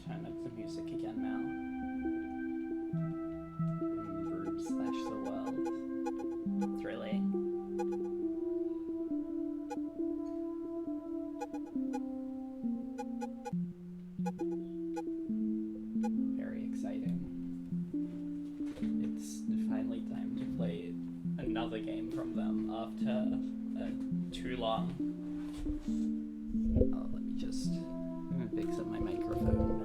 turn up the music again now. Brood slash the world. Thrilling. Very exciting. It's finally time to play another game from them after too long. Oh, let me just fix up my microphone.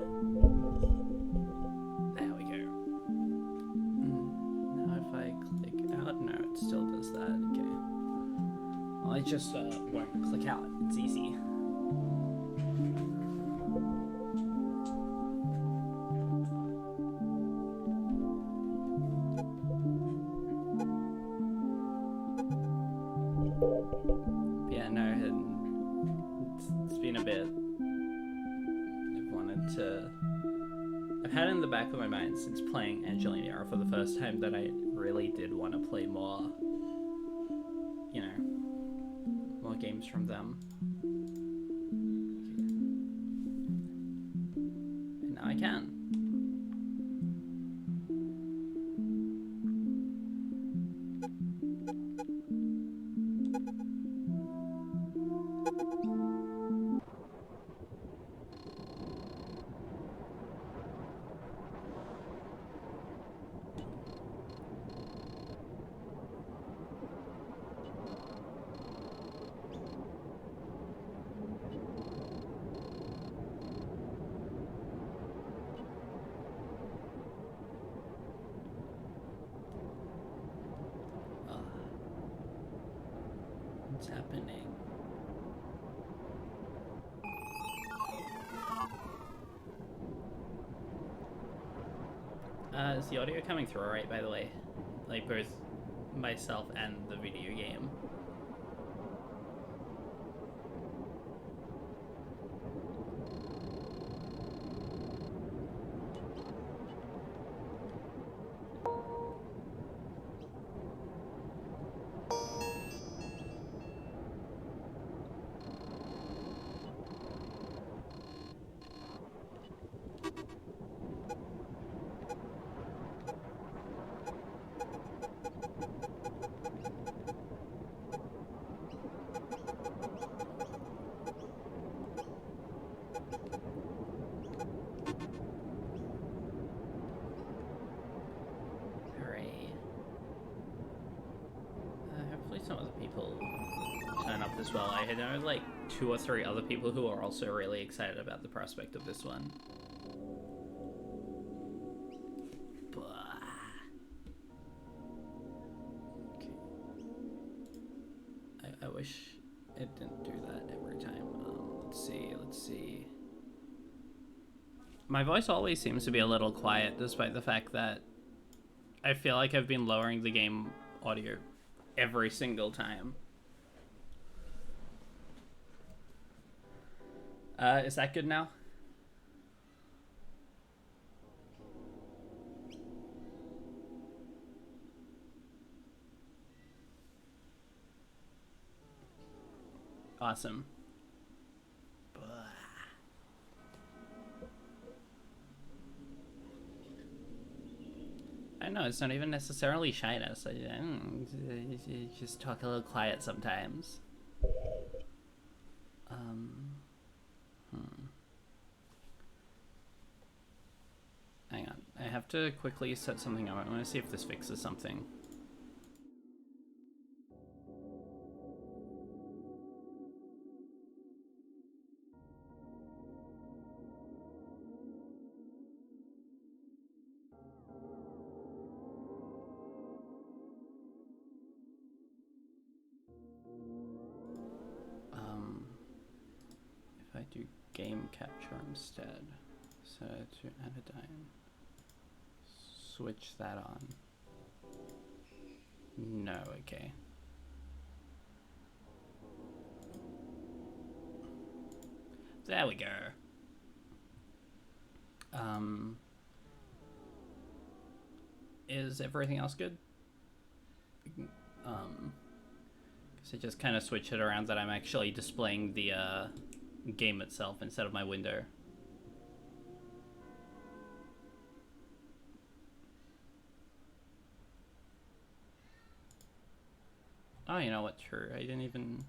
There we go. Now if I click out, no, it still does that. Okay. Well, I just won't click out. It's easy. Yeah, no, it's been a bit. I've had it in the back of my mind since playing Angeline Era for the first time that I really did want to play more, you know, more games from them. And now I can. What's happening? Is the audio coming through alright, by the way? Like both myself and the video game. Some other people turn up as well. I know like 2 or 3 other people who are also really excited about the prospect of this one. Okay. I wish it didn't do that every time. Let's see. My voice always seems to be a little quiet, despite the fact that I feel like I've been lowering the game audio every single time. Is that good now? Awesome. I know, it's not even necessarily shyness. I just talk a little quiet sometimes. Hang on. I have to quickly set something up. I want to see if this fixes something. If I do game capture instead, so to Anodyne, switch that on. No, okay. There we go. Is everything else good? So just kind of switch it around that I'm actually displaying the game itself instead of my window. Oh, you know what? True. I didn't even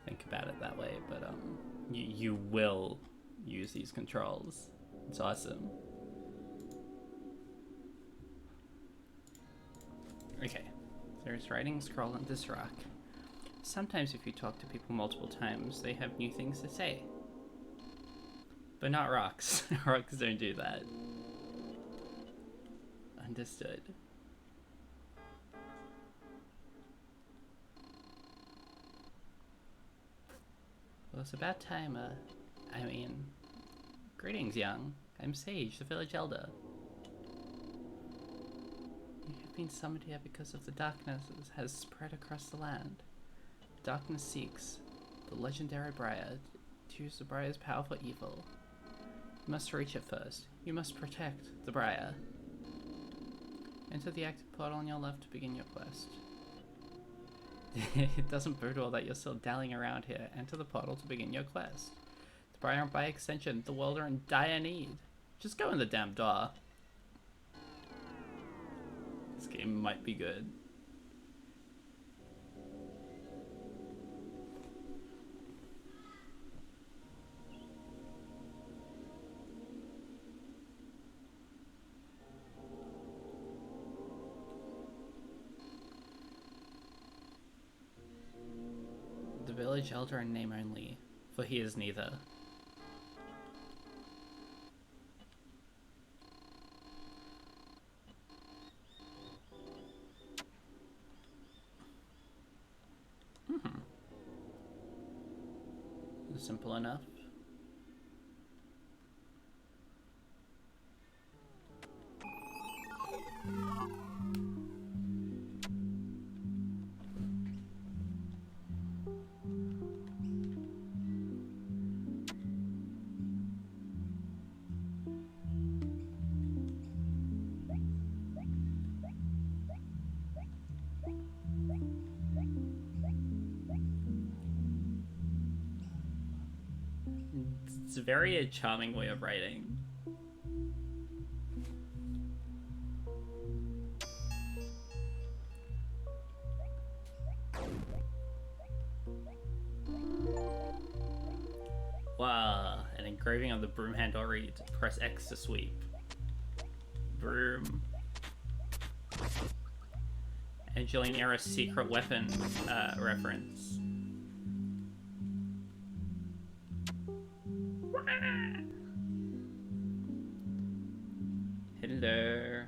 think about it that way, but you will use these controls. It's awesome. Okay, there's writing scroll on this rock. Sometimes if you talk to people multiple times, they have new things to say. But not rocks. Rocks don't do that. Understood. Well, it's about time, greetings, young. I'm Sage, the village elder. You have been summoned here because of the darkness that has spread across the land. Darkness seeks the legendary Briar to use the Briar's power for evil. You must reach it first. You must protect the Briar. Enter the active portal on your left to begin your quest. It doesn't bode well that you're still dallying around here. Enter the portal to begin your quest. The Briar and by extension, the world are in dire need. Just go in the damn door. This game might be good. The village elder in name only, for he is neither. Simple enough. It's a very charming way of writing. Wow, an engraving on the broom handle reads, press X to sweep. Broom. Angeline Era secret weapon reference. Hello.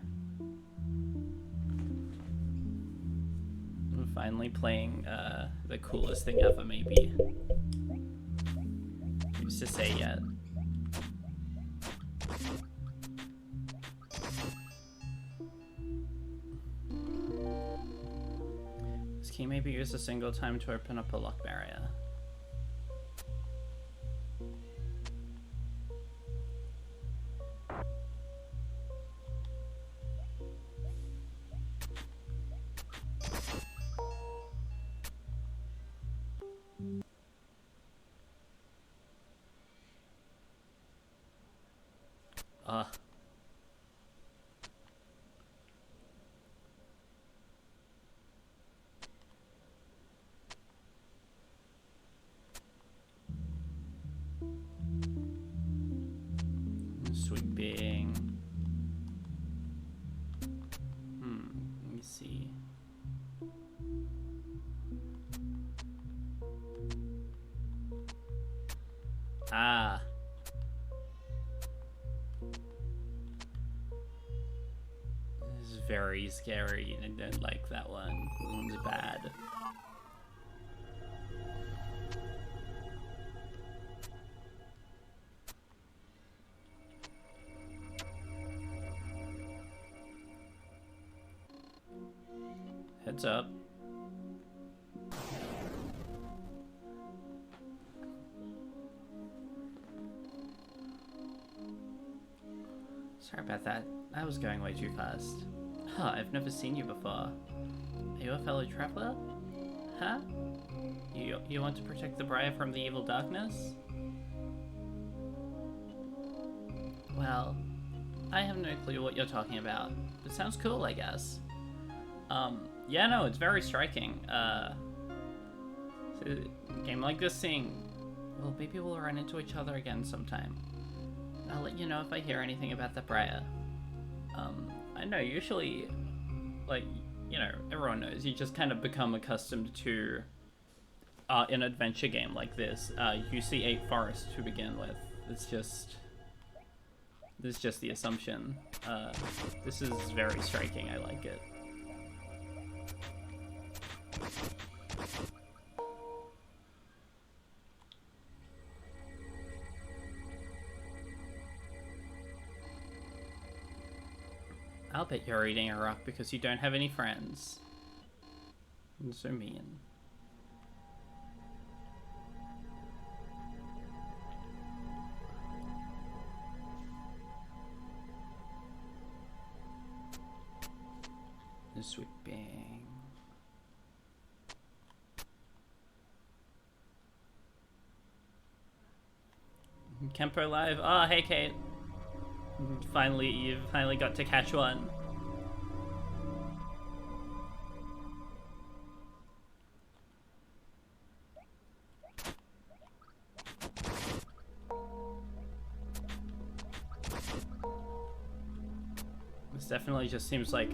I'm finally playing the coolest thing ever, maybe. Who's to say yet? This key may be used a single time to open up a lock barrier. Sweeping. Let me see. Ah. This is very scary. I didn't like that one. That one's bad. Heads up. Sorry about that. I was going way too fast. Huh, I've never seen you before. Are you a fellow traveler? Huh? You want to protect the Briar from the evil darkness? Well, I have no clue what you're talking about. It sounds cool, I guess. Yeah, no, it's very striking. So a game like this seeing, well, maybe we'll run into each other again sometime. I'll let you know if I hear anything about the Briar. I know, usually, like, you know, everyone knows, you just kind of become accustomed to an adventure game like this. You see 8 forests to begin with. This is just the assumption. This is very striking, I like it. I'll bet you're eating a rock because you don't have any friends. I'm so mean. Sweeping. Kempo live. Oh, hey Kate. You finally got to catch one. This definitely just seems like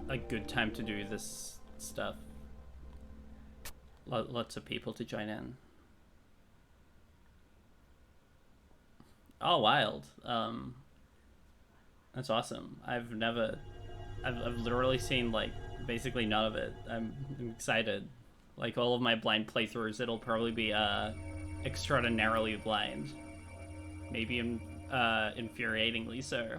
a good time to do this stuff. Lots of people to join in. Oh, wild. That's awesome. I've literally seen, like, basically none of it. I'm excited. Like, all of my blind playthroughs, it'll probably be, extraordinarily blind. Maybe, infuriatingly so.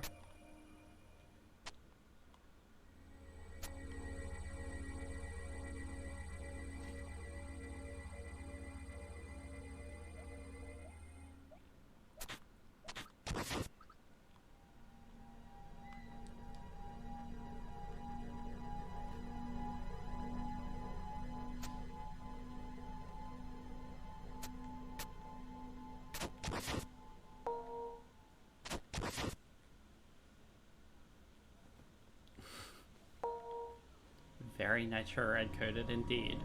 Very nitro red coded indeed.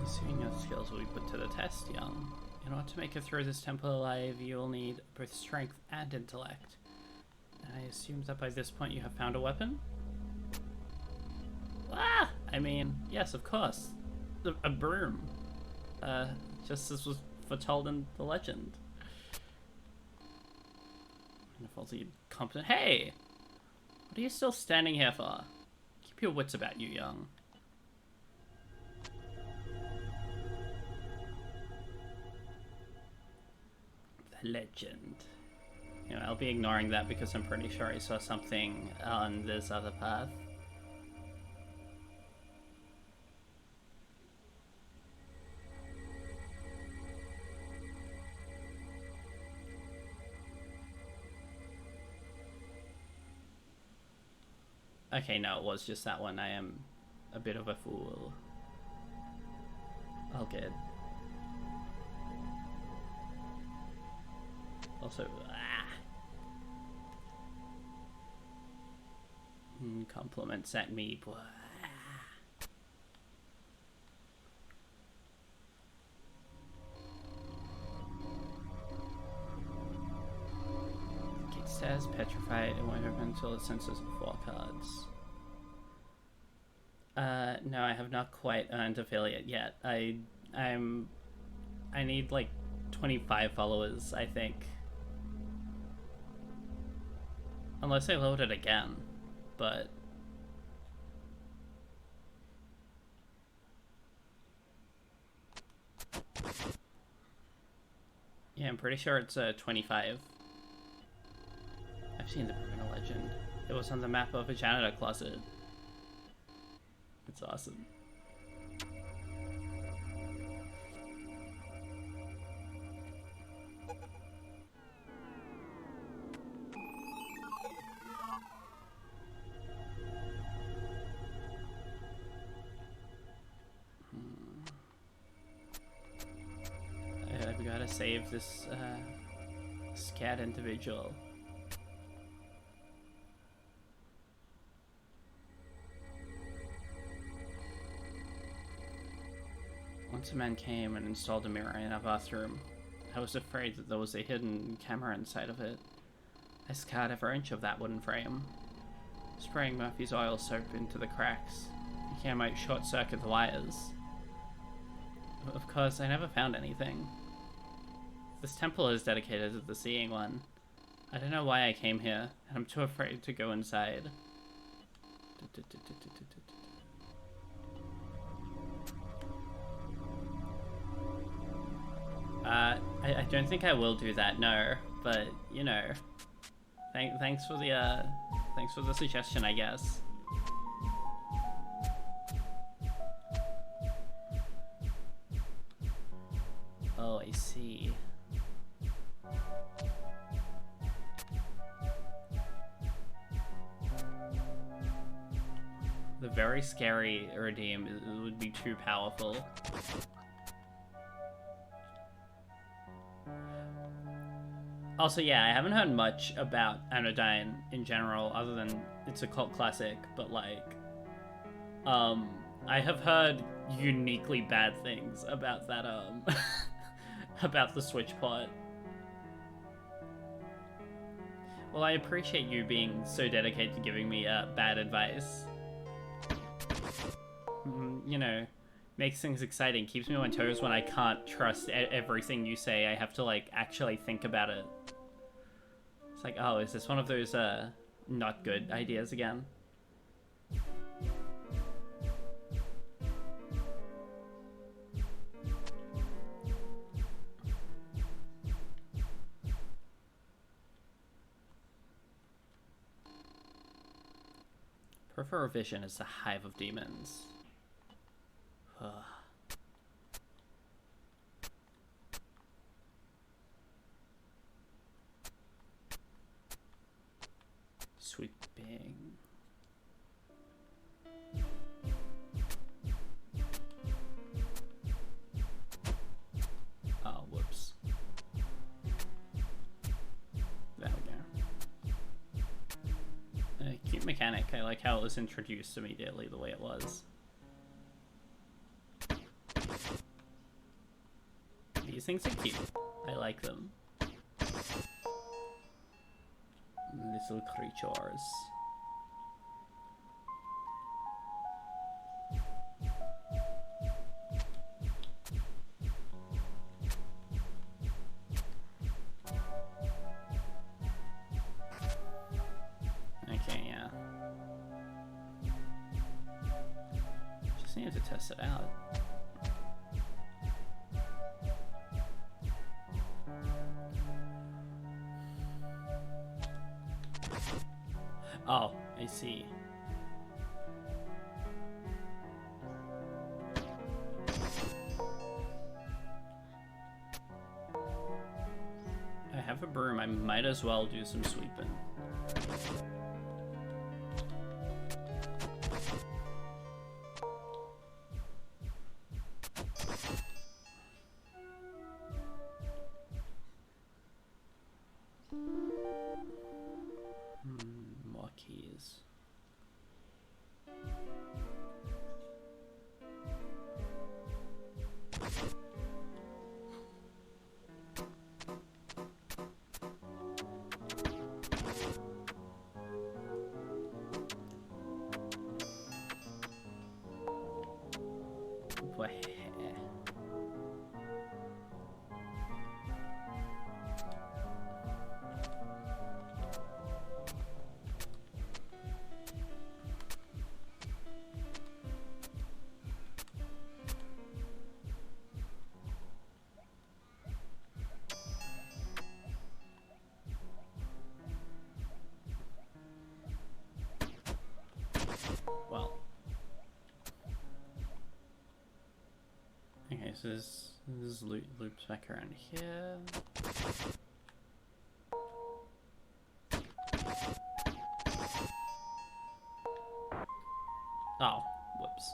Soon your skills will be put to the test, young. In order to make it through this temple alive, you will need both strength and intellect. And I assume that by this point you have found a weapon? Ah! I mean, yes, of course. A broom. Just as was foretold in the legend. Faulty competent. Hey! What are you still standing here for? Keep your wits about you, young. The legend. You know, I'll be ignoring that because I'm pretty sure I saw something on this other path. Okay, no, it was just that one. I am a bit of a fool. All good. Also, compliments at me, boy. Says petrified, it won't open until it senses 4 cards. No, I have not quite earned affiliate yet. I need like 25 followers, I think. Unless I load it again, but yeah, I'm pretty sure it's 25. I've seen the Bruno legend. It was on the map of a janitor closet. It's awesome. I've got to save this scared individual. Once a man came and installed a mirror in our bathroom. I was afraid that there was a hidden camera inside of it. I scoured every inch of that wooden frame. Spraying Murphy's oil soap into the cracks. The camera might short-circuit the wires. Of course, I never found anything. This temple is dedicated to the Seeing One. I don't know why I came here, and I'm too afraid to go inside. I don't think I will do that, no. But, you know, thanks for the suggestion, I guess. Oh, I see. The very scary redeem would be too powerful. Also, yeah, I haven't heard much about Anodyne in general, other than it's a cult classic, but like, I have heard uniquely bad things about that, about the Switch port. Well, I appreciate you being so dedicated to giving me bad advice. You know, makes things exciting, keeps me on my toes when I can't trust everything you say. I have to, like, actually think about it. It's like, oh, is this one of those, not good ideas again? Peripheral vision is the hive of demons. Ugh. Sweeping. Oh, whoops. There we go. Cute mechanic. I like how it was introduced immediately the way it was. These things are cute. I like them. Little creatures. Okay, yeah. Just need to test it out. Oh, I see. I have a broom, I might as well do some sweeping. More keys. Boy. Well. Okay, so this loops back around here. Oh, whoops.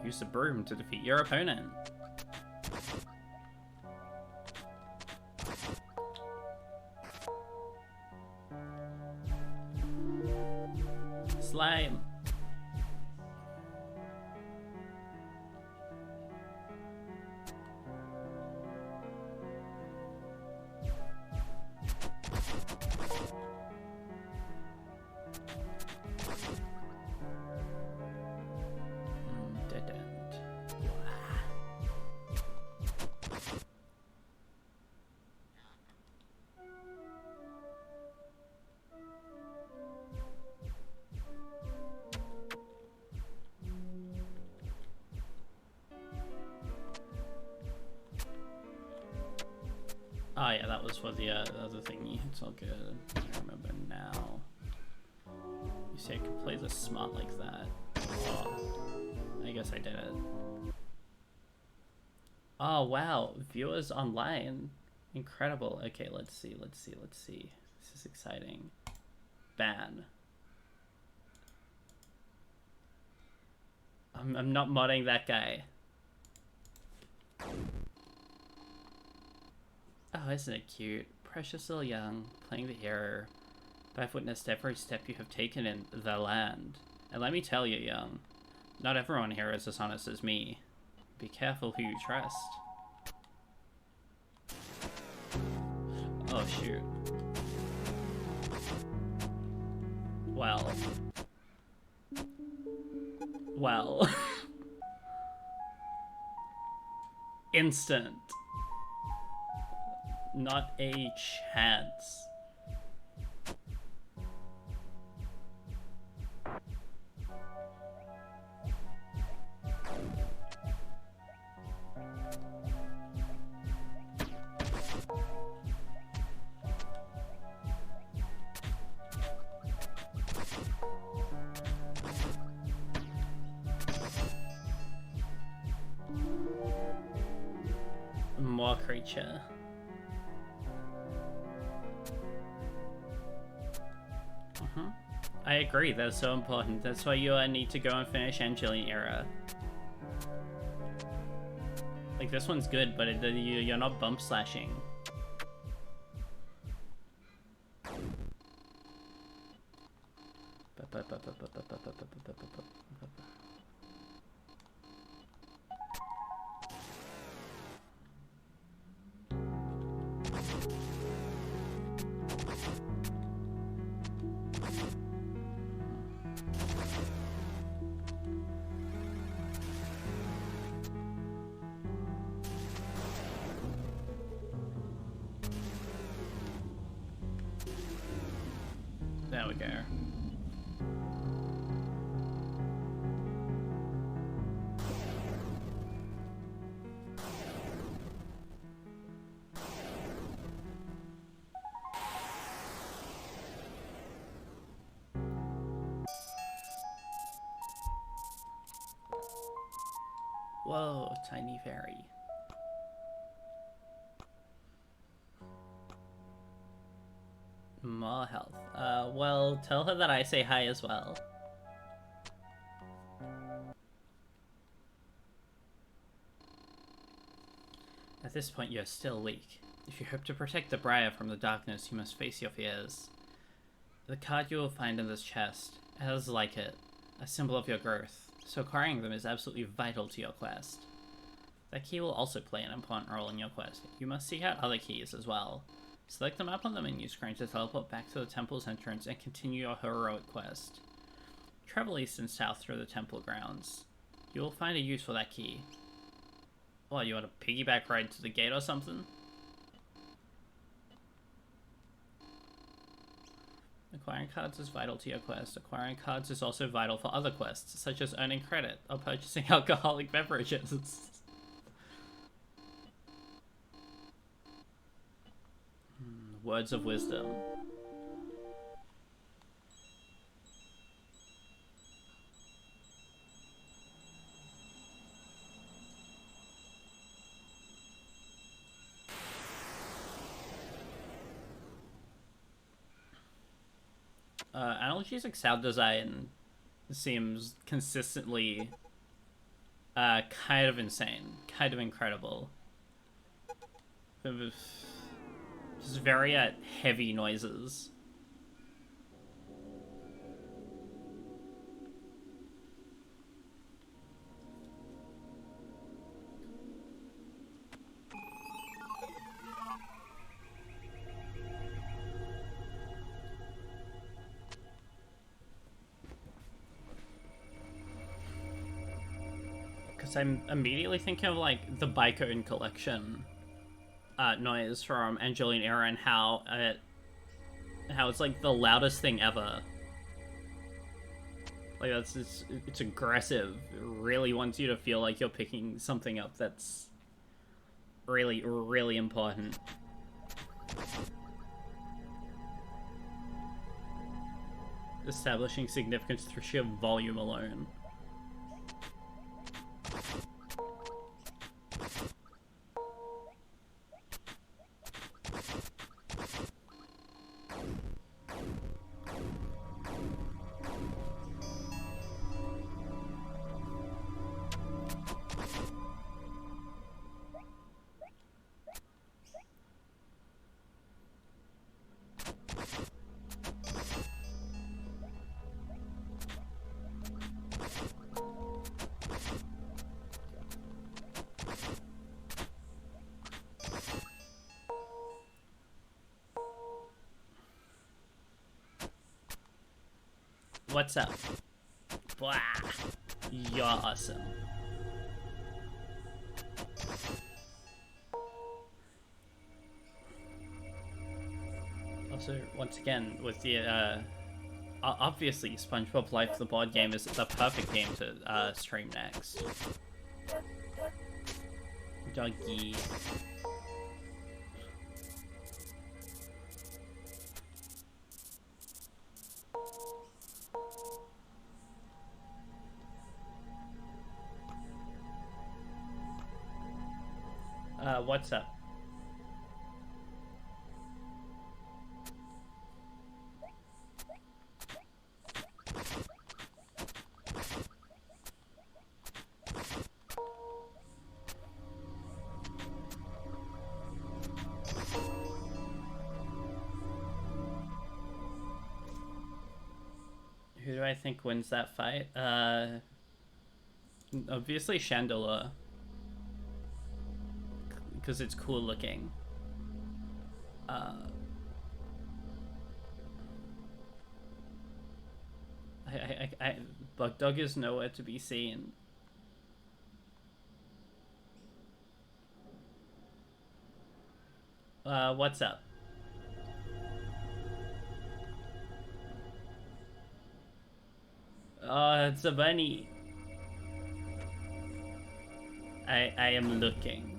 Use the broom to defeat your opponent. Oh yeah, that was for the other thingy. It's all good. I remember now. You see I can play this smart like that. Oh, I guess I did it. Oh wow, viewers online. Incredible. Okay, let's see. This is exciting. Ban. I'm not modding that guy. Oh, isn't it cute? Precious little young, playing the hero. But I've witnessed every step you have taken in the land. And let me tell you, young, not everyone here is as honest as me. Be careful who you trust. Oh, shoot. Well. Well. Instant. Not a chance. More creature. I agree, that's so important. That's why you need to go and finish Angeline Era. Like, this one's good, but you're not bump slashing. There we go. Whoa, tiny fairy. More health. Well, tell her that I say hi as well. At this point, you're still weak. If you hope to protect the Briar from the darkness, you must face your fears. The card you will find in this chest has, like it, a symbol of your growth, so acquiring them is absolutely vital to your quest. That key will also play an important role in your quest. You must seek out other keys as well. Select them up on the menu screen to teleport back to the temple's entrance and continue your heroic quest. Travel east and south through the temple grounds. You will find a use for that key. What, you want a piggyback ride to the gate or something? Acquiring cards is vital to your quest. Acquiring cards is also vital for other quests, such as earning credit or purchasing alcoholic beverages. Words of wisdom. Analgesic sound design seems consistently kind of insane, kind of incredible. Just very heavy noises. Because I'm immediately thinking of like the Bicone collection noise from Angeline Era and how it's like the loudest thing ever. Like it's aggressive. It really wants you to feel like you're picking something up that's really, really important. Establishing significance through sheer volume alone. What's up? Blah. You're awesome. Also, once again, with the obviously SpongeBob Life the board game is the perfect game to stream next. Doggy. What's up? Who do I think wins that fight? Obviously Chandelier. Because it's cool looking. Bug Dog is nowhere to be seen. What's up? Oh, it's a bunny. I am looking.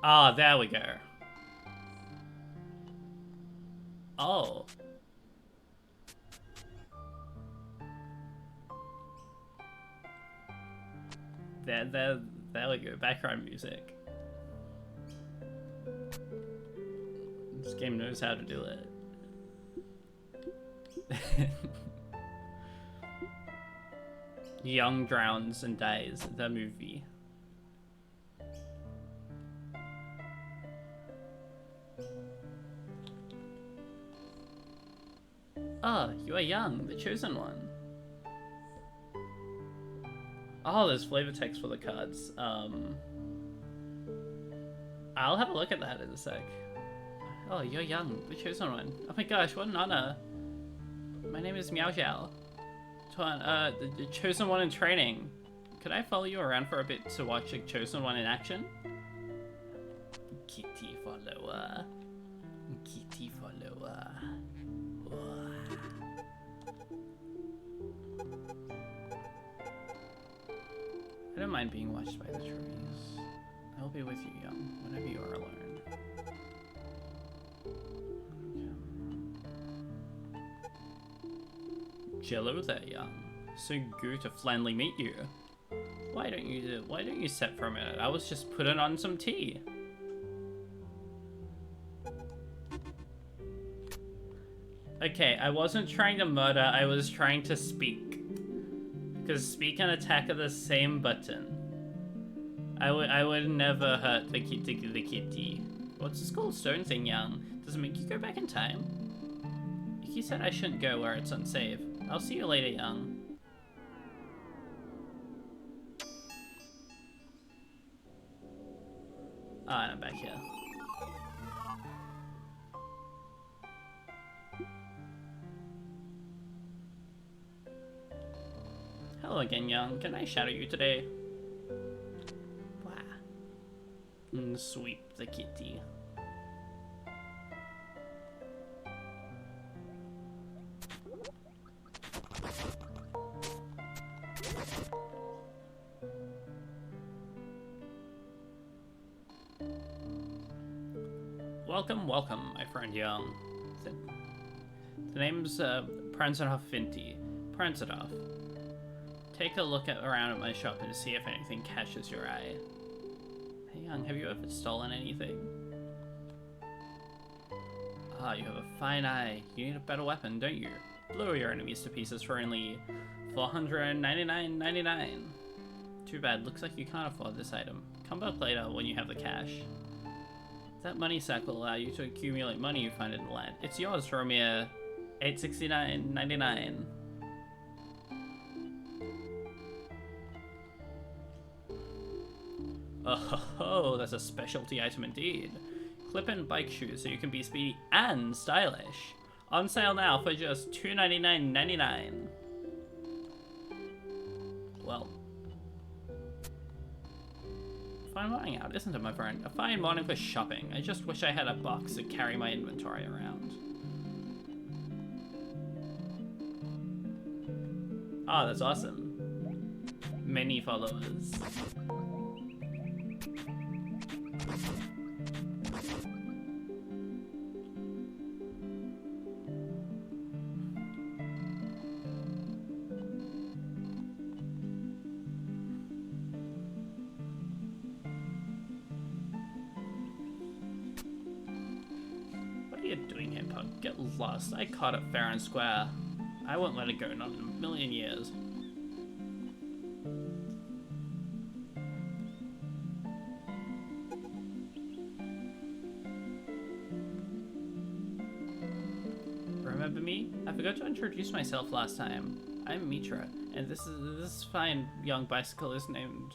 Ah, there we go. Oh. There we go. Background music. This game knows how to do it. Young drowns and dies. The movie. Ah, you are young, the chosen one. Oh, there's flavor text for the cards. I'll have a look at that in a sec. Oh, you're young, the chosen one. Oh my gosh, what an honor. My name is Meow Zhao. The chosen one in training. Could I follow you around for a bit to watch a chosen one in action? Kitty follower. Kitty follower. I don't mind being watched by the trees. I will be with you, young, whenever you are alone. Jello there, young. So good to finally meet you. Why don't you sit for a minute? I was just putting on some tea. Okay, I wasn't trying to murder, I was trying to speak. Because speak and attack are the same button. I would never hurt the kitty. What's this called stone thing, young? Does it make you go back in time? You said I shouldn't go where it's unsafe. I'll see you later, young. Ah, and I'm back here. Hello again, young. Can I shadow you today? Wow. Sweep the kitty. Welcome, welcome, my friend Young. The name's Pranzanoff Vinti. Pranzanoff. Take a look around at my shop and see if anything catches your eye. Hey Young, have you ever stolen anything? Ah, you have a fine eye. You need a better weapon, don't you? Blow your enemies to pieces for only $499.99. Too bad, looks like you can't afford this item. Come back later when you have the cash. That money sack will allow you to accumulate money you find in the land. It's yours for a mere $869.99. Oh, that's a specialty item indeed. Clip-in bike shoes so you can be speedy and stylish. On sale now for just $299.99. Well, fine morning out, isn't it, my friend? A fine morning for shopping. I just wish I had a box to carry my inventory around. Oh, that's awesome. Many followers. What are you doing here, pug? Get lost. I caught it fair and square. I won't let it go, not in a million years. Remember me? I forgot to introduce myself last time. I'm Mitra, and this fine young bicyclist named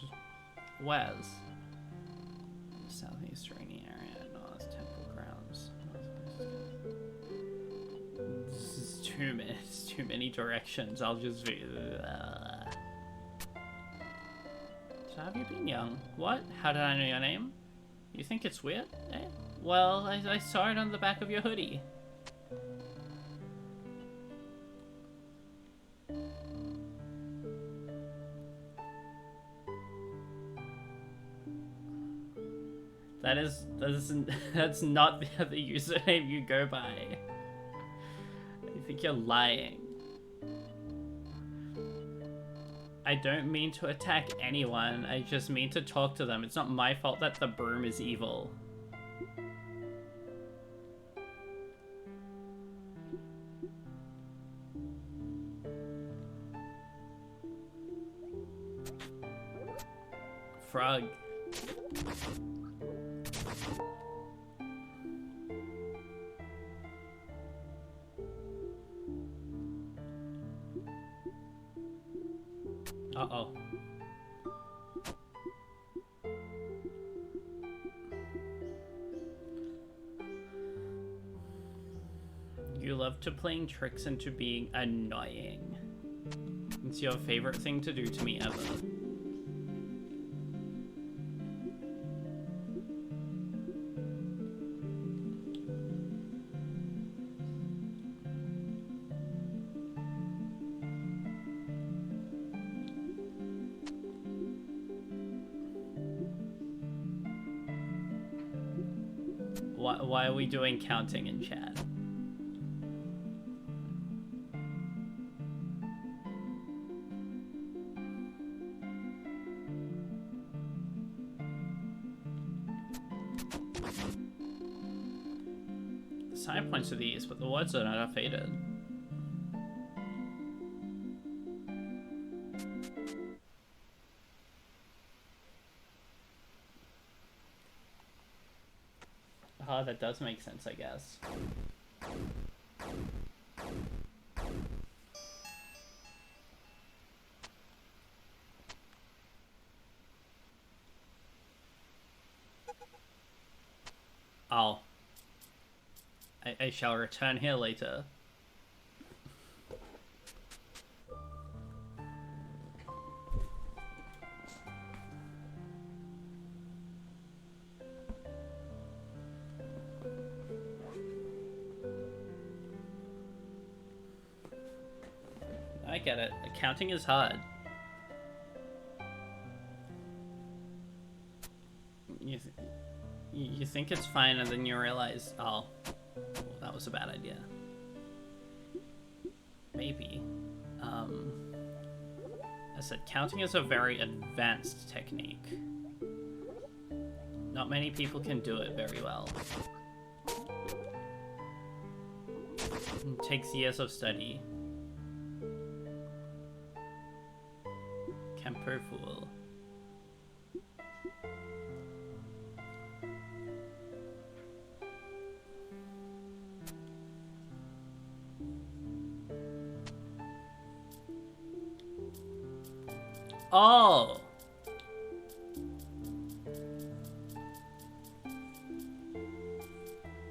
Wes. Southeast rainy area, North Temple grounds. This is too many directions. I'll just be. So have you been young? What? How did I know your name? You think it's weird? Eh? Well, I saw it on the back of your hoodie. That's not the other username you go by. I think you're lying. I don't mean to attack anyone, I just mean to talk to them. It's not my fault that the broom is evil. Frog. Uh-oh. You love to playing tricks into being annoying. It's your favorite thing to do to me ever. Why are we doing counting in chat? The sign points to these, but the words are not faded. Oh, that does make sense, I guess. Oh. I shall return here later. I get it. Accounting is hard. you think it's fine, and then you realize, oh, well, that was a bad idea. Maybe. I said, counting is a very advanced technique. Not many people can do it very well. It takes years of study. Camper fool. Oh!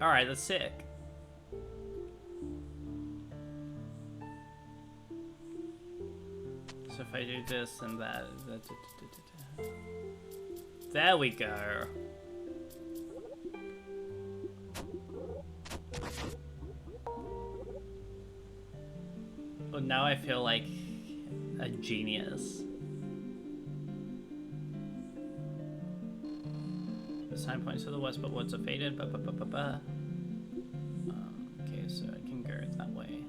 Alright, that's sick. So if I do this and that... There we go. Well, now I feel like a genius. The sign points to the west, but woods are faded. Okay, so I can go that way.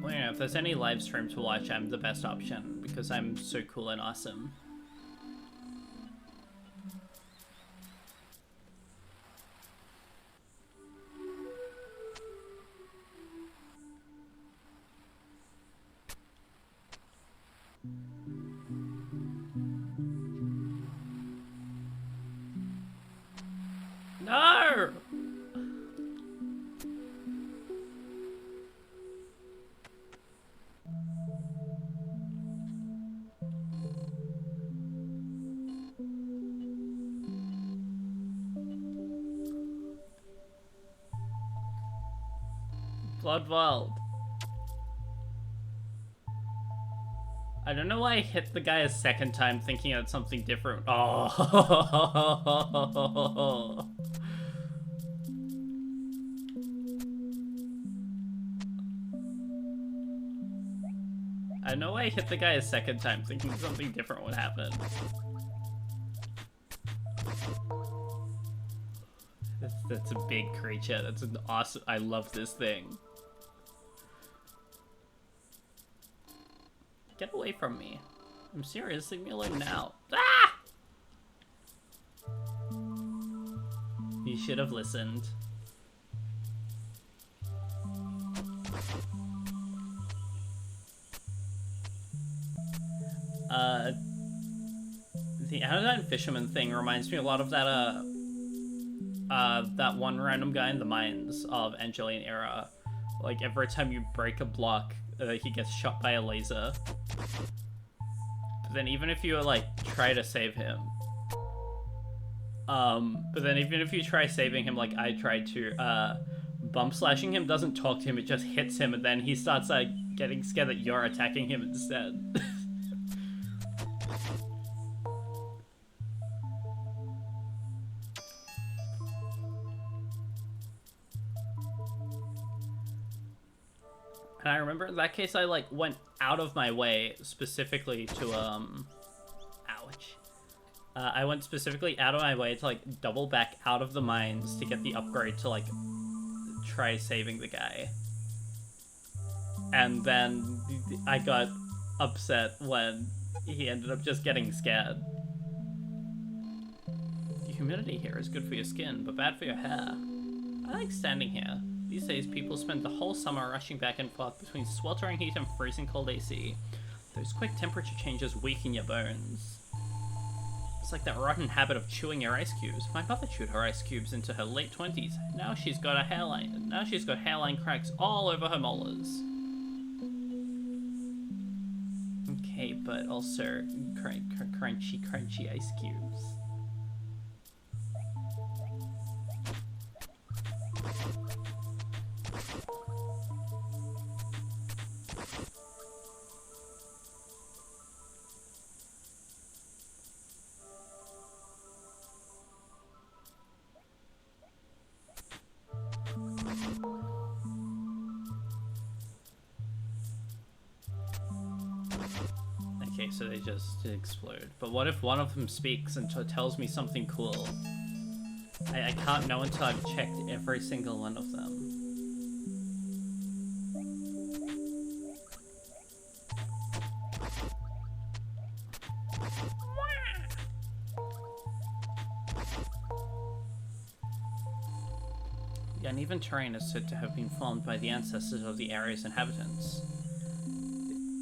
Well, you know, if there's any live stream to watch, I'm the best option because I'm so cool and awesome. No! Blood Vault. I don't know why I hit the guy a second time thinking it's something different. Oh. I know why I hit the guy a second time thinking something different would happen. That's a big creature. That's an awesome... I love this thing. Get away from me. I'm serious. Leave me alone now. Ah! You should have listened. The Anodyne fisherman thing reminds me a lot of that, that one random guy in the mines of Angeline Era. Like, every time you break a block, he gets shot by a laser. But then even if you, like, try to save him... but then even if you try saving him, like I tried to, bump slashing him doesn't talk to him, it just hits him, and then he starts, like, getting scared that you're attacking him instead. And I remember in that case I, like, went out of my way specifically to, ouch. I went specifically out of my way to, like, double back out of the mines to get the upgrade to, like, try saving the guy. And then I got upset when he ended up just getting scared. The humidity here is good for your skin, but bad for your hair. I like standing here. These days, people spend the whole summer rushing back and forth between sweltering heat and freezing cold AC. Those quick temperature changes weaken your bones. It's like that rotten habit of chewing your ice cubes. My mother chewed her ice cubes into her late 20s. Now she's got hairline cracks all over her molars. Okay, but also crunchy ice cubes. Okay, so they just explode. But what if one of them speaks and tells me something cool? I can't know until I've checked every single one of them. The uneven terrain is said to have been formed by the ancestors of the area's inhabitants.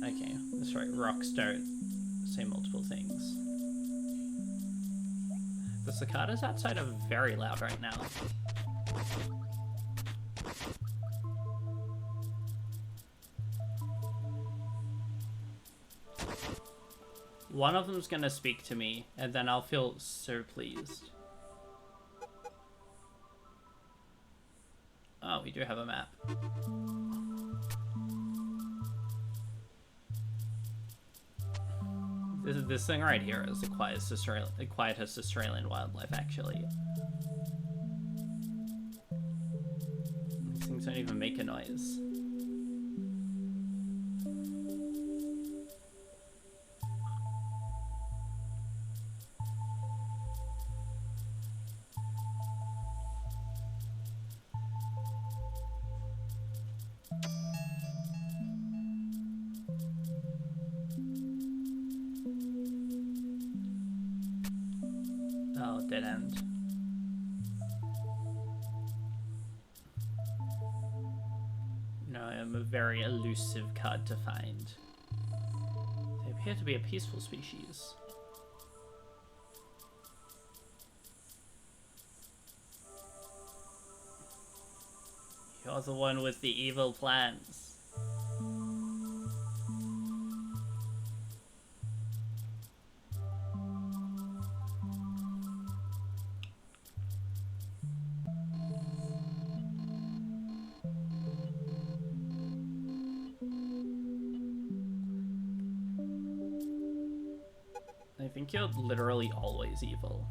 Okay, that's right, rocks don't say multiple things. The cicadas outside are very loud right now. One of them's gonna speak to me, and then I'll feel so pleased. Oh, we do have a map. This thing right here is the quietest Australian wildlife, actually. These things don't even make a noise. Dead end. No, I am a very elusive card to find. They appear to be a peaceful species. You're the one with the evil plans. I think you're literally always evil.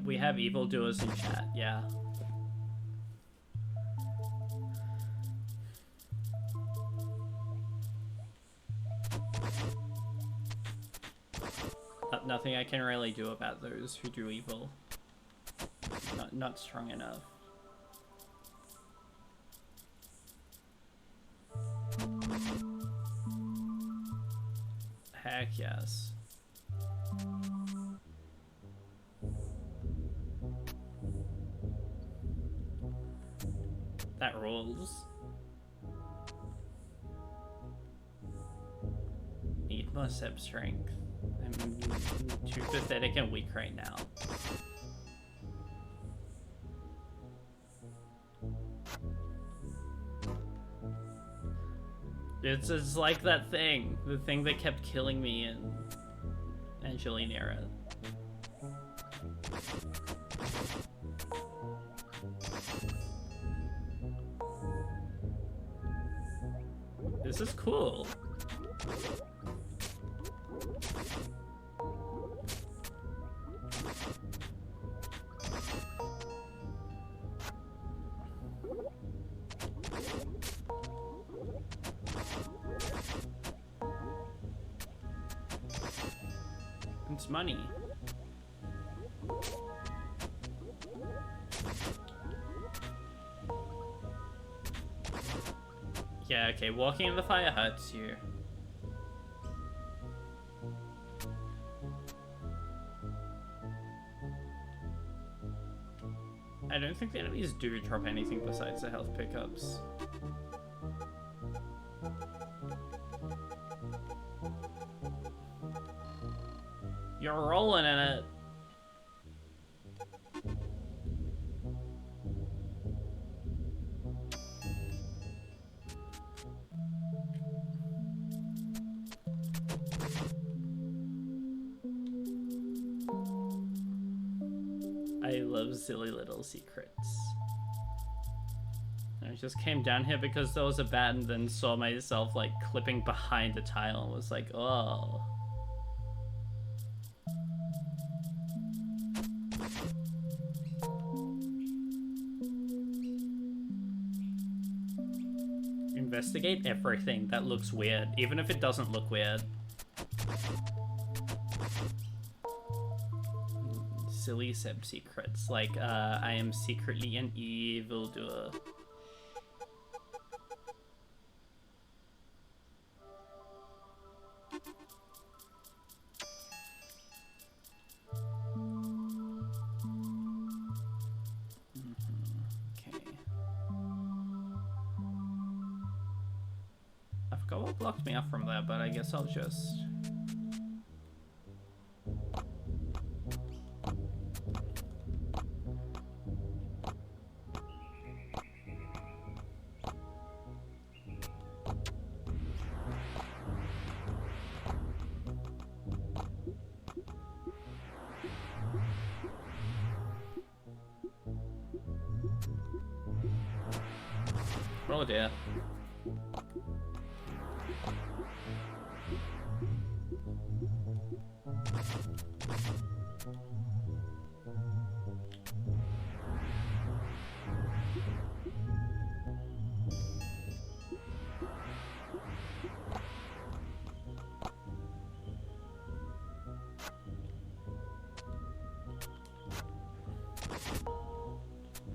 We have evildoers in chat, yeah. Nothing I can really do about those who do evil. Not strong enough. Heck yes. That rules. Need more sub strength. I'm too pathetic and weak right now. It's like that thing. The thing that kept killing me in Angeline Era. This is cool. It's money. Yeah, okay, walking in the fire hurts you. I don't think the enemies do drop anything besides the health pickups. You're rolling in it. I love silly little secrets. I just came down here because there was a bat and then saw myself like clipping behind a tile and was like, oh. Investigate everything that looks weird, even if it doesn't look weird. Silly sub-secrets, like, I am secretly an evildoer. What blocked me off from there, but I guess I'll just... Oh dear.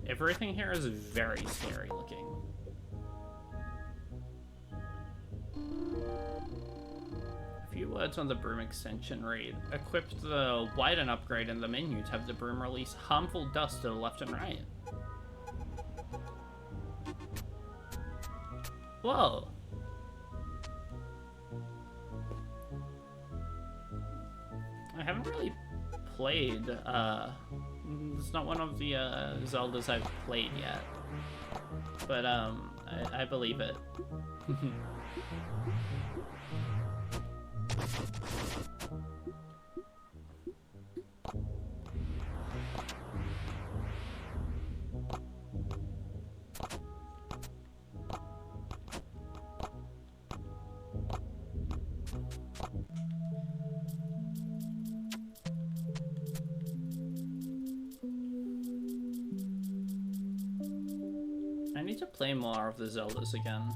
Everything here is very scary looking. A few words on the broom extension read: equipped the widen upgrade in the menu to have the broom release harmful dust to the left and right. Whoa. I haven't really played, it's not one of the Zeldas I've played yet, but I believe it. I need to play more of the Zeldas again.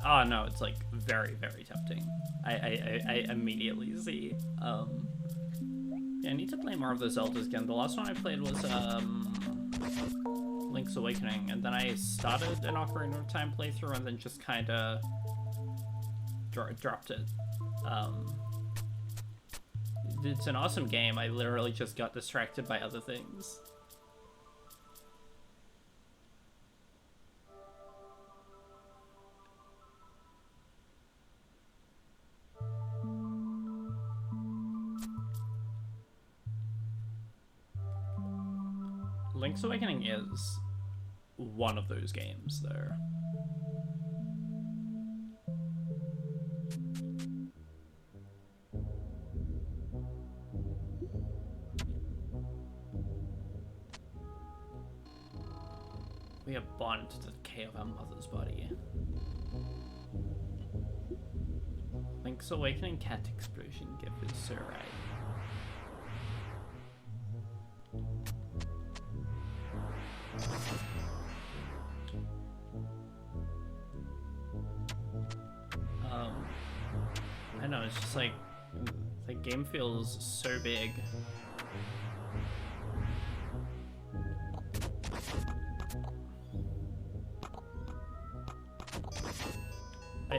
Oh no, it's like very, very tempting. I immediately see. Yeah, I need to play more of the Zeldas again. The last one I played was Link's Awakening, and then I started an Ocarina of Time playthrough and then just kind of dropped it. It's an awesome game. I literally just got distracted by other things. Link's Awakening is one of those games, though. We are bonded to the decay of our mother's body. Link's Awakening cat explosion gift is so right. I know, it's just like the game feels so big.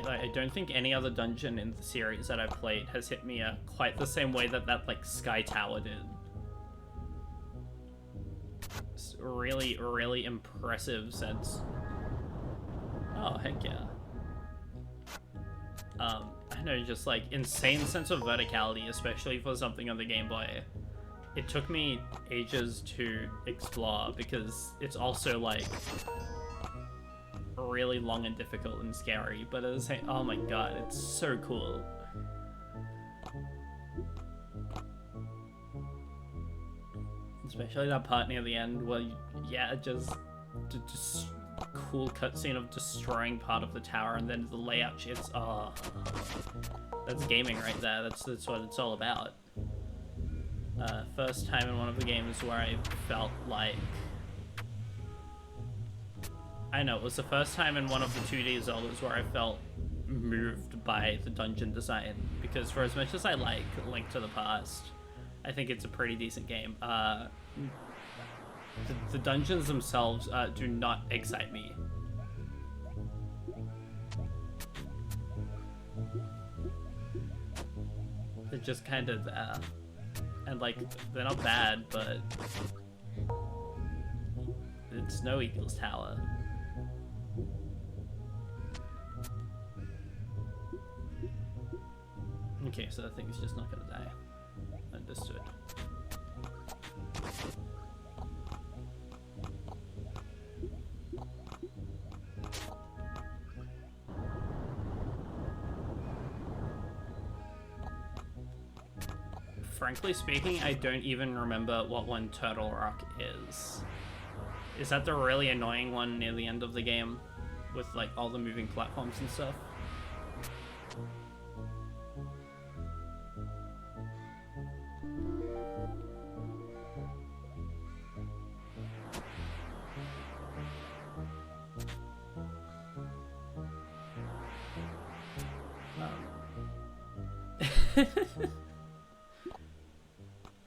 I don't think any other dungeon in the series that I've played has hit me quite the same way that like Sky Tower did. It's really, really impressive sense. Oh, heck yeah. I know, just like insane sense of verticality, especially for something on the Game Boy. It took me ages to explore because it's also like really long and difficult and scary, but at the same, oh my god, it's so cool. Especially that part near the end where, just cool cutscene of destroying part of the tower and then the layout shifts. Oh, that's gaming right there. That's what it's all about. First time in one of the games where I felt like... I know, it was the first time in one of the 2D Zeldas where I felt moved by the dungeon design. Because for as much as I like Link to the Past, I think it's a pretty decent game. The dungeons themselves do not excite me. They're just kind of there. And like, they're not bad, but it's no Eagle's Tower. Okay, so that thing's just not gonna die. Understood. Frankly speaking, I don't even remember what one Turtle Rock is. Is that the really annoying one near the end of the game? With like all the moving platforms and stuff?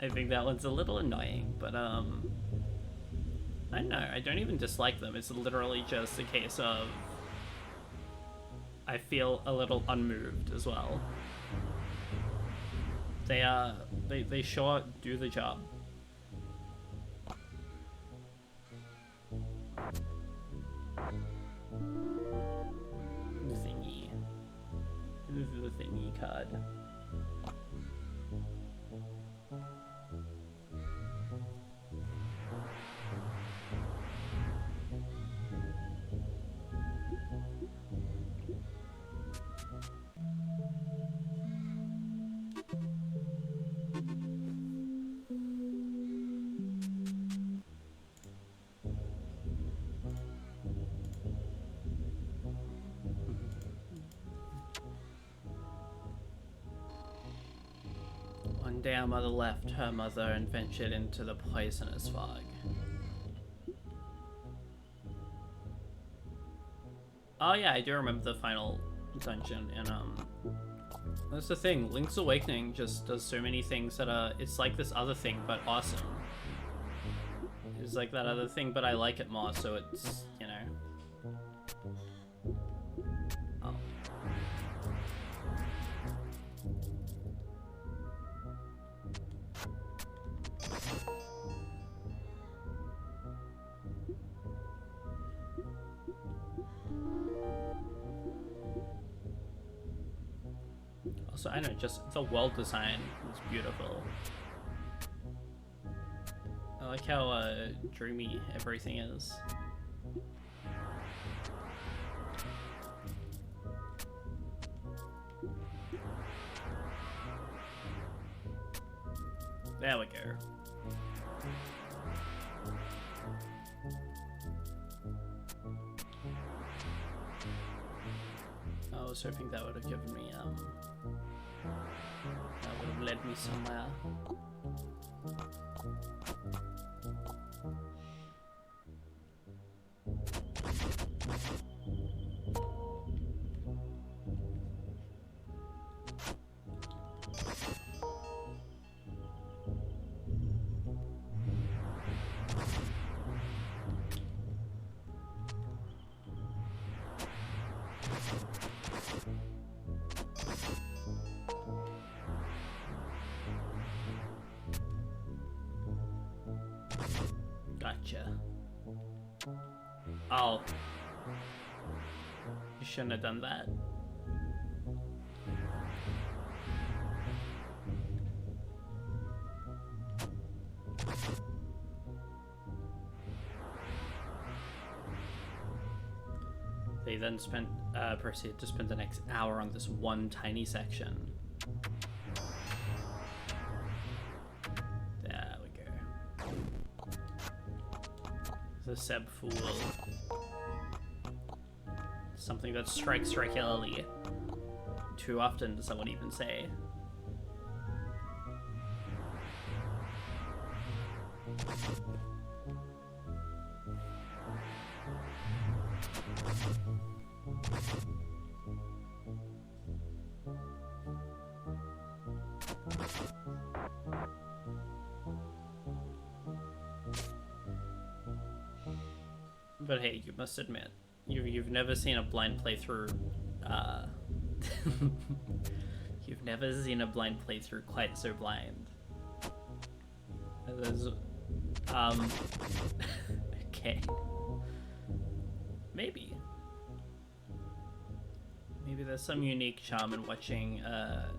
I think that one's a little annoying, but I don't know, I don't even dislike them. It's literally just a case of I feel a little unmoved as well. They sure do the job. Thingy. The thingy card. One day our mother left her mother and ventured into the poisonous fog. Oh yeah, I do remember the final dungeon, and that's the thing, Link's Awakening just does so many things that are, it's like this other thing, but awesome. It's like that other thing, but I like it more, so it's, you know. Oh. Also, I know, just the world design is beautiful. I like how dreamy everything is. There we go. I was hoping that would have given me that would have led me somewhere. Gotcha. Oh. You shouldn't have done that. They then proceed to spend the next hour on this one tiny section. There we go. The Seb Fool. Something that strikes regularly. Too often, some would even say. But hey, you must admit, you've never seen a blind playthrough, you've never seen a blind playthrough quite so blind. There's, okay. Maybe there's some unique charm in watching, a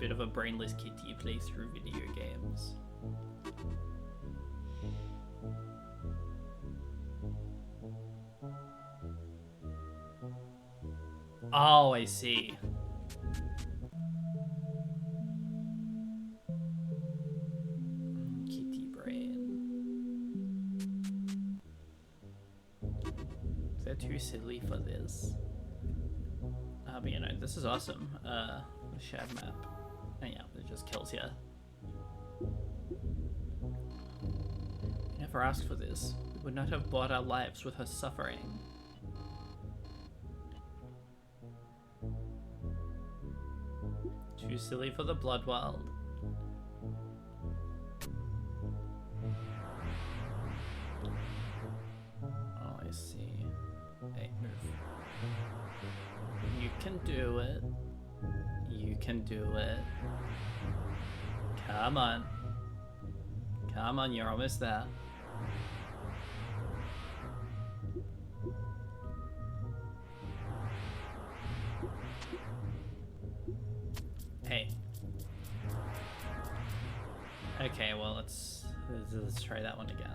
bit of a brainless kitty play through video games. Oh, I see. Kitty brain. They're too silly for this. But you know, this is awesome. The shared map. And yeah, it just kills you. We never asked for this. We would not have bought our lives with her suffering. Too silly for the blood world. Oh, I see. Hey, move. You can do it. You can do it. Come on. Come on, you're almost there. Hey. Okay, well, let's try that one again.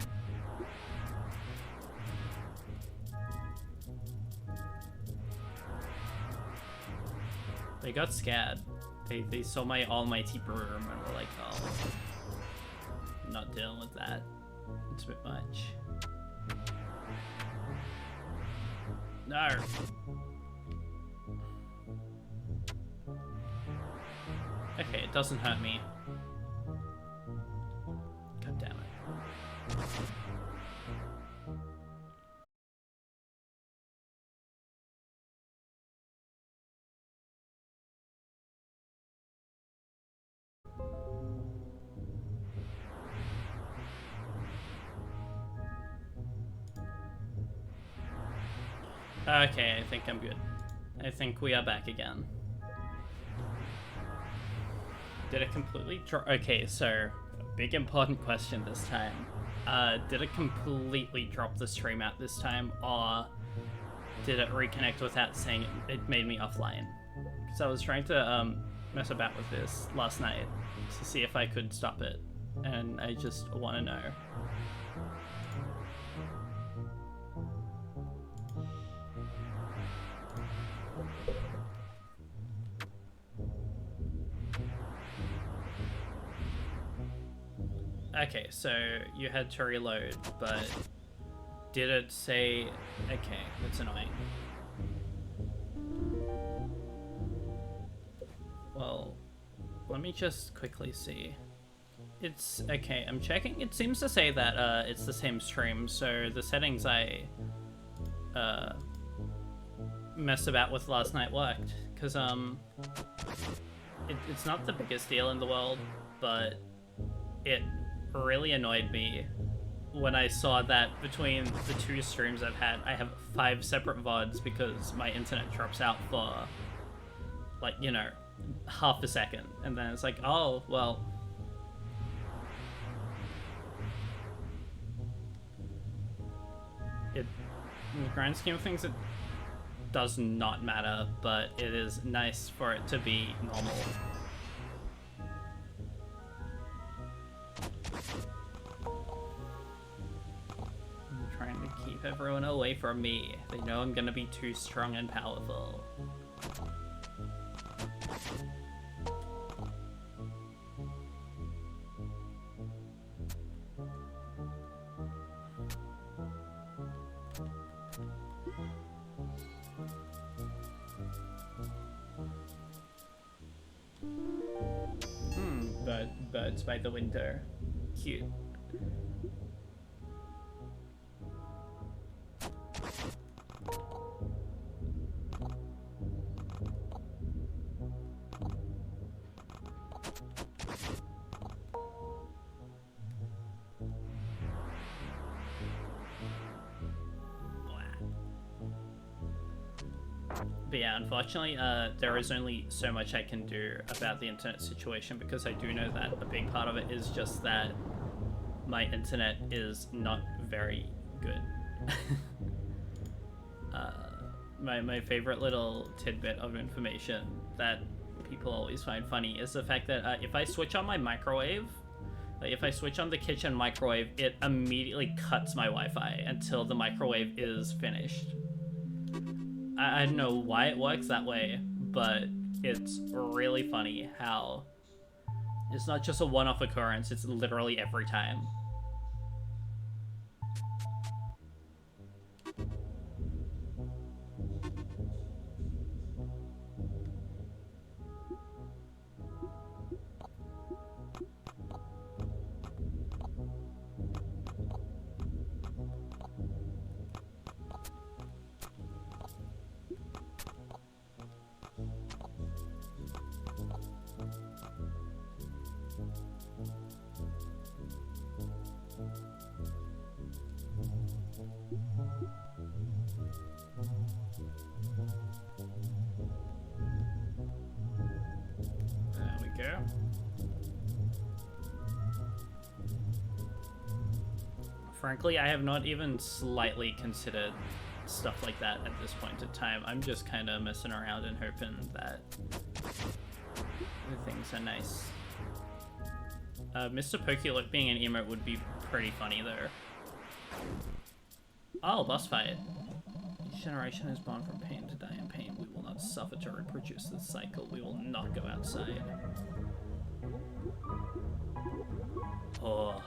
They got scared. They saw my almighty broom and were like, oh, I'm not dealing with that. It's a bit much. No. Okay, it doesn't hurt me. God damn it. Okay, I think I'm good. I think we are back again. Did it completely drop? Okay, so a big important question this time. Did it completely drop the stream out this time, or did it reconnect without saying it made me offline? Because I was trying to mess about with this last night to see if I could stop it, and I just want to know. Okay, so you had to reload, but did it say... Okay, that's annoying. Well, let me just quickly see. It's... Okay, I'm checking. It seems to say that it's the same stream, so the settings I messed about with last night worked. Because, it's not the biggest deal in the world, but it really annoyed me when I saw that between the two streams I've had, I have 5 separate VODs because my internet drops out for, like, you know, half a second. And then it's like, oh, well. In the grand scheme of things, it does not matter, but it is nice for it to be normal. I'm trying to keep everyone away from me. They know I'm gonna be too strong and powerful. birds by the window. Cute. But yeah, unfortunately, there is only so much I can do about the internet situation, because I do know that a big part of it is just that my internet is not very good. My favorite little tidbit of information that people always find funny is the fact that if I switch on my microwave, like if I switch on the kitchen microwave, it immediately cuts my Wi-Fi until the microwave is finished. I don't know why it works that way, but it's really funny how it's not just a one-off occurrence, it's literally every time. Frankly, I have not even slightly considered stuff like that at this point in time. I'm just kind of messing around and hoping that the things are nice. Mr. Pokey being an emote would be pretty funny, though. Oh, boss fight. Each generation is born from pain to die in pain. We will not suffer to reproduce this cycle. We will not go outside. Oh.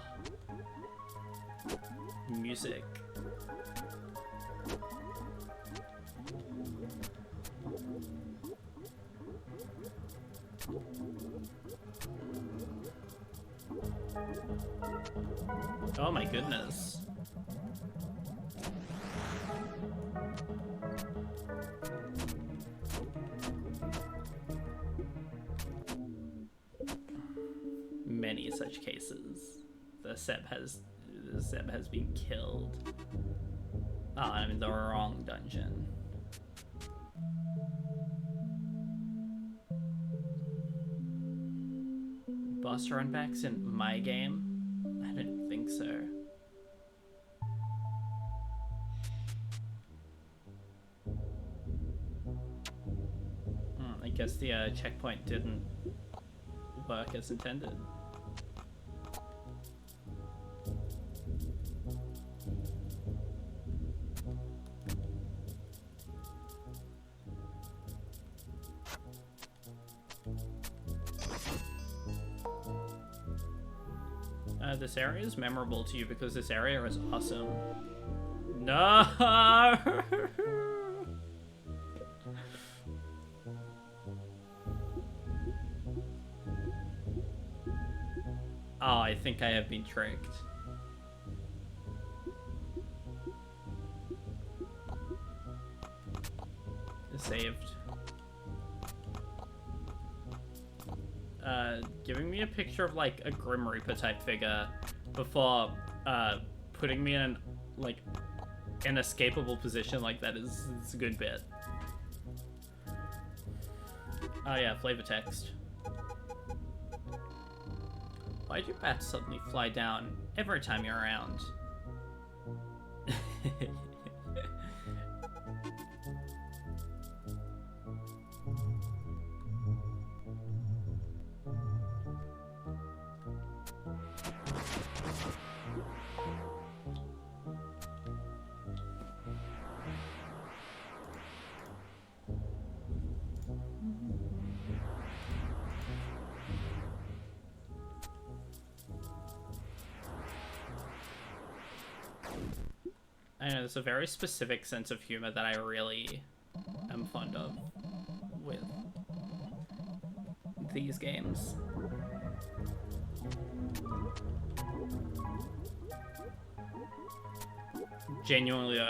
Music. Oh my goodness. Many such cases. The Seb has been killed. Oh, I'm in the wrong dungeon. Boss runbacks in my game? I don't think so. I guess the checkpoint didn't work as intended. This area is memorable to you because this area is awesome. No! Oh, I think I have been tricked. Saved. Giving me a picture of like a Grim Reaper type figure before putting me in like an inescapable position like that is a good bit. Oh yeah, flavor text. Why do bats suddenly fly down every time you're around? I know, there's a very specific sense of humor that I really am fond of with these games. Genuinely,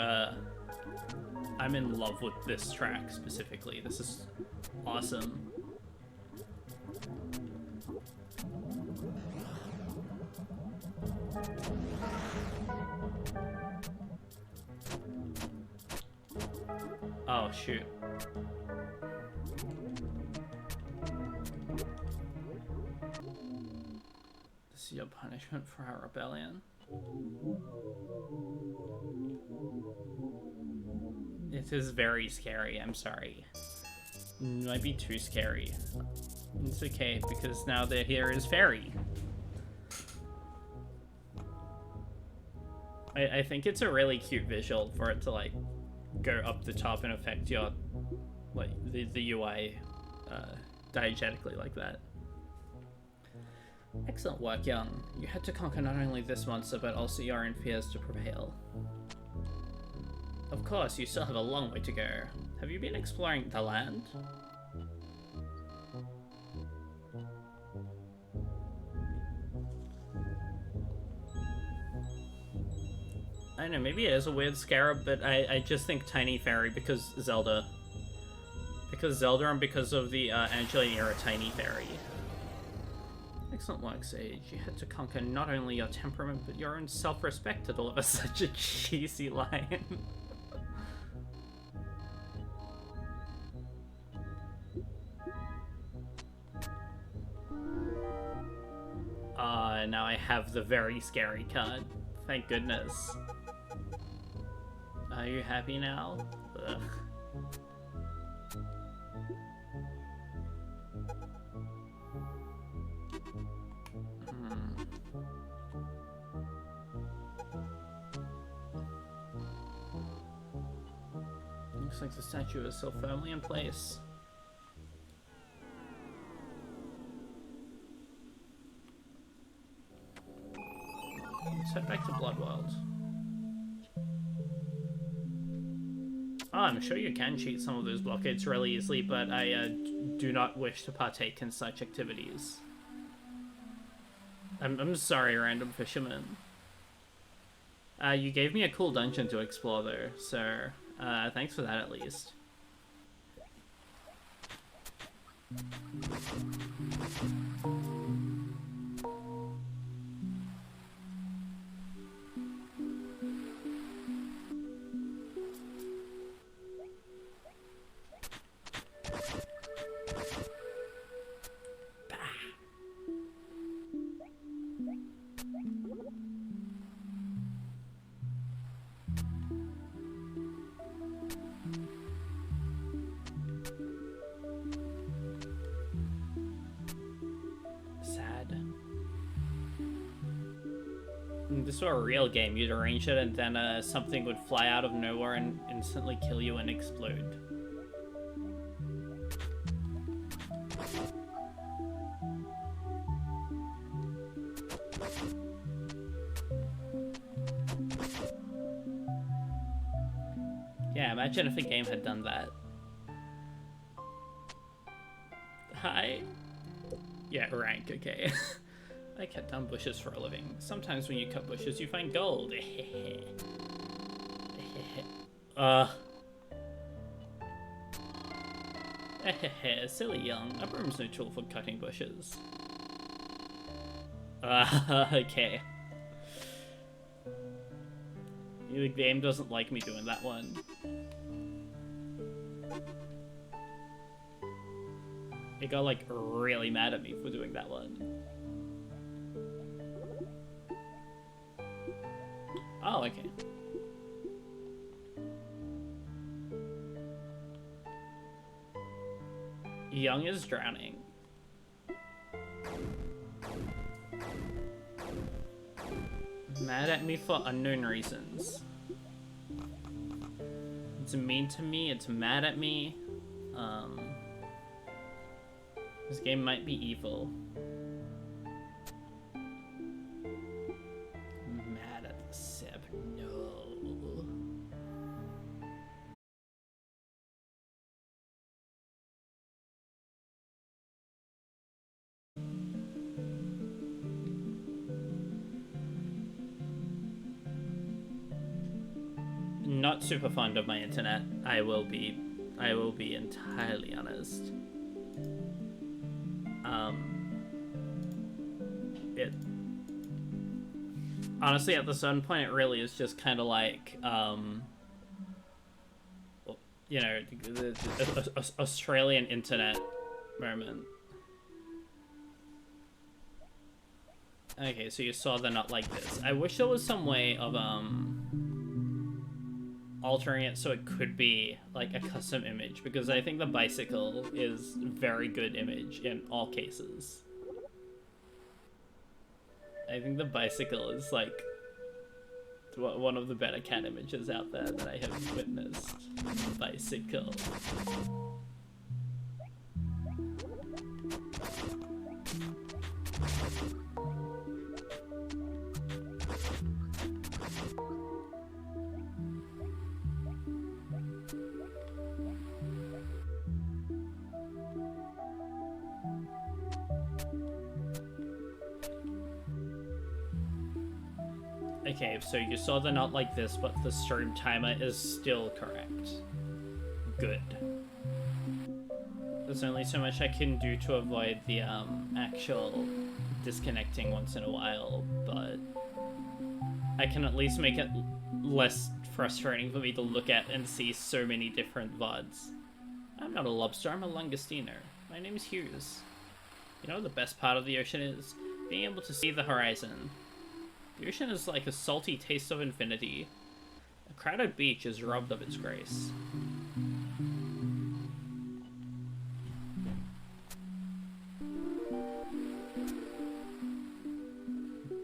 I'm in love with this track specifically. This is awesome. Oh, shoot. This is your punishment for our rebellion. It is very scary, I'm sorry. It might be too scary. It's okay, because now they're here as fairy. I think it's a really cute visual for it to, like, go up the top and affect your, like, the UI diegetically like that. Excellent work, Young. You had to conquer not only this monster, but also your own fears to prevail. Of course, you still have a long way to go. Have you been exploring the land? I don't know, maybe it is a weird scarab, but I just think Tiny Fairy because Zelda. Because Zelda and because of the Angeline Era Tiny Fairy. Excellent work, Sage. You had to conquer not only your temperament, but your own self-respect to deliver such a cheesy line. Now I have the very scary card. Thank goodness. Are you happy now? Ugh. Looks like the statue is still firmly in place. Let's head back to Bloodworld. Oh, I'm sure you can cheat some of those blockades really easily, but I do not wish to partake in such activities. I'm sorry, random fisherman. You gave me a cool dungeon to explore though, so thanks for that at least. This were a real game, you'd arrange it and then something would fly out of nowhere and instantly kill you and explode. Yeah, imagine if a game had done that. Hi? Yeah, rank, okay. I cut down bushes for a living. Sometimes when you cut bushes, you find gold. Silly Young. A broom's no tool for cutting bushes. Okay. The game doesn't like me doing that one. It got, like, really mad at me for doing that one. Oh, okay. Young is drowning. Mad at me for unknown reasons. It's mean to me, it's mad at me. This game might be evil. Mad at the Seb, no. not super fond of my internet. I will be entirely honest. It honestly, at the certain point, it really is just kind of like, you know, the Australian internet moment. Okay, so you saw they're not like this. I wish there was some way of altering it so it could be like a custom image, because I think the bicycle is very good image in all cases. I think the bicycle is like one of the better cat images out there that I have witnessed. Bicycle. Okay, so you saw they're not like this, but the stream timer is still correct. Good. There's only so much I can do to avoid the actual disconnecting once in a while, but I can at least make it less frustrating for me to look at and see so many different VODs. I'm not a lobster, I'm a langostino. My name is Hughes. You know what the best part of the ocean is? Being able to see the horizon. The ocean is like a salty taste of infinity. A crowded beach is robbed of its grace.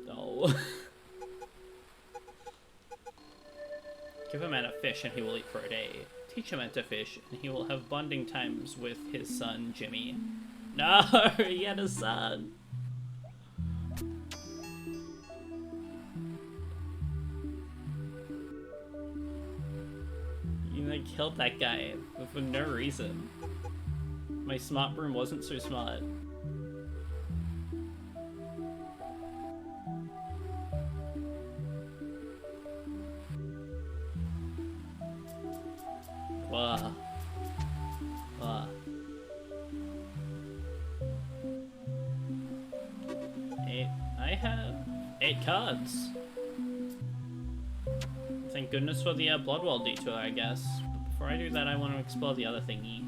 Oh. Give a man a fish and he will eat for a day. Teach a man to fish and he will have bonding times with his son, Jimmy. No, he had a son. I killed that guy for no reason. My smart broom wasn't so smart. Wow. Wow. I have 8 cards. Thank goodness for the Bloodwell detour, I guess. But before I do that, I want to explore the other thingy.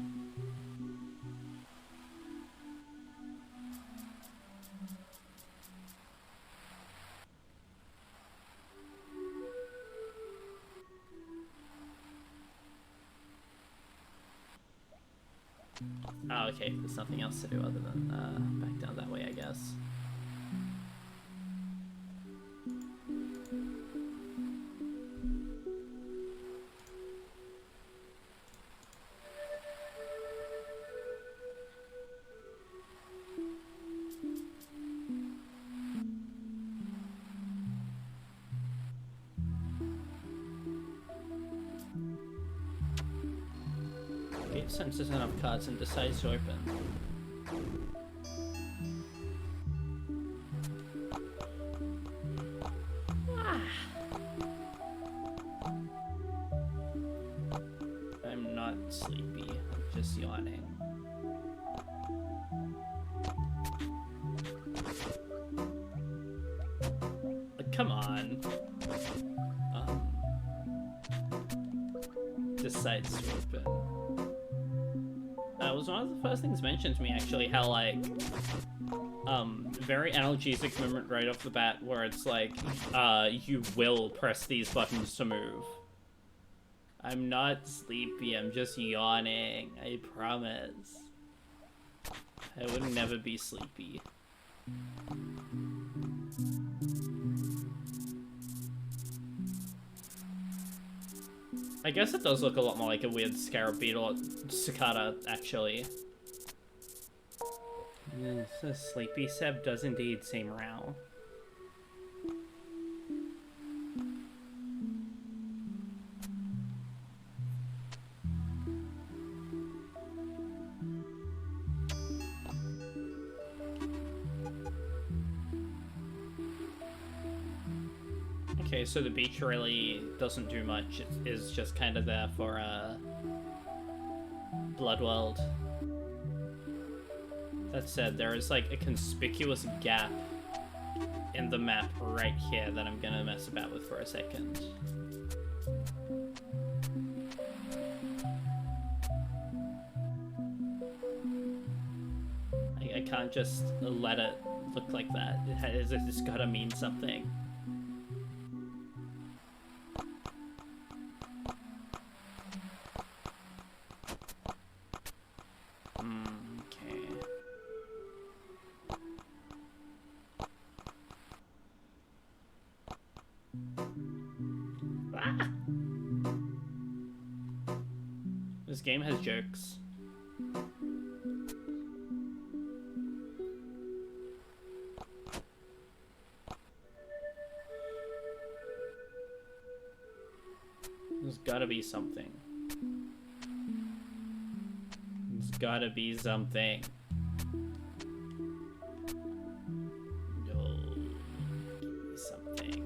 Oh, okay. There's nothing else to do other than back down that way, I guess. Senses enough cards and decides to open. I'm not sleepy, I'm just yawning. Come on. Decides to open. It was one of the first things mentioned to me, actually, how, like, very analgesic moment right off the bat, where it's like, you will press these buttons to move. I'm not sleepy, I'm just yawning, I promise. I would never be sleepy. I guess it does look a lot more like a weird scarab beetle or cicada, actually. So sleepy Seb does indeed seem row. Okay, so the beach really doesn't do much. It is just kind of there for Bloodworld. That said, there is like a conspicuous gap in the map right here that I'm gonna mess about with for a second. I can't just let it look like that. It's gotta mean something. Okay. Ah! This game has jokes. There's gotta be something. There's gotta be something. No, something.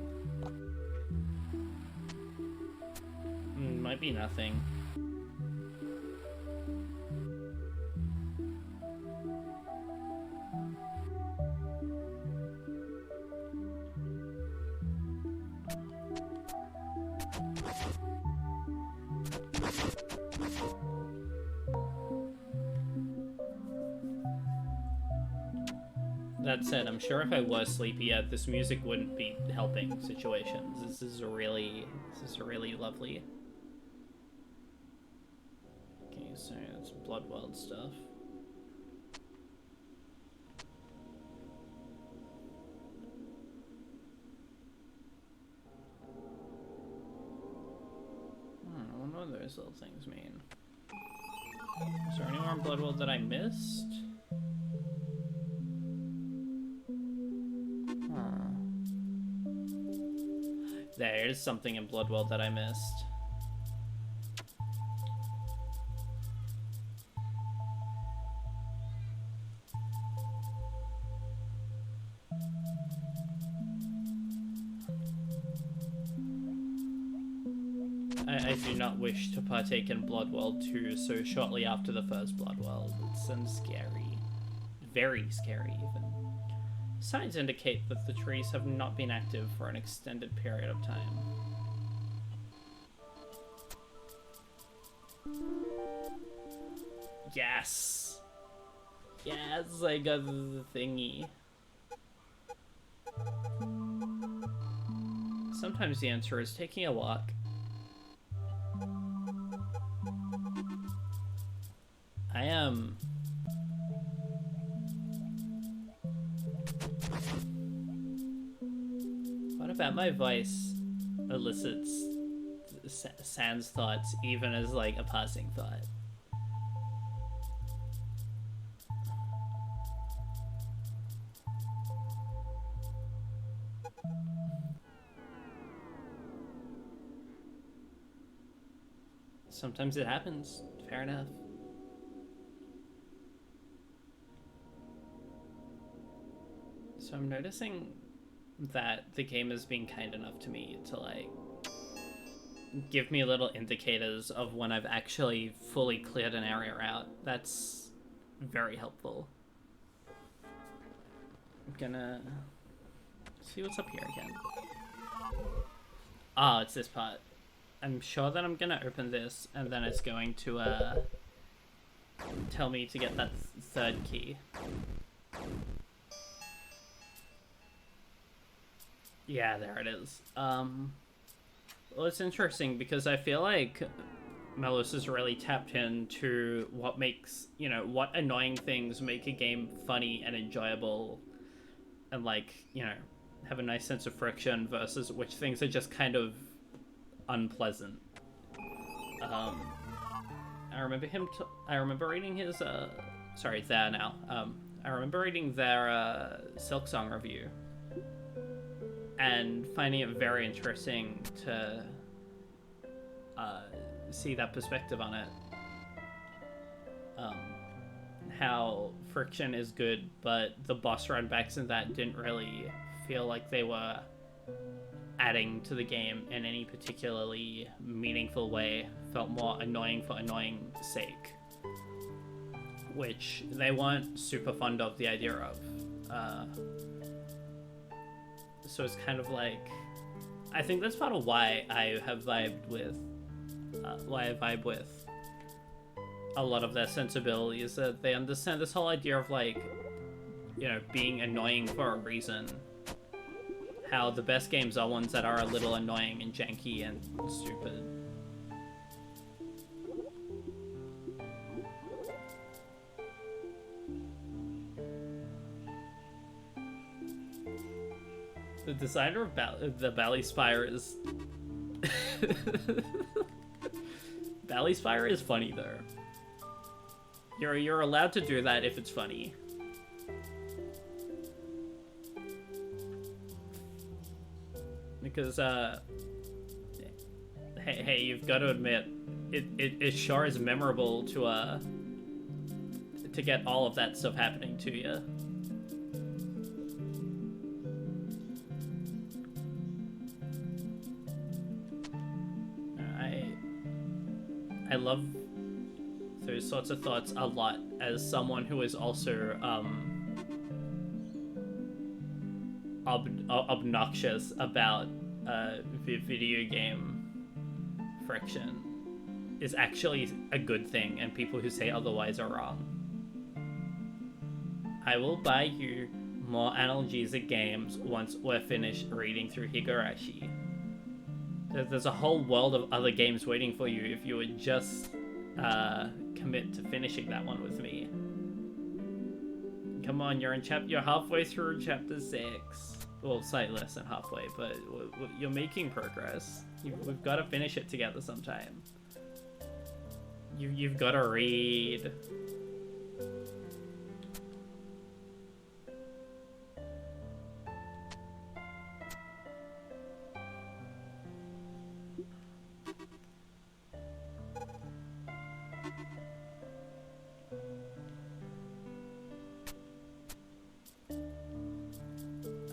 Might be nothing. That said, I'm sure if I was sleepier, this music wouldn't be helping situations. This is really lovely. Okay, so it's Bloodworld stuff. I wonder what those little things mean. Is there anywhere in Bloodworld that I missed? There's something in Bloodworld that I missed. I do not wish to partake in Bloodworld 2 so shortly after the first Bloodworld. It sounds scary. Very scary, even. Signs indicate that the trees have not been active for an extended period of time. Yes! Yes, I got the thingy. Sometimes the answer is taking a walk. I am... What about my voice elicits Sans thoughts even as like a passing thought? Sometimes it happens. Fair enough. So I'm noticing that the game is being kind enough to me to like give me little indicators of when I've actually fully cleared an area out. That's very helpful. I'm gonna see what's up here again. Ah, it's this part. I'm sure that I'm gonna open this and then it's going to tell me to get that third key. Yeah, there it is. Well, it's interesting because I feel like Melos is really tapped into what makes, you know, what annoying things make a game funny and enjoyable and, like, you know, have a nice sense of friction versus which things are just kind of unpleasant. I remember reading his, sorry, there now. I remember reading their, Silk Song review and finding it very interesting to see that perspective on it. How friction is good, but the boss run backs in that didn't really feel like they were adding to the game in any particularly meaningful way. Felt more annoying for annoying sake, which they weren't super fond of the idea of. So it's kind of like, I think that's part of why I have vibed with, why I vibe with a lot of their sensibilities, that they understand this whole idea of like, you know, being annoying for a reason. How the best games are ones that are a little annoying and janky and stupid. The designer of the Bally Spire is... Bally Spire is funny, though. You're allowed to do that if it's funny. Because, hey, you've got to admit, it sure is memorable to get all of that stuff happening to you. I love those sorts of thoughts a lot as someone who is also obnoxious about video game friction is actually a good thing, and people who say otherwise are wrong. I will buy you more Analgesic Games once we're finished reading through Higurashi. There's a whole world of other games waiting for you if you would just commit to finishing that one with me. Come on, you're halfway through chapter 6. Well, slightly less than halfway, but you're making progress. We've got to finish it together sometime. You've got to read.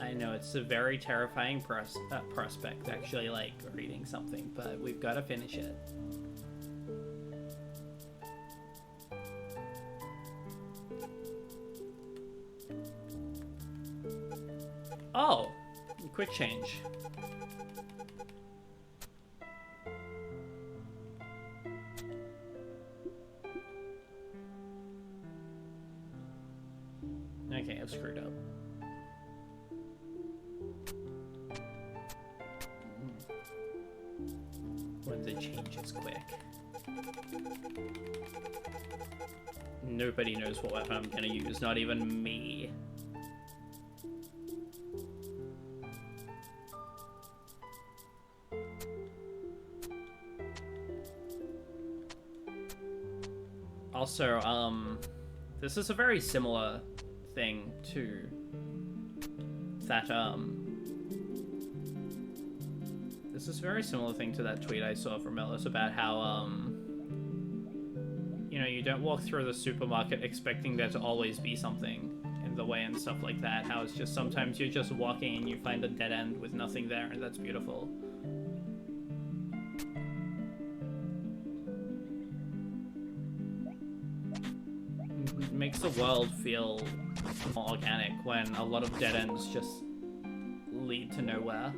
I know it's a very terrifying prospect, actually, like reading something, but we've got to finish it. Oh, quick change. Okay, I've screwed up. When the change is quick. Nobody knows what weapon I'm gonna use, not even me. Also, this is a very similar thing to that, this is a very similar thing to that tweet I saw from Ellis about how, you know, you don't walk through the supermarket expecting there to always be something in the way and stuff like that. How it's just sometimes you're just walking and you find a dead end with nothing there, and that's beautiful. It makes the world feel more organic when a lot of dead ends just lead to nowhere.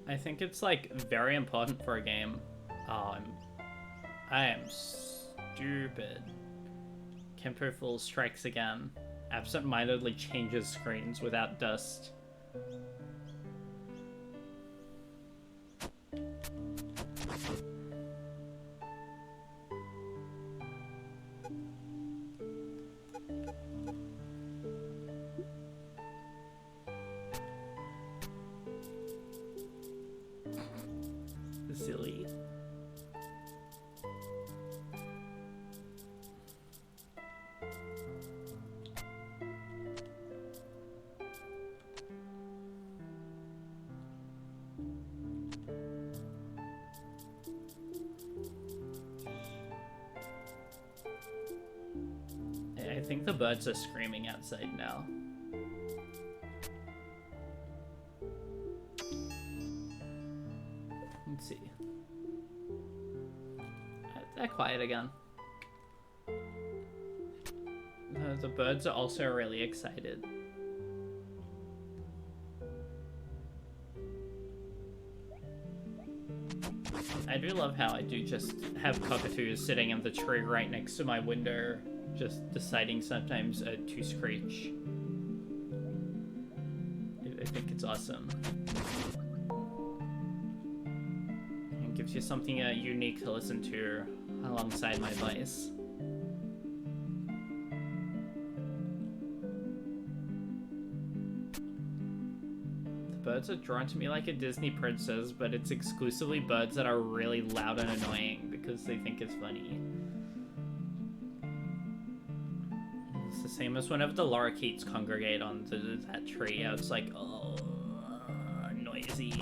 I think it's like very important for a game. Oh, I am stupid. Kempo Fool strikes again. Absent-mindedly changes screens without dust. think the birds are screaming outside now. Let's see. They're quiet again. The birds are also really excited. I do love how I do just have cockatoos sitting in the tree right next to my window, just deciding sometimes to screech. I think it's awesome. It gives you something unique to listen to alongside my voice. Birds are drawn to me like a Disney princess, but it's exclusively birds that are really loud and annoying because they think it's funny. It's the same as whenever the lorikeets congregate on that tree. It's like, oh, noisy.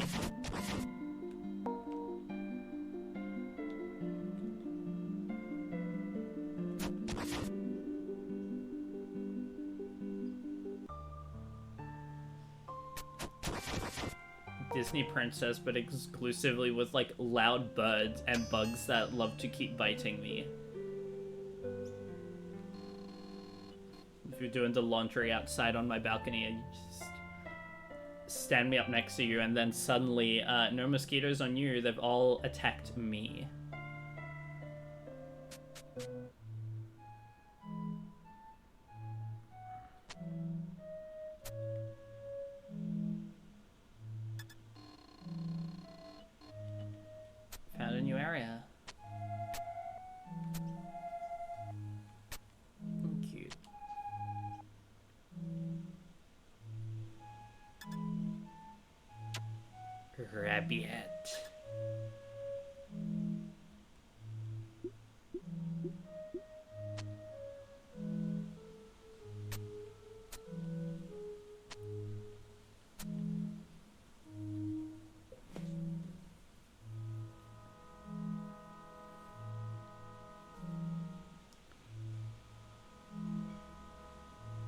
Disney princess, but exclusively with like loud birds and bugs that love to keep biting me. If you're doing the laundry outside on my balcony and you just stand me up next to you and then suddenly no mosquitoes on you, they've all attacked me. Found a new area. Cute. Rabbit.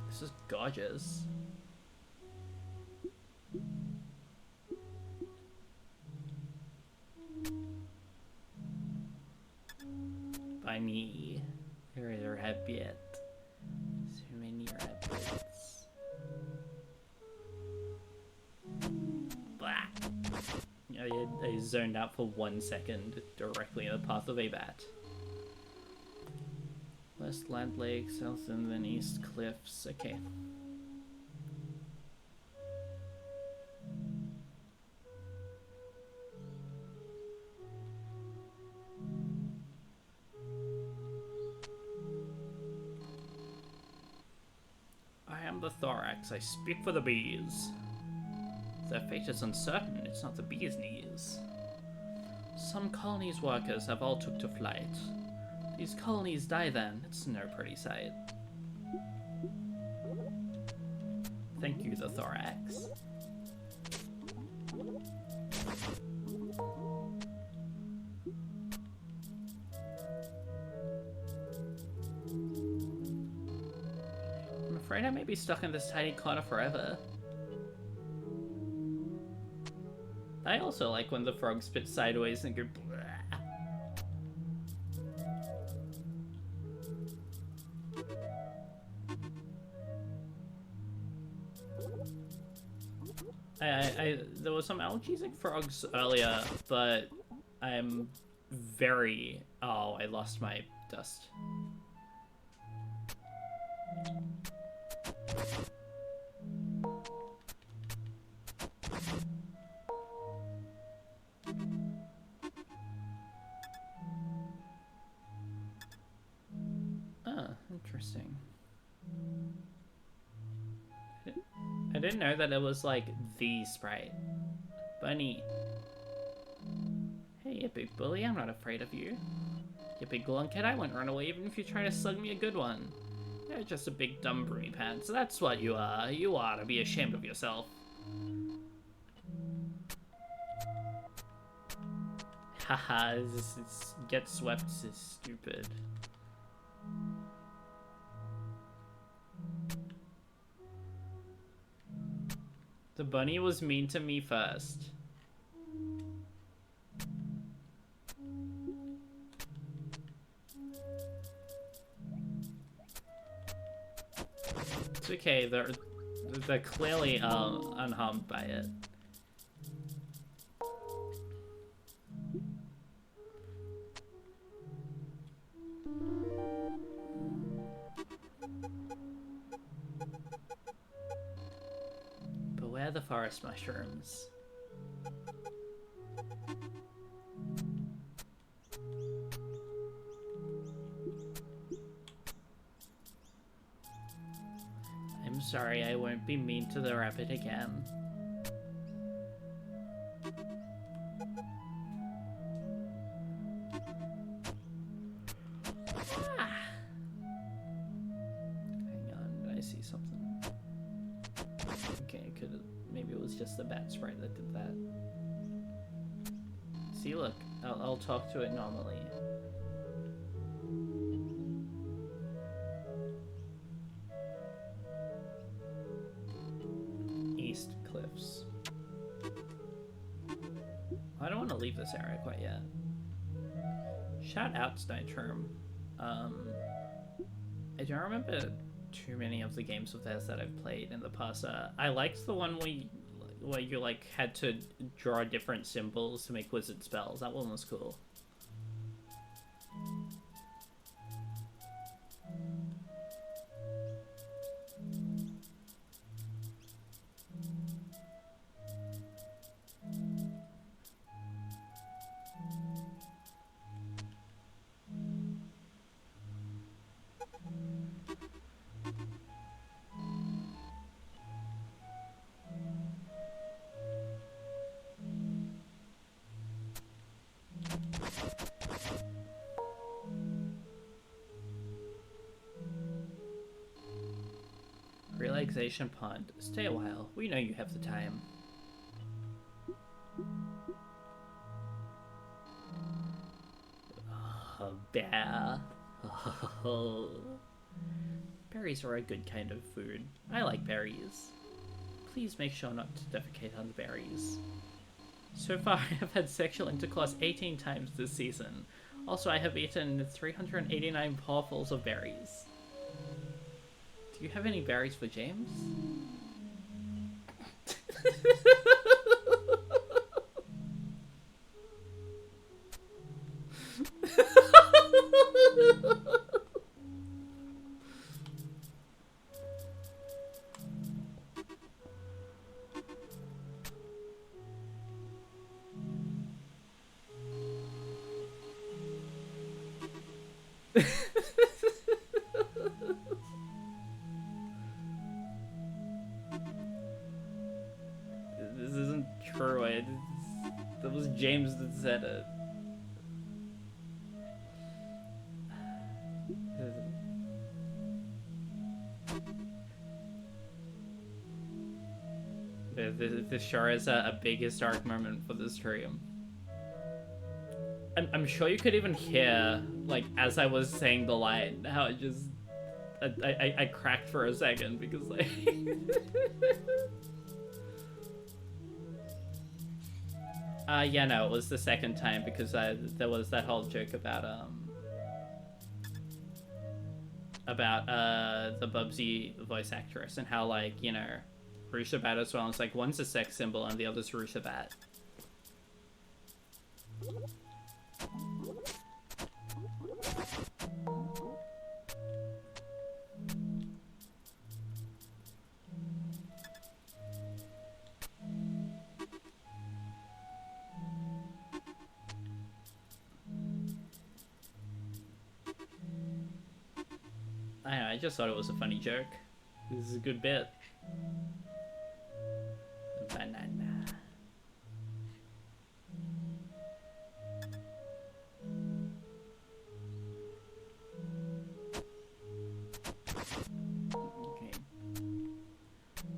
This is gorgeous. Bunny. There is a rabbit. So many rabbits. Blah. I zoned out for 1 second directly in the path of a bat. West Land Lake, south and then east cliffs. Okay. I am the thorax. I speak for the bees. Their fate is uncertain. It's not the bees' knees. Some colonies' workers have all took to flight. These colonies die then. It's no pretty sight. Thank you, the thorax. I'm afraid I may be stuck in this tiny corner forever. I also like when the frog spits sideways and go blah. There was some analgesic frogs earlier, but I'm very... Oh, I lost my dust. Ah, interesting. I didn't know that it was like the sprite. Bunny. Hey, you big bully, I'm not afraid of you. You big lunkhead, I won't run away even if you try to slug me a good one. You're just a big dumb broomy pants, that's what you are. You ought to be ashamed of yourself. Haha, this get swept is stupid. The bunny was mean to me first. It's okay, they're clearly unharmed by it. Beware the forest mushrooms. I'm sorry, I won't be mean to the rabbit again. Ah. Hang on, I see something. Okay, maybe it was just the bat sprite that did that. See, look, I'll talk to it normally. East Cliffs. I don't want to leave this area quite yet. Shout out to Nitrum. I don't remember too many of the games of theirs that I've played in the past. I liked the one where you like had to draw different symbols to make wizard spells. That one was cool. Relaxation Pond. Stay a while. We know you have the time. Oh, bear. Oh. Berries are a good kind of food. I like berries. Please make sure not to defecate on the berries. So far, I have had sexual intercourse 18 times this season. Also, I have eaten 389 paws of berries. Do you have any berries for James? This isn't true. That was James that said it. This sure is a big historic moment for the stream. I'm sure you could even hear, like, as I was saying the line, how it just... I cracked for a second, because, like... yeah, no, it was the second time, because there was that whole joke about the Bubsy voice actress, and how, like, you know, Rushabat as well, it's like, one's a sex symbol, and the other's Rushabat. I don't know, I just thought it was a funny joke. This is a good bit. Banana. Okay.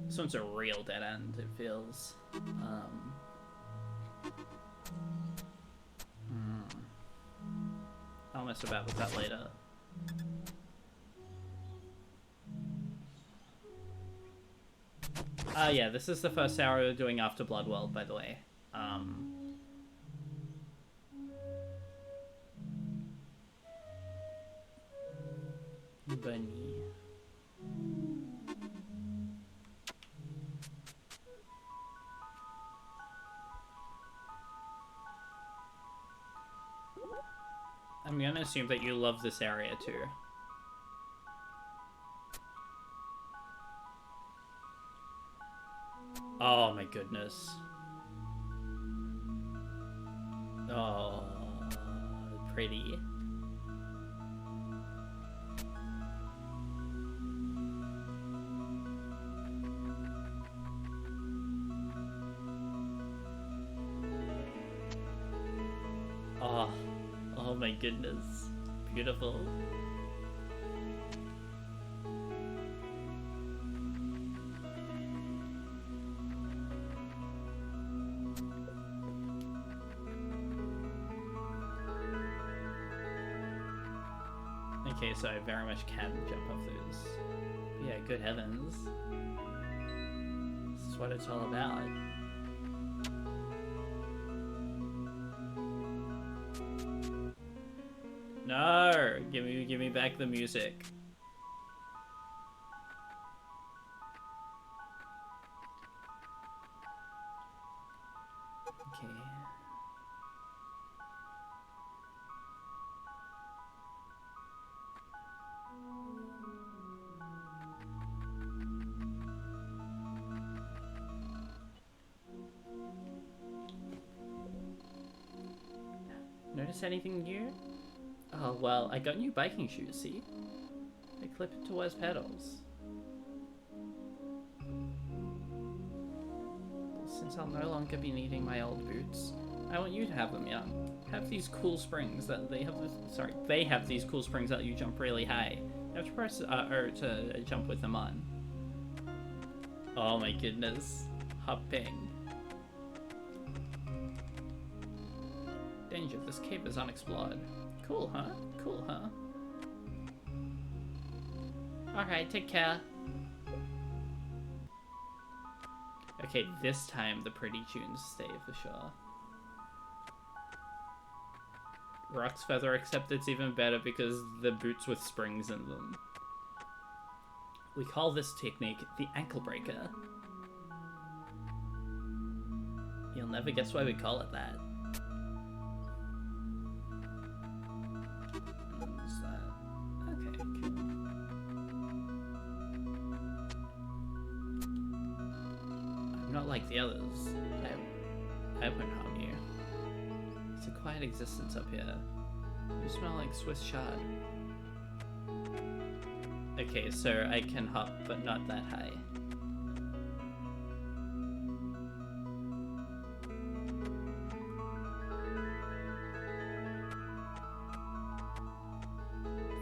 This one's a real dead end, it feels. I'll mess about with that later. Yeah, this is the first hour we're doing after Bloodworld, by the way. Bunny. I'm gonna assume that you love this area too. Oh my goodness. Oh, pretty. Oh, oh my goodness. Beautiful. Okay, so I very much can jump off those. Yeah, good heavens. This is what it's all about. No! Give me back the music. Okay. Notice anything new? Oh, well, I got new biking shoes, see? They clip it to Wes pedals. Since I'll no longer be needing my old boots, I want you to have them, young. Have these cool springs that they have this, sorry, they have these cool springs that you jump really high. You have to press R to jump with them on. Oh my goodness. Hopping. Danger, this cave is unexplored. Cool, huh? Cool, huh? Alright, take care. Okay, this time the pretty tunes stay for sure. Rock's feather, except it's even better because the boots with springs in them. We call this technique the ankle breaker. You'll never guess why we call it that. What's that? Okay, cool. I'm not like the others. I won't harm you. It's a quiet existence up here. You smell like Swiss chard. Okay, so I can hop, but not that high.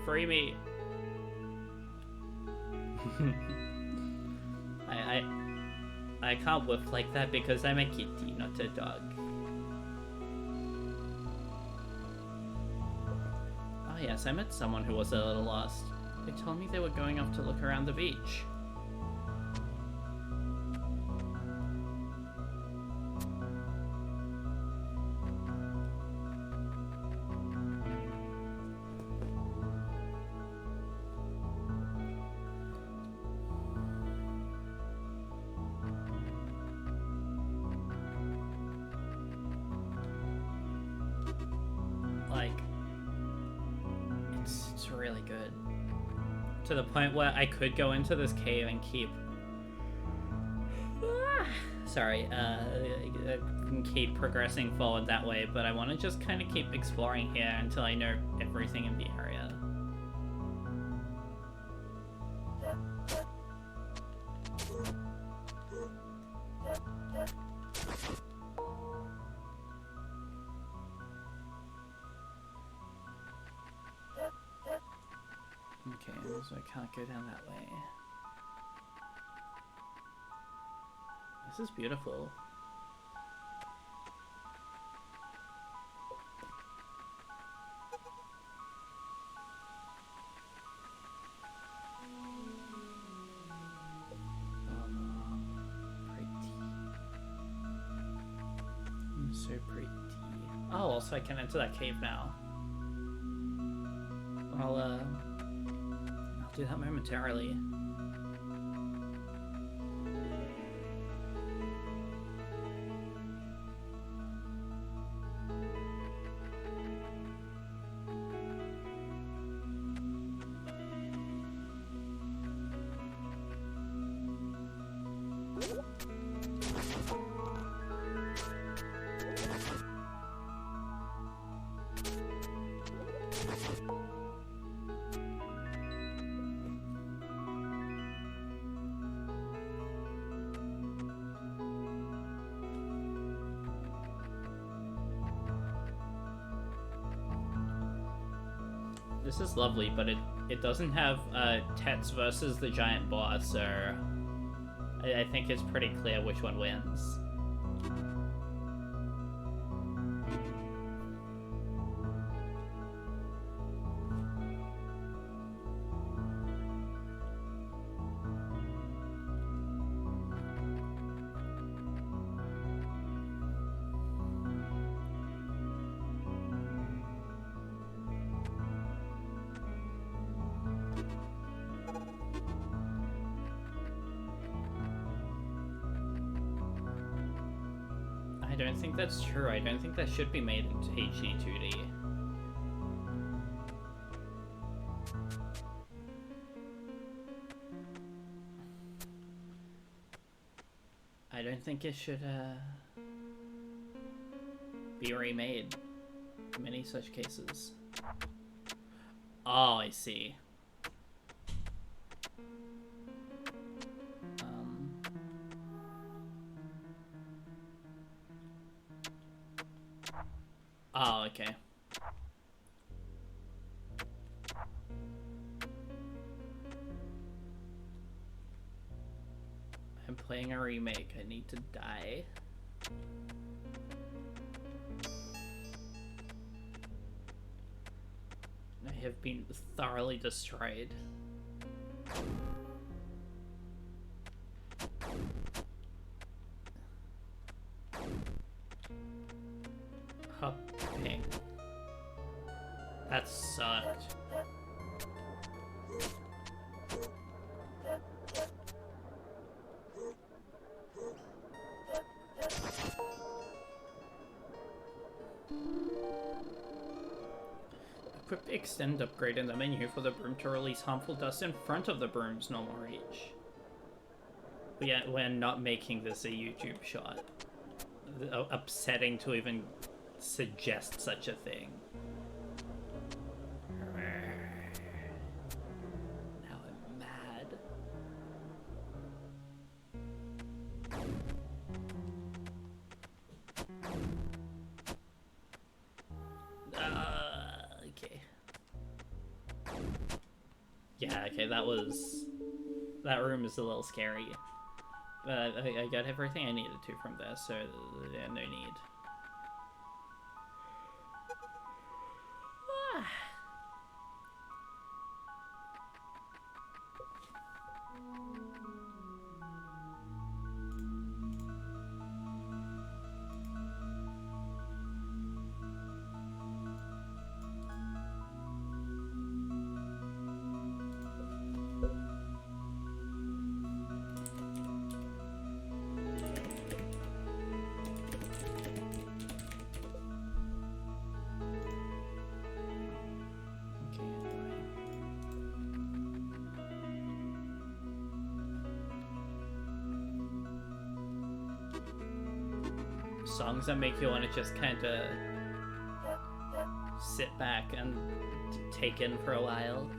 Free me! I can't whiff like that because I'm a kitty, not a dog. Oh yes, I met someone who was a little lost. They told me they were going off to look around the beach. Like, it's really good. To the point where I could go into this cave and keep... keep progressing forward that way, but I want to just kind of keep exploring here until I know everything in the area. Okay, so I can't go down that way. This is beautiful. pretty. Oh, also I can enter that cave now. I'll do that momentarily. This is lovely, but it doesn't have Tets versus the giant boss, so I think it's pretty clear which one wins. I don't think that's true. I don't think that should be made into HD 2D. I don't think it should be remade in many such cases. Oh, I see. Oh, okay. I'm playing a remake. I need to die. I have been thoroughly destroyed. Hopping. That sucked. Equip the extend upgrade in the menu for the broom to release harmful dust in front of the broom's normal reach. But yet we're not making this a YouTube shot. Upsetting to even suggest such a thing. Now I'm mad. Okay. Yeah, okay, that room is a little scary. But I got everything I needed to from there, so yeah, no need. Songs that make you want to just kind of sit back and take in for a while.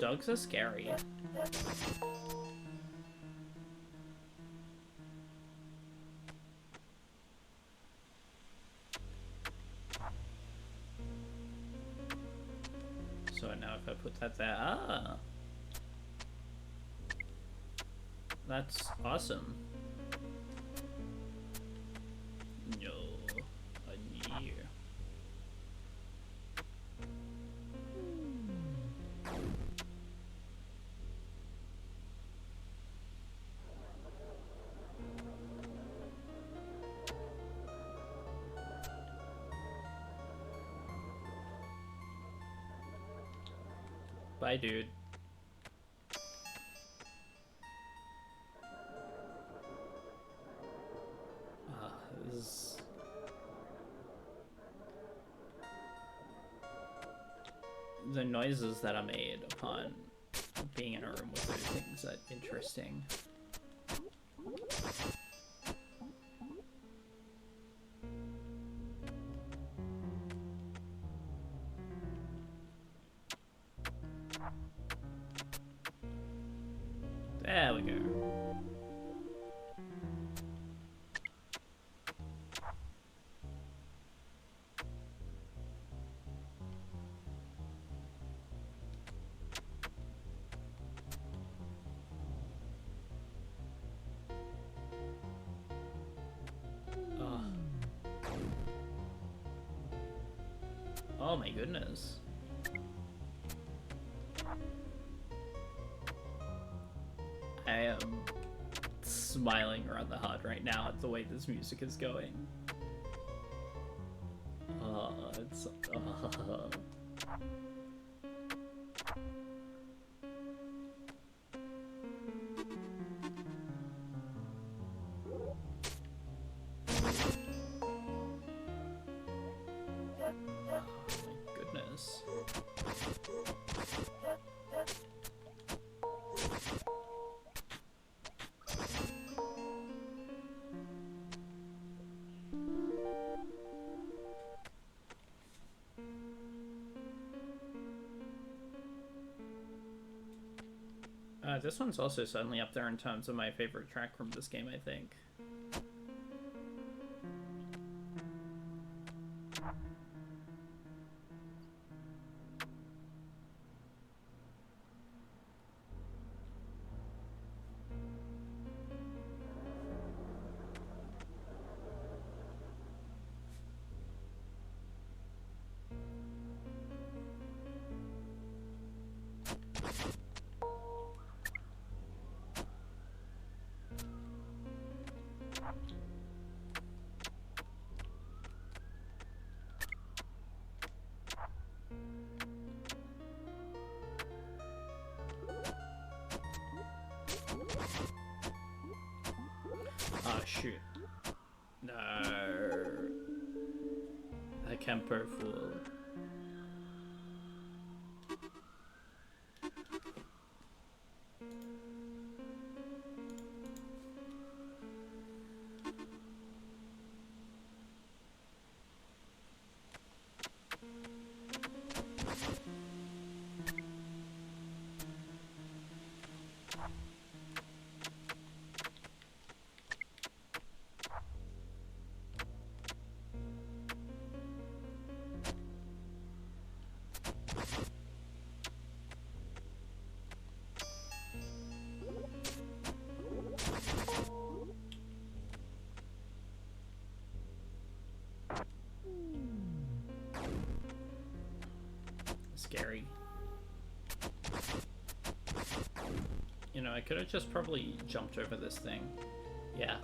Dogs are scary. that there? Ah, that's awesome. No, a year. Bye, dude. This is... The noises that are made upon being in a room with those things are interesting. There we go. Oh my goodness. I am smiling rather hard right now at the way this music is going. It's... this one's also suddenly up there in terms of my favorite track from this game, I think. Oh shoot. No. The Kemper fool. Scary. You know, I could have just probably jumped over this thing. Yeah.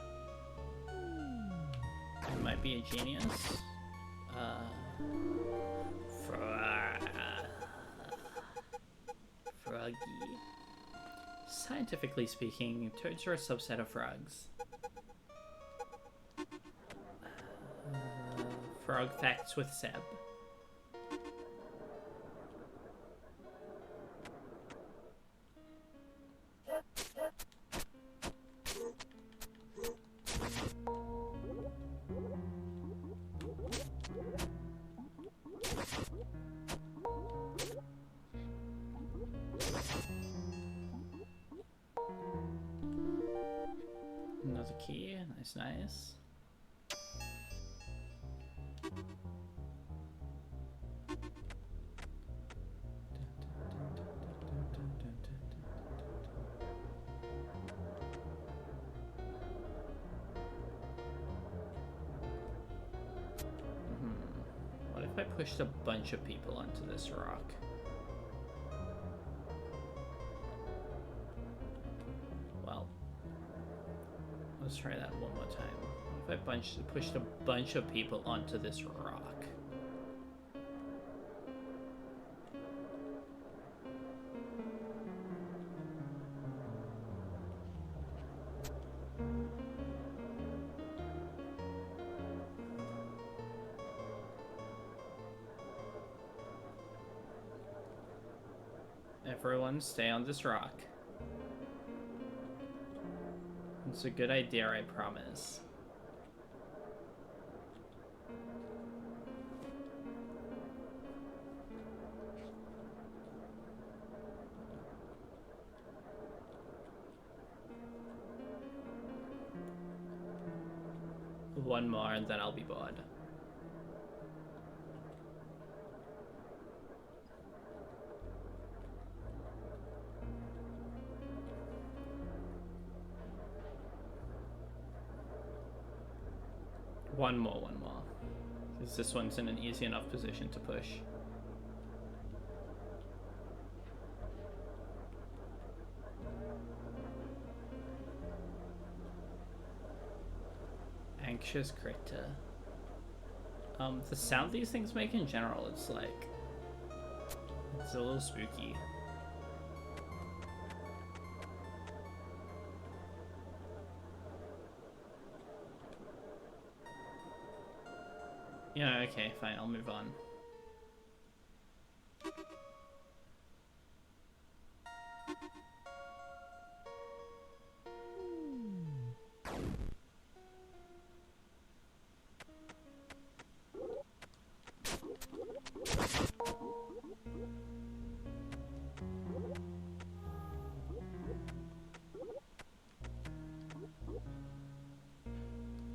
I might be a genius. Froggy. Scientifically speaking, toads are a subset of frogs. Frog facts with Seb. Another key, nice, nice. pushed a bunch of people onto this rock? Well, let's try that one more time. What if I pushed a bunch of people onto this rock? Everyone stay on this rock. It's a good idea, I promise. One more and then I'll be bored. One more. Because this one's in an easy enough position to push. Anxious critter. The sound these things make in general, it's like... it's a little spooky. Yeah, okay, fine, I'll move on.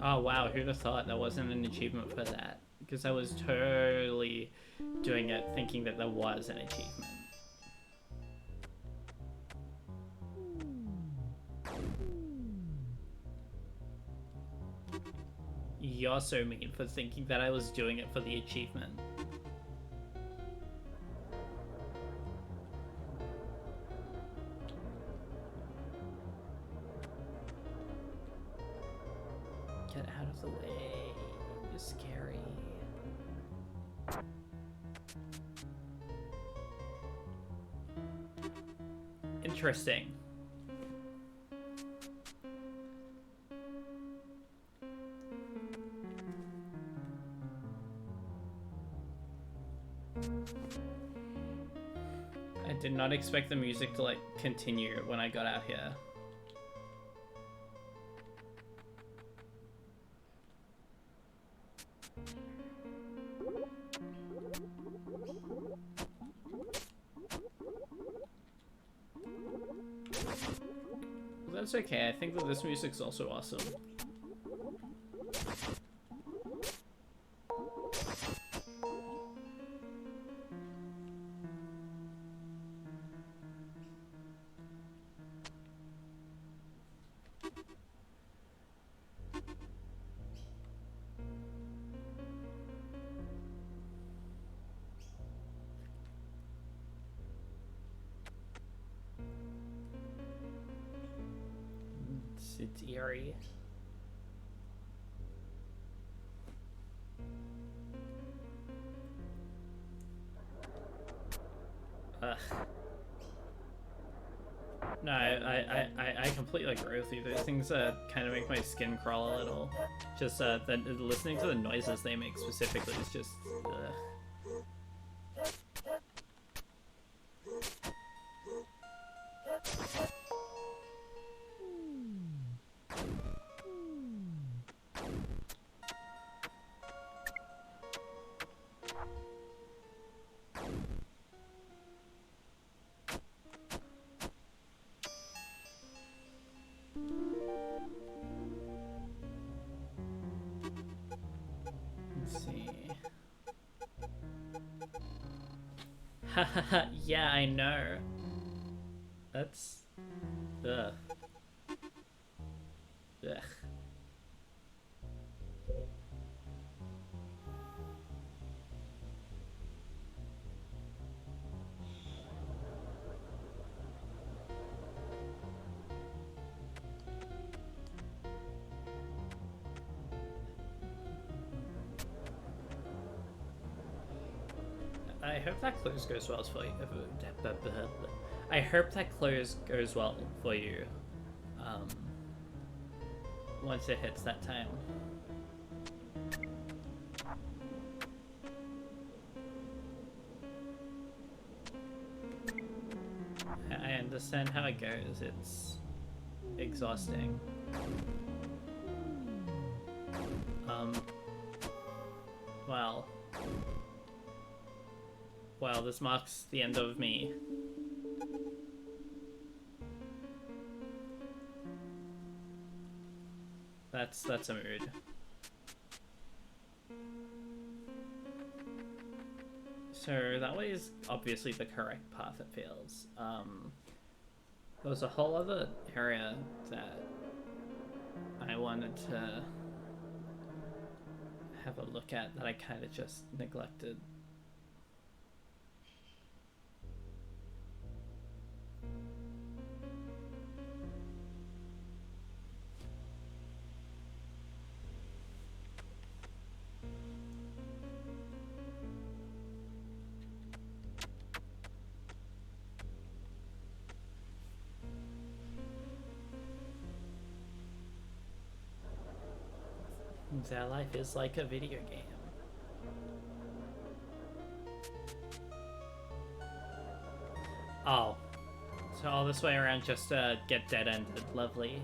Oh wow, who'd have thought there wasn't an achievement for that? Because I was totally doing it thinking that there was an achievement. You're so mean for thinking that I was doing it for the achievement. Get out of the way. You're scary. Interesting. I did not expect the music to like continue when I got out here. That's okay, I think that this music's also awesome. It's eerie. Ugh. No, I completely agree with you. Those things kind of make my skin crawl a little. Just listening to the noises they make specifically is just... Yeah, I know. That's... Ugh. Ugh. I hope that close goes well for you. I hope that close goes well for you. Once it hits that time. I understand how it goes. It's exhausting. Well, this marks the end of me. That's a mood. So that was obviously the correct path, it feels. There was a whole other area that I wanted to have a look at that I kind of just neglected. Our life is like a video game. Oh. So all this way around just to get dead-ended. Lovely.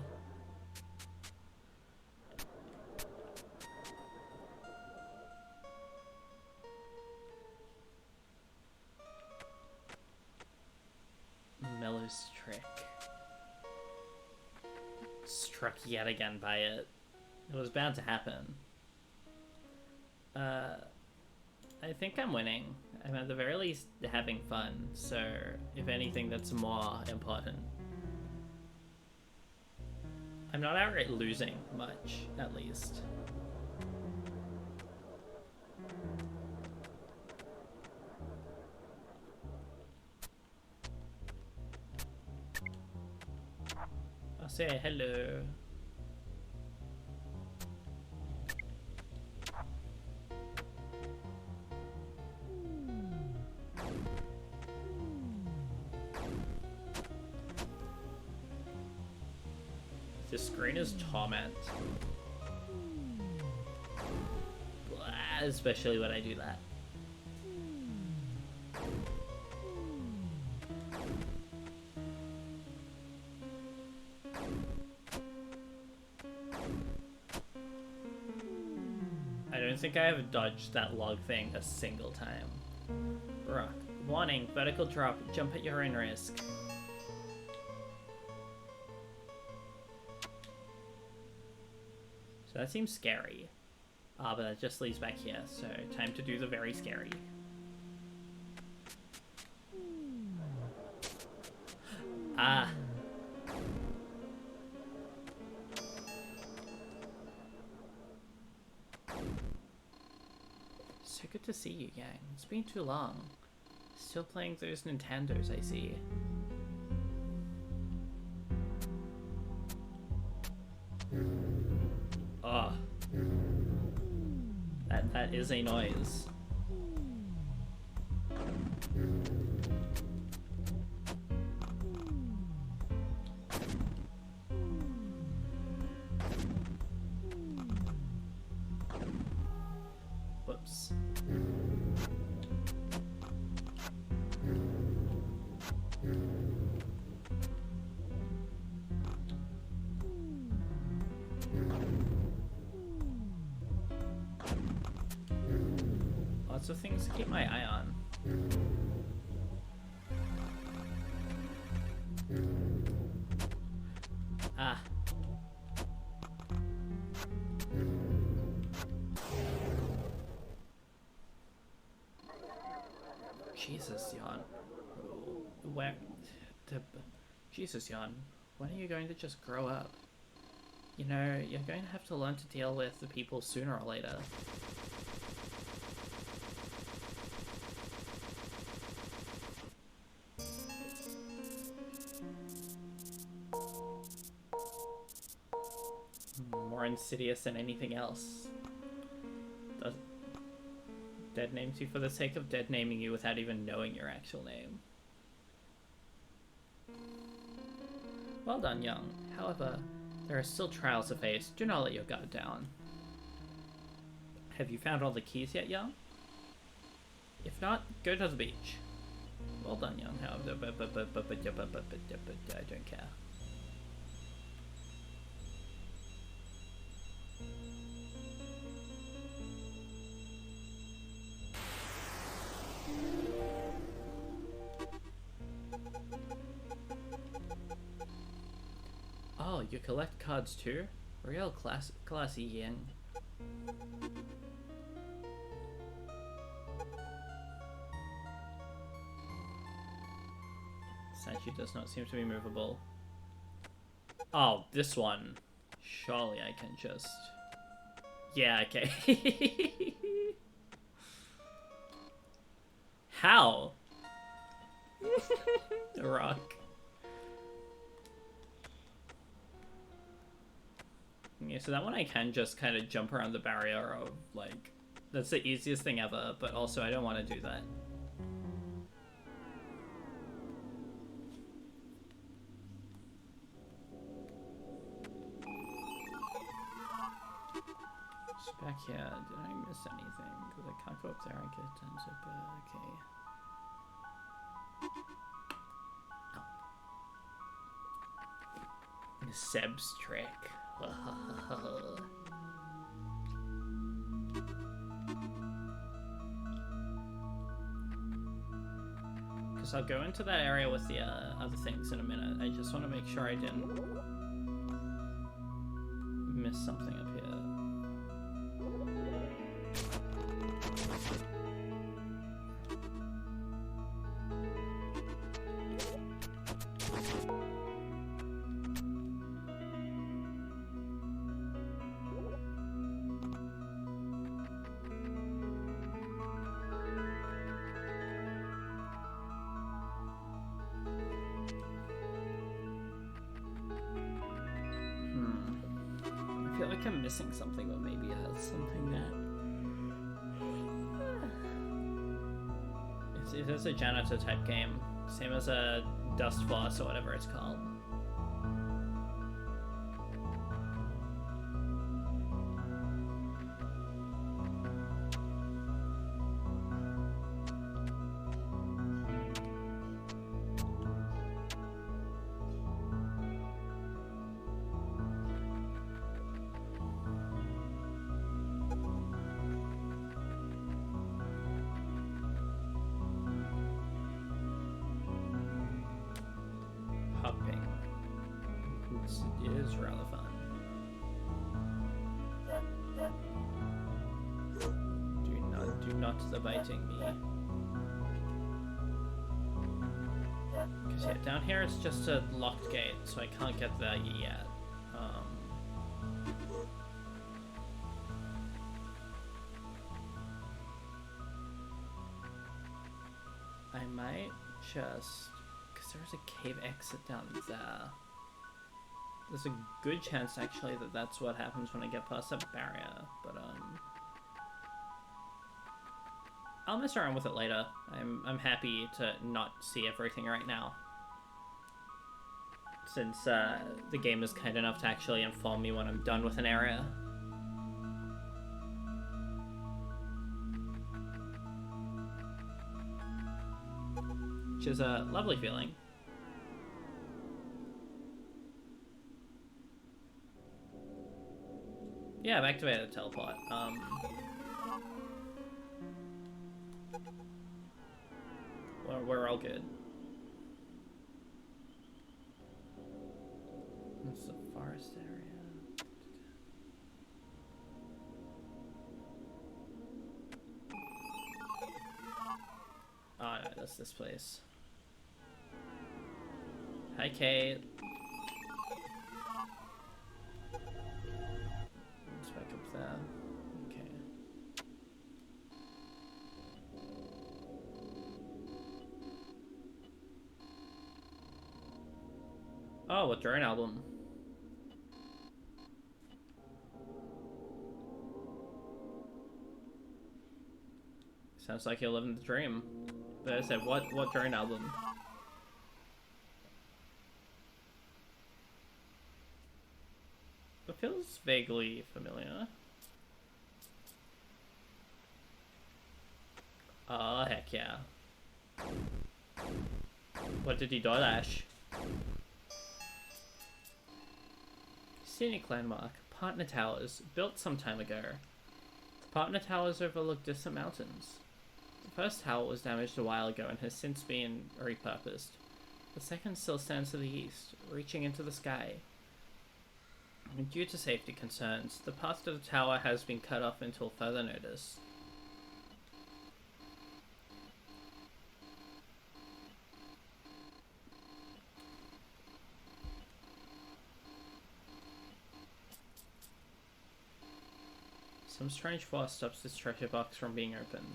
Mellow's trick. Struck yet again by it. It was bound to happen. I think I'm winning. I'm at the very least having fun, so if anything, that's more important. I'm not outright losing much, at least. I'll say hello. This screen is torment. Especially when I do that. I don't think I have dodged that log thing a single time. Rock. Warning, vertical drop, jump at your own risk. So that seems scary. But that just leads back here, so time to do the very scary. Ah. So good to see you, gang. It's been too long. Still playing those Nintendos, I see. Oh. That is a noise. Whoops. Lots of things to keep my eye on. Ah. Jesus, Jan. Where... Jesus, Jan. When are you going to just grow up? You know, you're going to have to learn to deal with the people sooner or later. More insidious than anything else. dead names you for the sake of dead naming you without even knowing your actual name. Well done, young. However, there are still trials to face. Do not let your guard down. Have you found all the keys yet, young? If not, go to the beach. Well done, young. However, I don't care. Oh, you collect cards too? Real classy yin. Statue does not seem to be movable. Oh, this one. Surely I can just... Yeah, okay. How? The rock. Yeah, so that one I can just kind of jump around the barrier of, like... That's the easiest thing ever, but also I don't want to do that. Back here, did I miss anything? Because I can't go up there and get tons of okay. Oh. Seb's trick. Because I'll go into that area with the other things in a minute. I just want to make sure I didn't miss something up here. I feel like I'm missing something, but maybe it has something that... It is a janitor type game. Same as a Dust Floss or whatever it's called. Hopping. It is rather fun. Do not the biting me. Because yeah, down here it's just a locked gate, so I can't get there yet. I might just... Because there's a cave exit down there. There's a good chance, actually, that that's what happens when I get past that barrier, but, I'll mess around with it later. I'm happy to not see everything right now. Since, the game is kind enough to actually inform me when I'm done with an area. Which is a lovely feeling. Yeah, I've activated the teleport. We're all good. That's the forest area. Oh no, that's this place. Hi, Kate. It's back up there. Okay. Oh, a drone album. Sounds like you're living the dream. But I said, what drone album? It feels vaguely familiar. Oh, heck yeah. What did you DoorDash? Scenic landmark, Partner Towers, built some time ago. The Partner Towers overlook distant mountains. The first tower was damaged a while ago and has since been repurposed. The second still stands to the east, reaching into the sky. Due to safety concerns, the path to the tower has been cut off until further notice. Some strange force stops this treasure box from being opened.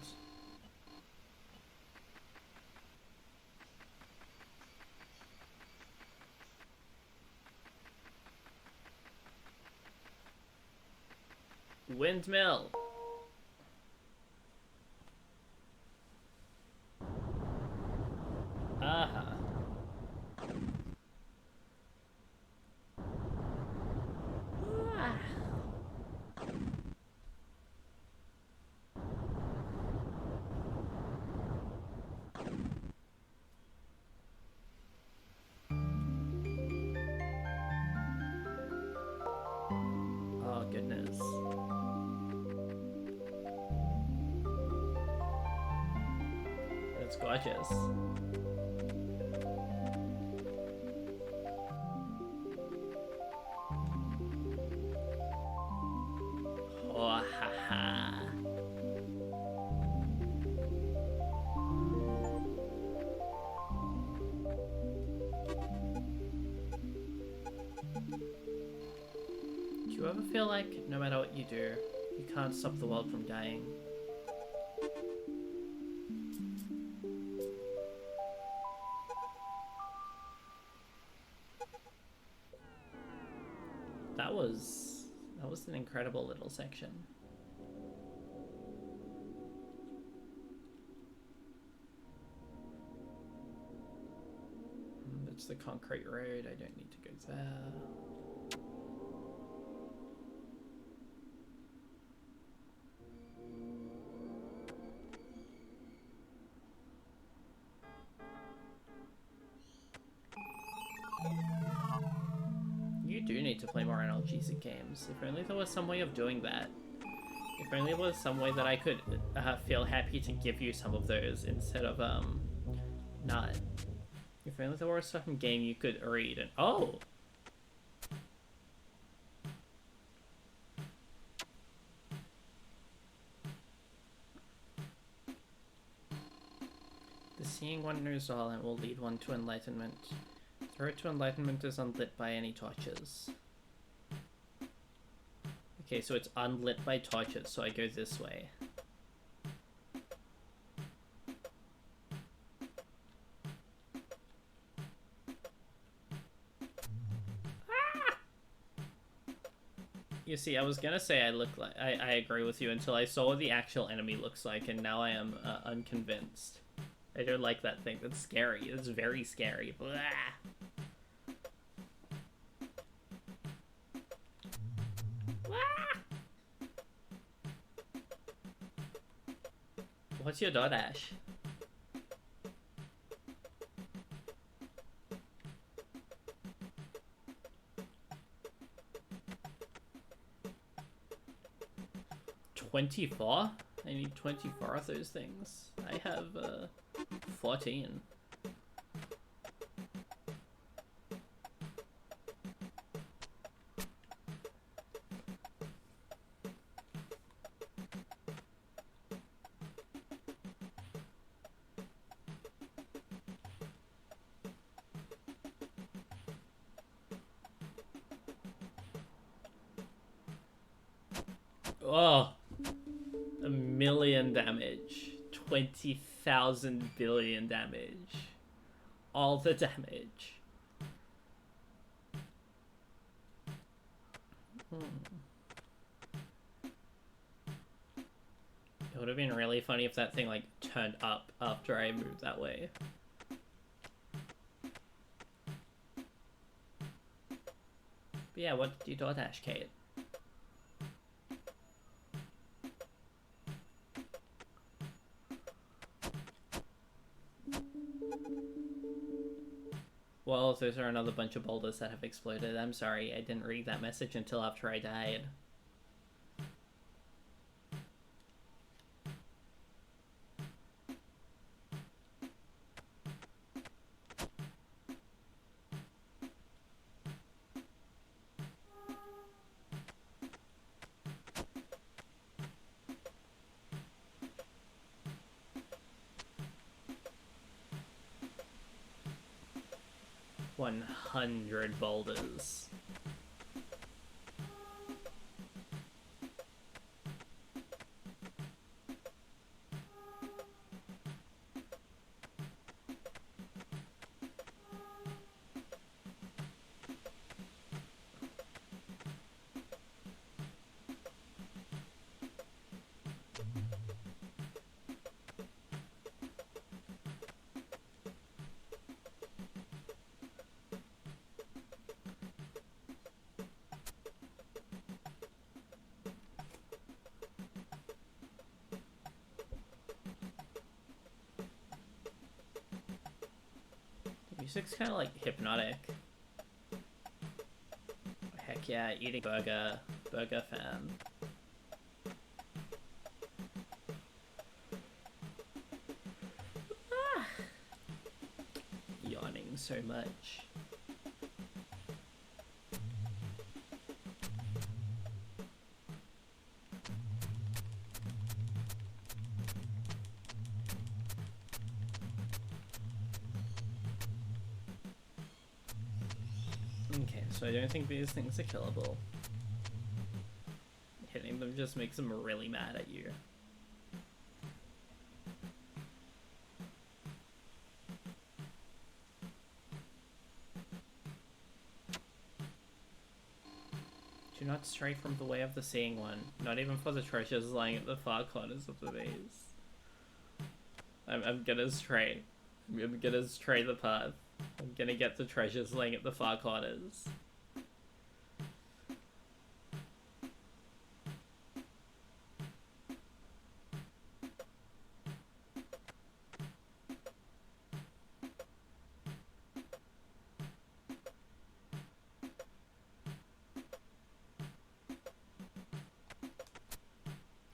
Windmill! Aha. Oh, goodness. That's gorgeous. Oh, haha. Do you ever feel like no matter what you do, you can't stop the world from dying? That was an incredible little section. That's the concrete road. I don't need to go there. You do need to play more Analgesic Games. If only there was some way of doing that. If only there was some way that I could feel happy to give you some of those instead of, not. If only there were a certain game you could read and... Oh! The seeing one knows all and will lead one to enlightenment. The road to enlightenment is unlit by any torches. Okay, so it's unlit by torches, so I go this way. Ah! You see, I was gonna say I look like... I agree with you until I saw what the actual enemy looks like, and now I am unconvinced. I don't like that thing. That's scary. It's very scary. Blah. What's your DoorDash? $24? I need 24 of those things. I have 14. Oh, 1,000,000 damage, 20,000 billion damage, all the damage. It would have been really funny if that thing, like, turned up after I moved that way. But yeah, what did you DoorDash, Kate? Well, those are another bunch of boulders that have exploded. I'm sorry, I didn't read that message until after I died. $100 boulders. Music's kind of like hypnotic. Heck yeah, eating burger fan. Ah! Yawning so much. Okay, so I don't think these things are killable. Hitting them just makes them really mad at you. Do not stray from the way of the seeing one, not even for the treasures lying at the far corners of the maze. I'm gonna stray. I'm gonna stray the path. I'm gonna get the treasures laying at the far corners.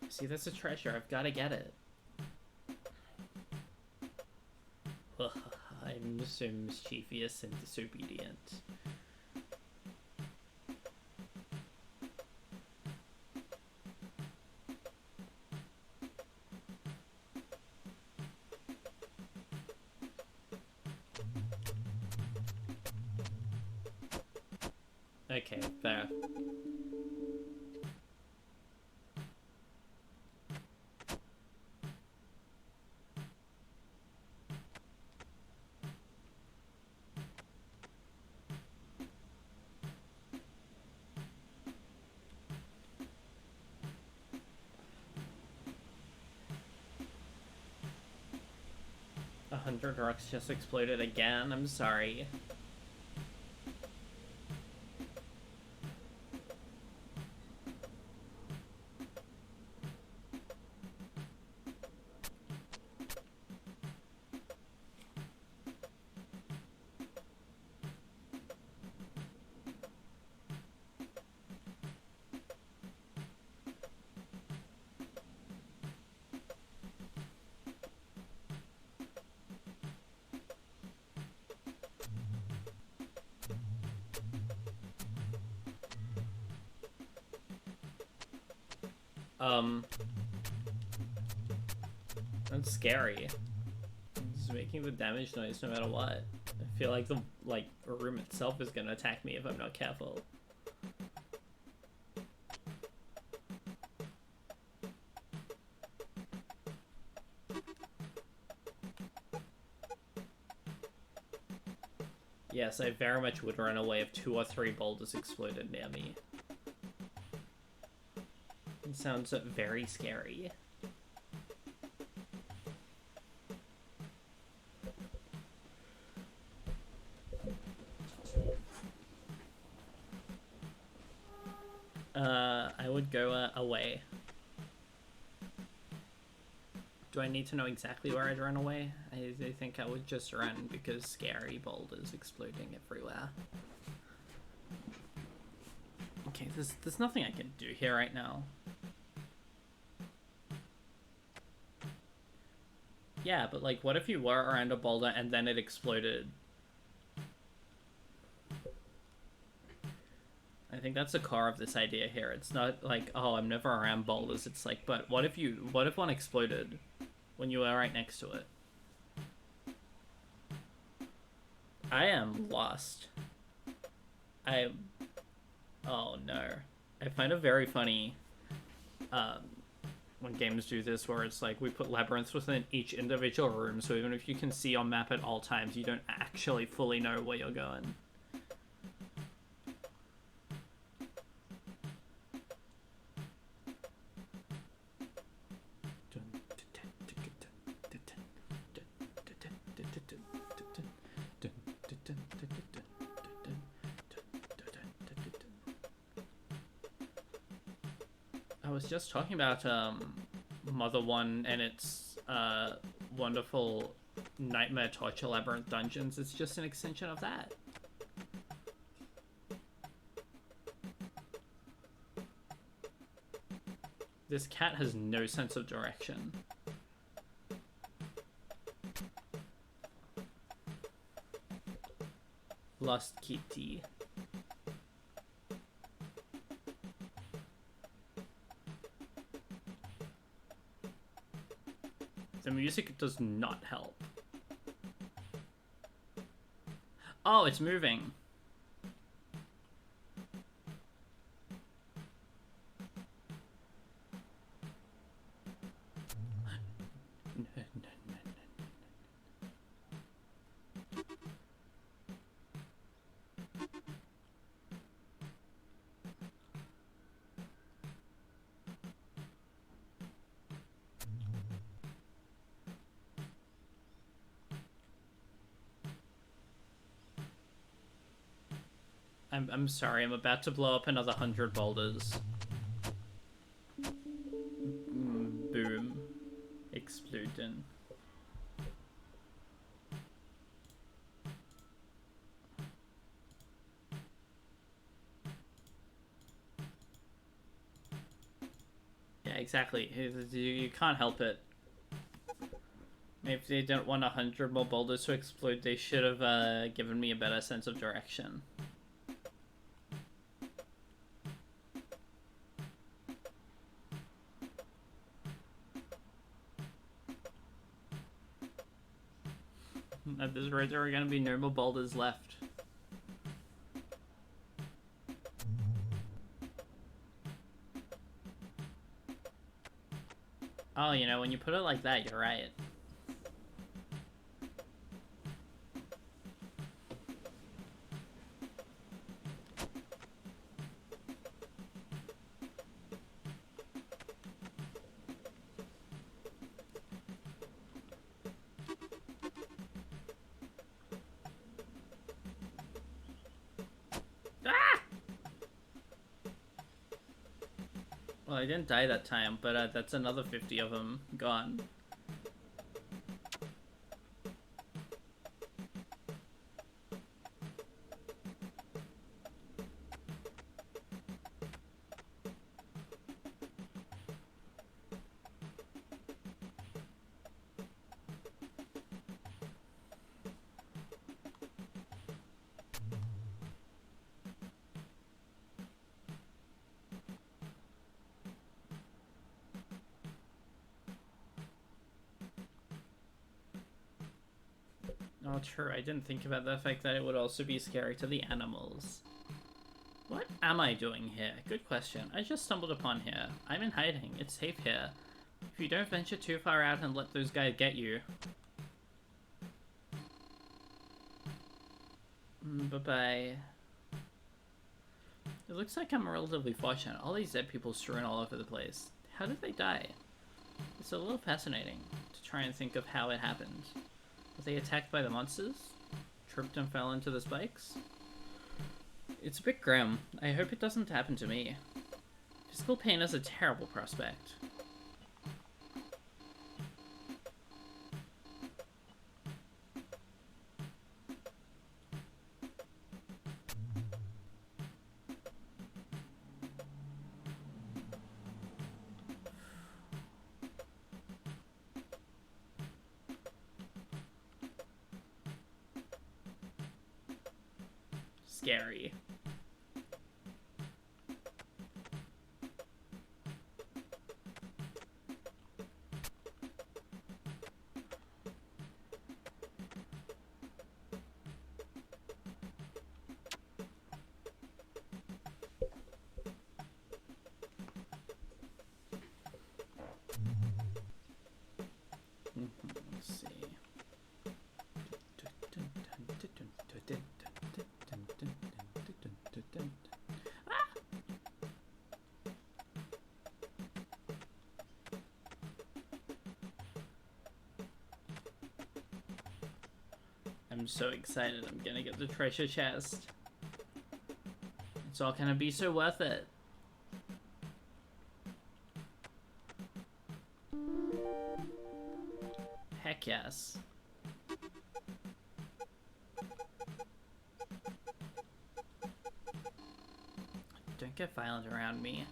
See, that's a treasure. I've gotta get it. I'm so mischievous and disobedient. Okay, there. $100 just exploded again. I'm sorry. That's scary. It's making the damage noise no matter what. I feel like the room itself is gonna attack me if I'm not careful. Yes, I very much would run away if 2 or 3 boulders exploded near me. It sounds very scary. I would go away. Do I need to know exactly where I'd run away? I think I would just run because scary boulders exploding everywhere. Okay, there's nothing I can do here right now. Yeah, but like, what if you were around a boulder and then it exploded? I think that's the core of this idea here. It's not like, oh, I'm never around boulders. It's like, but what if one exploded when you were right next to it? I am lost. Oh no. I find it very funny when games do this, where it's like we put labyrinths within each individual room, so even if you can see on map at all times, you don't actually fully know where you're going. I was just talking about Mother 1 and its wonderful Nightmare Torture Labyrinth dungeons. It's just an extension of that. This cat has no sense of direction. Lost kitty. The music does not help. Oh, it's moving. I'm sorry, I'm about to blow up another 100 boulders. Boom. Exploding. Yeah, exactly. You can't help it. If they don't want 100 more boulders to explode, they should have given me a better sense of direction. At this rate, there are going to be no more boulders left. Oh, you know, when you put it like that, you're right. Well, I didn't die that time, but that's another 50 of them gone. Oh, true. I didn't think about the fact that it would also be scary to the animals. What am I doing here? Good question. I just stumbled upon here. I'm in hiding. It's safe here. If you don't venture too far out and let those guys get you. Bye-bye. It looks like I'm relatively fortunate. All these dead people strewn all over the place. How did they die? It's a little fascinating to try and think of how it happened. Were they attacked by the monsters? Tripped and fell into the spikes? It's a bit grim. I hope it doesn't happen to me. Physical pain is a terrible prospect. Scary. Let's see. I'm so excited. I'm gonna get the treasure chest. It's all gonna be so worth it. Heck yes. Don't get violent around me.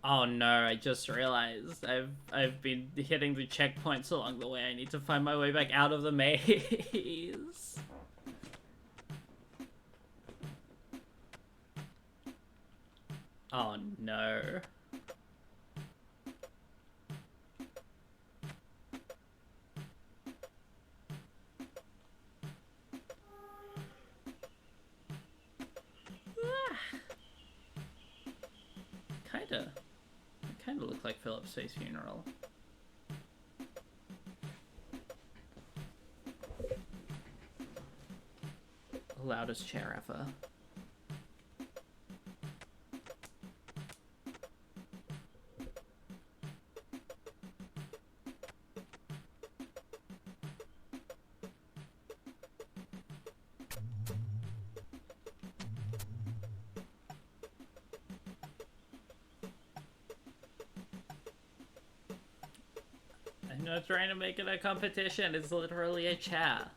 Oh no, I just realized I've been hitting the checkpoints along the way. I need to find my way back out of the maze. Oh no. Kinda look like Philip's face funeral. The loudest chair ever. I'm not trying to make it a competition, it's literally a chat.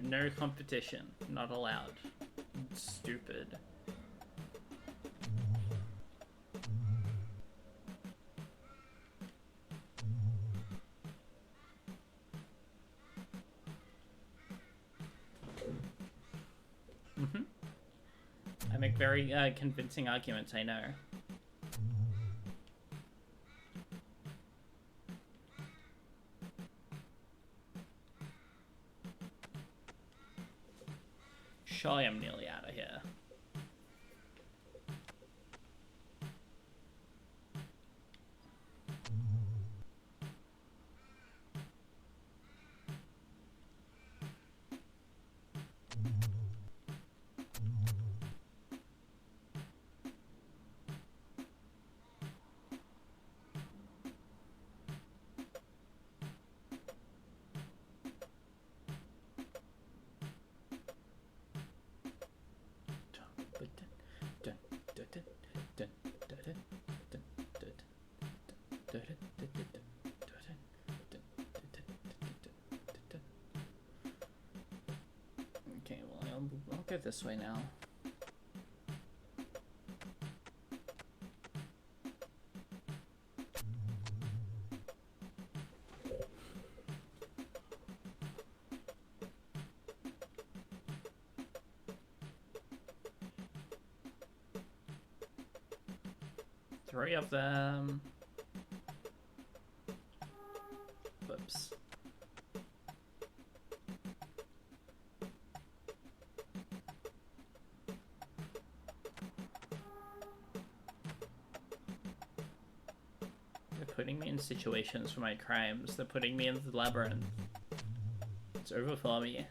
No competition, not allowed. It's stupid. I make very convincing arguments, I know. Surely I'm nearly out of here. Okay, well, I'll go this way now. Three of them. Whoops. putting me in situations for my crimes. They're putting me in the labyrinth. It's over for me.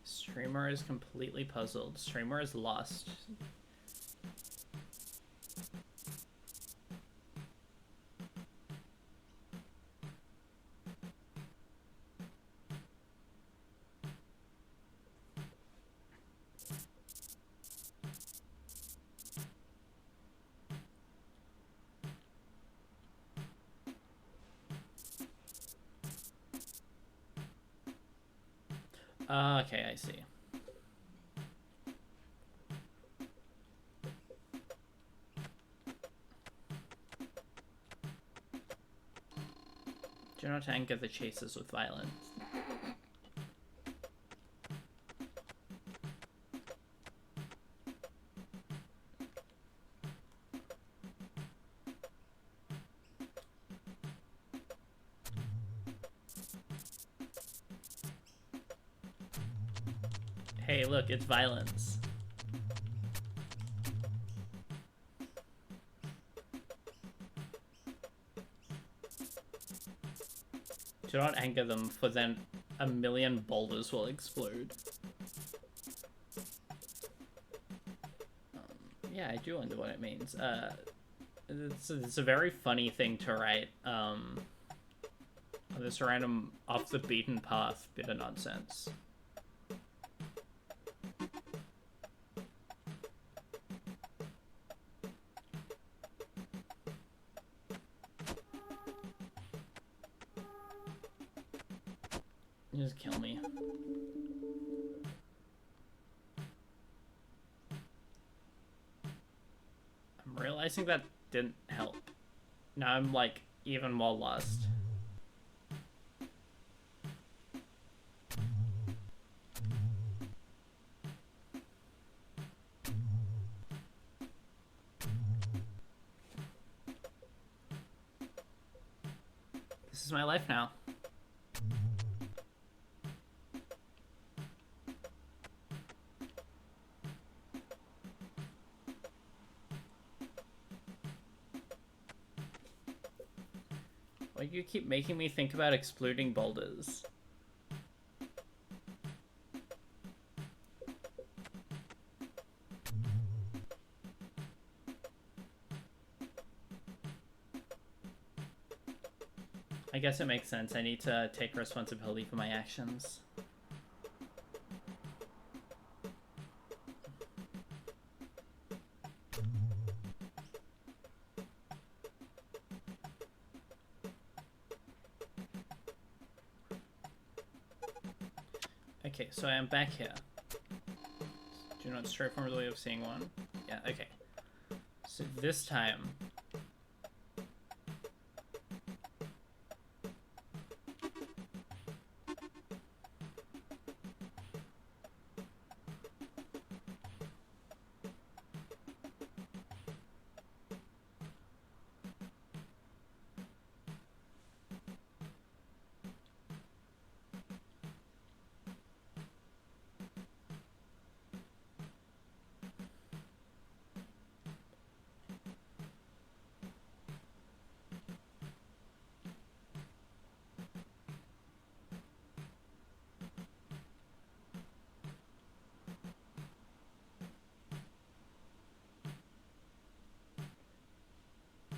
Streamer is completely puzzled. Streamer is lost. Okay, I see. Do not anger the chasers with violence. Hey, look, it's violence. Do not anger them, for then a million boulders will explode. Yeah, I do wonder what it means. It's a very funny thing to write. This random off the beaten path bit of nonsense. Just kill me. I'm realizing that didn't help. Now I'm like even more lost. This is my life now. Why do you keep making me think about exploding boulders? I guess it makes sense. I need to take responsibility for my actions. Okay, so I am back here. Do not stray from the way of seeing one. Yeah, okay. So this time...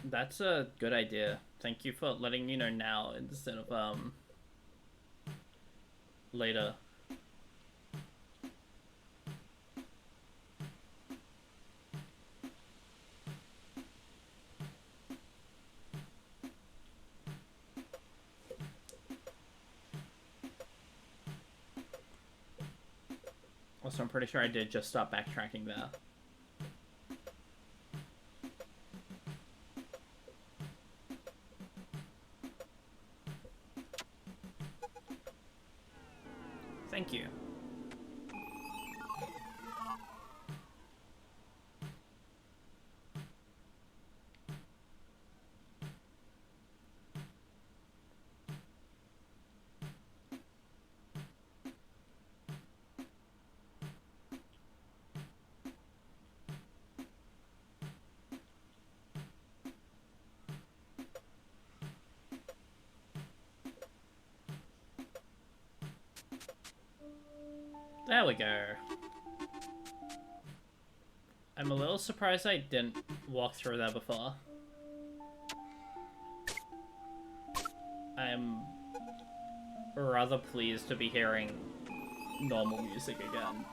That's a good idea. Thank you for letting me know now instead of, later. Also, I'm pretty sure I did just stop backtracking there. Thank you. There we go. I'm a little surprised I didn't walk through there before. I'm rather pleased to be hearing normal music again.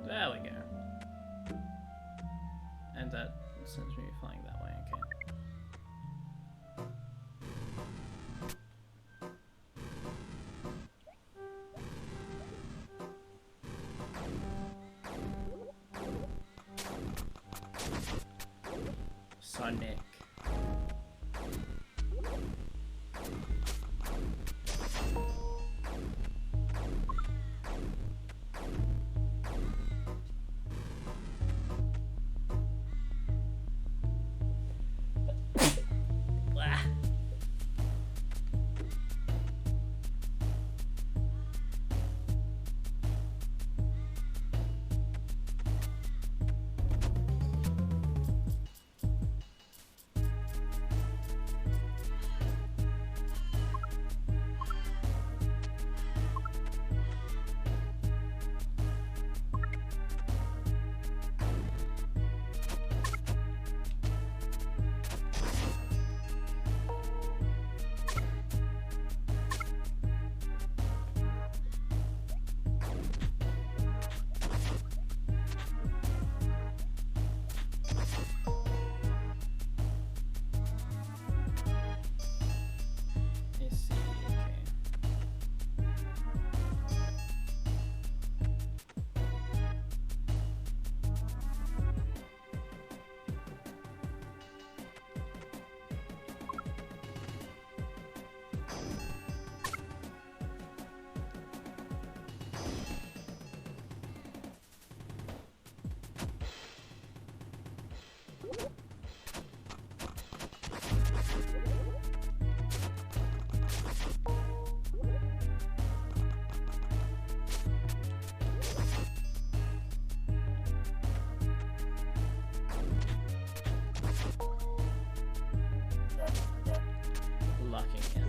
There we go. And that sends me flying that way, okay. Sonic. Locking in.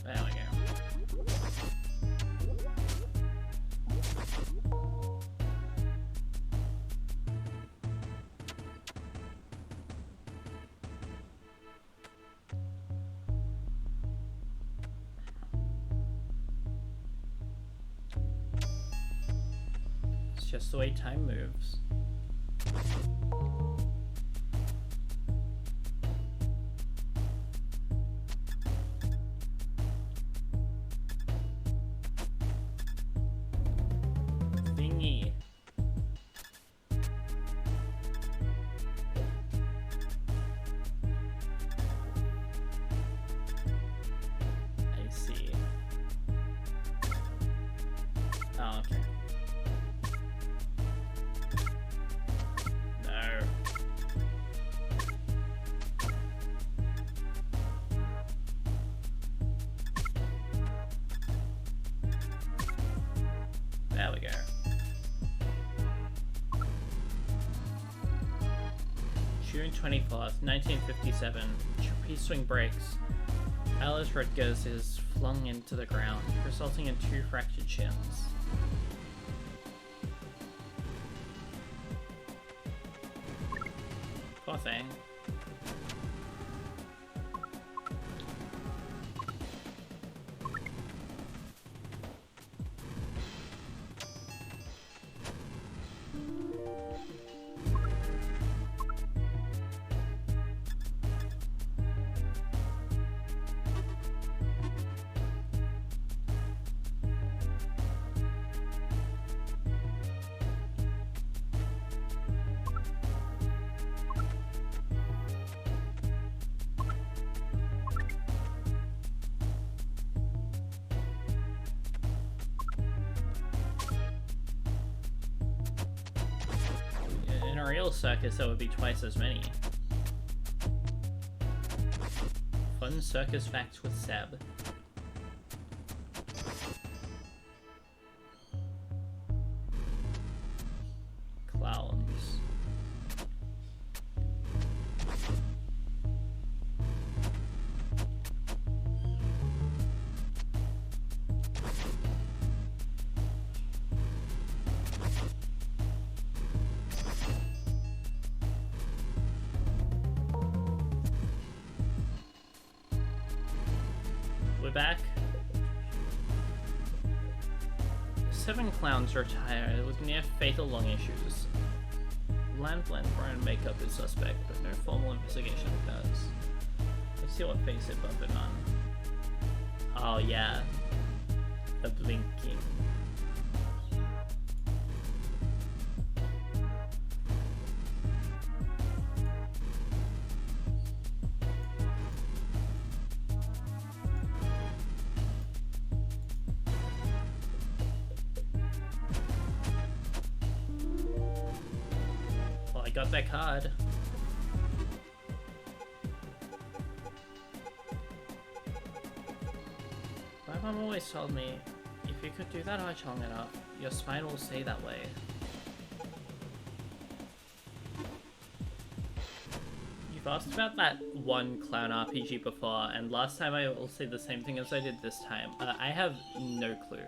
There we go. It's just the way time moves. Thingy. I see. Oh, okay. No. There we go. June 24th, 1957. Trapeze swing breaks. Alice Rutgers is flung into the ground, resulting in 2 fractured shins. Poor thing. a real circus, there would be twice as many. Fun circus facts with Seb. Clowns. We're back. 7 clowns retire with near fatal lung issues. Blend brown makeup is suspect, but no formal investigation occurs. Let's see what face it bumping on. Oh yeah, the blinking. I got that card. My mom always told me, if you could do that arch long enough, your spine will stay that way. You've asked about that one clown RPG before, and last time I will say the same thing as I did this time. I have no clue.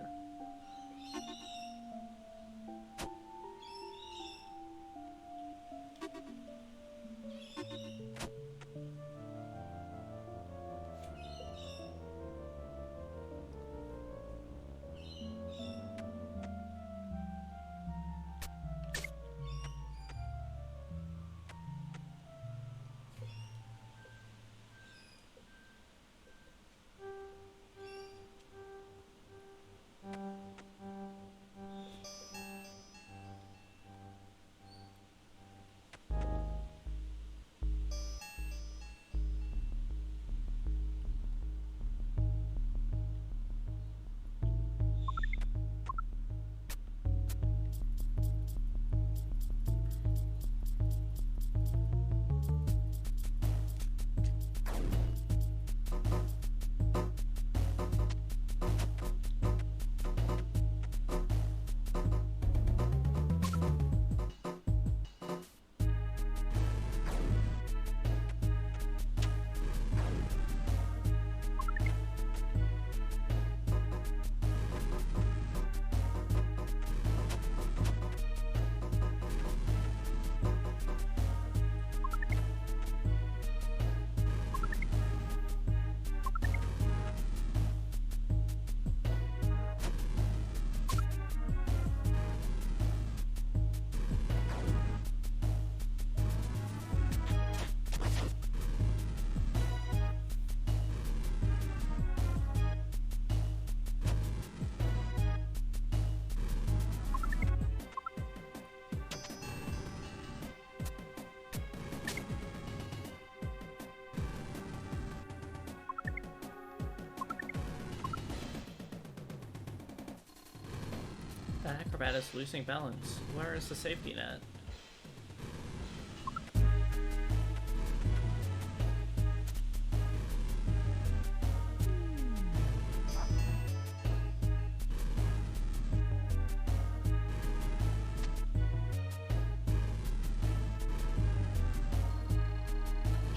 The acrobat is losing balance. Where is the safety net?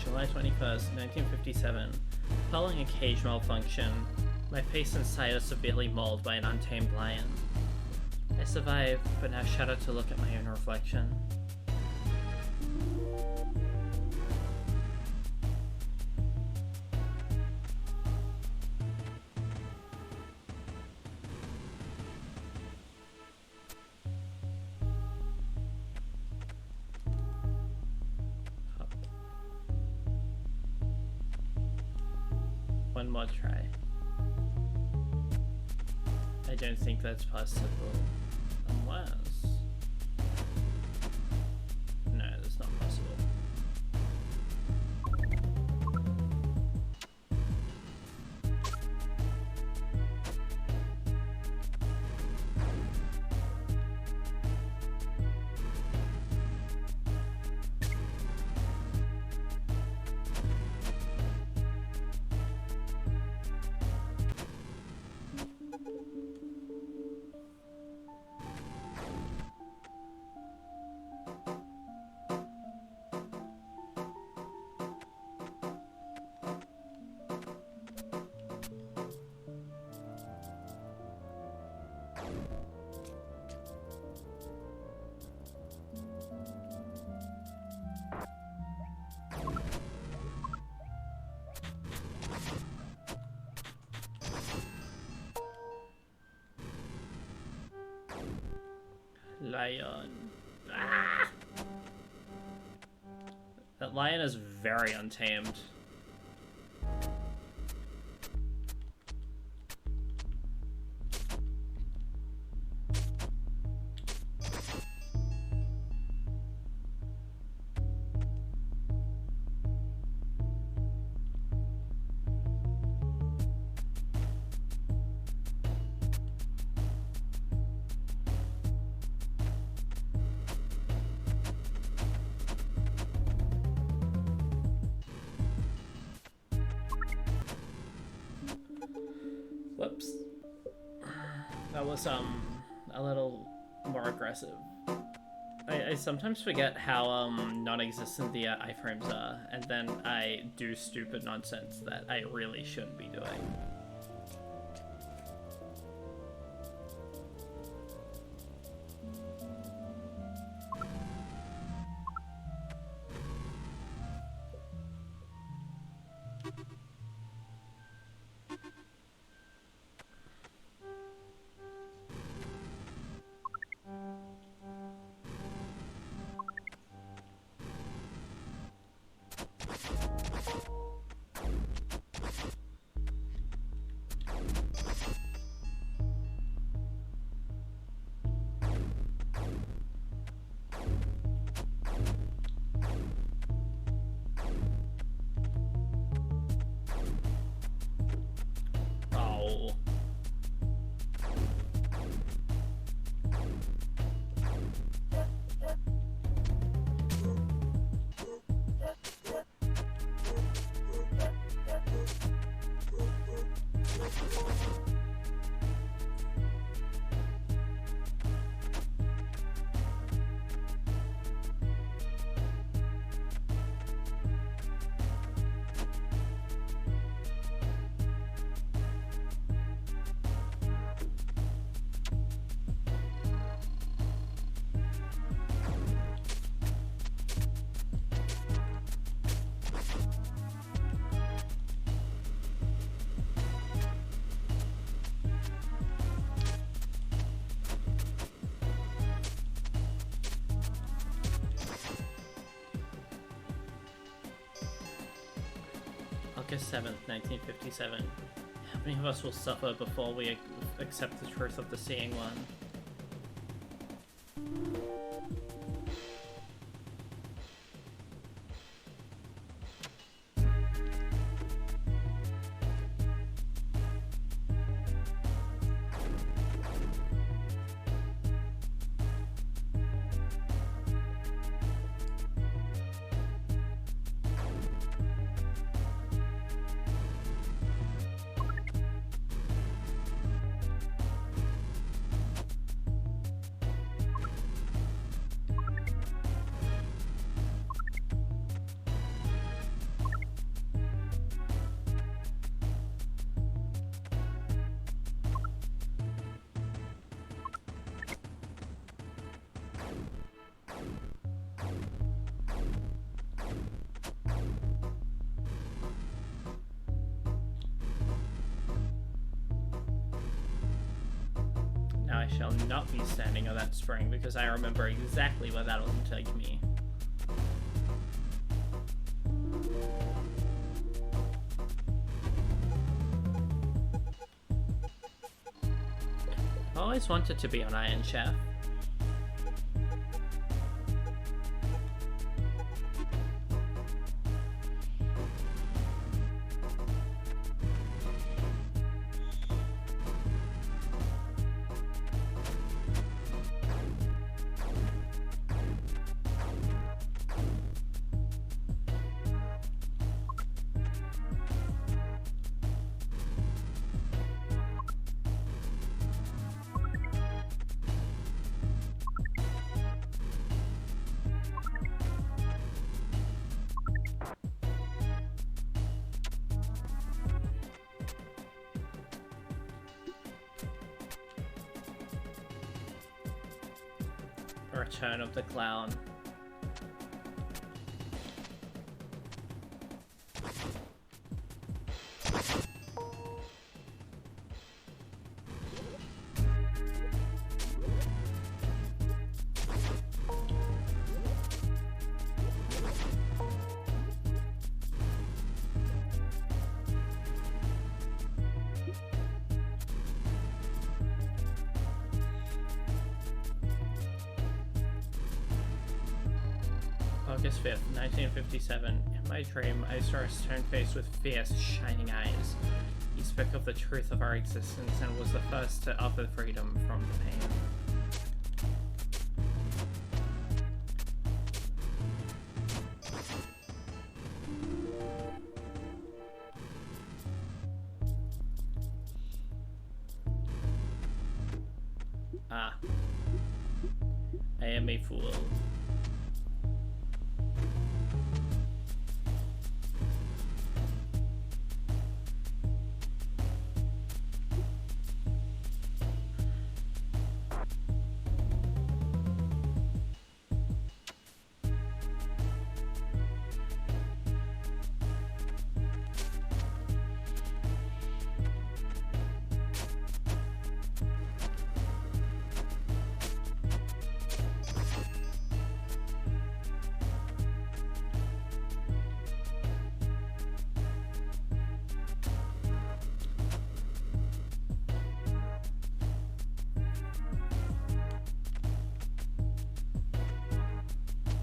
July 21st, 1957. Following a cage malfunction, my face and sight are severely mauled by an untamed lion. I survived, but now shudder to look at my own reflection. One more try. I don't think that's possible. Unless... No, that's not possible. Lion. Ah! That lion is very untamed. Whoops. That was a little more aggressive. I sometimes forget how non-existent the iframes are, and then I do stupid nonsense that I really shouldn't be doing. Oh. August 7th, 1957. How many of us will suffer before we accept the truth of the seeing one? I shall not be standing on that spring because I remember exactly where that will take me. I always wanted to be on Iron Chef. Return of the Clown. August 5th, 1957. In my dream, I saw a stone face with fierce, shining eyes. He spoke of the truth of our existence and was the first to offer freedom from the pain. Ah. I am a fool.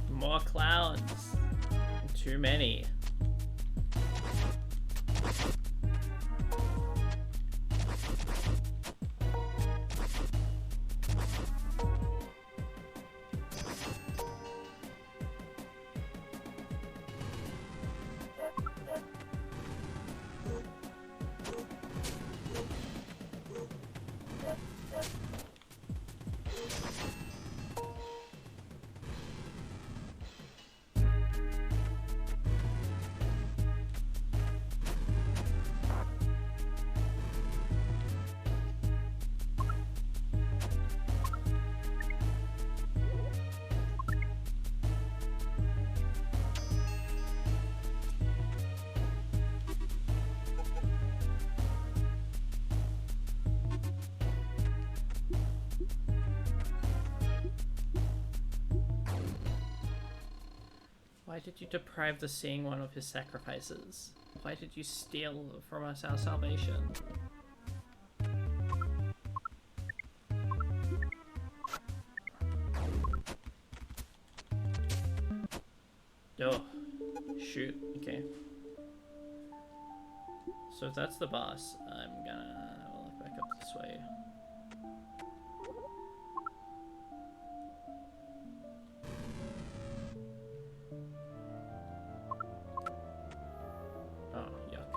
More clowns. Too many. Why did you deprive the seeing one of his sacrifices? Why did you steal from us our salvation? Oh, shoot, okay. So if that's the boss, I'm gonna look back up this way. Oh, yuck.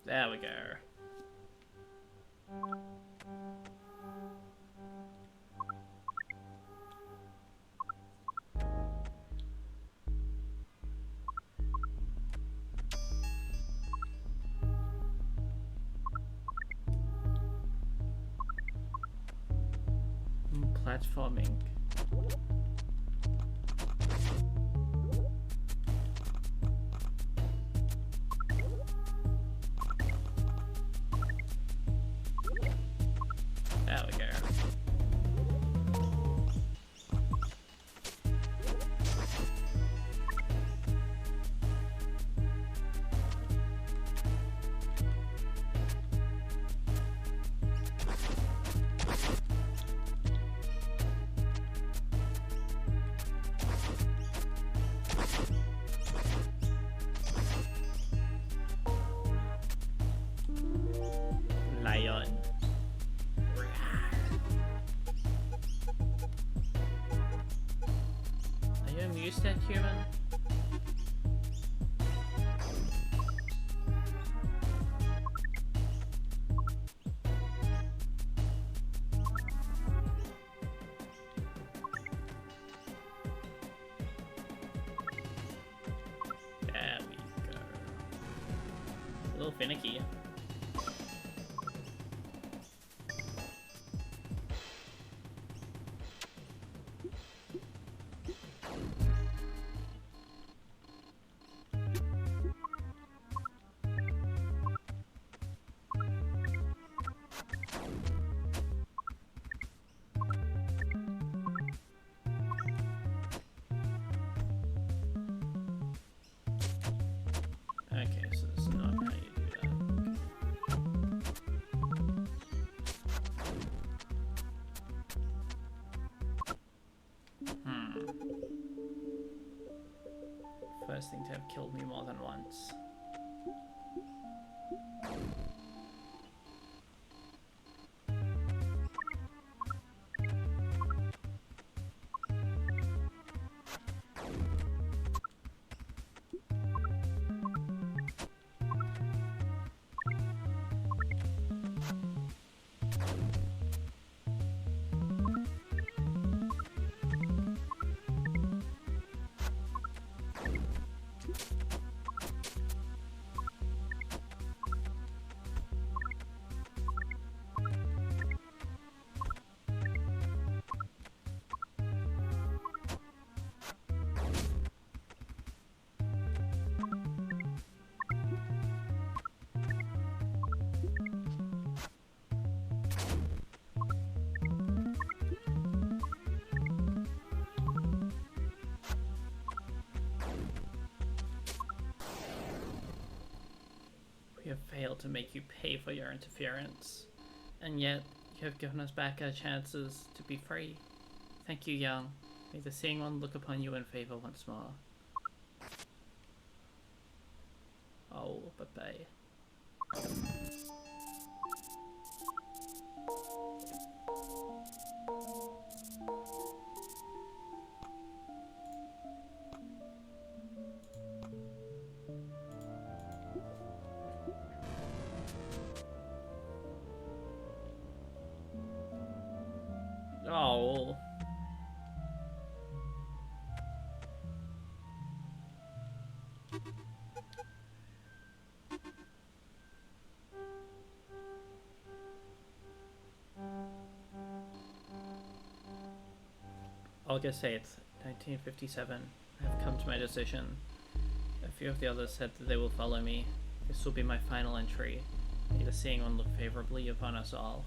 There we go. Platforming. There we go. Lion. Are you amused at human? There we go. A little finicky. first thing to have killed me more than once. We have failed to make you pay for your interference, and yet you have given us back our chances to be free. Thank you, Young. May the Seeing One look upon you in favor once more. Oh, bye-bye. Oh. August 8th, 1957. I have come to my decision. A few of the others said that they will follow me. This will be my final entry. May the Seeing One look favorably upon us all.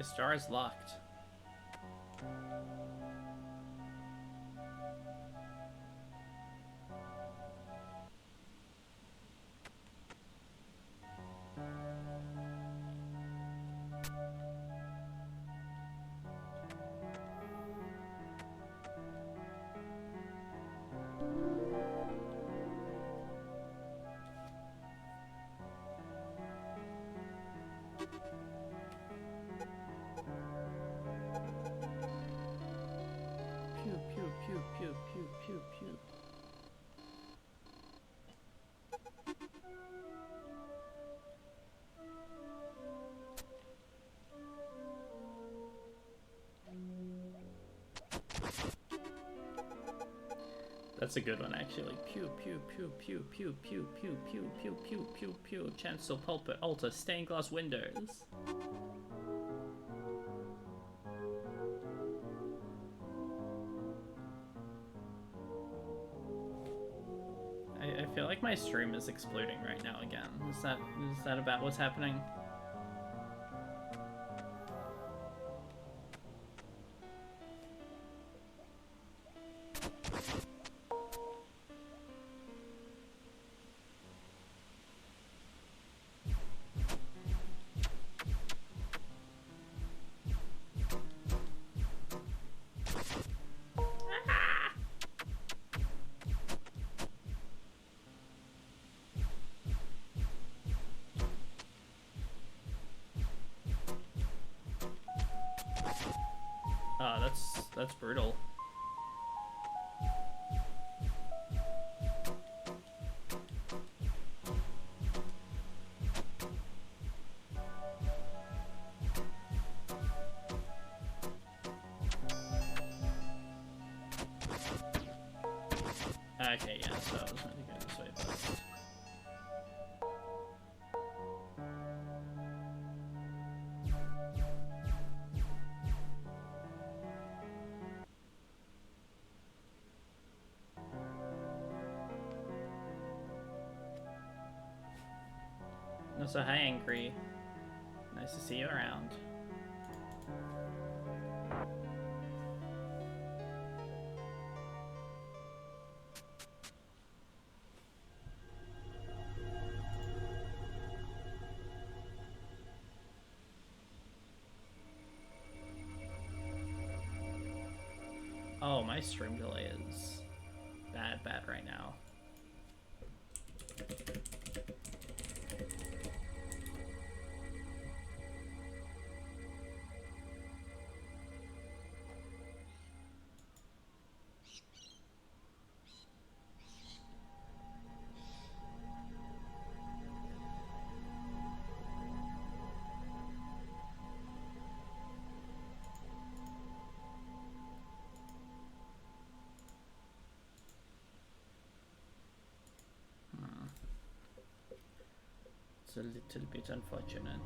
This door is locked. Pew, pew, pew, pew, pew, pew, pew. That's a good one, actually. Pew, pew, pew, pew, pew, pew, pew, pew, pew, pew, pew, pew. Chancel, pulpit, altar, stained glass windows. I feel like my stream is exploding right now again. Is that about what's happening? That's brutal. Okay, yeah, so I was meant to go this way first. So hi, Angry. Nice to see you around. Oh, my stream delay is bad right now. A little bit unfortunate.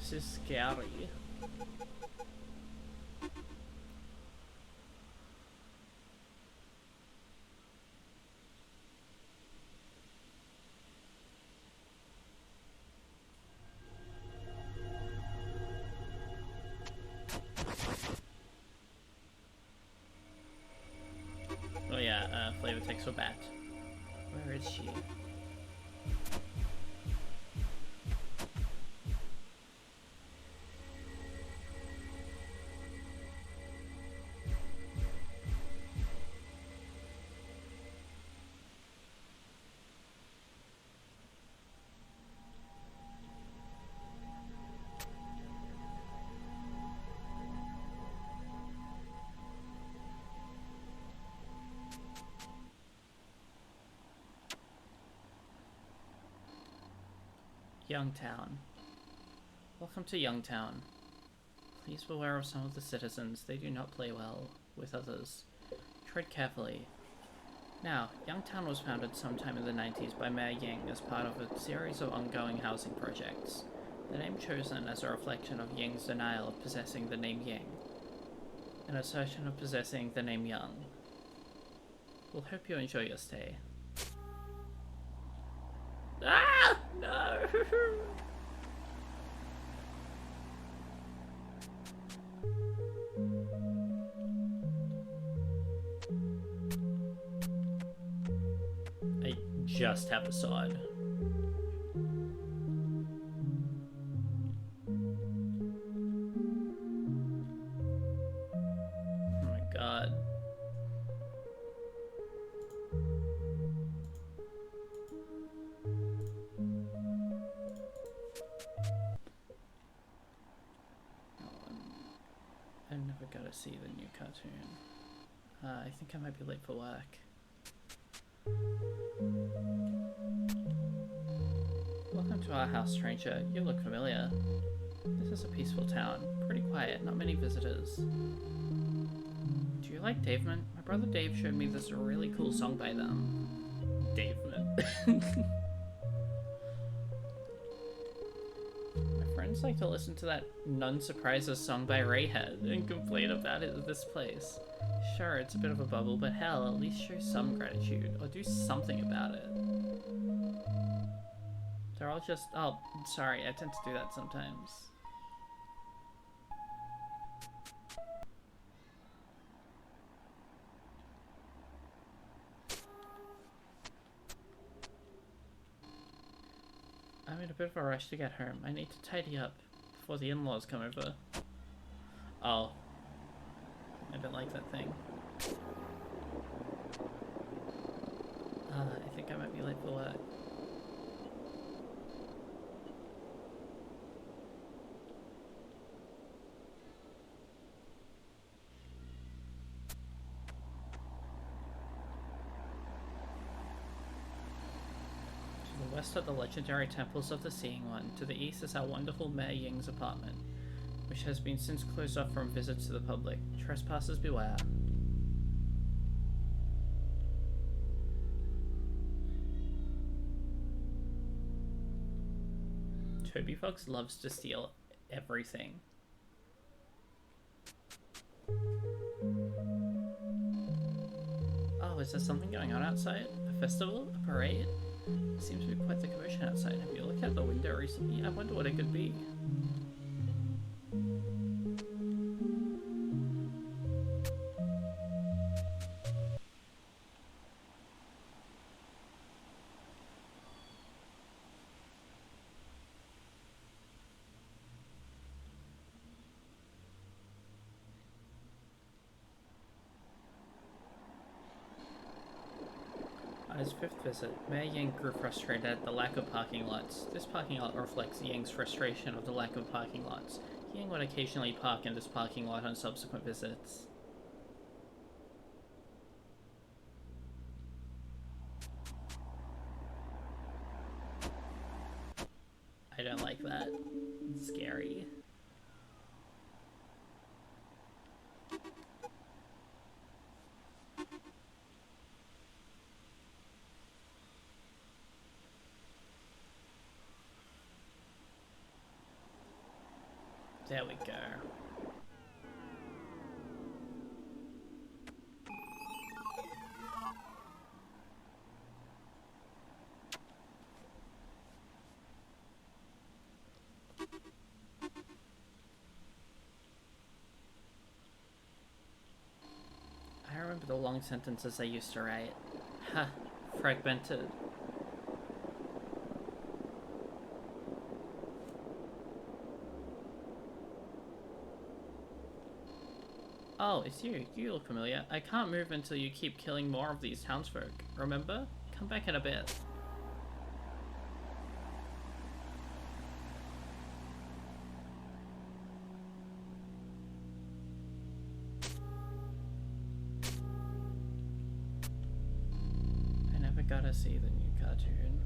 This is scary. Oh yeah, flavor text for bat. Where is she? Youngtown. Welcome to Youngtown. Please beware of some of the citizens. They do not play well with others. Tread carefully. Now, Youngtown was founded sometime in the 90s by Mayor Ying as part of a series of ongoing housing projects. The name chosen as a reflection of Ying's denial of possessing the name Ying, an assertion of possessing the name Young. We'll hope you enjoy your stay. Ah! No! I just have a sword. Oh my god. I never got to see the new cartoon. I think I might be late for work. Welcome to our house, stranger. You look familiar. This is a peaceful town. Pretty quiet, not many visitors. Do you like Daveman? My brother Dave showed me this really cool song by them. Daveman. Friends like to listen to that None Surprises song by Rayhead and complain about it at this place. Sure, it's a bit of a bubble, but hell, at least show some gratitude, or do something about it. They're all just... oh, sorry, I tend to do that sometimes. I'm in a bit of a rush to get home. I need to tidy up before the in-laws come over. Oh. I don't like that thing. I think I might be late for work. West are the legendary temples of the Seeing One. To the east is our wonderful Mayor Ying's apartment, which has been since closed off from visits to the public. Trespassers beware. Toby Fox loves to steal everything. Oh, is there something going on outside? A festival? A parade? It seems to be quite the commotion outside. Have you looked out the window recently? I wonder what it could be. On his fifth visit, Mayor Ying grew frustrated at the lack of parking lots. This parking lot reflects Ying's frustration of the lack of parking lots. Ying would occasionally park in this parking lot on subsequent visits. I don't like that. It's scary. There we go. I remember the long sentences I used to write. Ha! Fragmented. Oh, it's you. You look familiar. I can't move until you keep killing more of these townsfolk. Remember? Come back in a bit. I never got to see the new cartoon.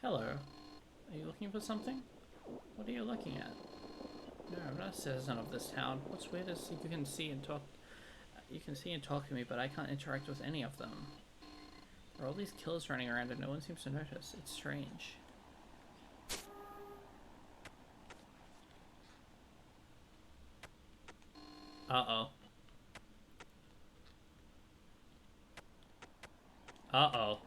Hello. Are you looking for something? What are you looking at? No, I'm not a citizen of this town. What's weird is you can see and talk. You can see and talk to me, but I can't interact with any of them. There are all these killers running around and no one seems to notice. It's strange. Uh-oh. Uh-oh.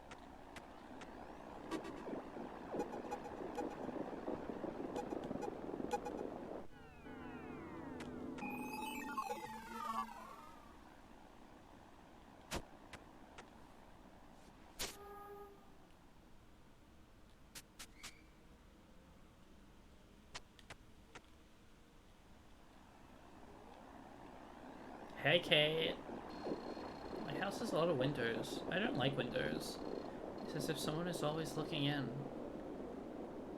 Hey, Kate. My house has a lot of windows. I don't like windows. It's as if someone is always looking in.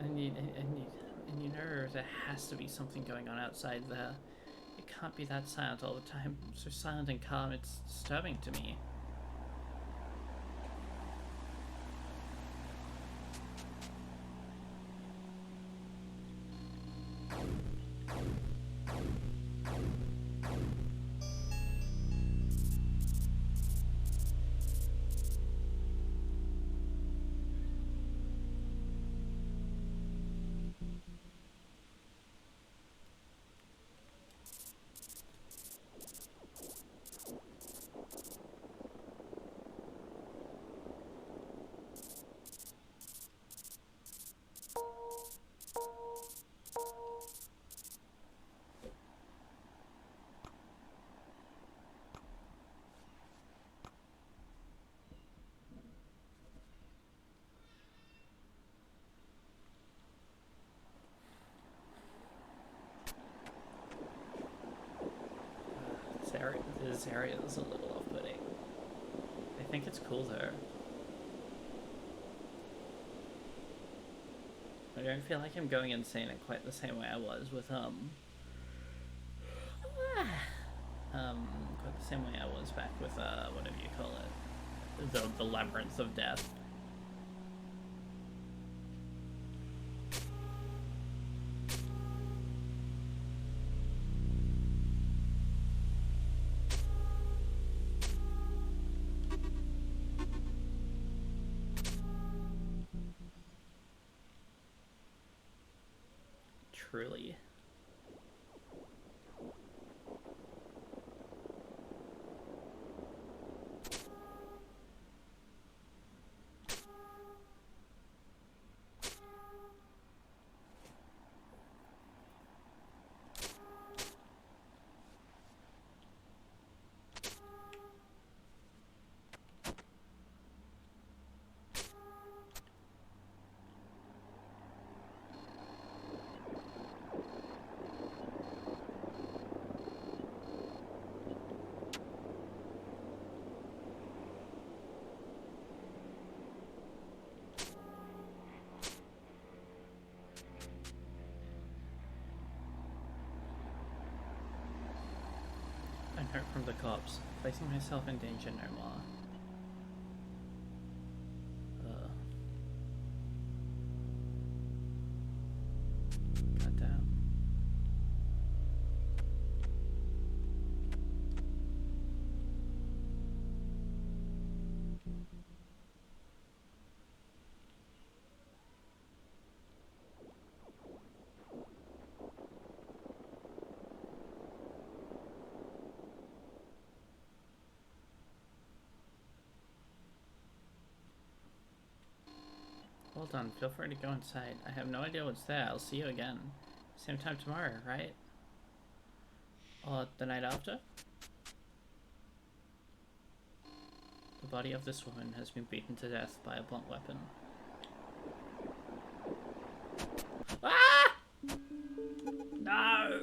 And you know there has to be something going on outside there. It can't be that silent all the time. So silent and calm, it's disturbing to me. This area is a little off-putting. I think it's cool though. I don't feel like I'm going insane in quite the same way I was with quite the same way I was back with whatever you call it, the labyrinth of death. Truly. A note from the cops, placing myself in danger no more. Goddamn. Hold on, feel free to go inside. I have no idea what's there. I'll see you again. Same time tomorrow, right? Or the night after? The body of this woman has been beaten to death by a blunt weapon. Ah! No!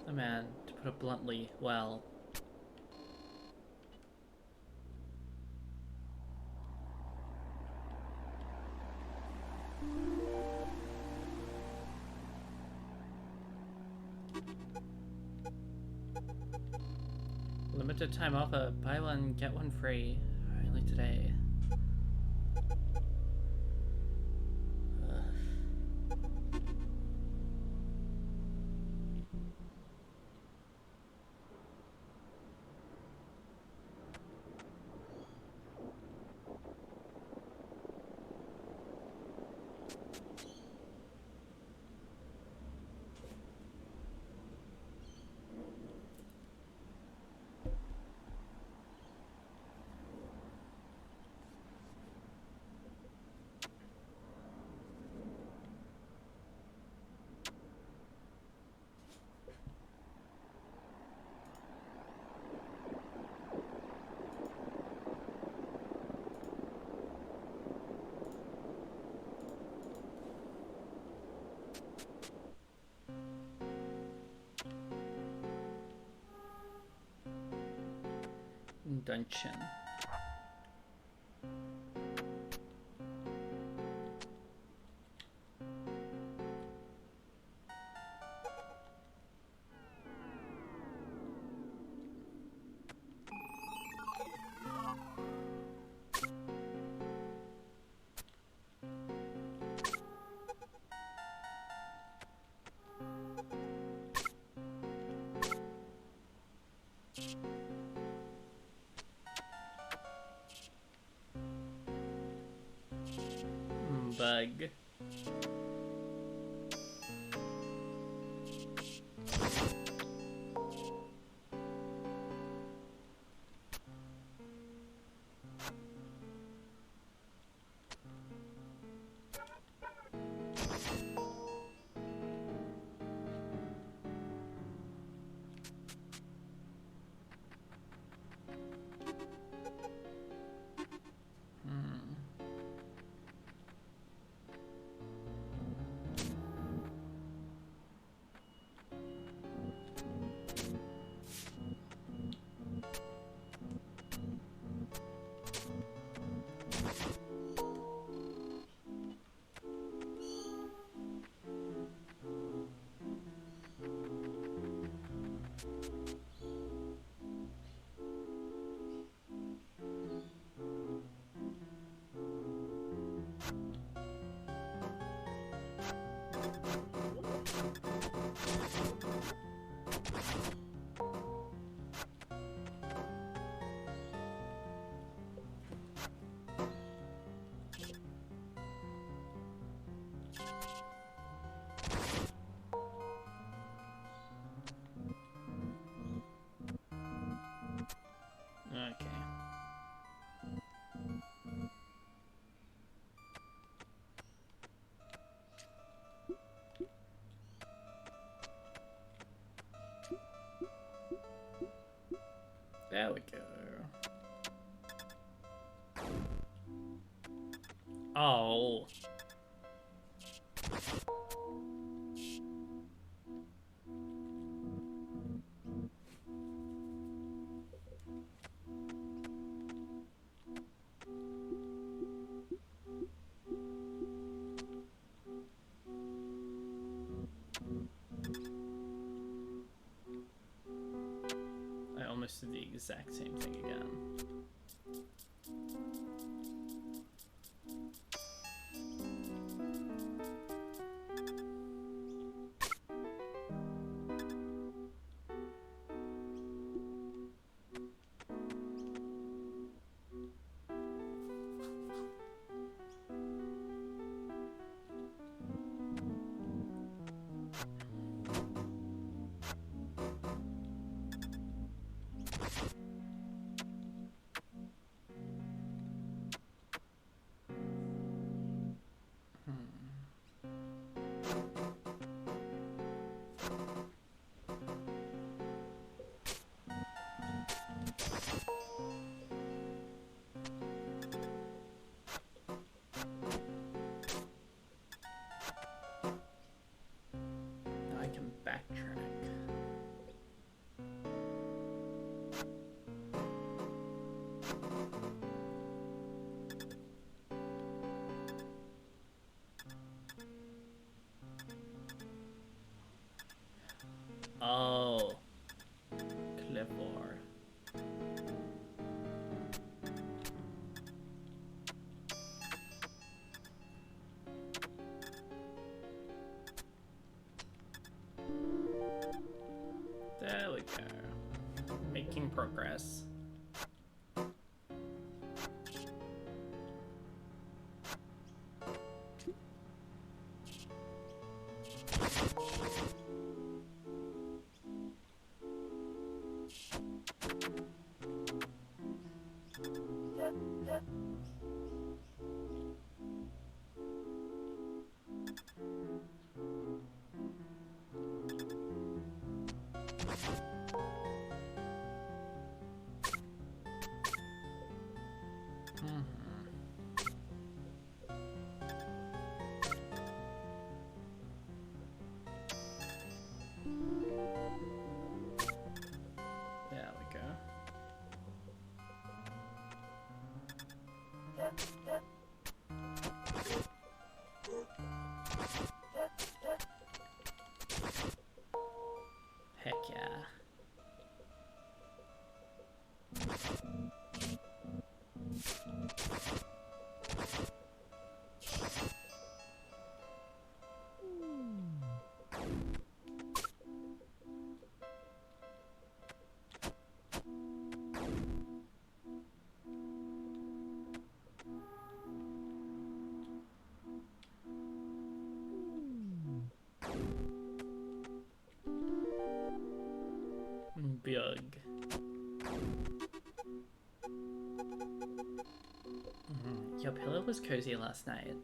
The man, to put it bluntly, well. Limited time offer, buy one, get one free. Only today. Dungeon. Bug. Okay. There we go. Oh. almost did the exact same thing again. Now I can backtrack. Oh, clever. There we go. Making progress. There we go. Heck yeah. Big. Your pillow was cozy last night.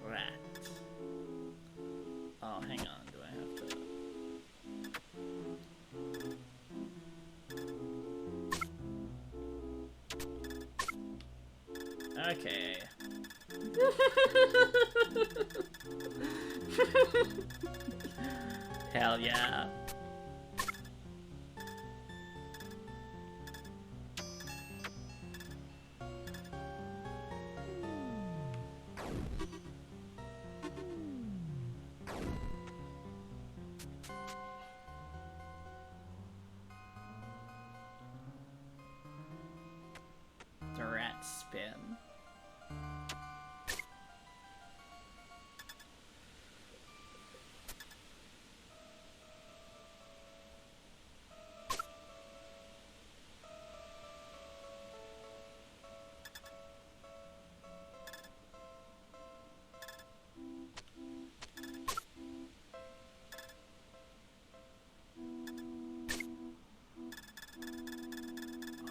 Rat. Oh, hang on. Do I have to? Okay. Hell yeah. The rat spin.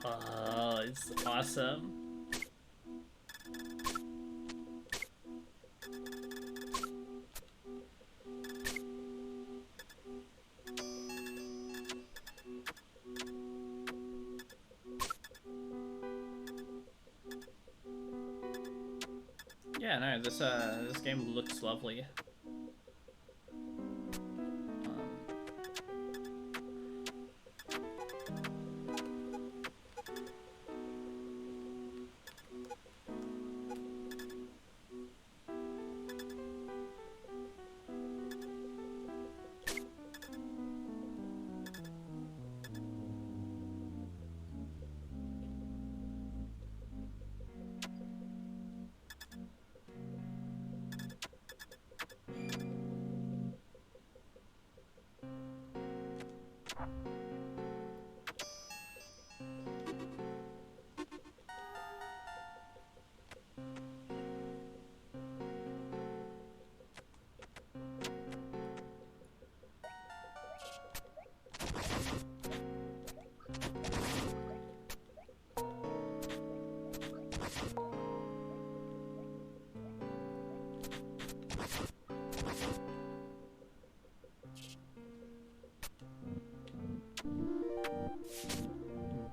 Oh, it's awesome. Yeah, no, this game looks lovely.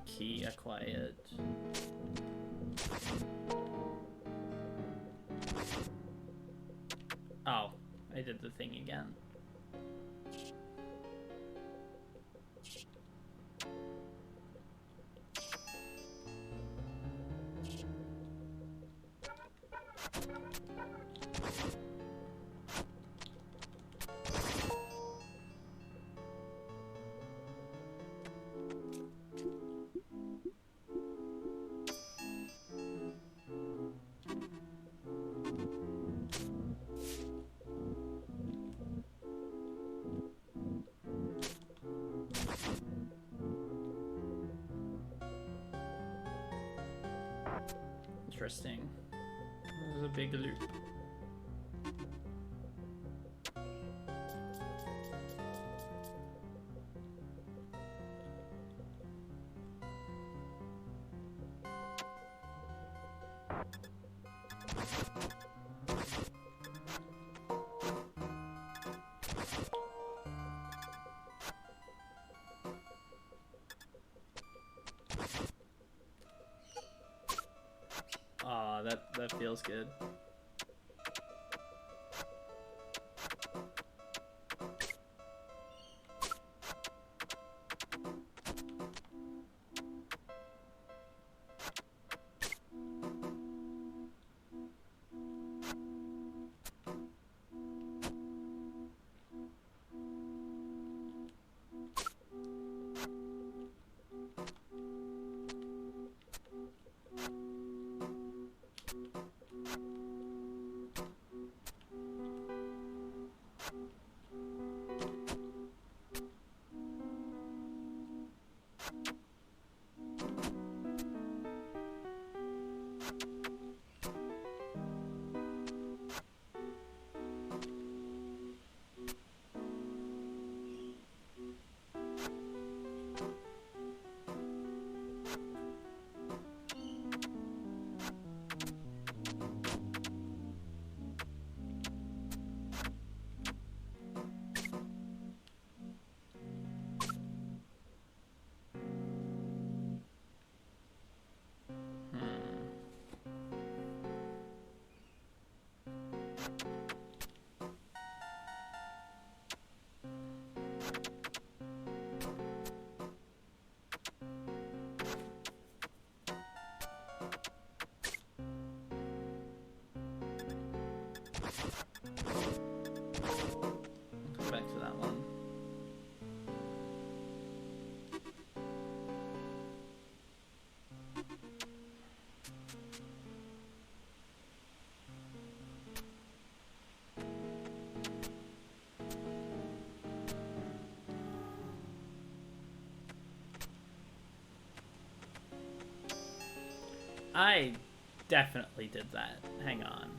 Key acquired. Oh, I did the thing again. Interesting. This is a big loop. Aw, that feels good. go back to that one. I definitely did that. Hang on.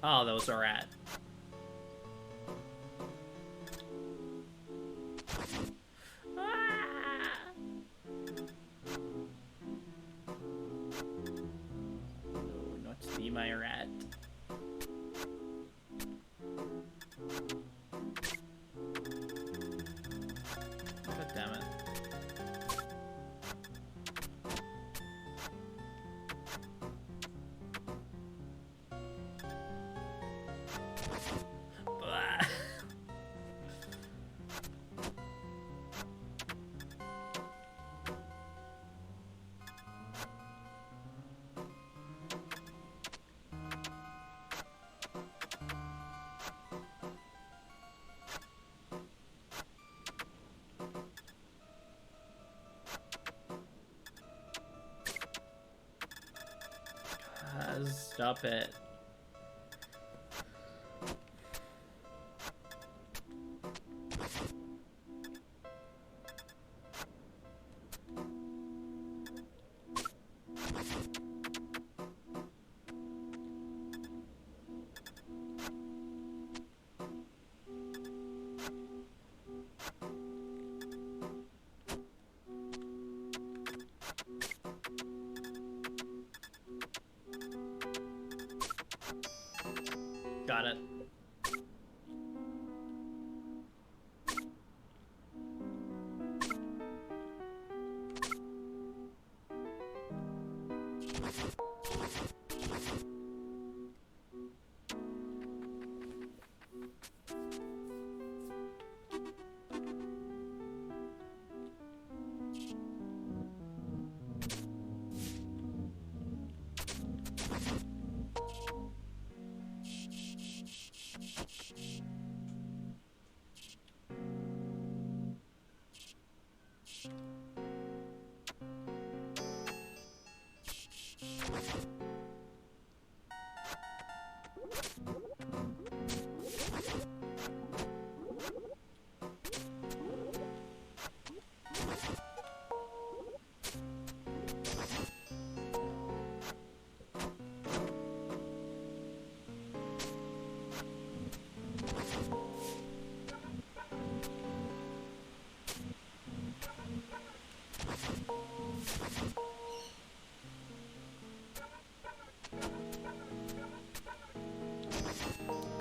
Oh, that was a rat. Ah! Oh, not see my rat. God damn it. Blah. Stop it. Got it.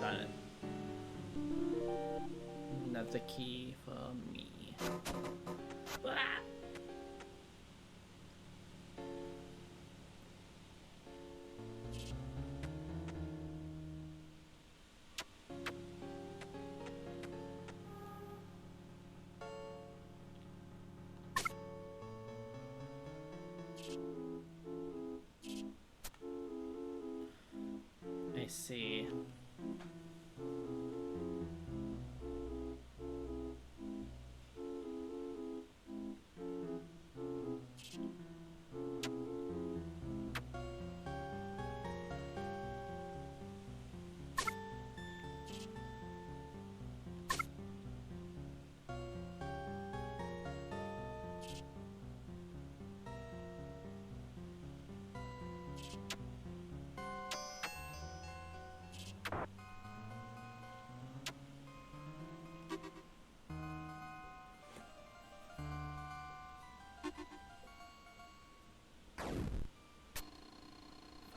Got it. That's a key for me. Ah! I see.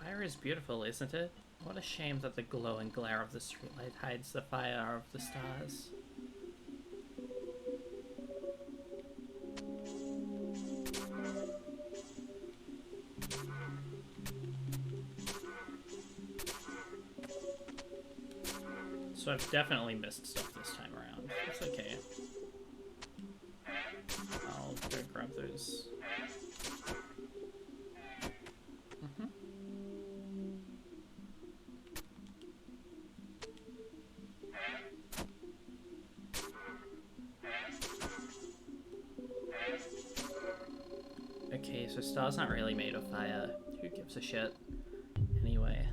Fire is beautiful, isn't it? What a shame that the glow and glare of the streetlight hides the fire of the stars. So I've definitely missed stuff this time around. It's okay. I'll go grab those so stars aren't really made of fire. Who gives a shit? Anyway.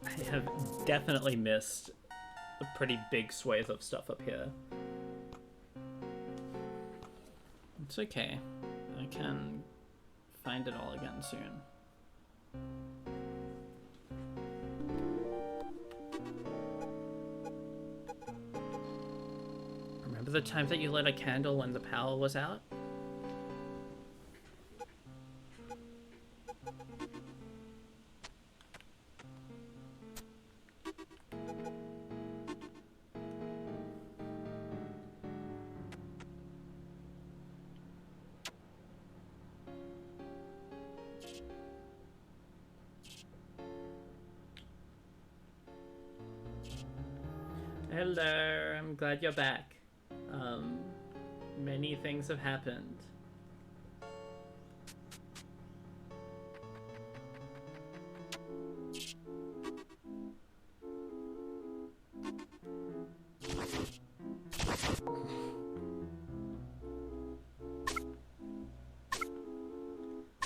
I have definitely missed a pretty big swathe of stuff up here. It's okay. I can find it all again soon. Remember the time that you lit a candle when the power was out? Hello, I'm glad you're back. Many things have happened.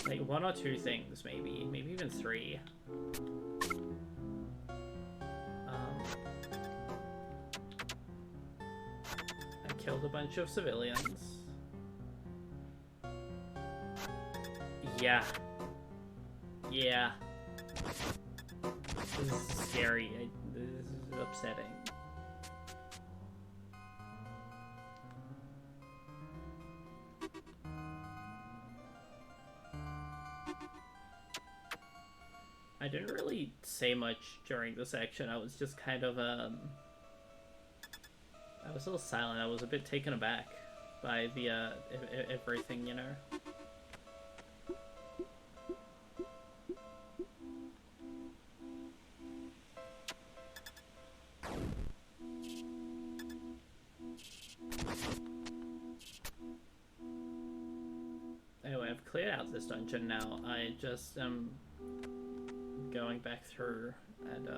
Like one or two things, maybe even three. Killed a bunch of civilians. Yeah. Yeah. This is scary. This is upsetting. I didn't really say much during this section. I was just kind of, I was a little silent. I was a bit taken aback by the, everything, you know? Anyway, I've cleared out this dungeon now. I just am going back through and,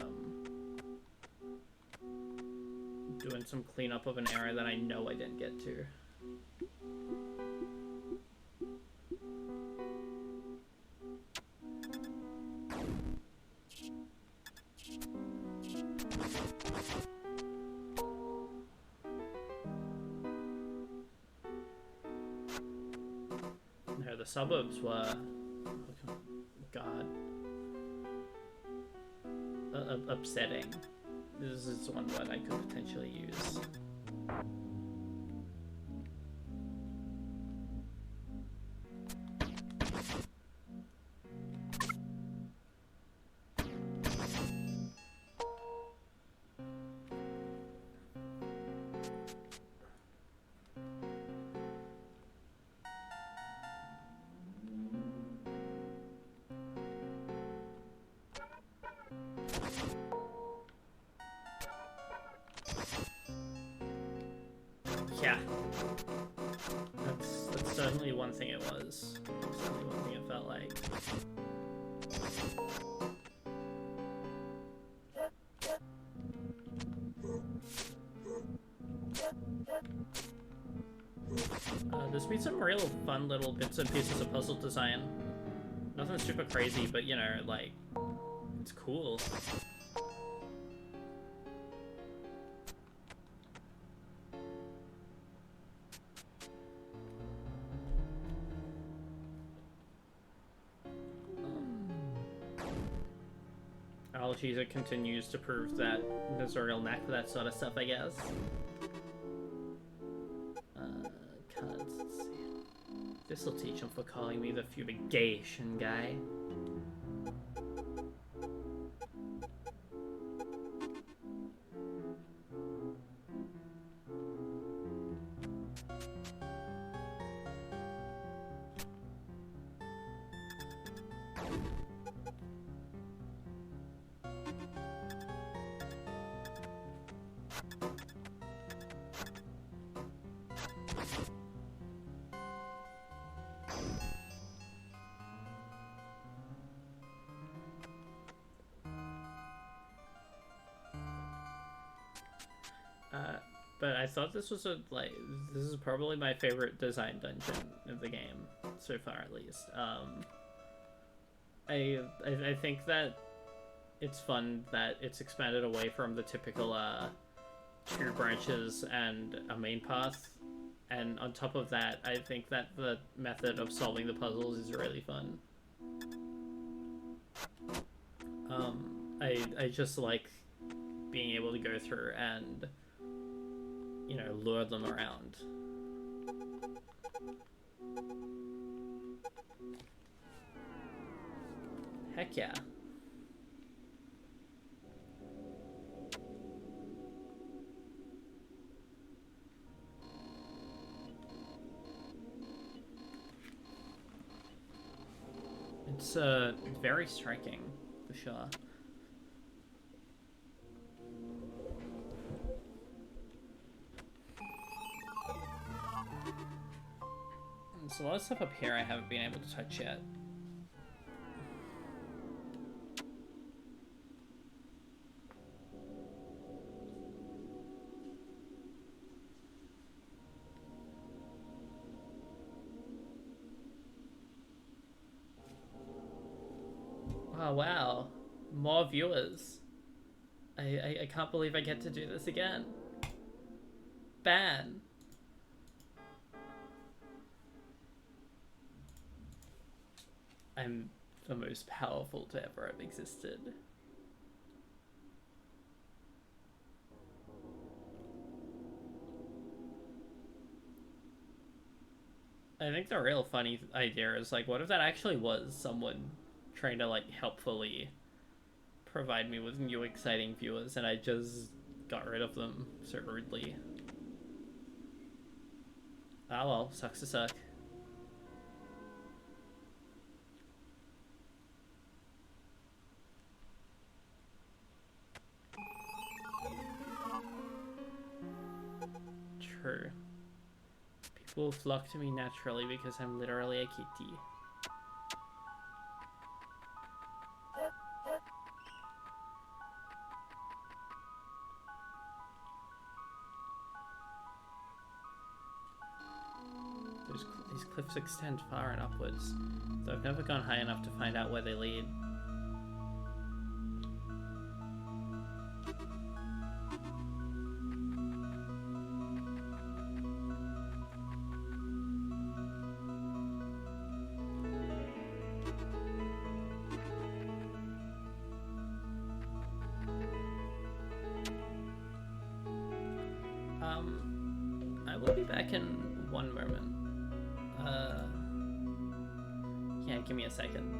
doing some cleanup of an area that I know I didn't get to. No, the suburbs were... oh, God. Upsetting. This is one word I could potentially use. Yeah. That's certainly one thing it was. Certainly one thing it felt like. There's been some real fun little bits and pieces of puzzle design. Nothing super crazy, but you know, like, it's cool. Analgesic continues to prove that there's a real knack for that sort of stuff, I guess. Cards, let's see. This'll teach him for calling me the fumigation guy. But I thought this was this is probably my favorite design dungeon of the game so far, at least. I think that it's fun that it's expanded away from the typical two branches and a main path, and on top of that, I think that the method of solving the puzzles is really fun. I just like being able to go through and, you know, lure them around. Heck yeah. It's very striking, for sure. There's a lot of stuff up here I haven't been able to touch yet. Oh wow, more viewers. I can't believe I get to do this again. Ban. I'm the most powerful to ever have existed. I think the real funny idea is, like, what if that actually was someone trying to, like, helpfully provide me with new exciting viewers and I just got rid of them so rudely. Ah well, sucks to suck. True. People flock to me naturally because I'm literally a kitty. These cliffs extend far and upwards, though I've never gone high enough to find out where they lead. I will be back in one moment. Yeah, give me a second.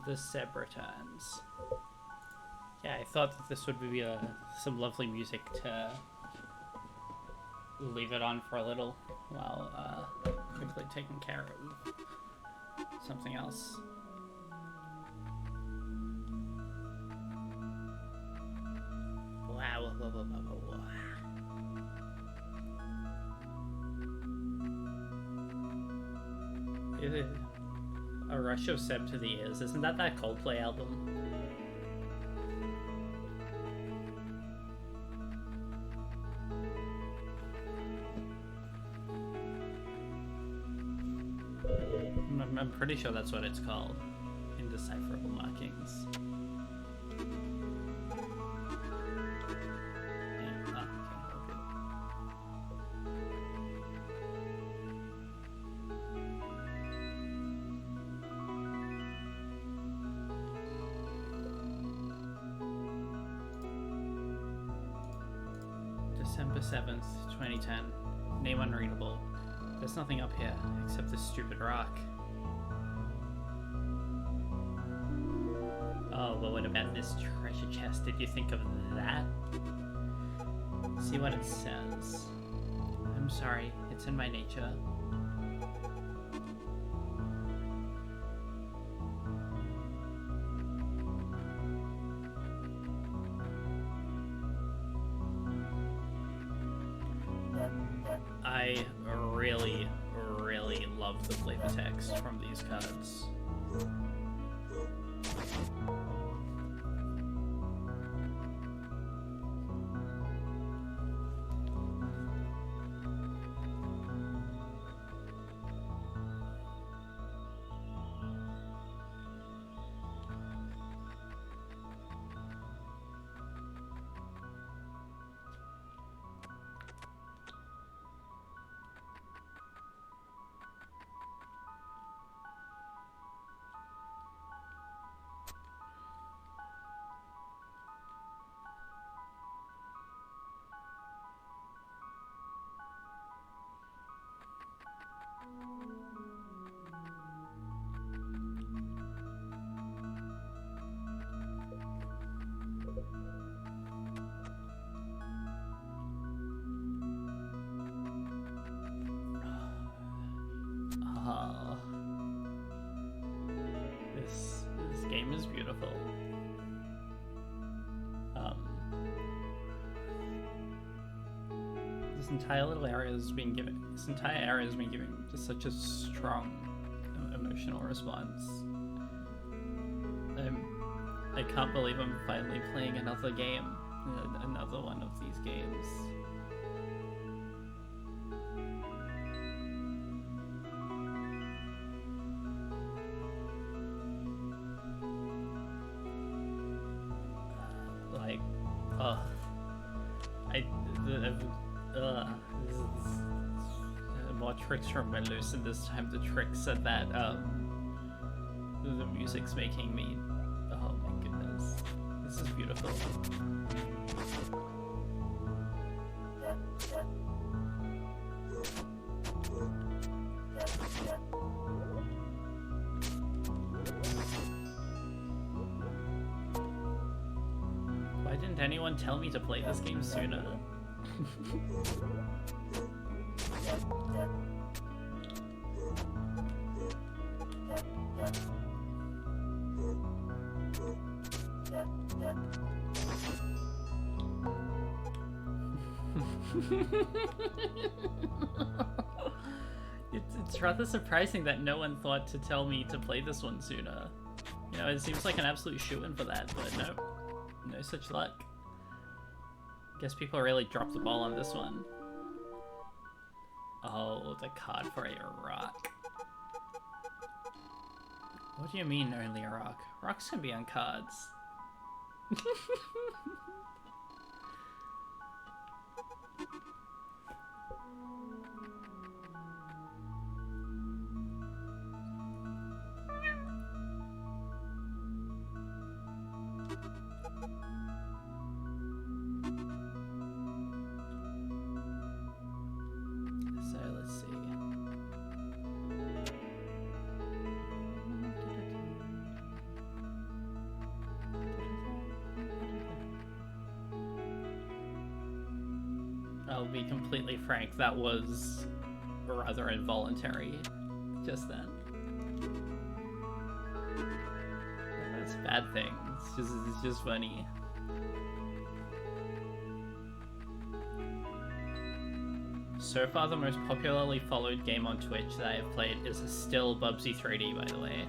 The Seb returns. Yeah, I thought that this would be some lovely music to leave it on for a little while quickly taking care of something else. Wow. A rush of Seb to the ears. Isn't that Coldplay album? I'm pretty sure that's what it's called. Indecipherable markings. December 7th, 2010. Name unreadable. There's nothing up here except this stupid rock. Oh, but what about this treasure chest? Did you think of that? See what it says. I'm sorry, it's in my nature. I really, really love the flavor text from these cards. This game is beautiful. This entire area has been given just such a strong emotional response. I can't believe I'm finally playing another game, another one of these games. More tricks from Melus, and this time the tricks are that the music's making me. Oh my goodness, this is beautiful. Why didn't anyone tell me to play this game sooner? It's rather surprising that no one thought to tell me to play this one sooner. You know, it seems like an absolute shoo-in for that, but no such luck. Guess people really dropped the ball on this one. Oh, the card for a rock. What do you mean only a rock? Rocks can be on cards. So let's see. I'll be completely frank, that was rather involuntary just then. That's a bad thing. It's just funny. So far, the most popularly followed game on Twitch that I have played is still Bubsy 3D, by the way.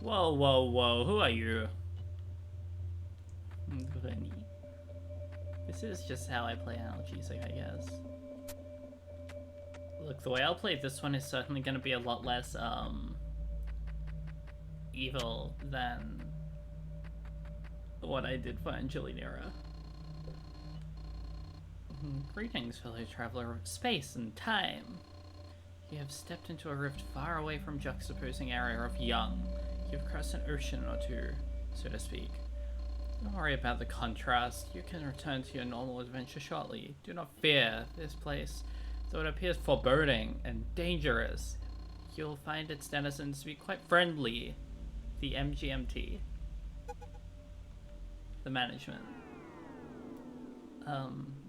Whoa, whoa, whoa, who are you? Granny. This is just how I play Analgesic, I guess. Look, the way I'll play this one is certainly going to be a lot less, evil than what I did for Angeline Era. Greetings, fellow traveler of space and time. You have stepped into a rift far away from juxtaposing area of young. You've crossed an ocean or two, so to speak. Don't worry about the contrast. You can return to your normal adventure shortly. Do not fear this place. Though it appears foreboding and dangerous, you'll find its denizens to be quite friendly. The MGMT. The management.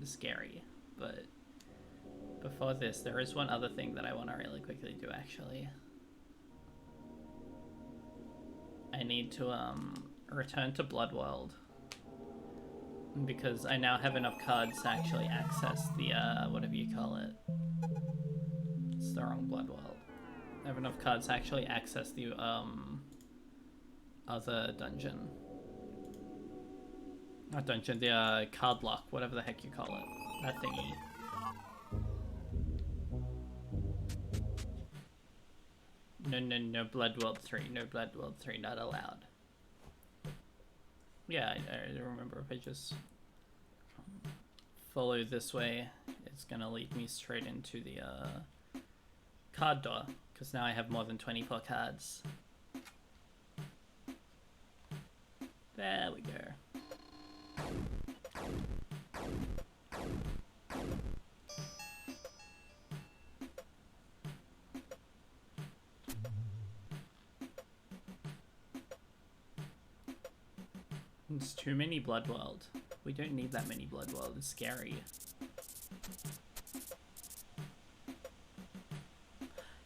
Scary. But before this, there is one other thing that I want to really quickly do, actually. I need to, return to Bloodworld. Because I now have enough cards to actually access the, whatever you call it. It's the wrong Bloodworld. I have enough cards to actually access the, other dungeon. Not dungeon, the, card lock, whatever the heck you call it. That thingy. No, Bloodworld 3. No, Bloodworld 3, not allowed. Yeah, I remember if I just follow this way, it's gonna lead me straight into the card door, because now I have more than 24 cards. There we go. It's too many Bloodworld. We don't need that many Bloodworld. It's scary.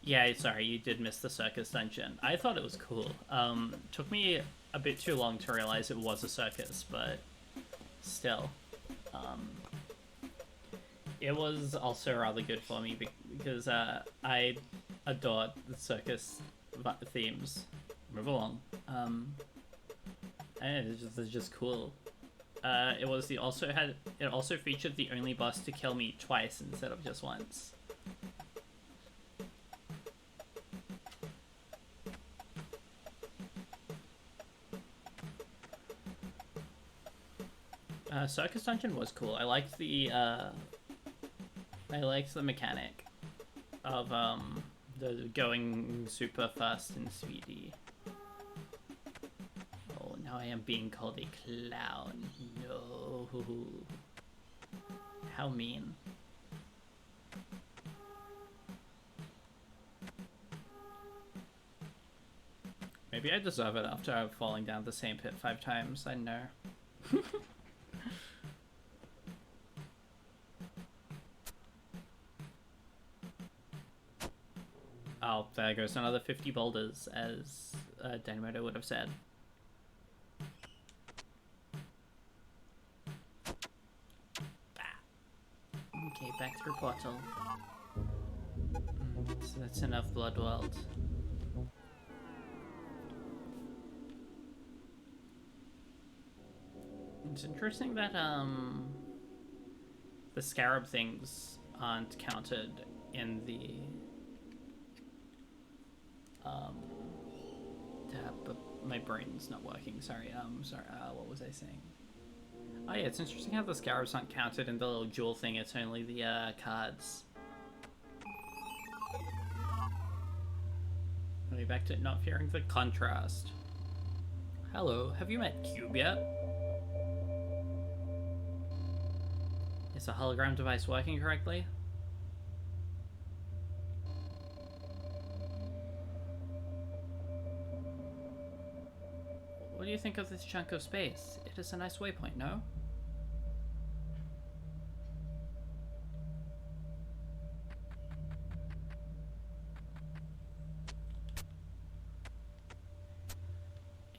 Yeah, sorry, you did miss the circus dungeon. I thought it was cool. Took me a bit too long to realize it was a circus, but still. It was also rather good for me because I adored the circus themes. Move along. And it's just cool. It also featured the only boss to kill me twice instead of just once. Circus Dungeon was cool. I liked the mechanic of the going super fast and speedy. Oh, now I am being called a clown. No. How mean. Maybe I deserve it after falling down the same pit 5 times. I know. Oh, there goes another 50 boulders, as Dynamito would have said. Okay, back through portal. So that's enough Bloodworld. It's interesting that the scarab things aren't counted in the but my brain's not working. Sorry. What was I saying? Oh yeah, it's interesting how the scarabs aren't counted in the little jewel thing. It's only the cards. Are we back to not fearing the contrast? Hello, have you met Cube yet? Is the hologram device working correctly? What do you think of this chunk of space? It is a nice waypoint, no?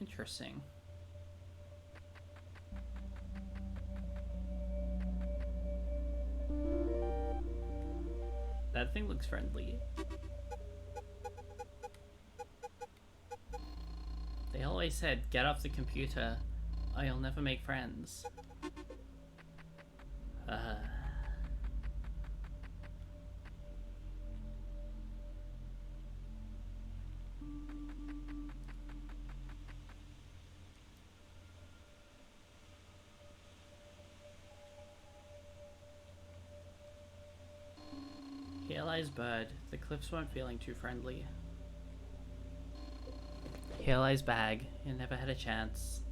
Interesting. That thing looks friendly. They always said, get off the computer, or you'll never make friends. Here lies Bird. The cliffs weren't feeling too friendly. Here lies Bag. You never had a chance.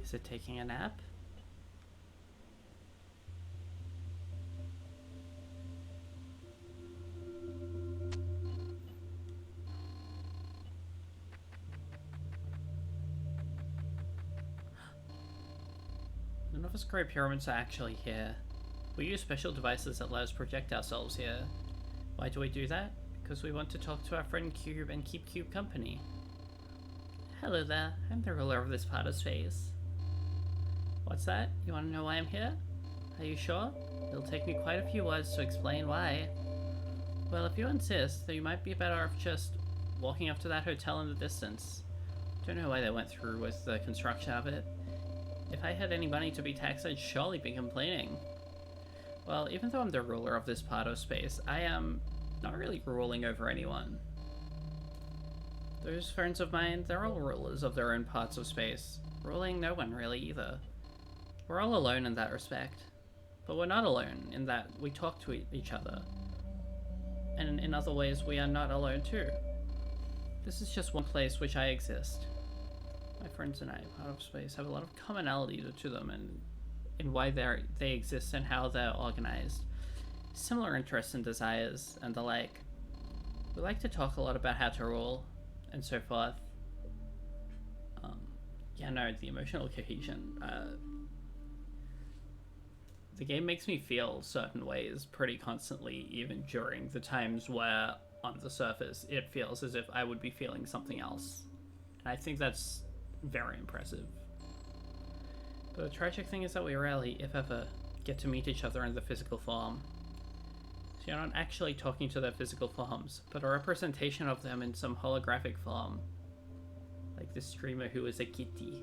Is it taking a nap? None of us Grey Pyramids are actually here. We use special devices that let us project ourselves here. Why do we do that? Because we want to talk to our friend Cube and keep Cube company. Hello there, I'm the ruler of this part of space. What's that? You want to know why I'm here? Are you sure? It'll take me quite a few words to explain why. Well, if you insist, then you might be better off just walking up to that hotel in the distance. Don't know why they went through with the construction of it. If I had any money to be taxed, I'd surely be complaining. Well, even though I'm the ruler of this part of space, I am not really ruling over anyone. Those friends of mine, they're all rulers of their own parts of space, ruling no one really either. We're all alone in that respect. But we're not alone in that we talk to each other. And in other ways, we are not alone too. This is just one place which I exist. My friends and I, part of space, have a lot of commonality to them and in why they exist and how they're organized. Similar interests and desires and the like. We like to talk a lot about how to rule and so forth. Yeah, no, the emotional cohesion. The game makes me feel certain ways pretty constantly, even during the times where, on the surface, it feels as if I would be feeling something else. And I think that's very impressive. But the tragic thing is that we rarely, if ever, get to meet each other in the physical form. So you're not actually talking to their physical forms, but a representation of them in some holographic form. Like this streamer who is a kitty.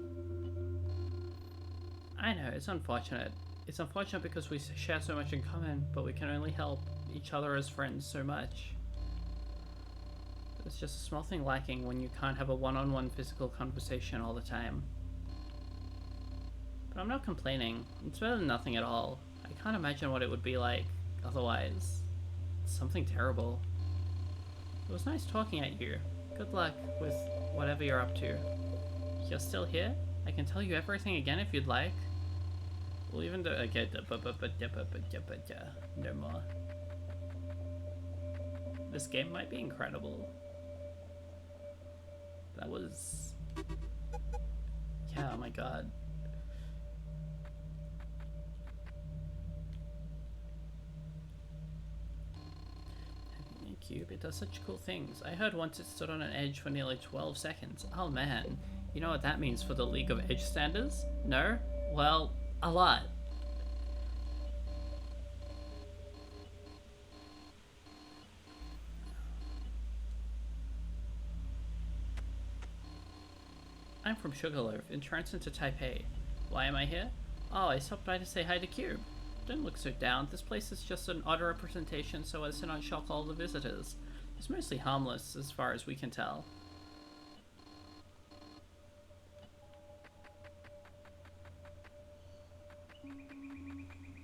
I know, it's unfortunate. It's unfortunate because we share so much in common, but we can only help each other as friends so much. There's just a small thing lacking when you can't have a one-on-one physical conversation all the time. But I'm not complaining. It's better than nothing at all. I can't imagine what it would be like otherwise. It's something terrible. It was nice talking at you. Good luck with whatever you're up to. You're still here? I can tell you everything again if you'd like. Well, even though okay, no more. This game might be incredible. That was, yeah, oh my god. Cube, it does such cool things. I heard once it stood on an edge for nearly 12 seconds. Oh man, you know what that means for the League of Edge standers? No? Well, a lot. I'm from Sugarloaf, entranced into Taipei. Why am I here? Oh, I stopped by to say hi to Cube. Don't look so down. This place is just an odd representation so as to not shock all the visitors. It's mostly harmless as far as we can tell.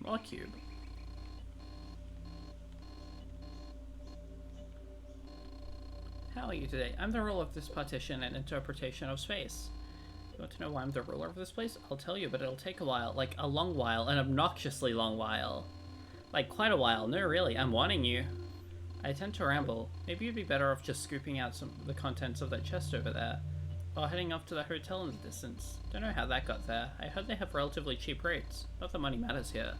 More Cube. How are you today? I'm the ruler of this partition and interpretation of space. You want to know why I'm the ruler of this place? I'll tell you, but it'll take a while. Like, a long while. An obnoxiously long while. Like, quite a while. No, really, I'm warning you. I tend to ramble. Maybe you'd be better off just scooping out some of the contents of that chest over there. or heading off to the hotel in the distance. Don't know how that got there. I heard they have relatively cheap rates. Not that money matters here.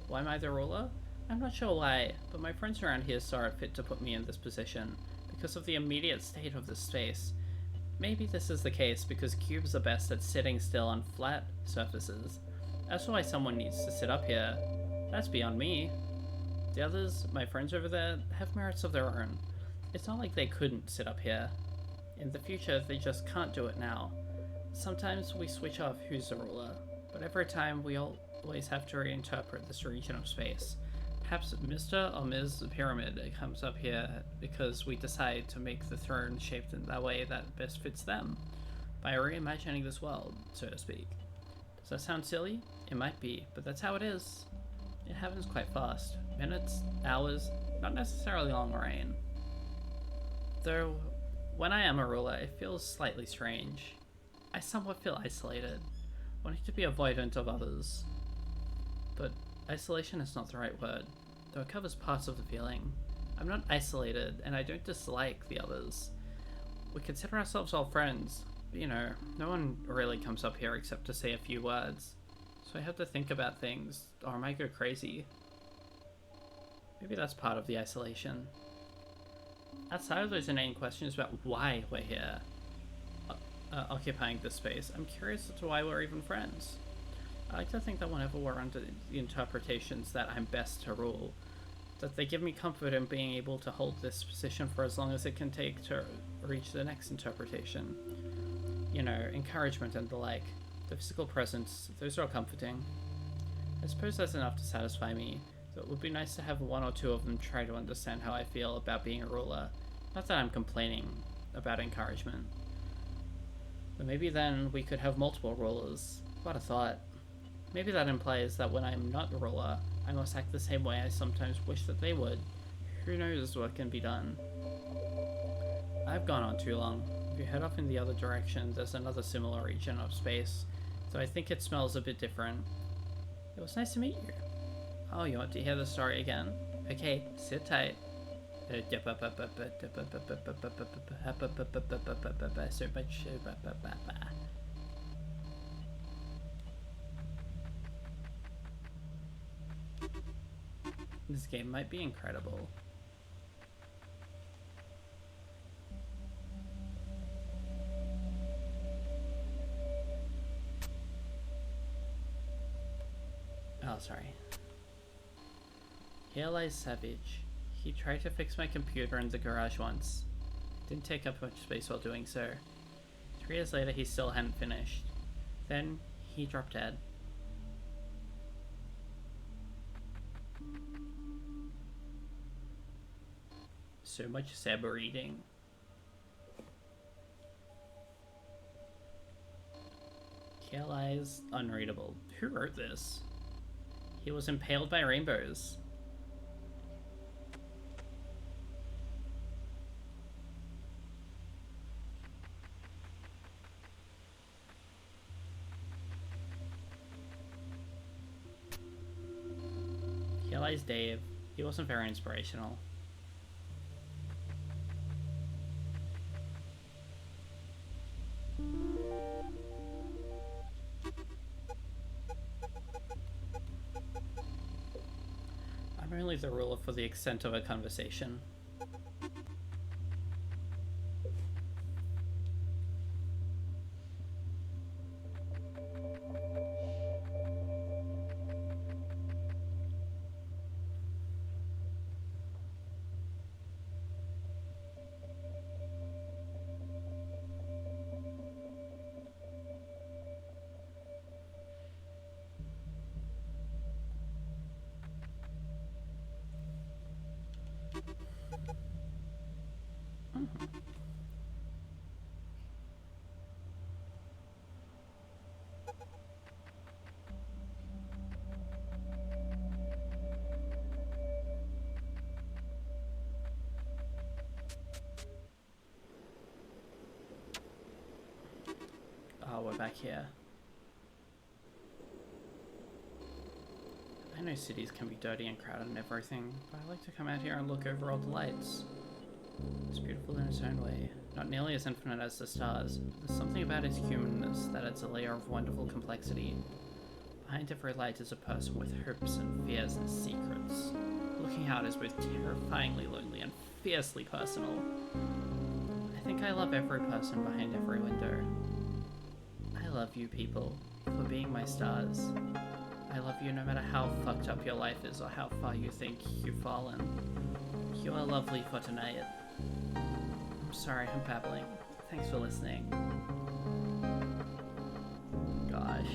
Why am I the ruler? I'm not sure why, but my friends around here saw it fit to put me in this position, because of the immediate state of this space. Maybe this is the case because cubes are best at sitting still on flat surfaces. That's why someone needs to sit up here. That's beyond me. The others, my friends over there, have merits of their own. It's not like they couldn't sit up here. In the future, they just can't do it now. Sometimes we switch off who's the ruler, but every time we always have to reinterpret this region of space. Perhaps Mr. or Ms. Pyramid comes up here because we decide to make the throne shaped in that way that best fits them, by reimagining this world, so to speak. Does that sound silly? It might be, but that's how it is. It happens quite fast. Minutes, hours, not necessarily long reign. Though, when I am a ruler, it feels slightly strange. I somewhat feel isolated, wanting to be avoidant of others. But isolation is not the right word, though it covers parts of the feeling. I'm not isolated, and I don't dislike the others. We consider ourselves all friends, but no one really comes up here except to say a few words. So I have to think about things, or I might go crazy. Maybe that's part of the isolation. Outside of those inane questions about why we're here, occupying this space, I'm curious as to why we're even friends. I like to think that whenever we're under the interpretations that I'm best to rule, that they give me comfort in being able to hold this position for as long as it can take to reach the next interpretation. Encouragement and the like. The physical presence, those are all comforting. I suppose that's enough to satisfy me, though it would be nice to have one or two of them try to understand how I feel about being a ruler. Not that I'm complaining about encouragement. But maybe then we could have multiple rulers. What a thought. Maybe that implies that when I'm not a ruler, I must act the same way I sometimes wish that they would. Who knows what can be done? I've gone on too long. If you head off in the other direction, there's another similar region of space, though I think it smells a bit different. It was nice to meet you. Oh, you want to hear the story again? Okay, sit tight. So much. This game might be incredible. Oh, sorry. Here lies Savage. He tried to fix my computer in the garage once. It didn't take up much space while doing so. 3 years later, he still hadn't finished. Then, he dropped dead. So much saber eating. Here lies unreadable. Who wrote this? He was impaled by rainbows. Here lies Dave. He wasn't very inspirational. I'm only the ruler for the extent of a conversation. Oh, we're back here. I know cities can be dirty and crowded and everything, but I like to come out here and look over all the lights. It's beautiful in its own way. Not nearly as infinite as the stars, there's something about his humanness that adds a layer of wonderful complexity. Behind every light is a person with hopes and fears and secrets. Looking out is both terrifyingly lonely and fiercely personal. I think I love every person behind every window. I love you people, for being my stars. I love you no matter how fucked up your life is or how far you think you've fallen. You are lovely for tonight. I'm sorry I'm babbling. Thanks for listening. Gosh.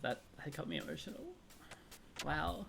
That got me emotional. Wow.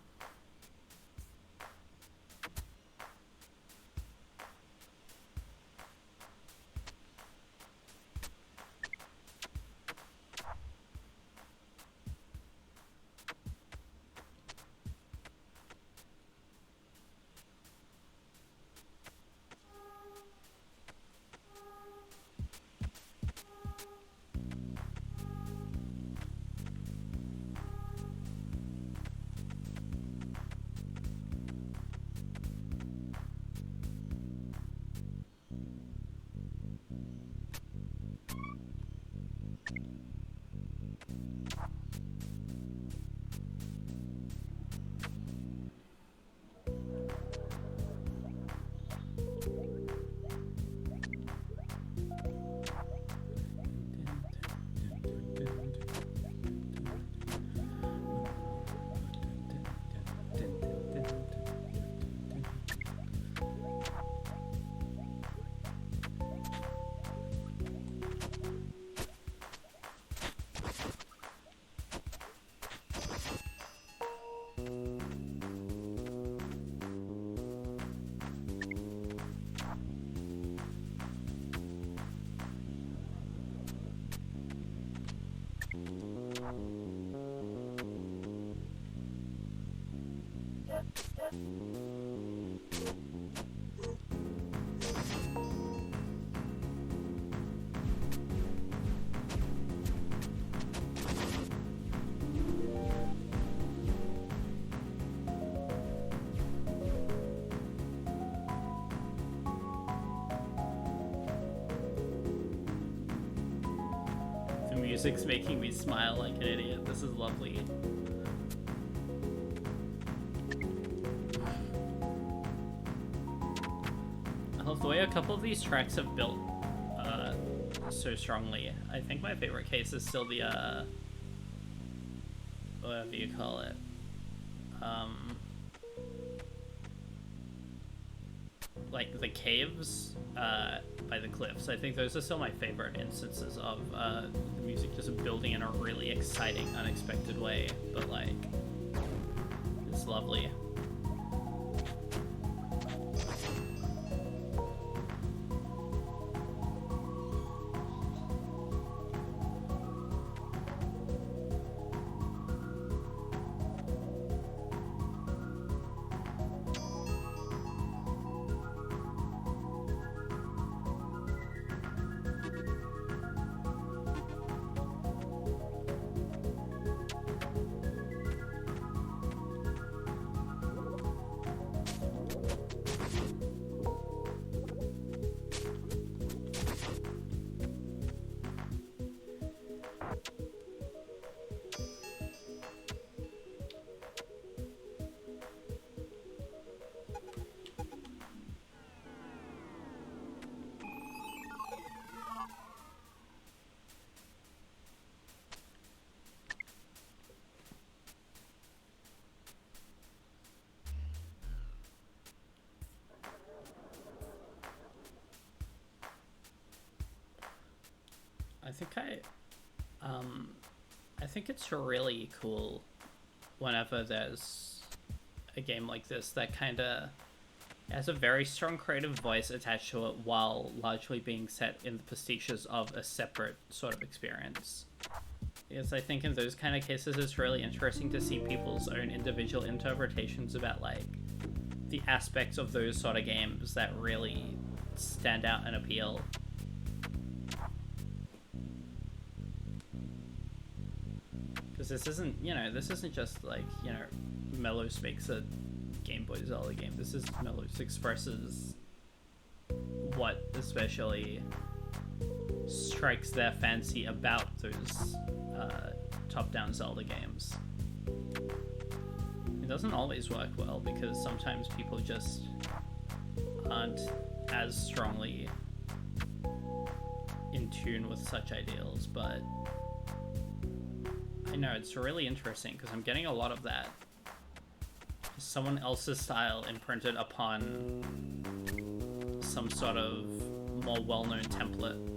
The music's making me smile like an idiot. This is lovely. I love the way a couple of these tracks have built so strongly. I think my favorite case is still the whatever you call it. Like the caves by the cliffs. I think those are still my favorite instances of the music just building in a really exciting, unexpected way, but like, it's lovely. I think it's really cool whenever there's a game like this that kind of has a very strong creative voice attached to it while largely being set in the pastiches of a separate sort of experience. Because I think in those kind of cases it's really interesting to see people's own individual interpretations about like the aspects of those sort of games that really stand out and appeal. Because this isn't, this isn't just like, Melos makes a Game Boy Zelda game. This is Melos expresses what especially strikes their fancy about those top-down Zelda games. It doesn't always work well because sometimes people just aren't as strongly in tune with such ideals, but I know it's really interesting because I'm getting a lot of that. Someone else's style imprinted upon some sort of more well-known template.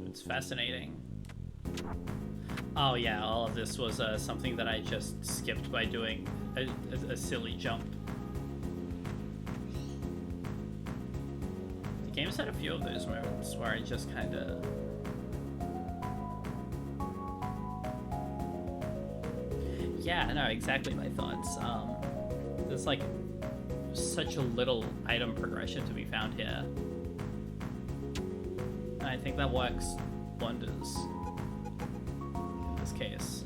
It's fascinating. Oh yeah, all of this was something that I just skipped by doing a silly jump. The game's had a few of those moments where I just kind of... Yeah, no, exactly my thoughts. There's like such a little item progression to be found here. And I think that works wonders in this case.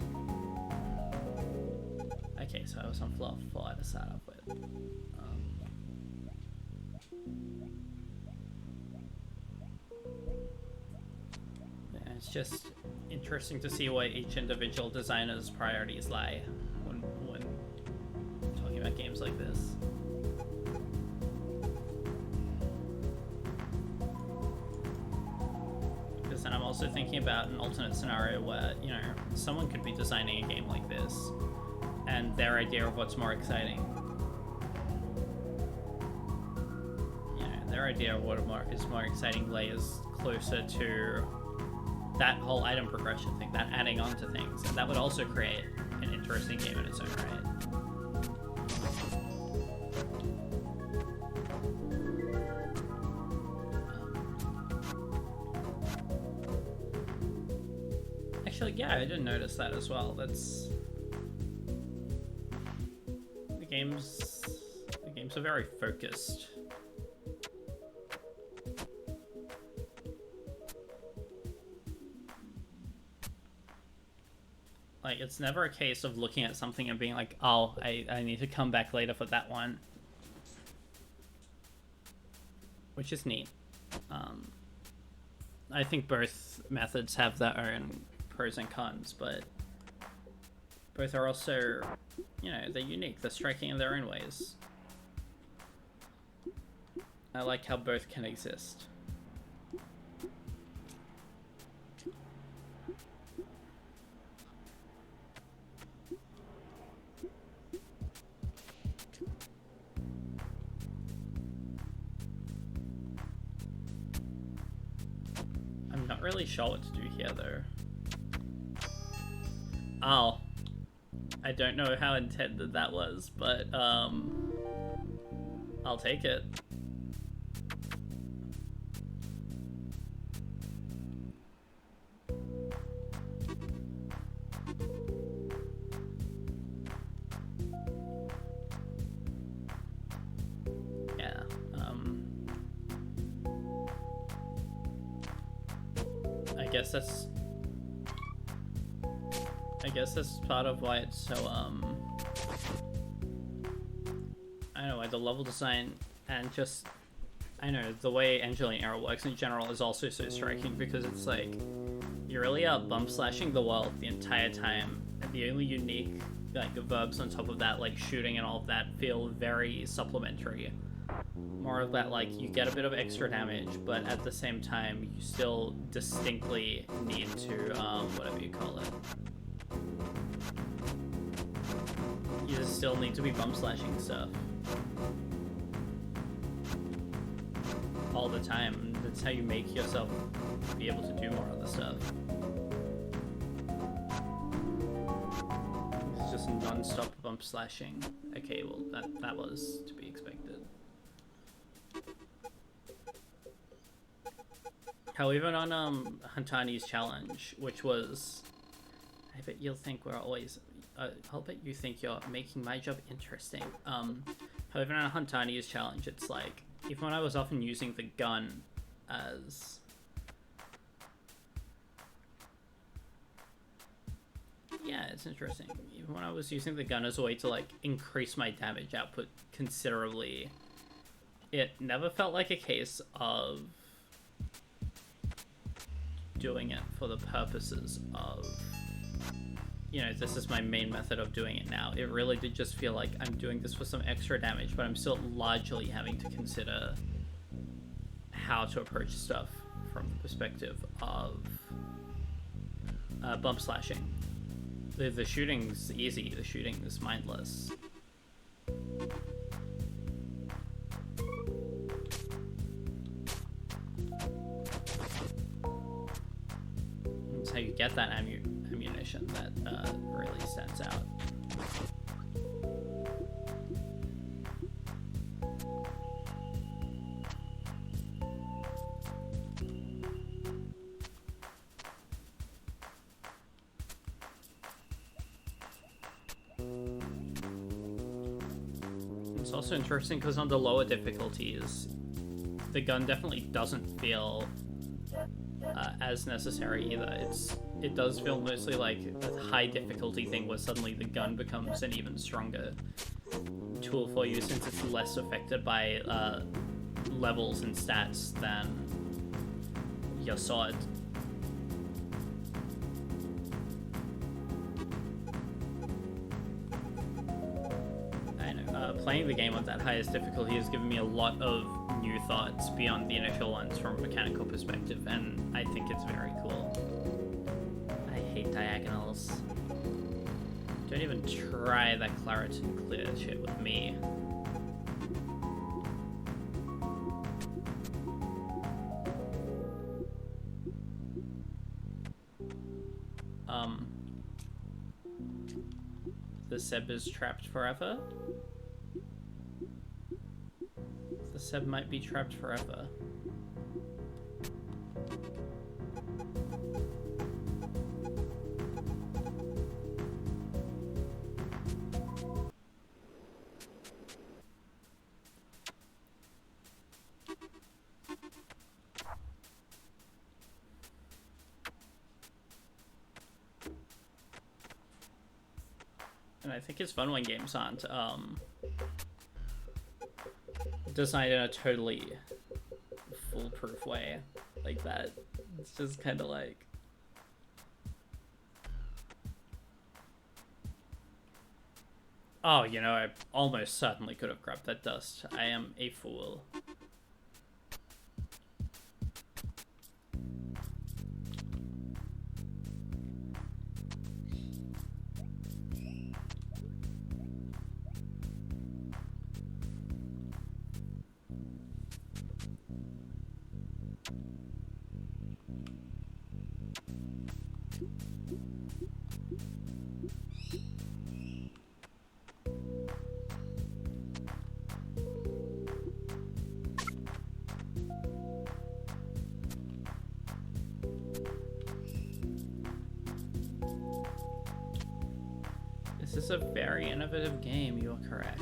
Okay, so I was on floor 4 to start off with. Yeah, it's just interesting to see where each individual designer's priorities lie when talking about games like this. And I'm also thinking about an alternate scenario where, someone could be designing a game like this and their idea of what's more exciting, their idea of what is more exciting lays closer to that whole item progression thing, that adding on to things, and that would also create an interesting game in its own right. Actually, yeah, I didn't notice that as well. That's... The games are very focused. Like, it's never a case of looking at something and being like, oh, I need to come back later for that one. Which is neat. I think both methods have their own pros and cons, but both are also, they're unique. They're striking in their own ways. I like how both can exist. I'm not really sure what to do here, though. Oh. I don't know how intended that was, but, I'll take it. Yeah, I guess that's part of why it's so, I don't know, why the level design and just, I know, the way Angeline Era works in general is also so striking, because it's like, you really are bump slashing the world the entire time, and the only unique, like, verbs on top of that, like shooting and all of that, feel very supplementary. More of that, like, you get a bit of extra damage, but at the same time, you still distinctly need to, whatever you call it. You just still need to be bump slashing stuff. All the time. That's how you make yourself be able to do more of the stuff. It's just non-stop bump slashing. Okay, well, that was to be expected. How even on Huntani's challenge, which was, I bet you'll think we're always, I'll bet you think you're making my job interesting. How even on Huntani's challenge, it's like, even when I was often using the gun as, yeah, it's interesting. Even when I was using the gun as a way to like increase my damage output considerably, it never felt like a case of doing it for the purposes of, you know, this is my main method of doing it now. It really did just feel like I'm doing this for some extra damage, but I'm still largely having to consider how to approach stuff from the perspective of bump slashing. The shooting's easy, the shooting is mindless. That's how you get that ammunition that really stands out. It's also interesting because on the lower difficulties, the gun definitely doesn't feel as necessary either. It does feel mostly like a high difficulty thing where suddenly the gun becomes an even stronger tool for you since it's less affected by levels and stats than your sword. Playing the game on that highest difficulty has given me a lot of new thoughts beyond the initial ones from a mechanical perspective, and I think it's very cool. I hate diagonals. Don't even try that Claritin clear shit with me. The Seb is trapped forever? The Seb might be trapped forever. And I think it's fun when games aren't designed in a totally foolproof way like that. It's just kind of like, oh, you know, I almost certainly could have grabbed that dust. I am a fool. This is a very innovative game, you are correct.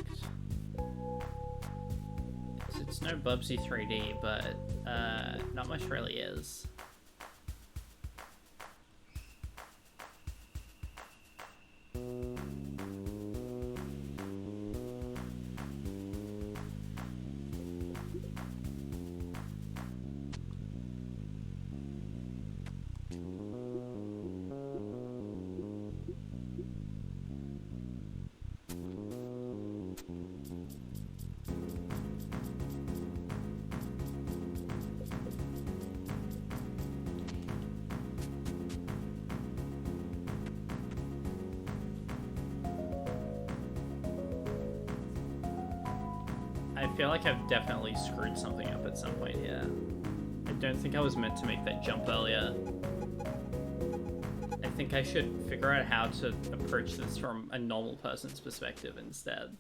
It's no Bubsy 3D, but not much really is. I feel like I've definitely screwed something up at some point here. I don't think I was meant to make that jump earlier. I think I should figure out how to approach this from a normal person's perspective instead.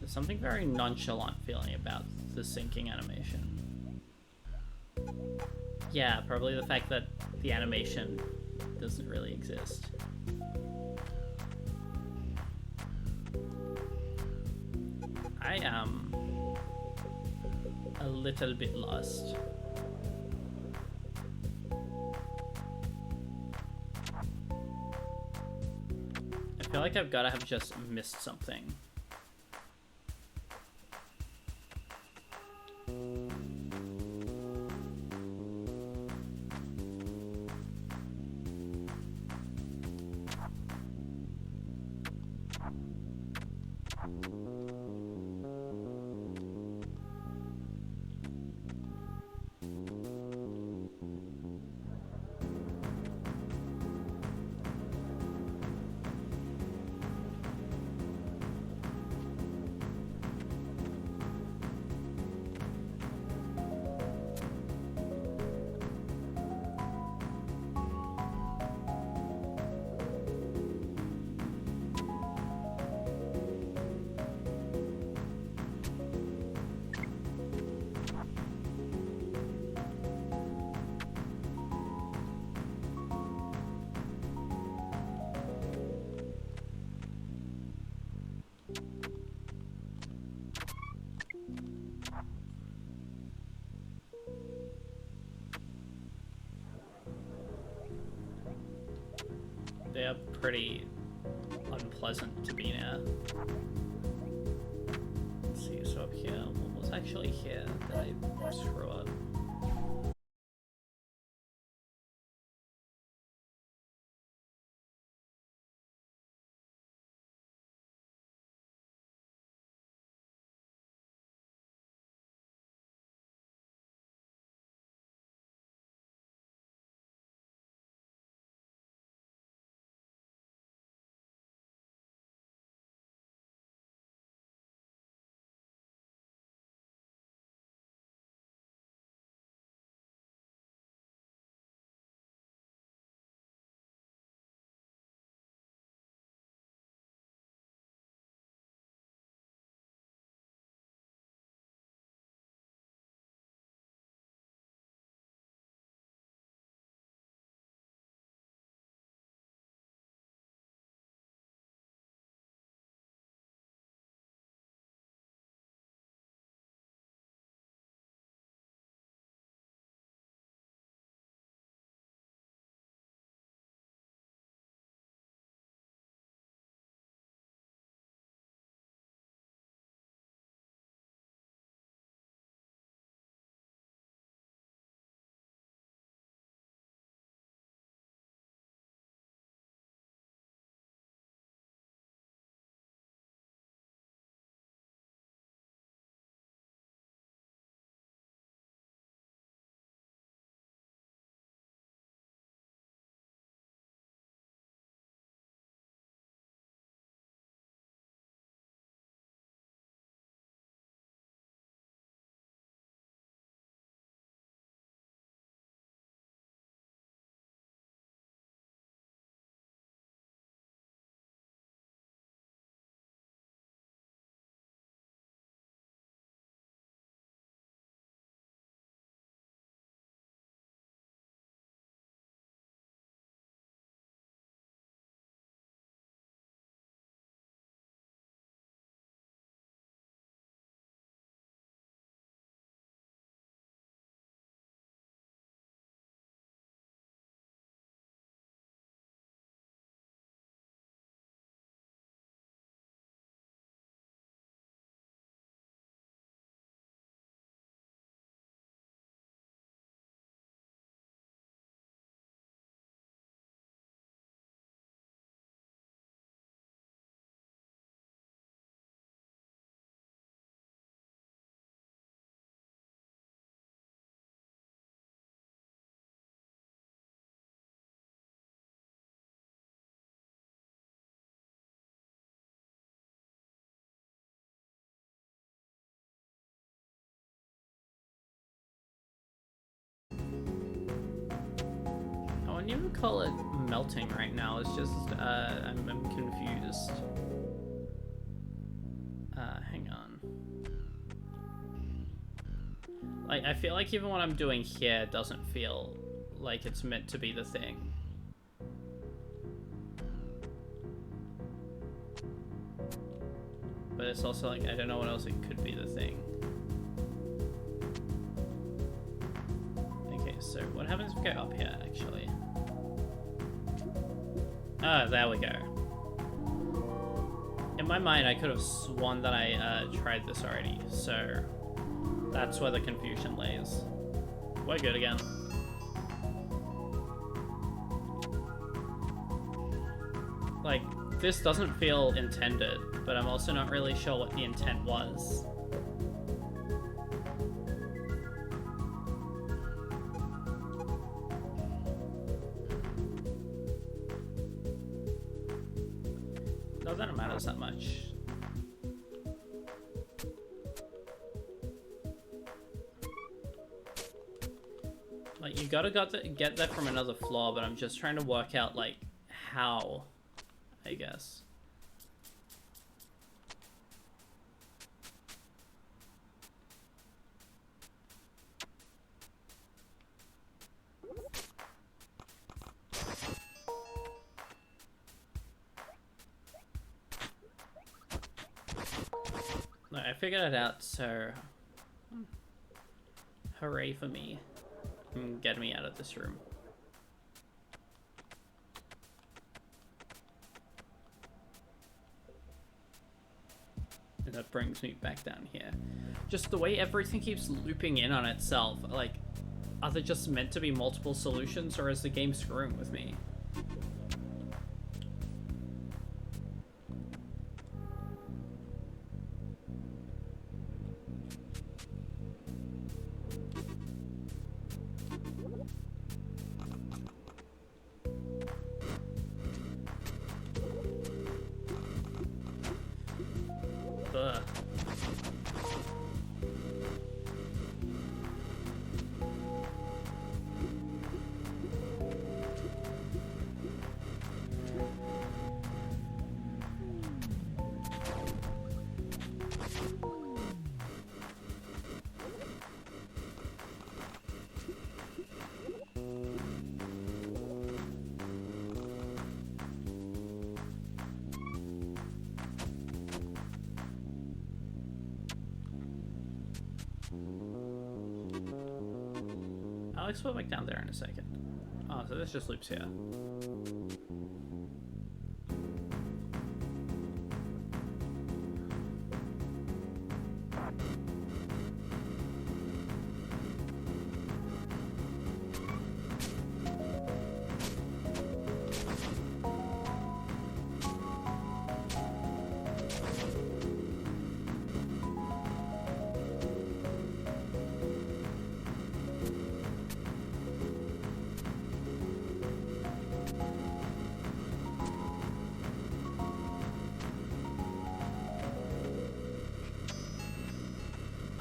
There's something very nonchalant feeling about the syncing animation. Yeah, probably the fact that the animation doesn't really exist. I am a little bit lost. I feel like I've gotta have just missed something. They're pretty unpleasant to be near. Let's see, so up here, what was actually here that I screw up? I wouldn't even call it melting right now, it's just, I'm confused. Hang on. Like, I feel like even what I'm doing here doesn't feel like it's meant to be the thing. But it's also like, I don't know what else it could be the thing. Okay, so what happens if we go up here, actually? Ah, there we go. In my mind, I could have sworn that I tried this already, so that's where the confusion lays. We're good again. Like, this doesn't feel intended, but I'm also not really sure what the intent was. Not that it matters that much. Like, you gotta get that from another floor, but I'm just trying to work out, like, how, I guess. No, I figured it out, so hooray for me. Get me out of this room. And that brings me back down here. Just the way everything keeps looping in on itself. Like, are there just meant to be multiple solutions, or is the game screwing with me? Ugh. I'll explore back down there in a second. Oh, so this just loops here.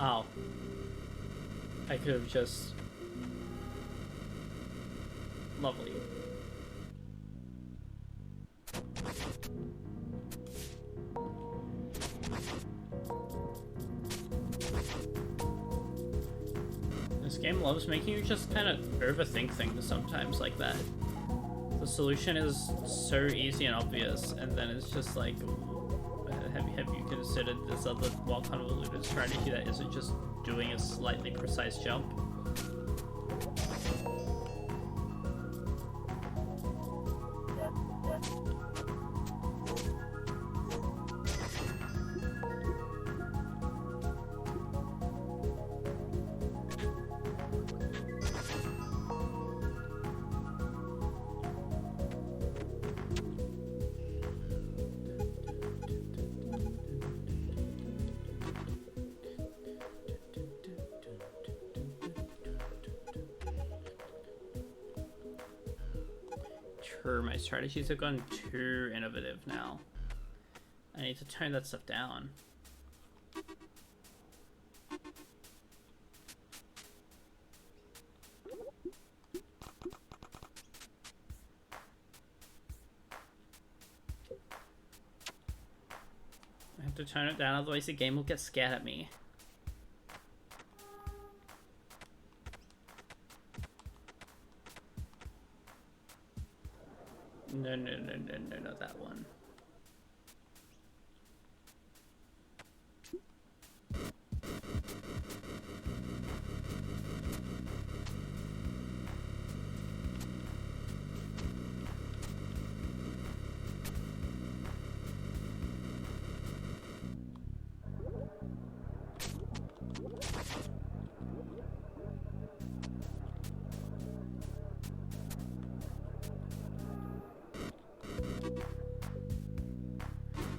Oh. I could have just... Lovely. This game loves making you just kind of overthink things sometimes like that. The solution is so easy and obvious, and then it's just like... Have you considered this other more convoluted strategy that isn't just doing a slightly precise jump? My strategies have gone too innovative now. I need to tone that stuff down. I have to turn it down, otherwise the game will get scared at me. No, not that one.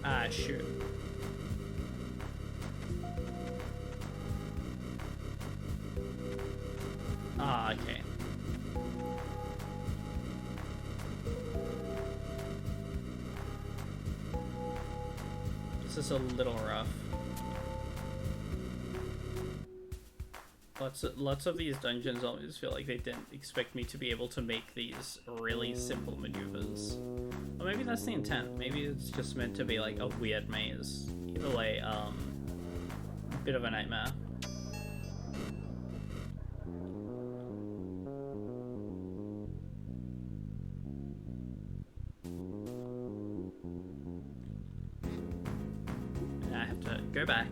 Ah, shoot. Ah, okay. This is a little rough. Lots of these dungeons always feel like they didn't expect me to be able to make these really simple maneuvers. Or maybe that's the intent. Maybe it's just meant to be like a weird maze. Either way, a bit of a nightmare. And I have to go back.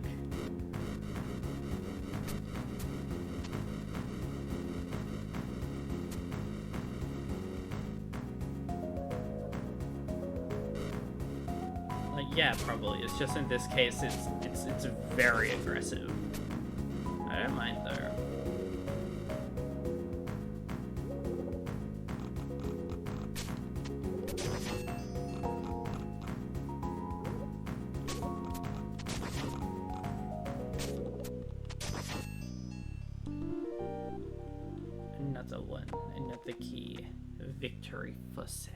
Yeah, probably. It's just in this case, it's very aggressive. I don't mind though. Another one, another key. Victory for Sam.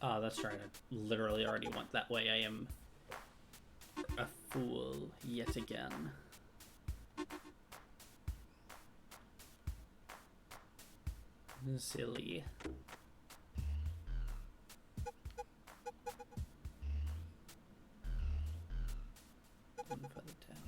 Oh, that's right. I literally already went that way. I am a fool yet again. Silly. Further down.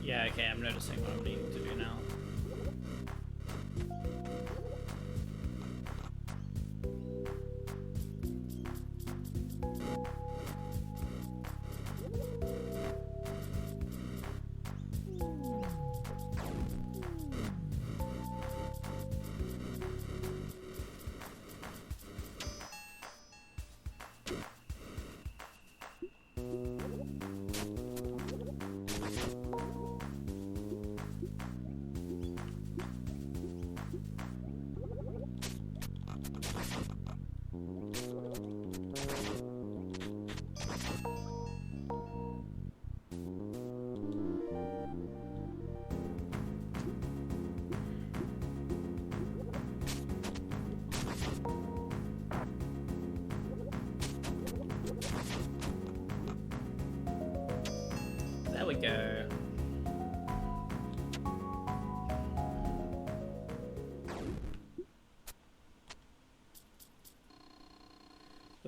Yeah, okay, I'm noticing what I'm needing to do now.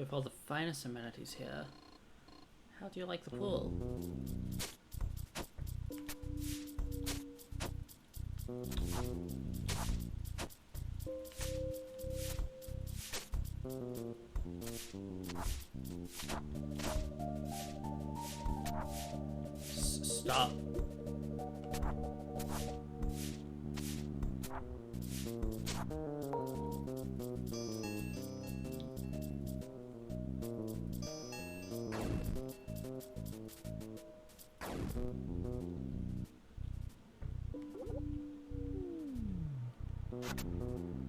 With all the finest amenities here. How do you like the pool? Stop.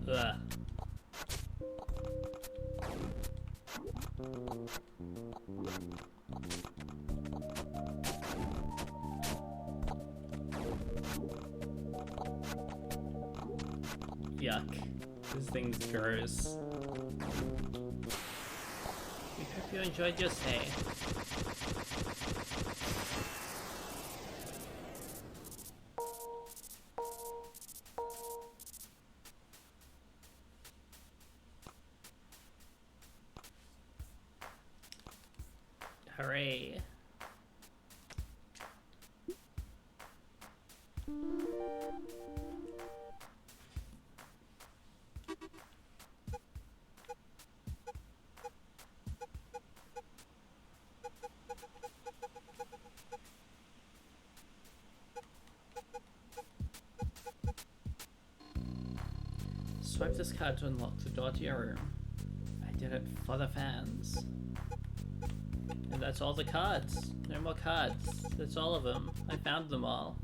Ugh. Yuck. This thing's gross. We hope you enjoyed your stay. Hooray. Swipe this card to unlock the door to your room. I did it for the fans. And that's all the cards. No more cards. That's all of them. I found them all.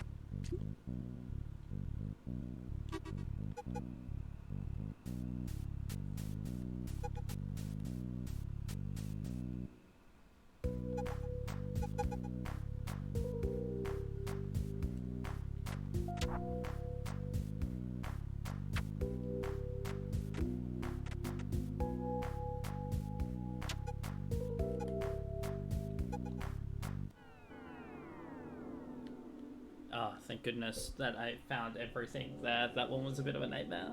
Oh, thank goodness that I found everything there. That one was a bit of a nightmare.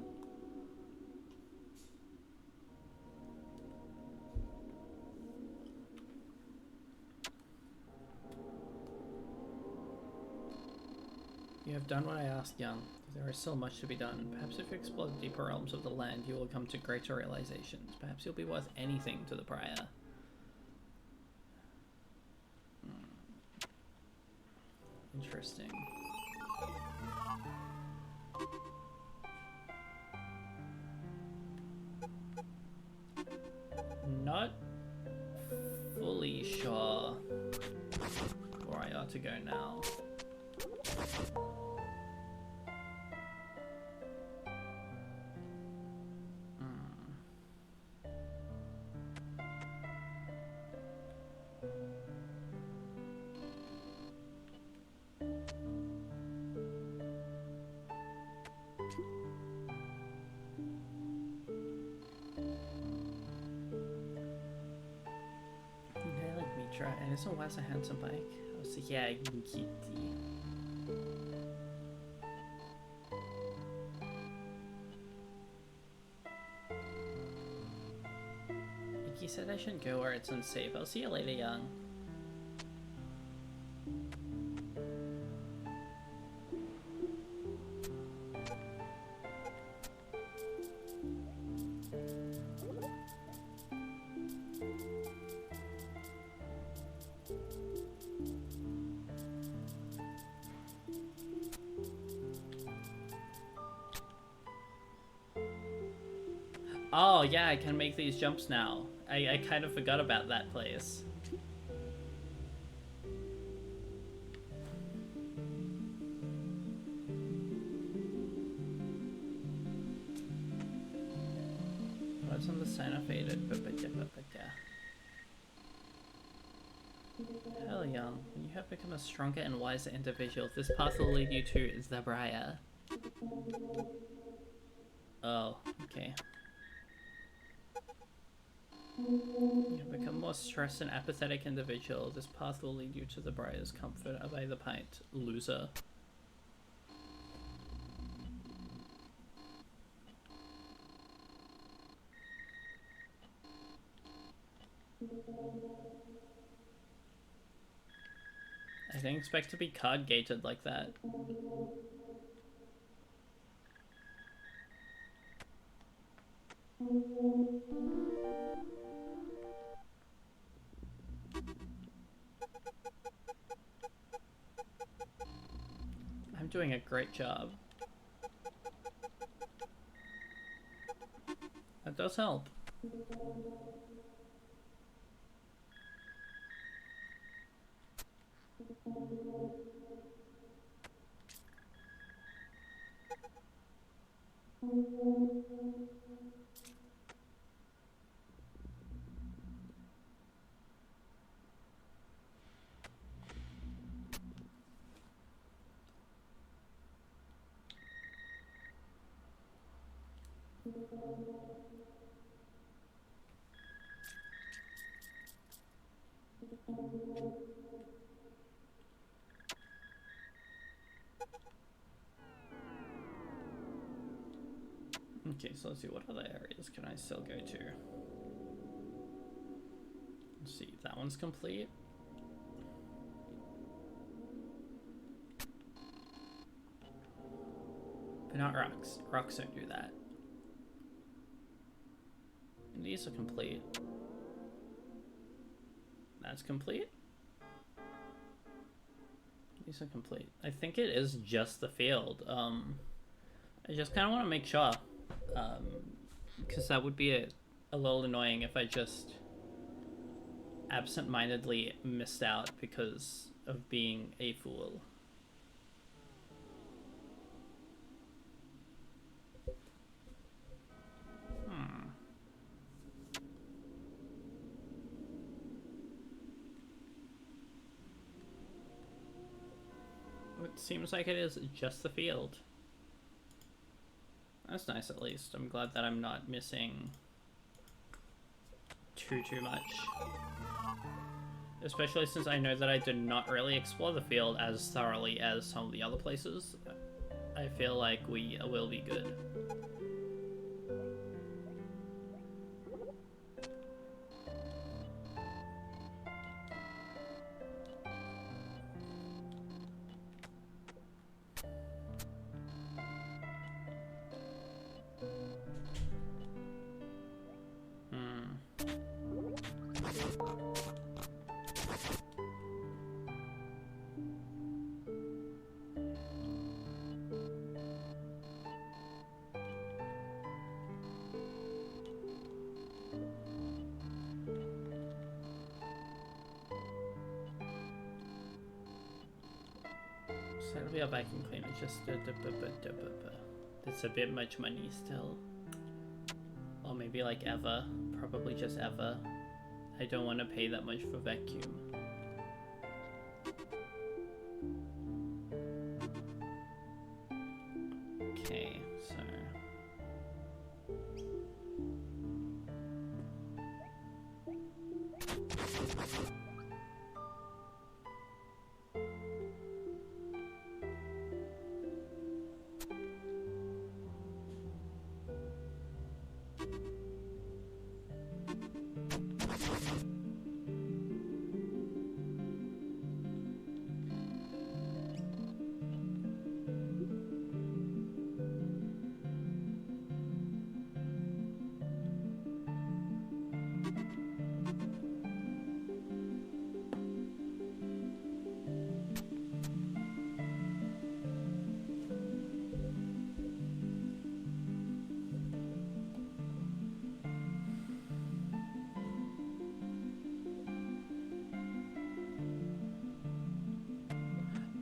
You have done what I asked, young. There is still much to be done. Perhaps if you explore the deeper realms of the land, you will come to greater realizations. Perhaps you'll be worth anything to the Prior. Interesting. Not fully sure where I ought to go now. And this one was a handsome bike. Oh, so yeah, kitty. Icky said I shouldn't go where it's unsafe. I'll see you later, young. Oh yeah, I can make these jumps now. I kind of forgot about that place. What's on the sign of faded? Hell, young. When you have become a stronger and wiser individual, this path will lead you to Zabraya. Oh, okay. You have become more stressed and apathetic individual. This path will lead you to the Briar's comfort. Obey the pint, loser. didn't expect to be card gated like that. I'm doing a great job. That does help. Okay, so let's see, what other areas can I still go to? Let's see, that one's complete. But not rocks. Rocks don't do that. And these are complete. That's complete. These are complete. I think it is just the field. I just kind of want to make sure. Because that would be a little annoying if I just absent-mindedly missed out because of being a fool. It seems like it is just the field. That's nice, at least. I'm glad that I'm not missing too much. Especially since I know that I did not really explore the field as thoroughly as some of the other places. I feel like we will be good. So it'll be a vacuum cleaner, just it's a bit much money still. Or maybe like ever, probably just ever. I don't want to pay that much for vacuum. Okay, so...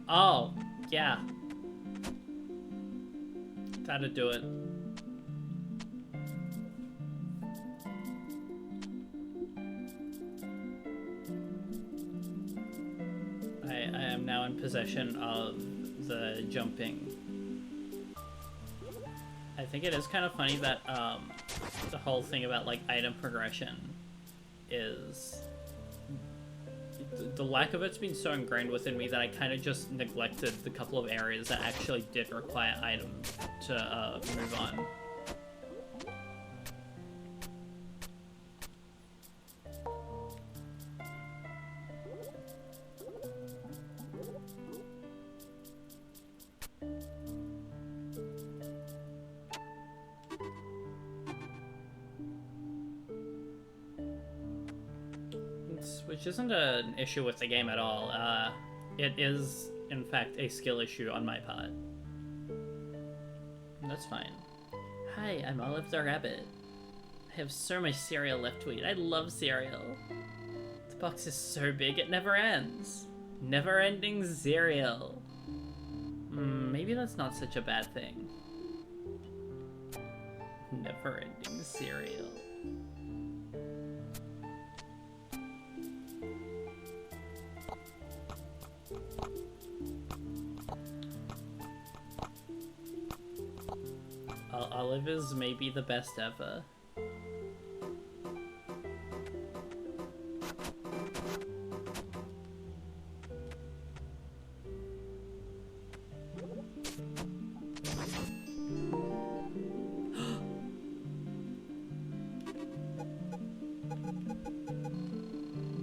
Oh, yeah. That'd do it. I am now in possession of the jumping. I think it is kind of funny that the whole thing about like item progression is... The lack of it's been so ingrained within me that I kind of just neglected the couple of areas that actually did require items to move on. which isn't an issue with the game at all. It is, in fact, a skill issue on my part. That's fine. Hi, I'm Olive the Rabbit. I have so much cereal left to eat. I love cereal. The box is so big it never ends. Never-ending cereal. Maybe that's not such a bad thing. Never-ending cereal. Olive is maybe the best ever.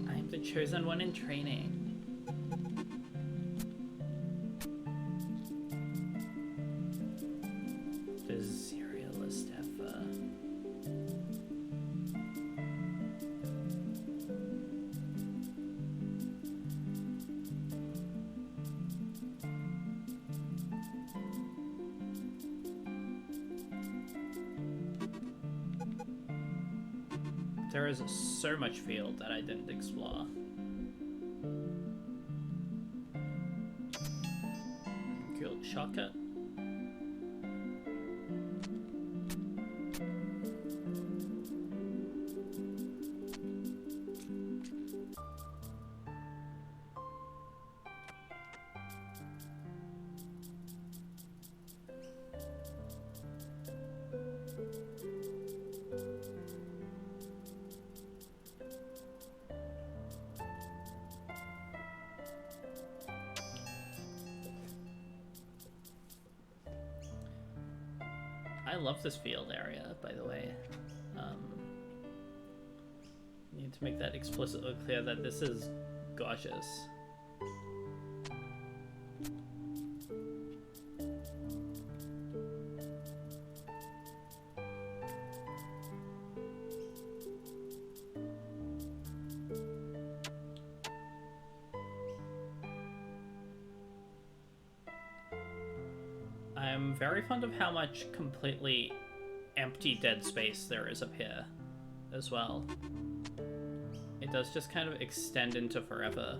I'm the chosen one in training. There is so much field that I didn't explore. Cool. Shortcut. I love this field area, by the way. Need to make that explicitly clear that this is gorgeous. I'm very fond of how much completely empty dead space there is up here as well. It does just kind of extend into forever.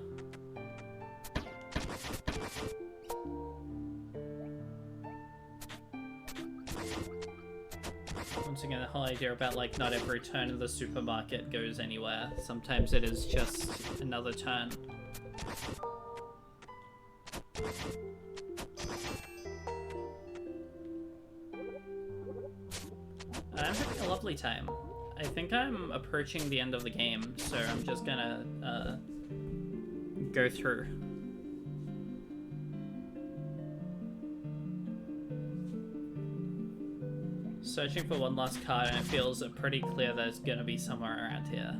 Once again, the whole idea about like not every turn in the supermarket goes anywhere. Sometimes it is just another turn. I'm having a lovely time. I think I'm approaching the end of the game, so I'm just gonna go through. Searching for one last card, and it feels pretty clear that it's gonna be somewhere around here.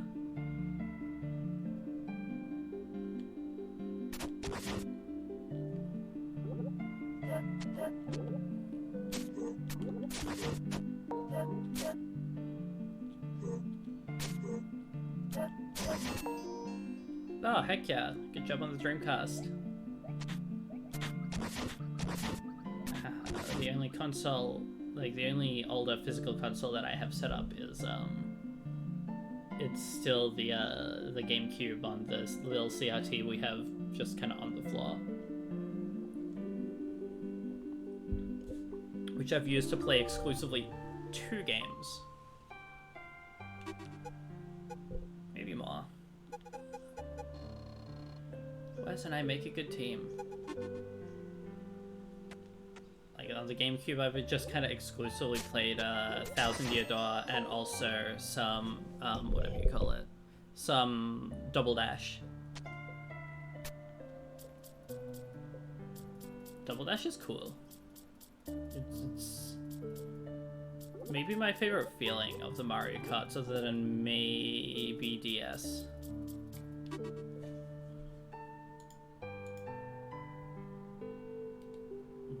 Oh, heck yeah. Good job on the Dreamcast. The only console, like the only older physical console that I have set up is, it's still the GameCube on this little CRT we have just kind of on the floor. Which I've used to play exclusively 2 games. Maybe more. Why doesn't I make a good team? Like on the GameCube, I've just kind of exclusively played Thousand Year Door and also some, whatever you call it, some Double Dash. Double Dash is cool. It's maybe my favorite feeling of the Mario Karts, other than maybe DS.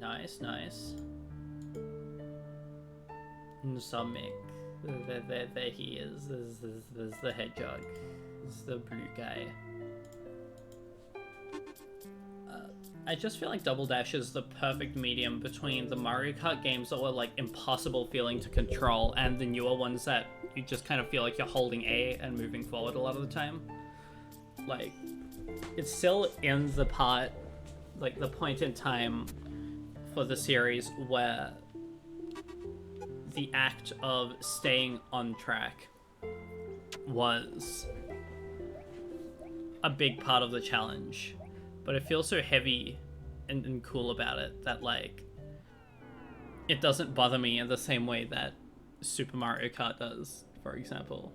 Nice, nice. Sonic. There he is. There's the hedgehog. It's the blue guy. I just feel like Double Dash is the perfect medium between the Mario Kart games that were like impossible feeling to control and the newer ones that you just kind of feel like you're holding A and moving forward a lot of the time. Like, it's still in the part, like the point in time for the series where the act of staying on track was a big part of the challenge. But it feels so heavy and cool about it that, like, it doesn't bother me in the same way that Super Mario Kart does, for example.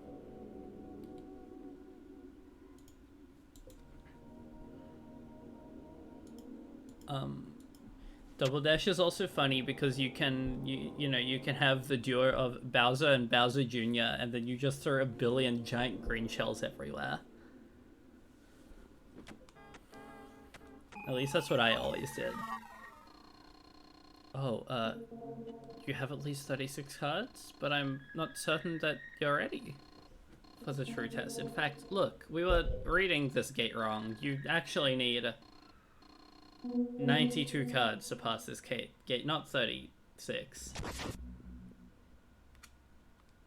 Double Dash is also funny because you can, you can have the duo of Bowser and Bowser Jr. and then you just throw a billion giant green shells everywhere. At least that's what I always did. Oh, you have at least 36 cards, but I'm not certain that you're ready for the true test. In fact, look, we were reading this gate wrong. You actually need 92 cards to pass this gate, not 36.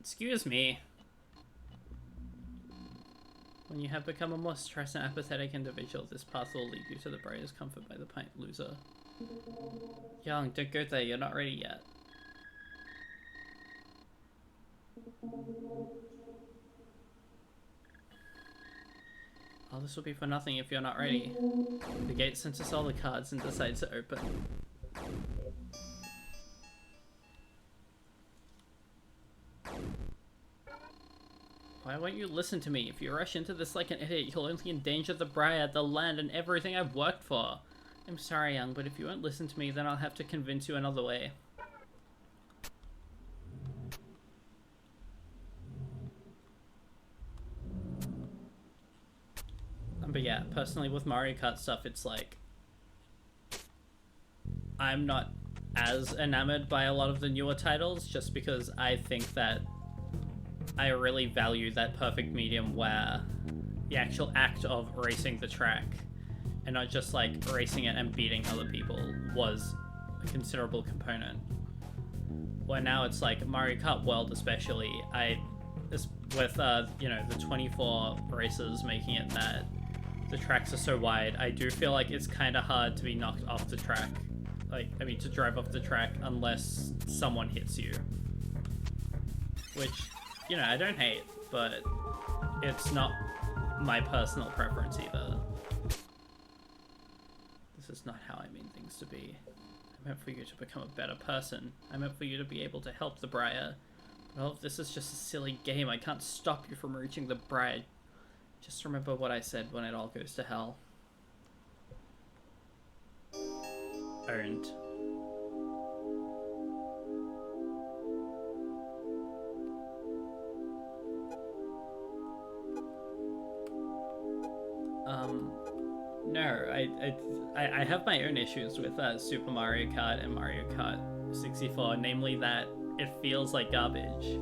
Excuse me. When you have become a more stressed and apathetic individual, this path will lead you to the brightest comfort by the pint, loser. Young, don't go there, you're not ready yet. Oh, this will be for nothing if you're not ready. The gate senses all the cards and decides to open. Why won't you listen to me? If you rush into this like an idiot, you'll only endanger the Briar, the land, and everything I've worked for. I'm sorry, Young, but if you won't listen to me, then I'll have to convince you another way. But yeah, personally with Mario Kart stuff, it's like, I'm not as enamored by a lot of the newer titles, just because I think that I really value that perfect medium where the actual act of racing the track and not just like racing it and beating other people was a considerable component. Where now it's like Mario Kart World especially, with the 24 races making it that the tracks are so wide, I do feel like it's kind of hard to be knocked off the track. To drive off the track unless someone hits you. Which, I don't hate, but it's not my personal preference either. This is not how I mean things to be. I meant for you to become a better person. I meant for you to be able to help the Briar. But all of this is just a silly game. I can't stop you from reaching the Briar. Just remember what I said when it all goes to hell. Owned. No, I have my own issues with Super Mario Kart and Mario Kart 64, namely that it feels like garbage.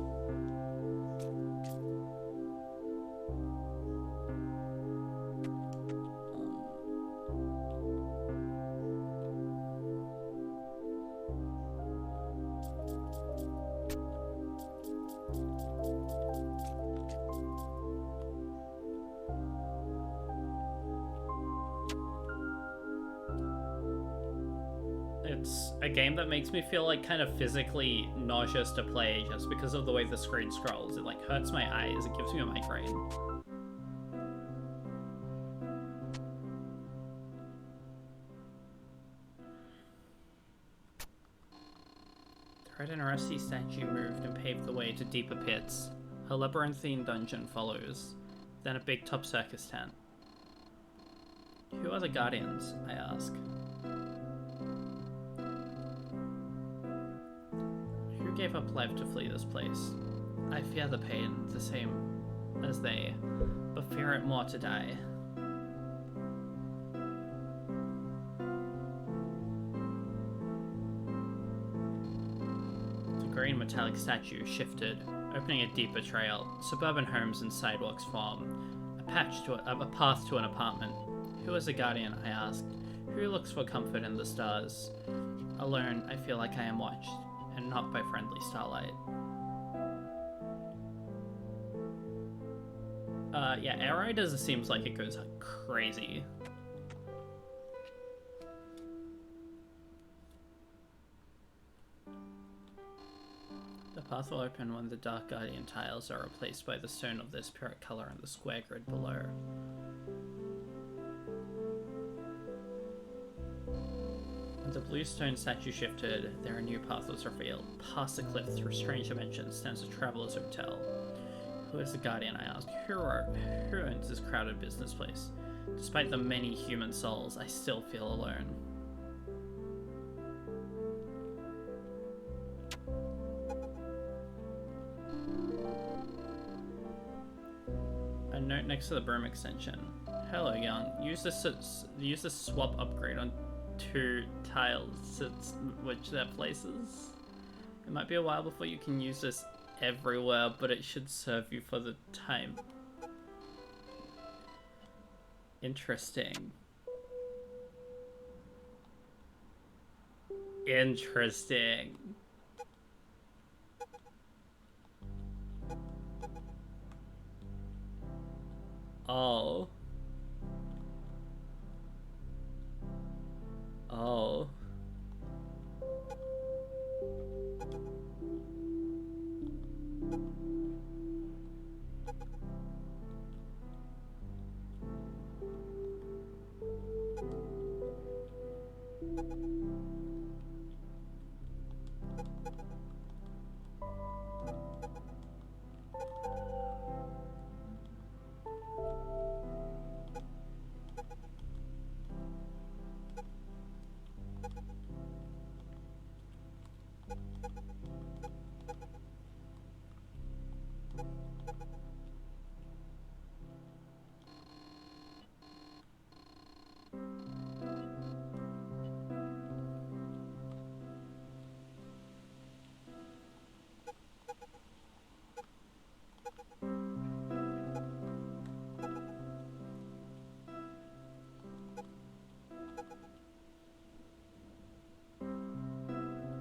It's a game that makes me feel like kind of physically nauseous to play just because of the way the screen scrolls. It like hurts my eyes, it gives me a migraine. The red and rusty statue moved and paved the way to deeper pits. A labyrinthine dungeon follows, then a big top circus tent. Who are the guardians? I ask. Who gave up life to flee this place? I fear the pain, the same as they, but fear it more to die. The green metallic statue shifted, opening a deeper trail. Suburban homes and sidewalks form. A a path to an apartment. Who is a guardian? I asked. Who looks for comfort in the stars? Alone, I feel like I am watched, and not by friendly starlight. Yeah, Arrow does seems like it goes crazy. The path will open when the dark guardian tiles are replaced by the stone of their spirit color in the square grid below. When the blue stone statue shifted, there a new path was revealed. Past the cliff through strange dimensions stands a traveler's hotel. Who is the guardian? I asked. Who owns this crowded business place? Despite the many human souls, I still feel alone. A note next to the broom extension. Hello, young. Use the swap upgrade on 2 tiles to switch their places. It might be a while before you can use this everywhere, but it should serve you for the time. Interesting. Interesting. Oh. Oh.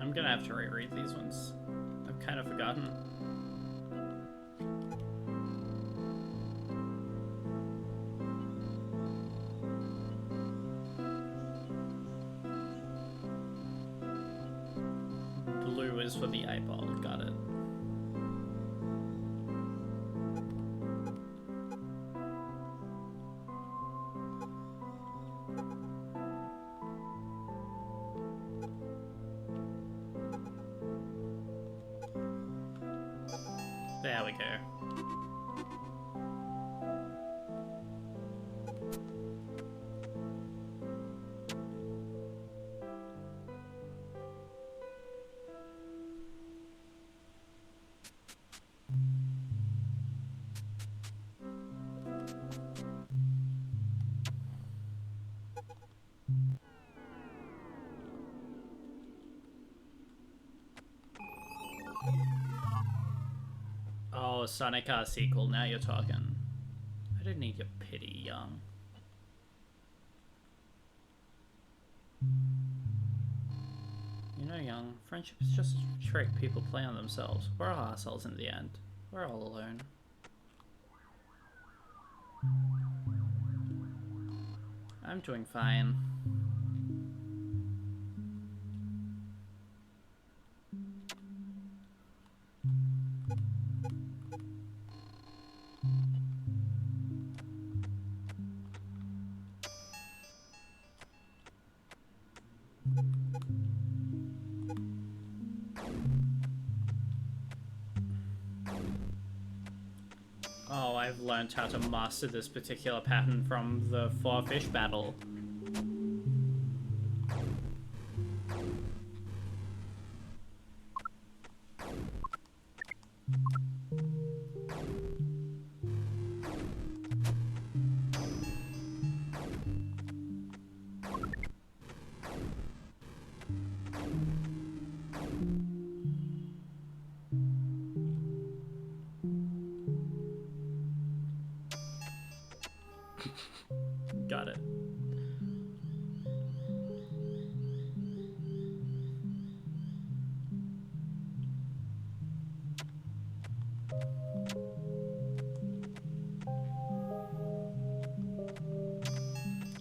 I'm gonna have to reread these ones. I've kind of forgotten. Blue is for the eyeball, got it. There we go. Oh, Sonic R sequel, now you're talking. I don't need your pity, young. You know, young, friendship is just a trick people play on themselves. We're all ourselves in the end. We're all alone. I'm doing fine. Oh, I've learned how to master this particular pattern from the 4 fish battle. got it.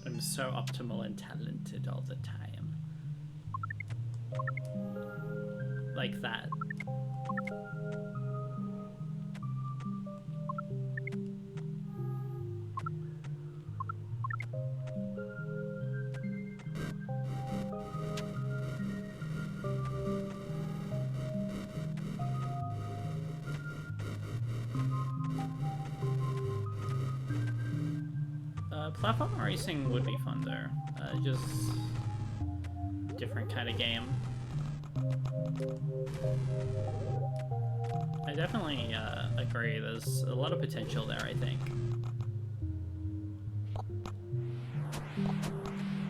I'm so optimal and talented all the time. Like that. Platform racing would be fun though. Just different kind of game. I definitely agree. There's a lot of potential there, I think.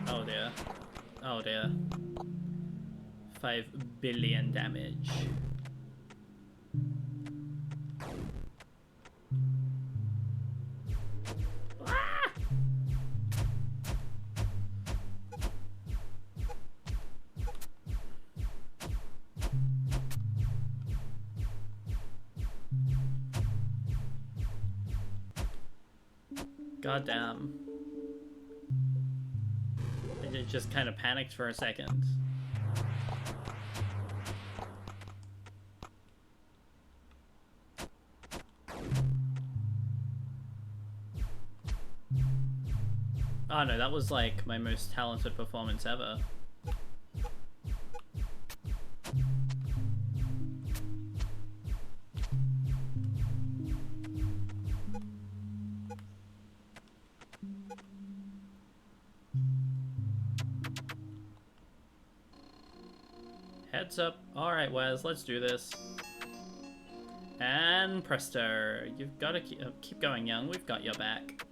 Oh dear. Oh dear. 5 billion damage. God damn. I just kind of panicked for a second. Oh no, that was like my most talented performance ever. Heads up. Alright, Wes, let's do this. And presto. You've got to keep going, young. We've got your back.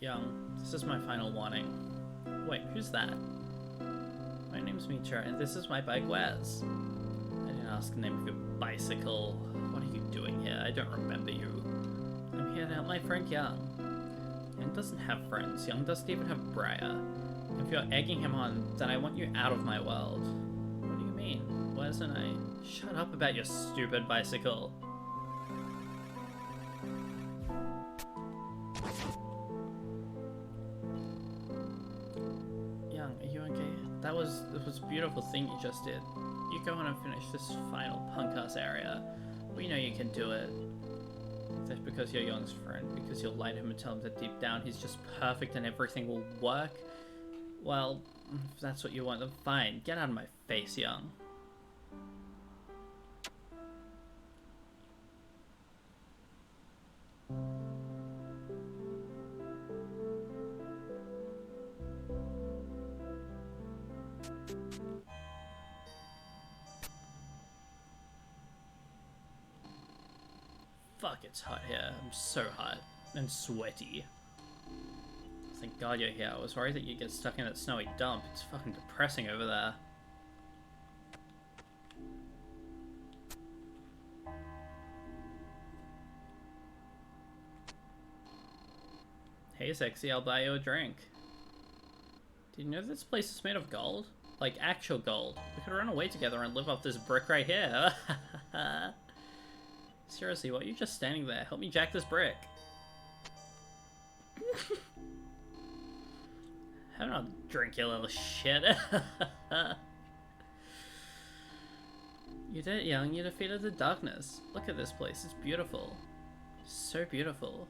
Young, this is my final warning. Wait, who's that? My name's Mitra, and this is my bike, Wes. I didn't ask the name of your bicycle. What are you doing here? I don't remember you. I'm here to help my friend Young. Young doesn't have friends. Young doesn't even have Briar. If you're egging him on, then I want you out of my world. What do you mean? Wes and I... Shut up about your stupid bicycle. That was a beautiful thing you just did. You go on and finish this final punk-ass area. We know you can do it. That's because you're Young's friend, because you'll lie to him and tell him that deep down he's just perfect and everything will work. Well, if that's what you want, then fine. Get out of my face, Young. Fuck, it's hot here. I'm so hot and sweaty. Thank God you're here. I was worried that you'd get stuck in that snowy dump. It's fucking depressing over there. Hey sexy, I'll buy you a drink. Did you know this place is made of gold? Like actual gold. We could run away together and live off this brick right here. Seriously, why are you just standing there? Help me jack this brick. Have not drink, you little shit. You did it, Young. You defeated the darkness. Look at this place. It's beautiful. So beautiful.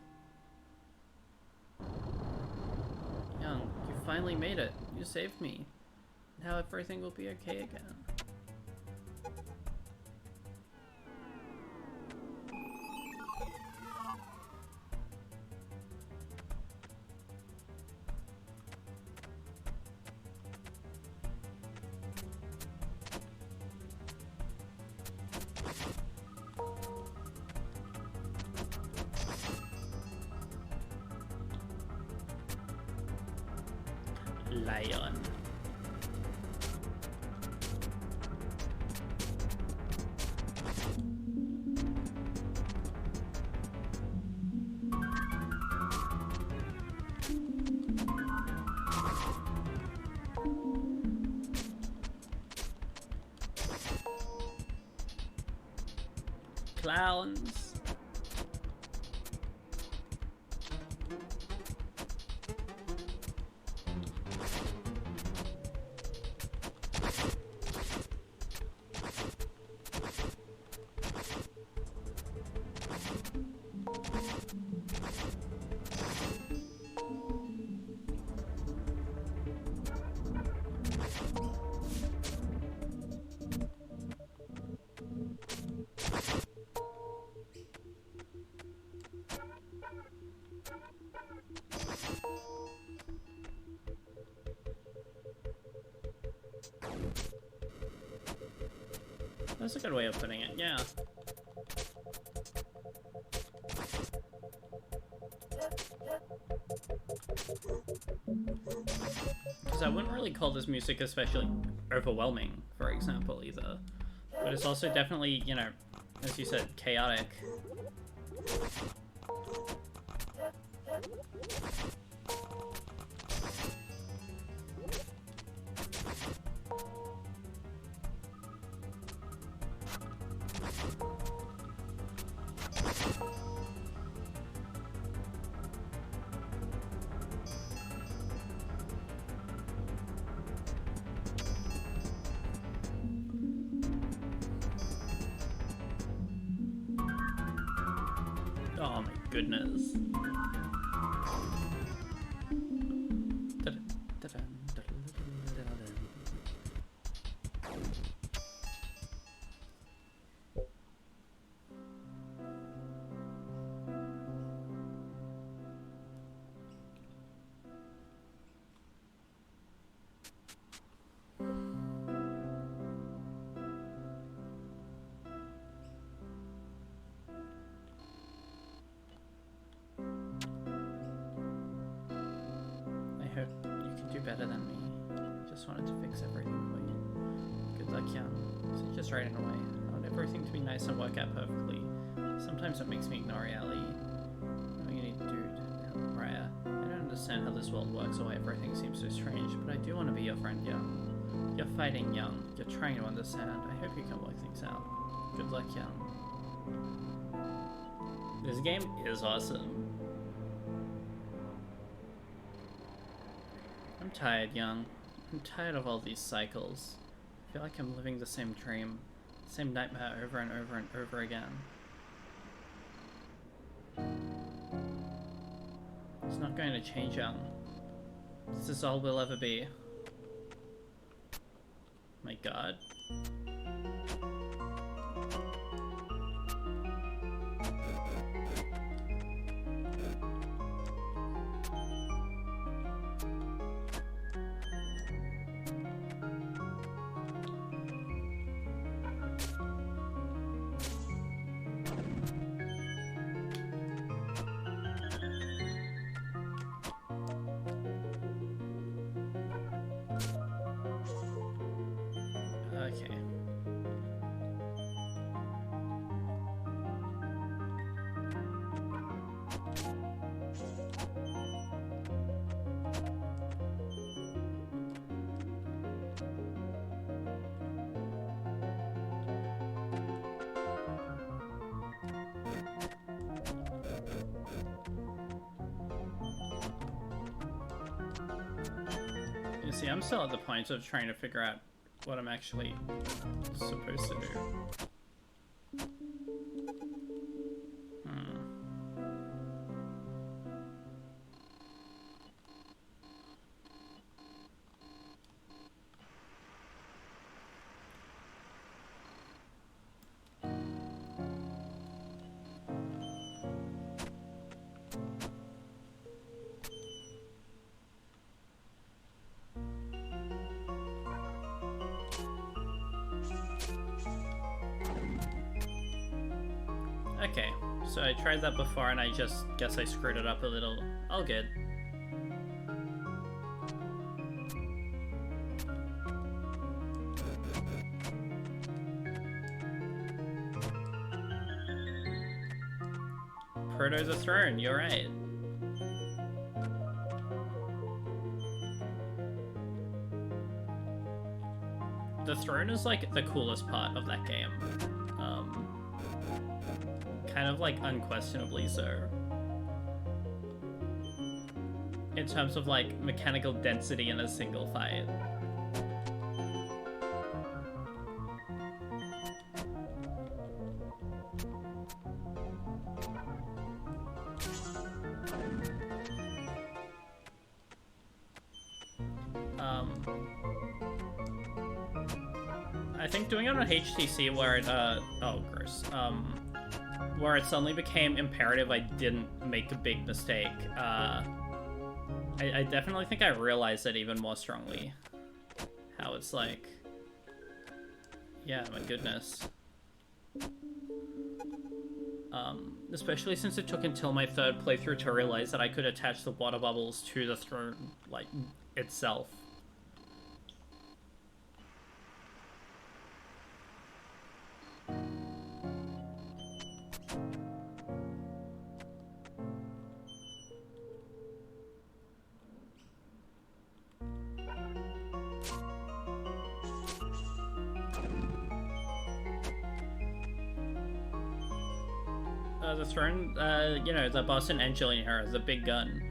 Young, you finally made it. You saved me. Now everything will be okay again. Lion. Clowns. That's a good way of putting it, yeah. Because I wouldn't really call this music especially overwhelming, for example, either. But it's also definitely, you know, as you said, chaotic. Oh my goodness. I hope you can do better than me. Just wanted to fix everything for you. Good luck, young. So just writing away. I want everything to be nice and work out perfectly. Sometimes it makes me ignore reality. Knowing you need to do Raya. I don't understand how this world works or why everything seems so strange, but I do want to be your friend, young. You're fighting, young. You're trying to understand. I hope you can work things out. Good luck, young. This game is awesome. I'm tired, young. I'm tired of all these cycles. I feel like I'm living the same dream, same nightmare over and over and over again. It's not going to change, young. This is all we'll ever be. My God. Okay. You see, I'm still at the point of trying to figure out what I'm actually supposed to do. Okay, so I tried that before and I just guess I screwed it up a little. All good. Proto the Throne, you're right. The throne is like the coolest part of that game. Kind of like unquestionably so. In terms of like mechanical density in a single fight. I think doing it on HTC where it, oh, gross. Where it suddenly became imperative I didn't make a big mistake, I definitely think I realized it even more strongly. How it's like... Yeah, my goodness. Especially since it took until my third playthrough to realize that I could attach the water bubbles to the throne, like, itself. The throne, you know, the boss in Angeline Era, the big gun.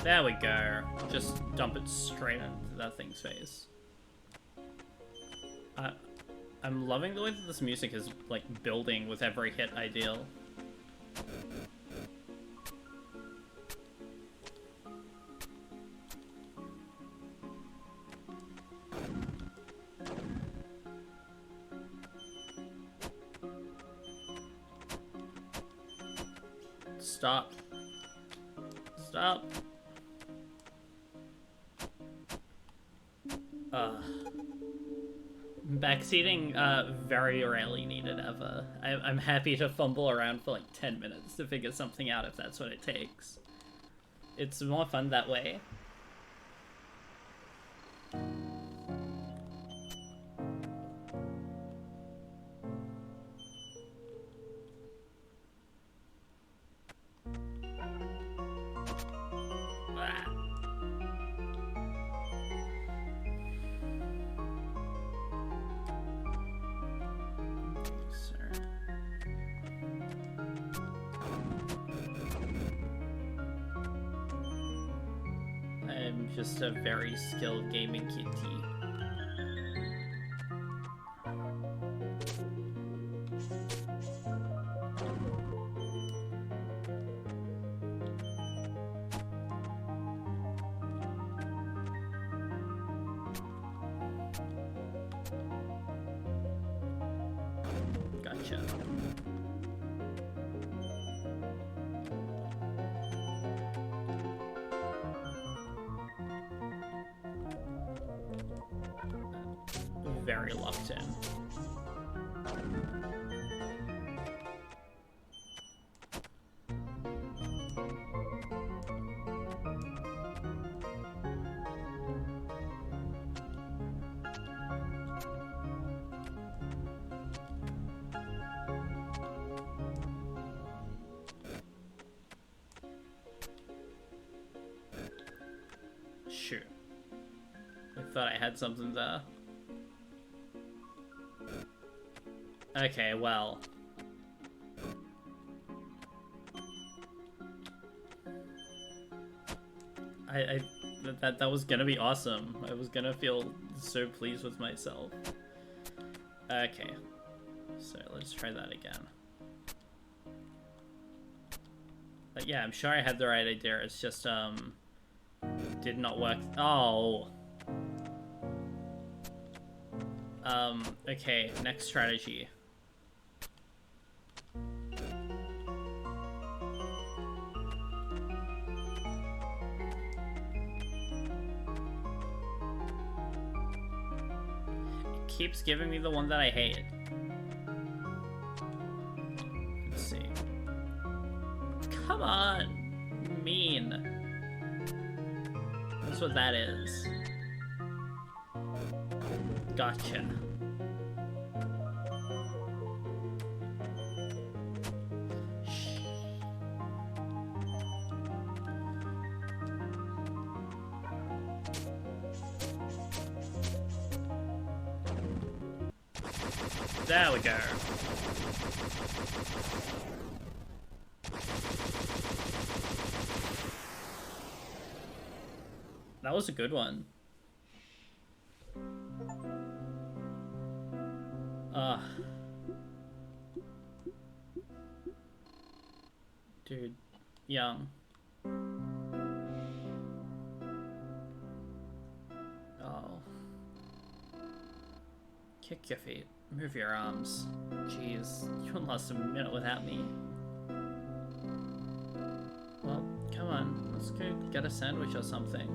There we go. Just dump it straight into that thing's face. I'm loving the way that this music is, like, building with every hit I deal. Stop. Stop. Backseating, very rarely needed ever. I'm happy to fumble around for like 10 minutes to figure something out if that's what it takes. It's more fun that way. Just a very skilled gaming kitty. Gotcha. Very locked in. Shoot. I thought I had something there. Okay, well. That was gonna be awesome. I was gonna feel so pleased with myself. Okay, so let's try that again. But yeah, I'm sure I had the right idea. It's just did not work. Oh. Okay, next strategy. It keeps giving me the one that I hate. Let's see. Come on! Mean. That's what that is. Gotcha. There we go. That was a good one. Dude, young. Oh. Kick your feet. Move your arms. Jeez, you wouldn't last a minute without me. Well, come on. Let's go get a sandwich or something.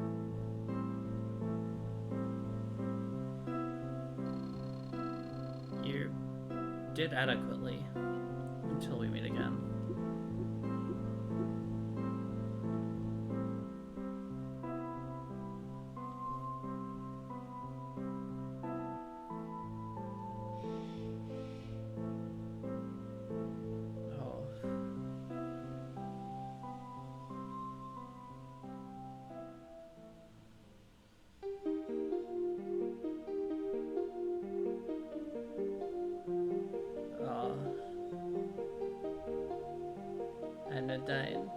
You did adequately. Until we meet again. Anodyne.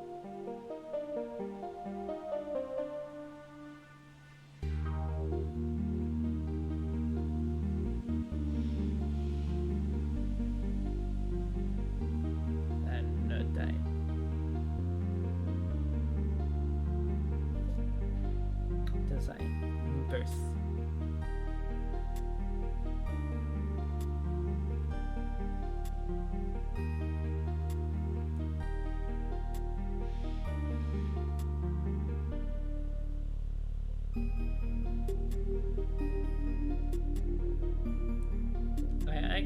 Anodyne. Design. Birth.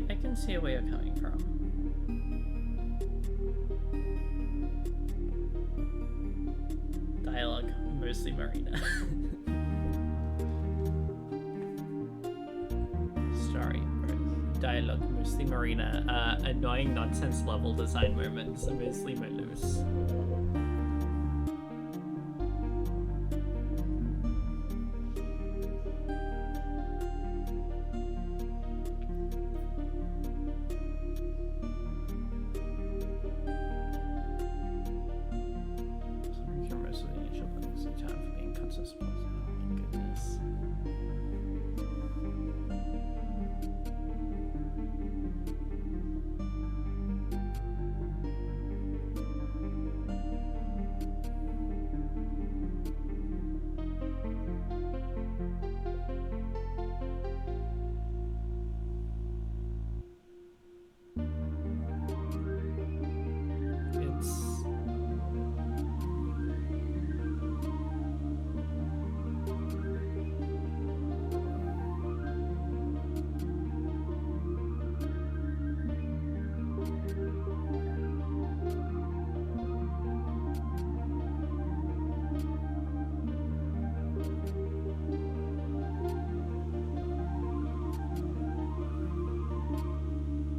I can see where you're coming from. Dialogue, mostly Marina. Story, dialogue, mostly Marina. Annoying nonsense level design moments, mostly Moose.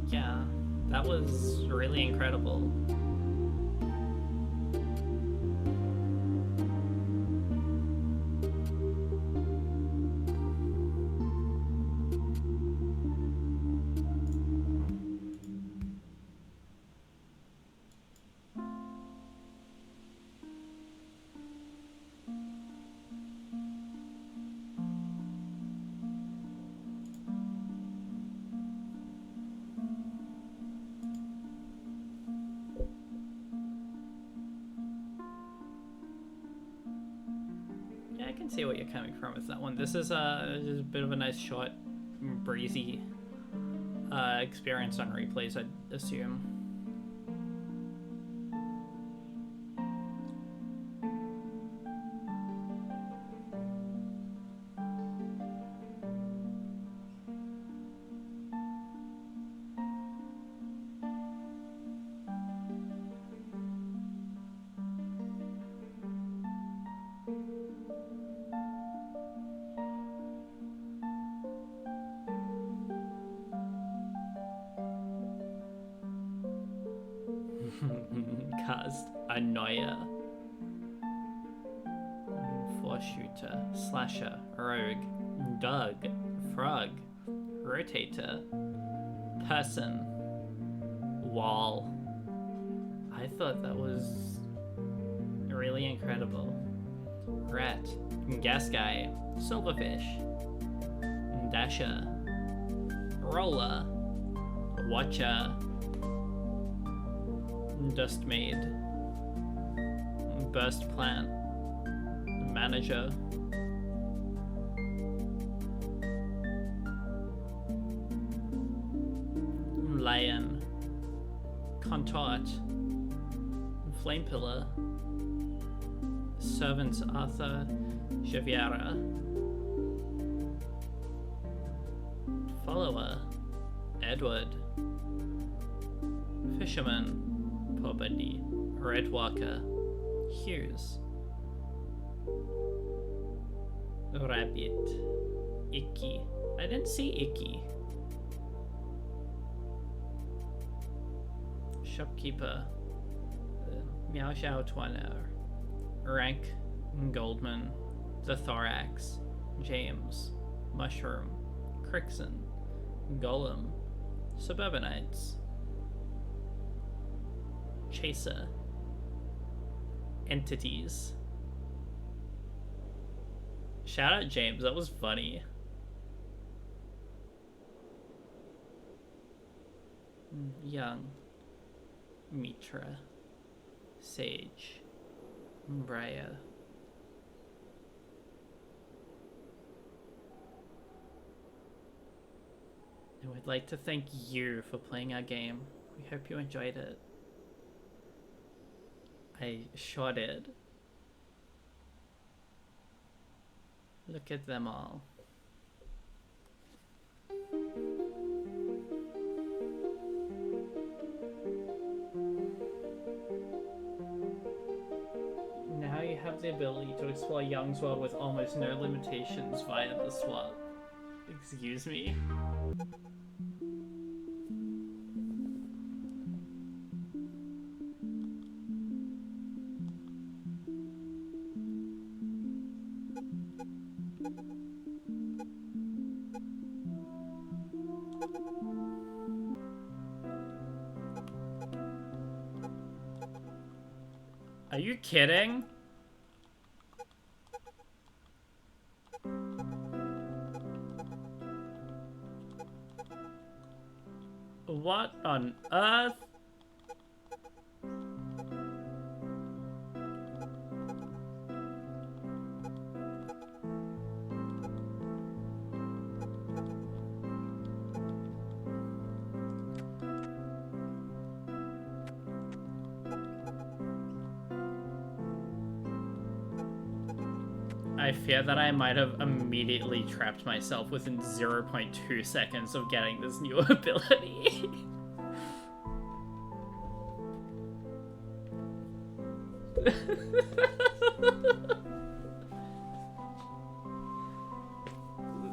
Yeah, that was really incredible. can see what you're coming from with that one. This is just a bit of a nice, short, breezy experience on replays, I'd assume. Cast Annoyer, Force Shooter, Slasher, Rogue, Doug, Frog, Rotator, Person, Wall. I thought that was really incredible. Rat, Gas Guy, Silverfish, Dasher, Roller, Watcher, Dust Maid, Burst Plant, Manager, Lion, Contort, Flame Pillar, Servants Arthur, Javiera, Follower, Edward, Fisherman, Pobody, Redwalker, Hughes, Rabbit, Icky. I didn't see Icky. Shopkeeper, Meow Xiao Tuaner, Rank, Goldman, The Thorax, James, Mushroom, Crixon, Golem, Suburbanites, Chaser, Entities. Shout out James, that was funny. Young, Mitra, Sage, Briar. And we'd like to thank you for playing our game. We hope you enjoyed it. I sure did. Look at them all. Now you have the ability to explore Young's world with almost no limitations via the swap. Excuse me? Are you kidding? What on earth? I fear that I might have immediately trapped myself within 0.2 seconds of getting this new ability.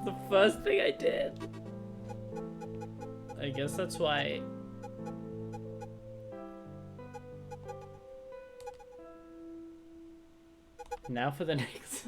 The first thing I did. I guess that's why. Now for the next.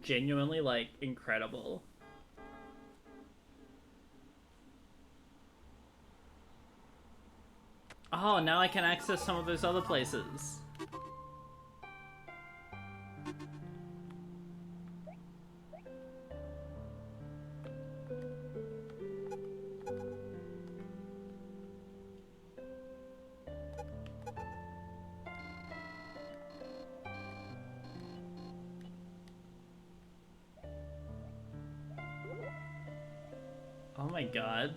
Genuinely, like, incredible. Oh, now I can access some of those other places. Oh my god.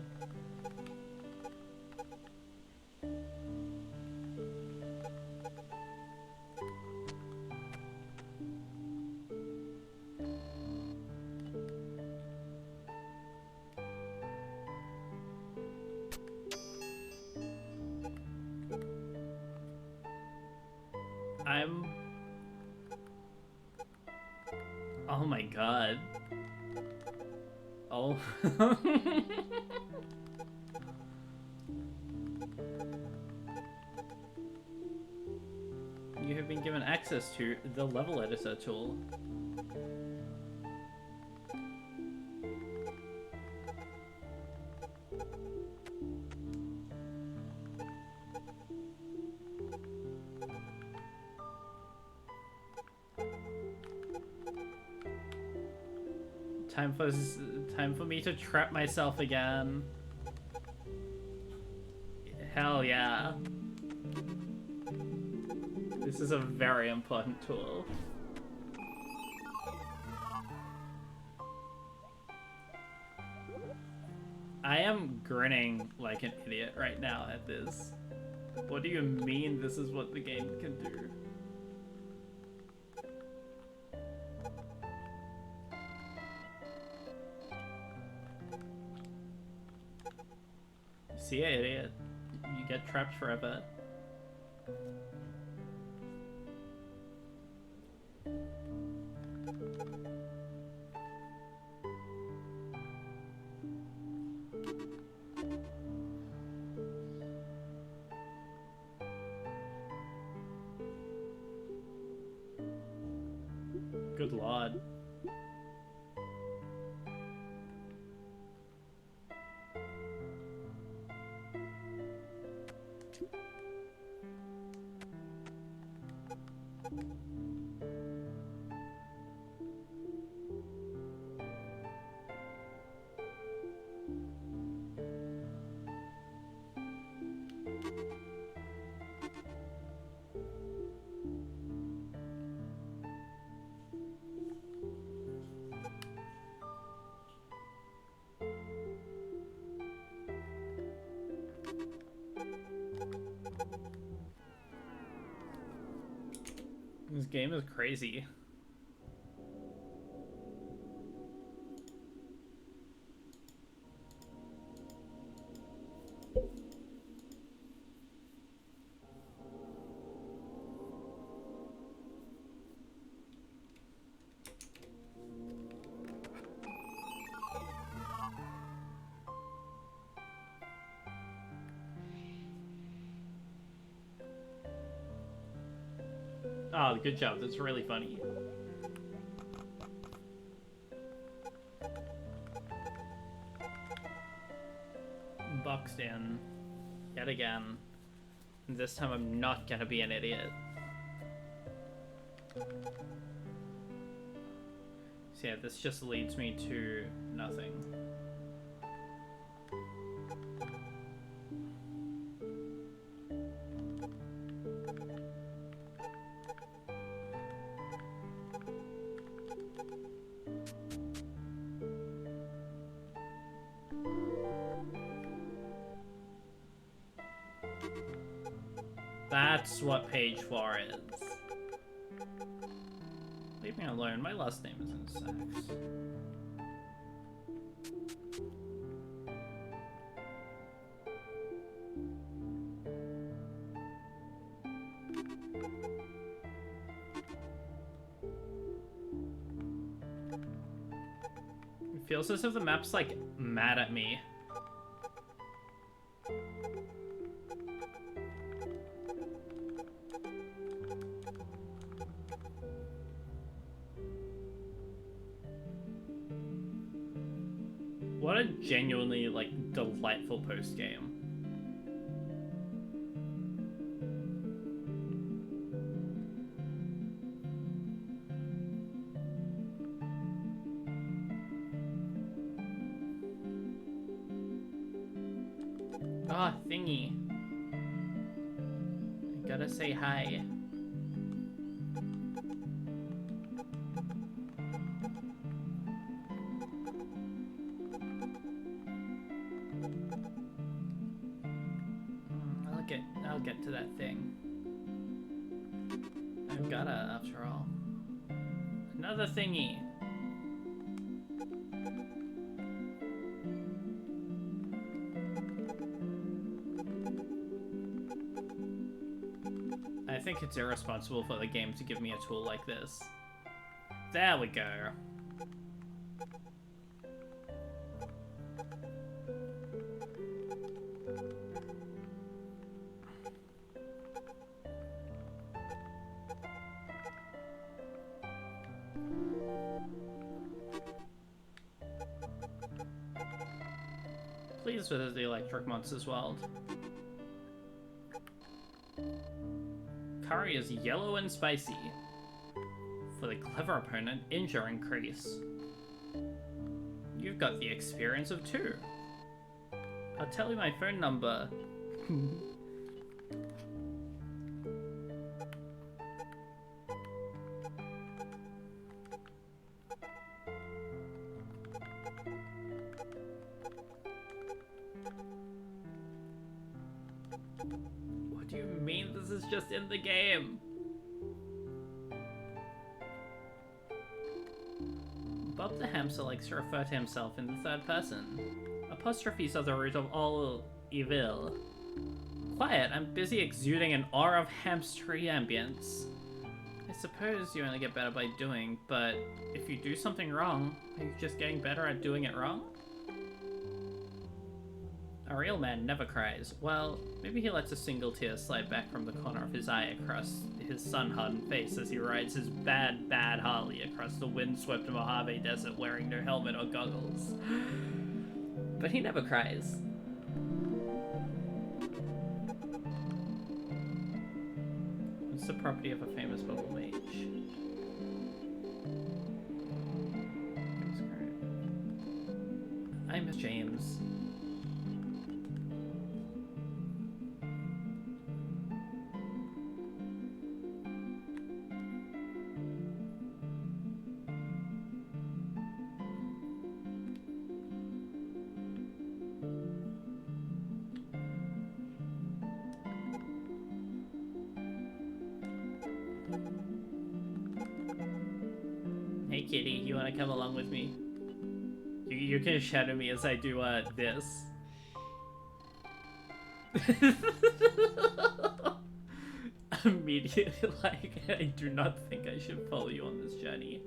Oh my god. Oh. You have been given access to the level editor tool. Time for me to trap myself again. Hell yeah. This is a very important tool. I am grinning like an idiot right now at this. What do you mean this is what the game can do? See ya, idiot. You get trapped forever. Good lord. This game is crazy. Oh, good job. That's really funny. Boxed in. Yet again. And this time I'm not gonna be an idiot. So yeah, this just leads me to nothing. That's what page 4 is. Leave me alone, my last name isn't Sax. It feels as if the map's like mad at me. What a genuinely, like, delightful post-game. Oh, thingy. I gotta say hi. I'll get to that thing. I've gotta, after all. Another thingy. I think it's irresponsible for the game to give me a tool like this. There we go. Please visit the Electric Monsters world. Curry is yellow and spicy. For the clever opponent, injure increase. You've got the experience of 2. I'll tell you my phone number. What do you mean this is just in the game? Bob the hamster likes to refer to himself in the third person. Apostrophes are the root of all evil. Quiet, I'm busy exuding an aura of hamstery ambience. I suppose you only get better by doing, but if you do something wrong, are you just getting better at doing it wrong? A real man never cries. Well, maybe he lets a single tear slide back from the corner of his eye across his sun-hardened face as he rides his bad Harley across the windswept Mojave Desert wearing no helmet or goggles. But he never cries. What's the property of a famous bubble mage? I'm James. Hey kitty, you wanna come along with me? You can shadow me as I do this. Immediately, like, I do not think I should follow you on this journey.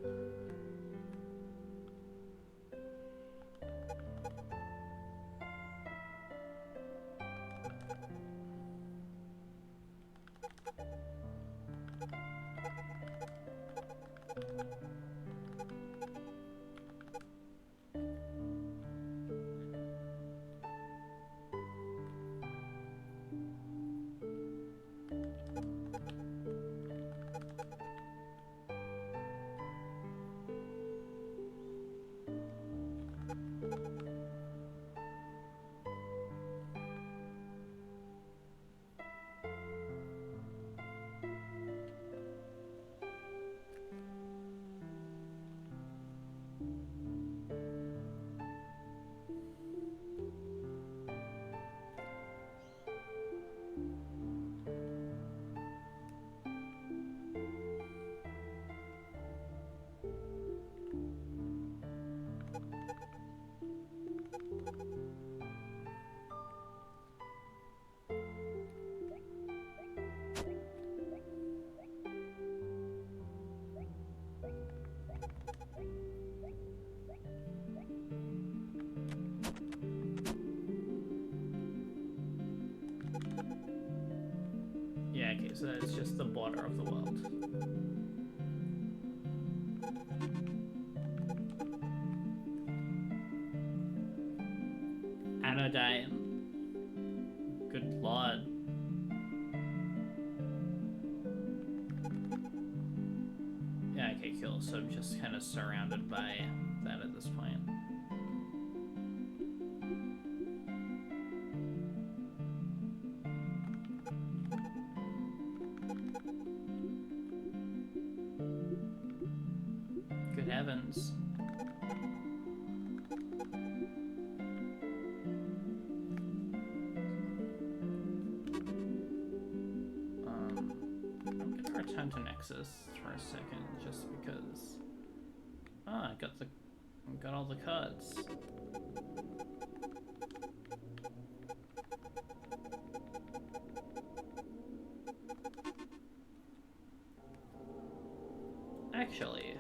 Yeah, okay, so that's just the border of the world. Anodyne. Good lord. Yeah, okay, cool. So I'm just kind of surrounded by that at this point. Good heavens. I'm gonna return to Nexus for a second, just because. Ah, I got all the cards. Actually.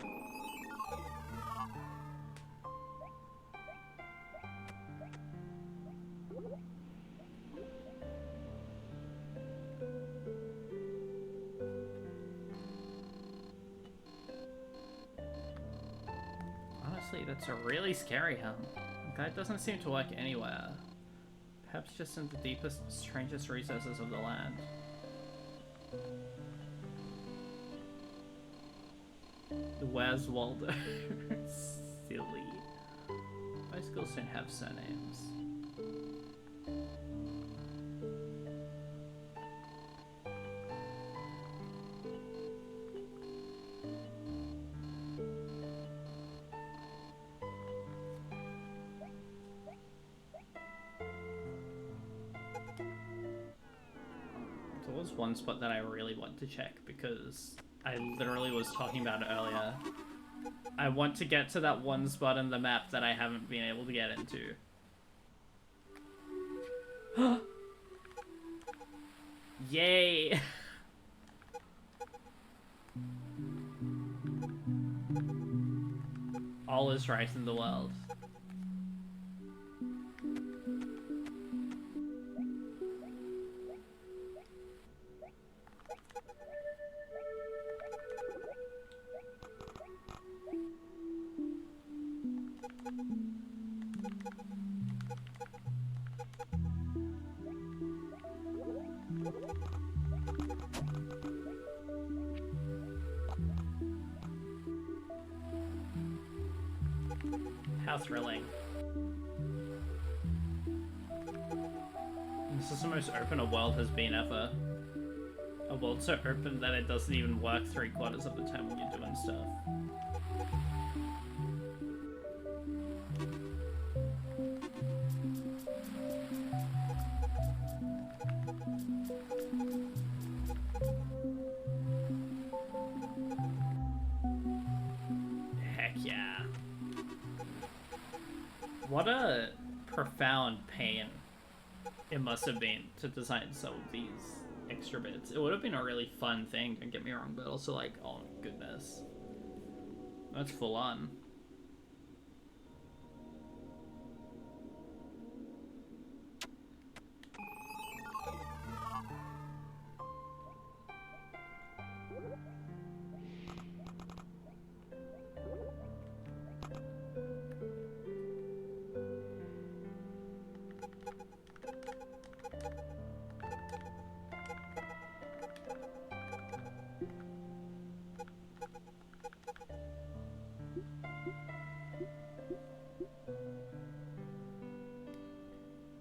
Honestly, that's a really scary hum. That doesn't seem to work anywhere. Perhaps just in the deepest, strangest recesses of the land. Where's Waldo? Silly. Bicycles don't have surnames. There was one spot that I really want to check because I literally was talking about it earlier. I want to get to that one spot in the map that I haven't been able to get into. Yay! All is right in the world. How thrilling. This is the most open a world has been ever. A world so open that it doesn't even work 3/4 of the time when you're doing stuff. Heck yeah. What a profound pain it must have been to design some of these extra bits. It would have been a really fun thing, don't get me wrong, but also like, oh goodness. That's full on.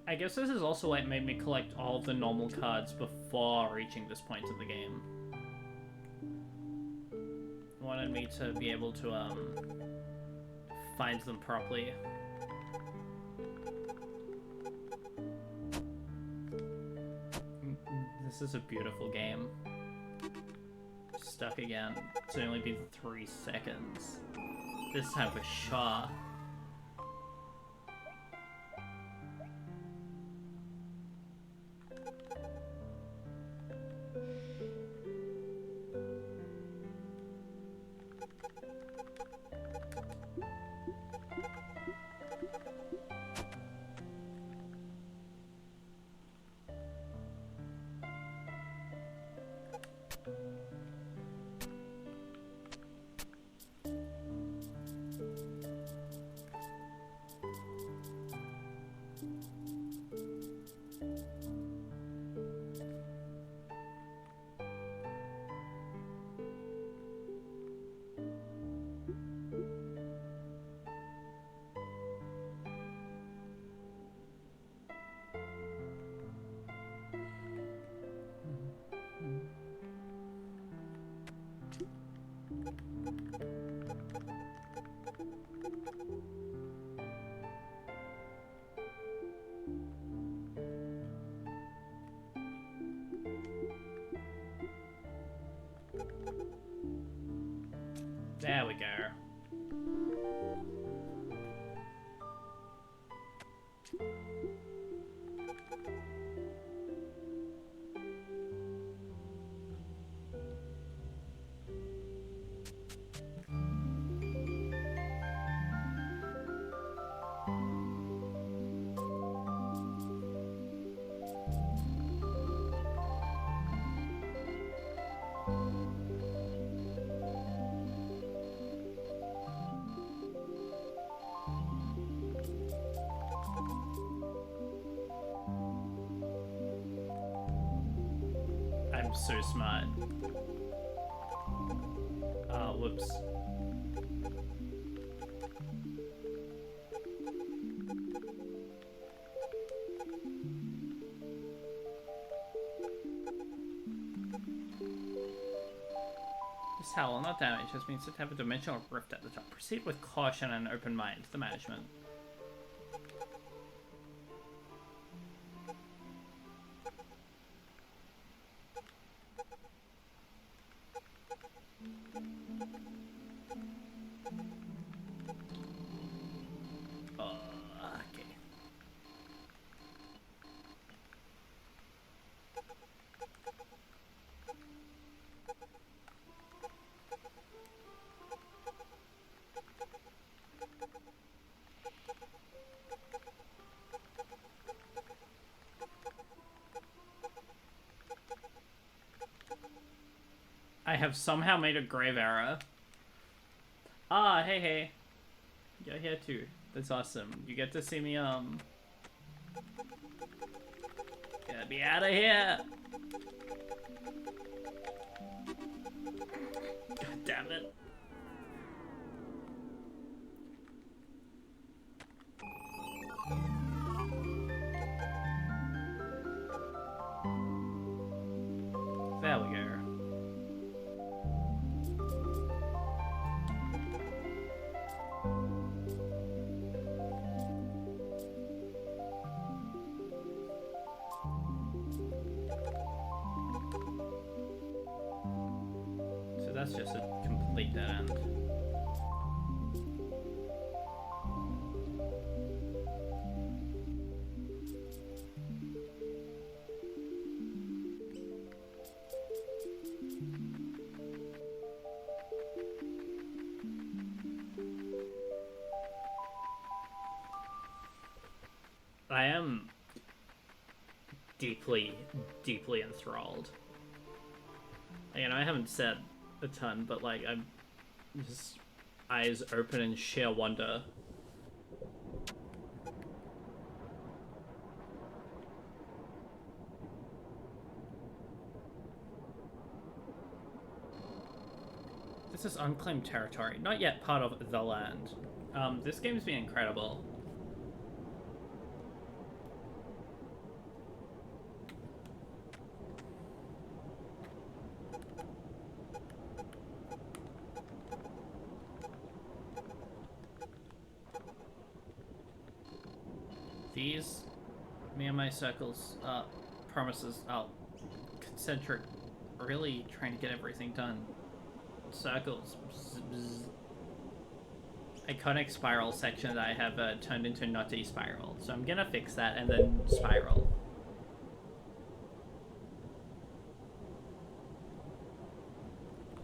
I guess this is also what made me collect all of the normal cards before reaching this point in the game. It wanted me to be able to, find them properly. This is a beautiful game. Stuck again. It's only been 3 seconds. This time for sure. There we go. I'm so smart. Oh, whoops. This tower will not damage. This means to have a dimensional rift at the top. Proceed with caution and an open mind. The management. Okay. I have somehow made a grave error. Ah, hey. You're here too. That's awesome. You get to see me, Get me out of here! God damn it. There we go. So that's just a complete dead end. I am deeply enthralled. You know, I haven't said a ton, but like I'm just eyes open in sheer wonder. This is unclaimed territory, not yet part of the land. This game's been incredible. These, me and my circles, promises, concentric, really trying to get everything done. Circles. Bzz, bzz. Iconic spiral section that I have turned into nutty spiral. So I'm gonna fix that and then spiral.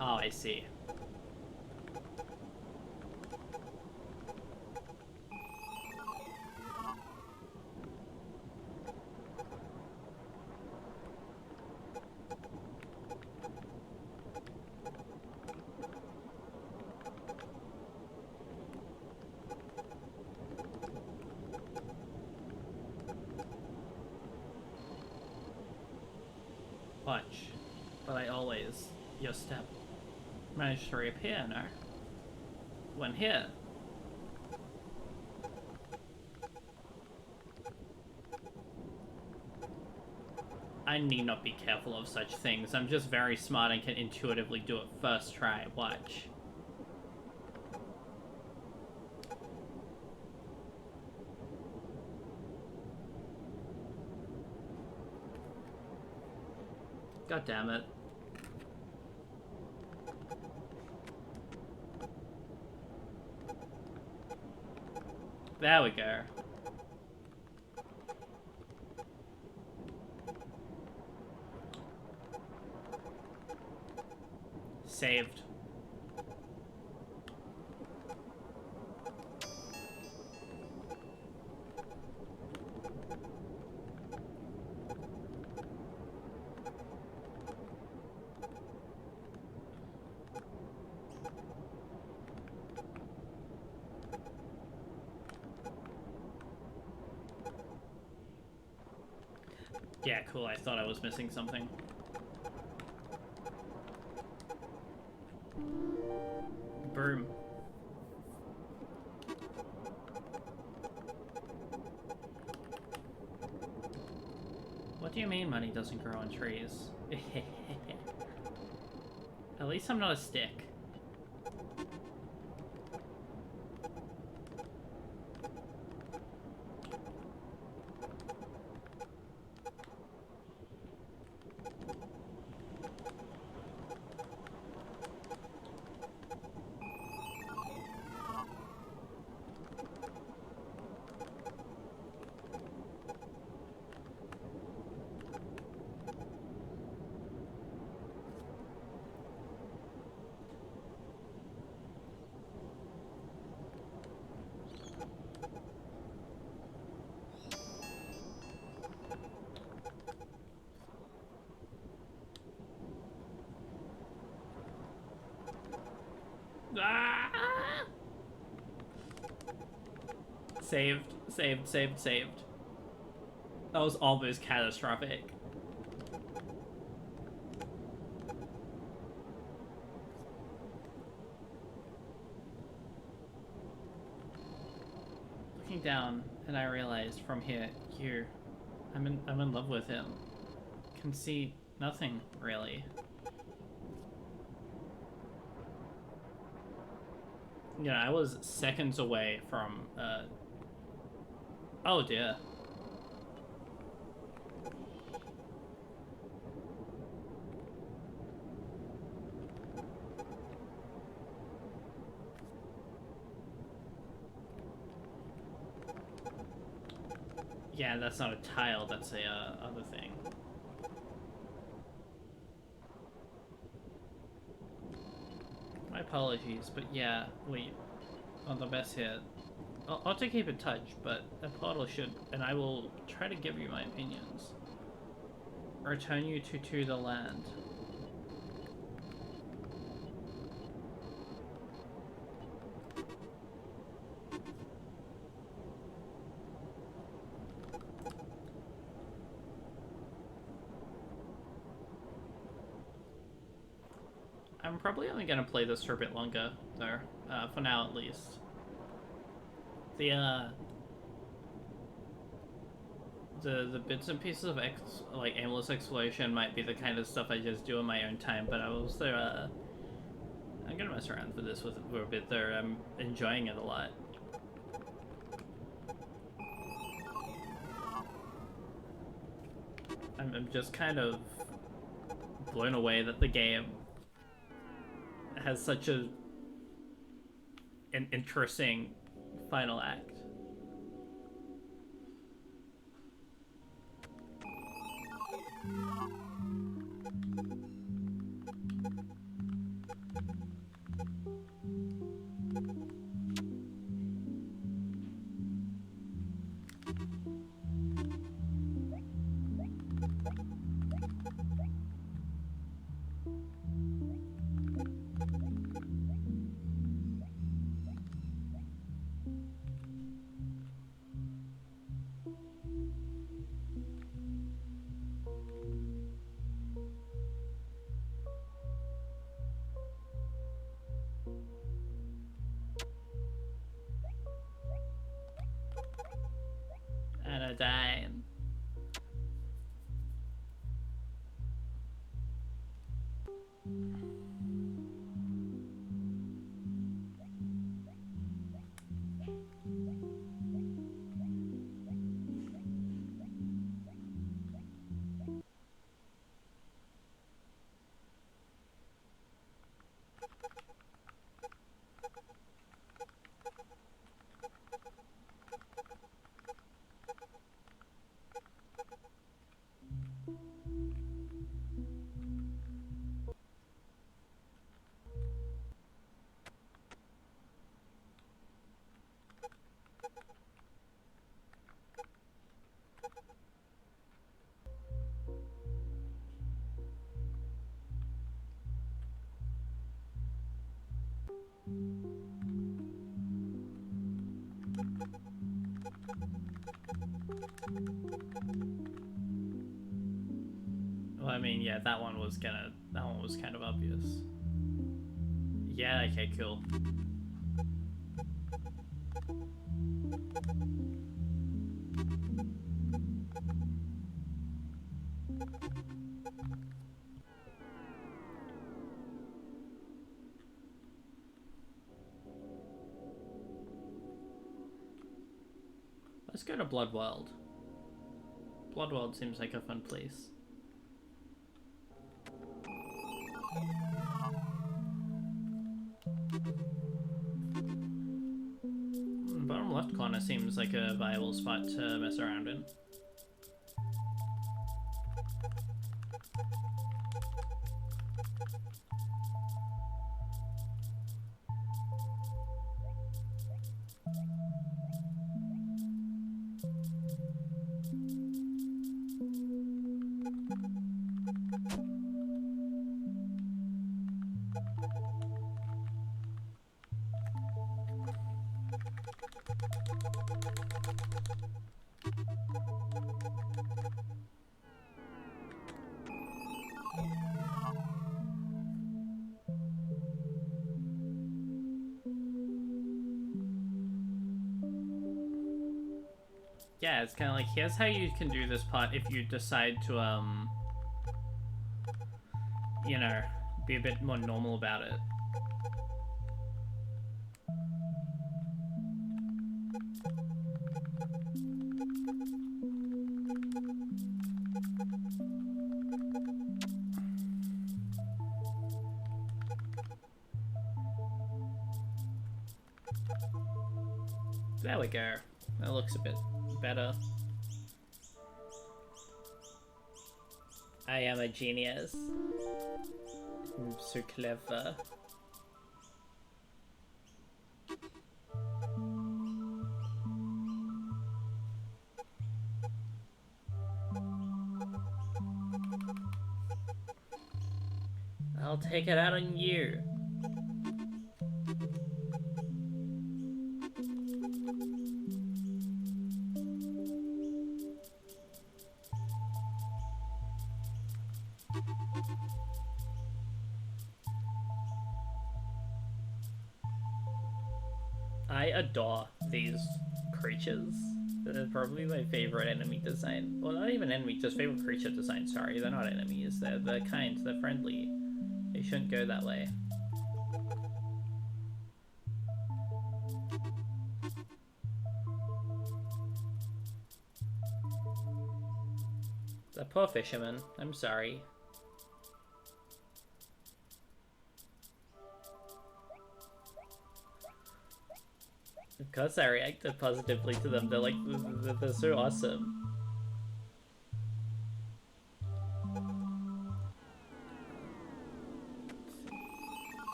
Oh, I see. Watch. But I always, your step, managed to reappear, no? When here. I need not be careful of such things. I'm just very smart and can intuitively do it first try. Watch. God damn it. There we go. Saved. Yeah, cool. I thought I was missing something. Boom. What do you mean money doesn't grow on trees? At least I'm not a stick. Ah! Saved, saved, saved, saved. That was almost catastrophic. Looking down, and I realized from here, I'm in love with him. Can see nothing really. You know, I was seconds away from. Oh dear. Yeah, that's not a tile. That's a other thing. My apologies, but yeah, wait. On the best here. I'll have to keep in touch, but a portal should, and I will try to give you my opinions. Return you to the land. I'm probably only gonna play this for a bit longer, though, for now at least. The bits and pieces of like aimless exploration might be the kind of stuff I just do in my own time, but I was there. I'm gonna mess around with this for a bit there. I'm enjoying it a lot. I'm just kind of blown away that the game has such an interesting final act. Anodyne. Well, I mean, yeah, that one was kind of obvious. Yeah, okay, cool. Let's go to Bloodworld. Bloodworld seems like a fun place. Bottom left corner seems like a viable spot to mess around in. Yeah, it's kind of like, here's how you can do this part if you decide to, you know, be a bit more normal about it. There we go. That looks a bit better. I am a genius. I'm so clever. I'll take it out on you. I adore these creatures. They're probably my favorite enemy design. Well, not even enemy, just favorite creature design, sorry. They're not enemies, they're kind, they're friendly. They shouldn't go that way. The poor fisherman, I'm sorry. Of course I reacted positively to them, they're like, they're so awesome.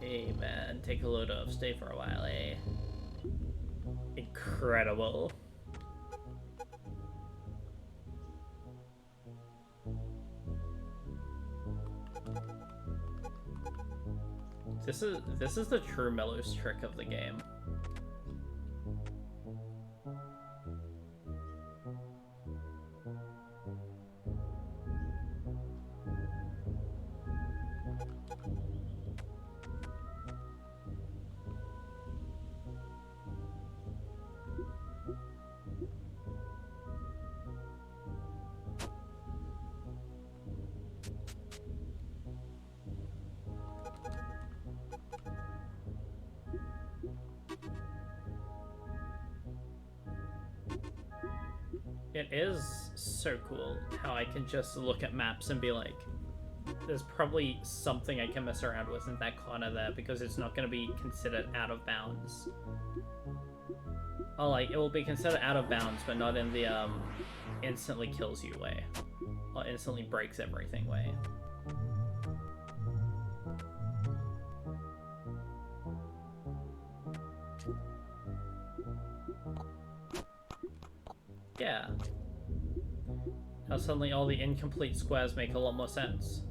Hey man, take a load off, stay for a while, eh? Incredible. This is the true Mellows trick of the game. It is so cool how I can just look at maps and be like, there's probably something I can mess around with in that corner there because it's not going to be considered out of bounds. Oh, like, it will be considered out of bounds, but not in the, instantly kills you way. Or instantly breaks everything way. Yeah. Now suddenly all the incomplete squares make a lot more sense.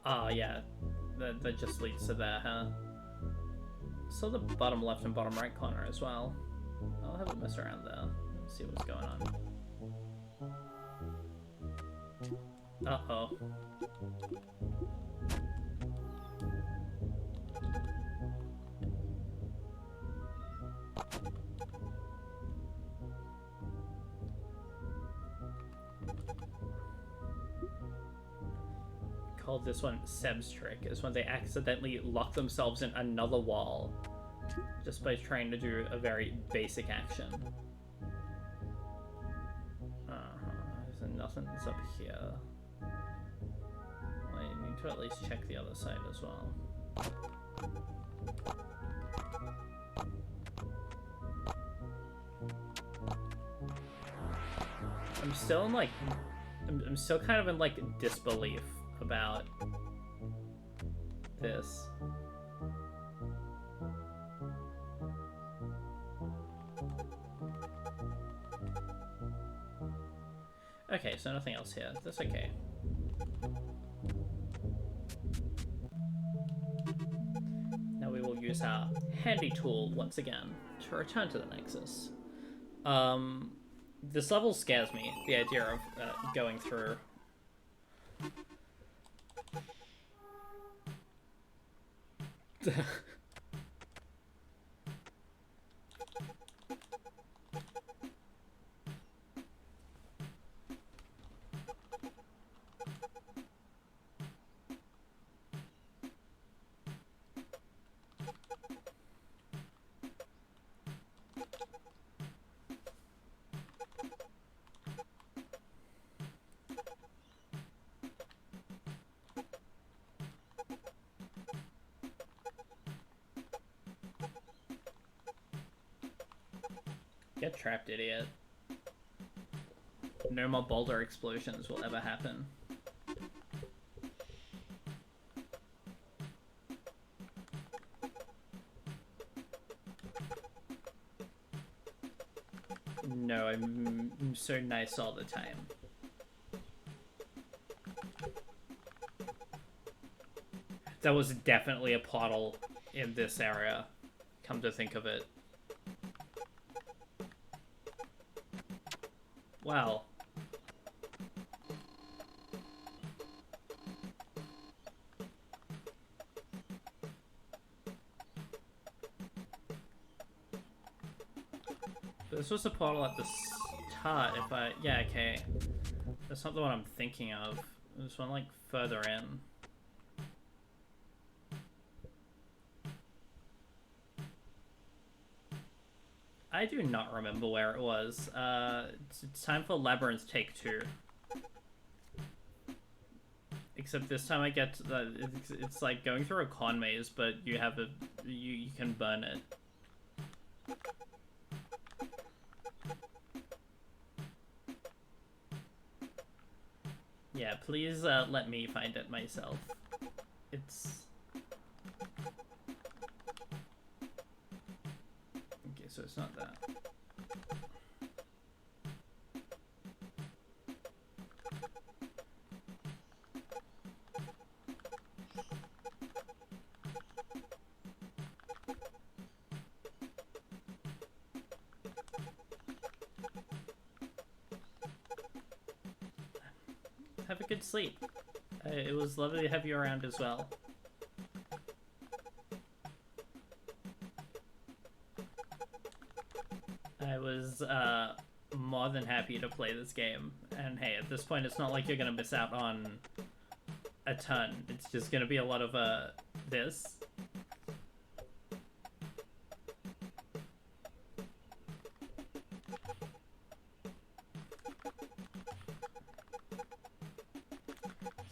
Oh, yeah. That just leads to there, huh? So the bottom left and bottom right corner as well. I'll have a mess around there. See what's going on. Uh-oh. Called this one Seb's trick, is when they accidentally lock themselves in another wall just by trying to do a very basic action. There's nothing's up here. Well, I need to at least check the other side as well. I'm still in like, I'm still kind of in like disbelief about this. Okay, so nothing else here. That's okay. Now we will use our handy tool once again to return to the Nexus. This level scares me, the idea of going through. Get trapped, idiot. No more boulder explosions will ever happen. No, I'm so nice all the time. That was definitely a portal in this area, come to think of it. Wow. This was a portal at the start, if I... Yeah, okay. That's not the one I'm thinking of. There's one, like, further in. I do not remember where it was. It's time for Labyrinth Take 2. Except this time I get to the, it's like going through a con maze, but you have a you can burn it. Yeah, please let me find it myself. It's okay, so it's not that. Have a good sleep. It was lovely to have you around as well. I was more than happy to play this game. And hey, at this point it's not like you're gonna miss out on a ton. It's just gonna be a lot of this.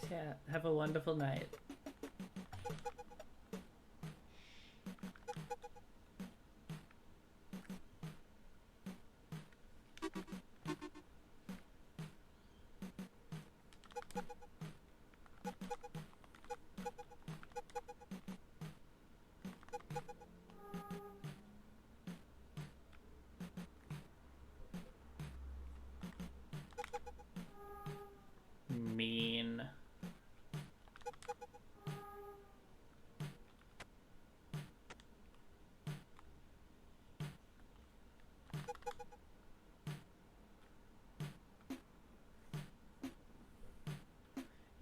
Yeah, have a wonderful night. Mean.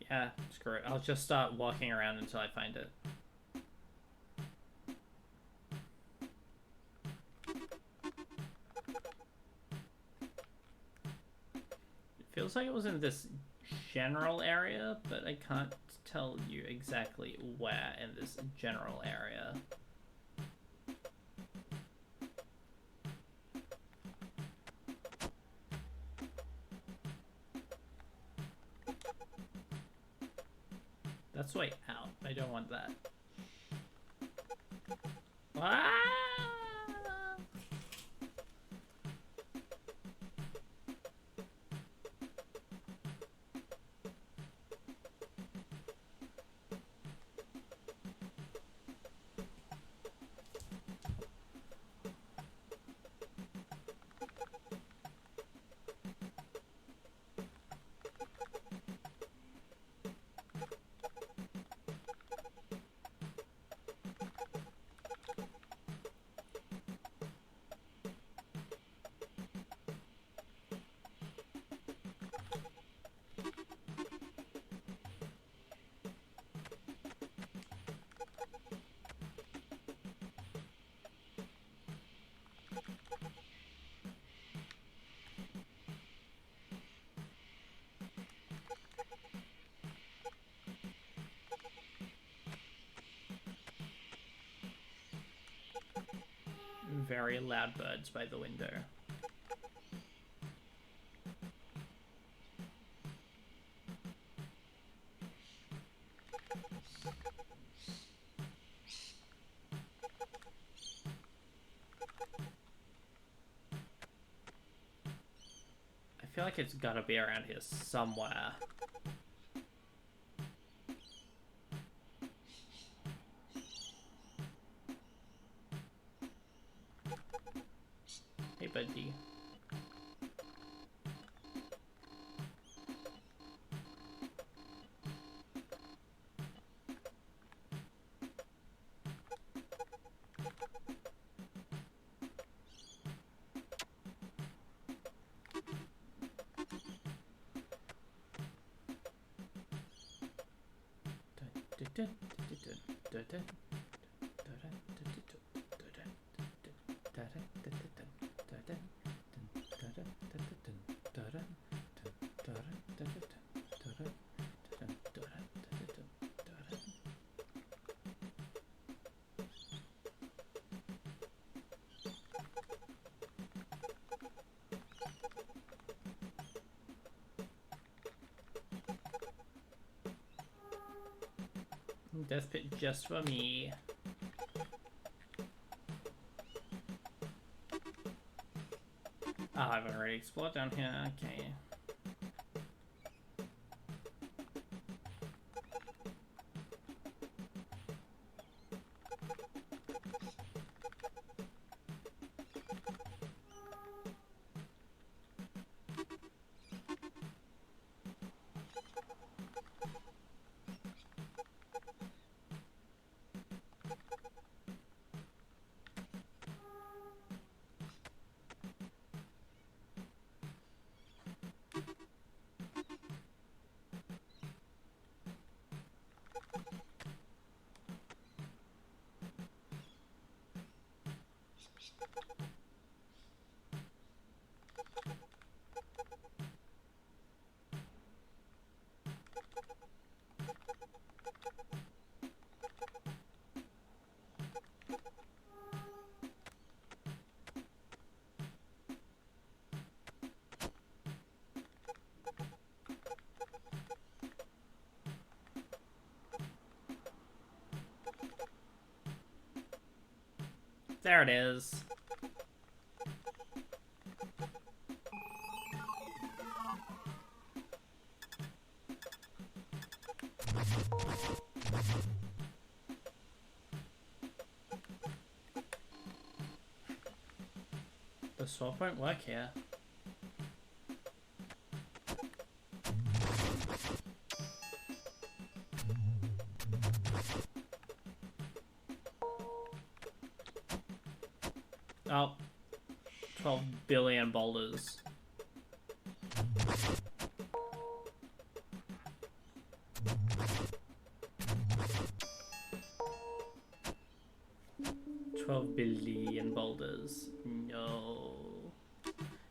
Yeah, screw it. I'll just start walking around until I find it. It feels like it was in this general area, but I can't tell you exactly where in this general area. That's way out. I don't want that. Ah! Very loud birds by the window. I feel like it's gotta be around here somewhere. Hey, buddy. Death pit just for me. Oh, I've already explored down here. Okay. There it is. swap won't work here. Oh. 12 billion boulders. $12 billion boulders. No.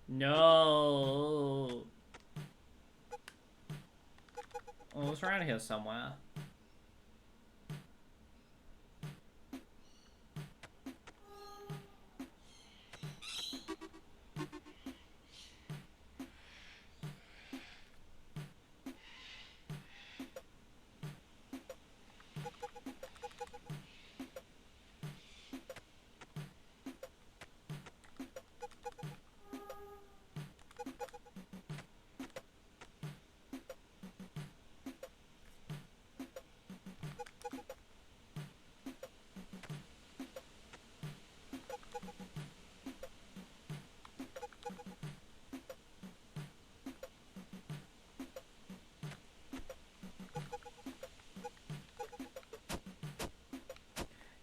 No. Oh, it's around here somewhere.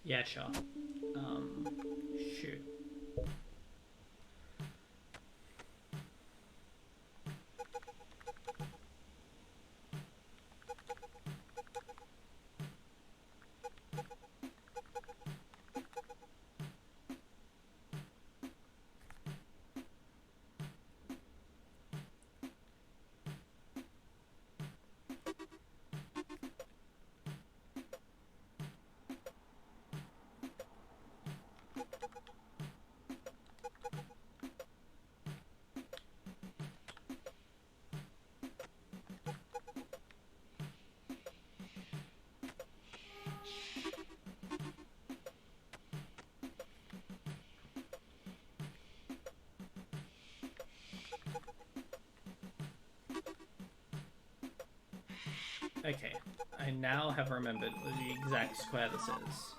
Yeah, sure. Shoot. Okay, I now have remembered the exact square this is.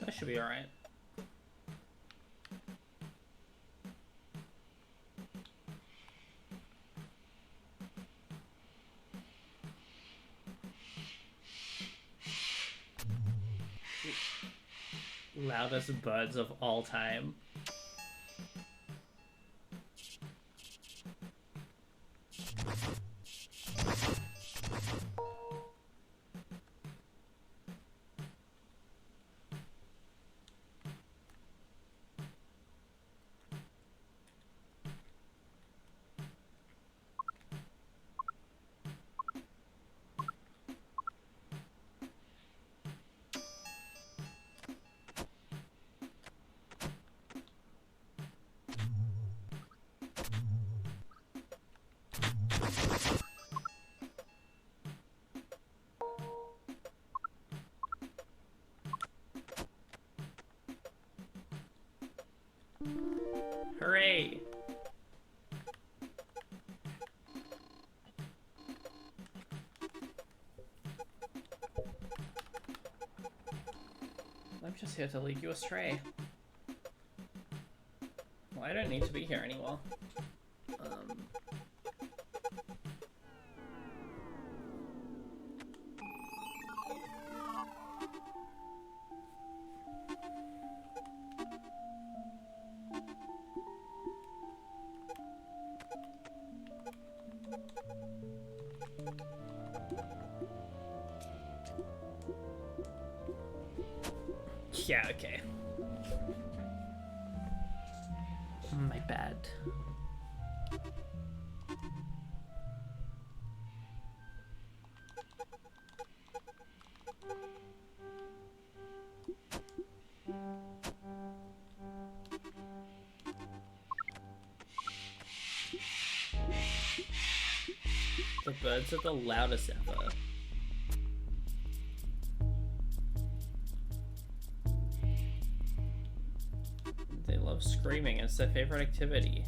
That should be alright. Loudest birds of all time. Hooray! I'm just here to lead you astray. Well, I don't need to be here anymore. Yeah, okay. My bad. birds are the loudest ever. They love screaming. It's their favorite activity.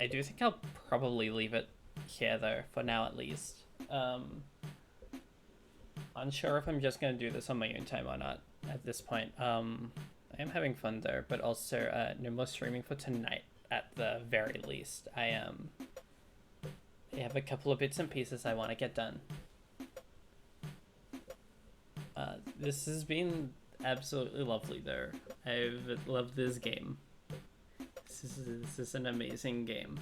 I do think I'll probably leave it here though, for now at least. Unsure if I'm just gonna do this on my own time or not at this point. I am having fun though, but also no more streaming for tonight at the very least. I have a couple of bits and pieces I want to get done. This has been absolutely lovely though. I've loved this game. This is an amazing game.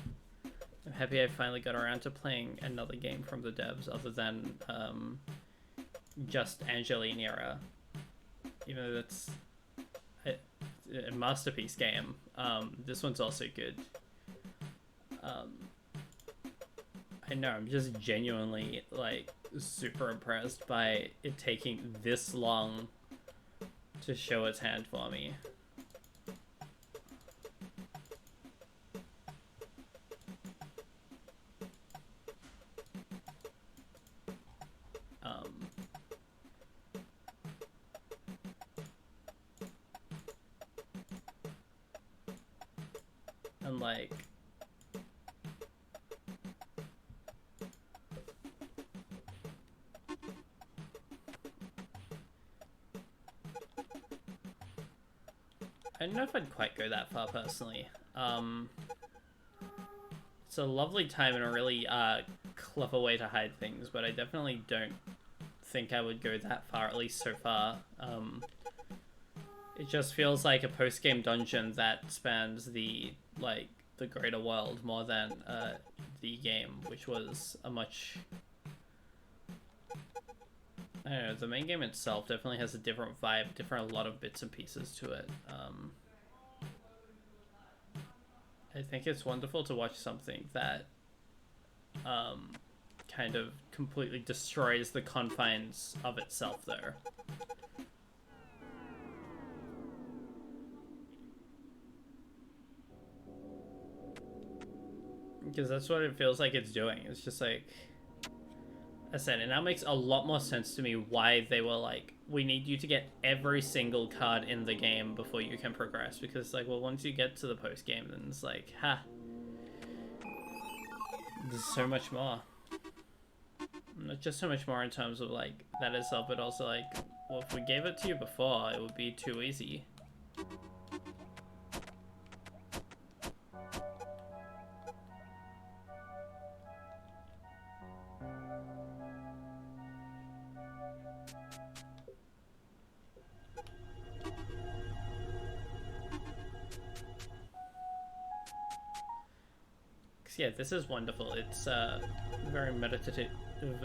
I'm happy I finally got around to playing another game from the devs other than just Angeline Era. Even though that's a masterpiece game, this one's also good. I know, I'm just genuinely like super impressed by it taking this long to show its hand for me. And like I don't know if I'd quite go that far personally. It's a lovely time and a really clever way to hide things, but I definitely don't think I would go that far, at least so far. It just feels like a post-game dungeon that spans the greater world more than the game, which was a much... I don't know, the main game itself definitely has a different vibe, a lot of bits and pieces to it. I think it's wonderful to watch something that kind of completely destroys the confines of itself there. Because that's what it feels like it's doing. It's just like... I said, it now makes a lot more sense to me why they were like, we need you to get every single card in the game before you can progress. Because, like, well, once you get to the post-game, then it's like, ha. There's so much more. Not just so much more in terms of, like, that itself, but also, like, well, if we gave it to you before, it would be too easy. Yeah, this is wonderful. It's a very meditative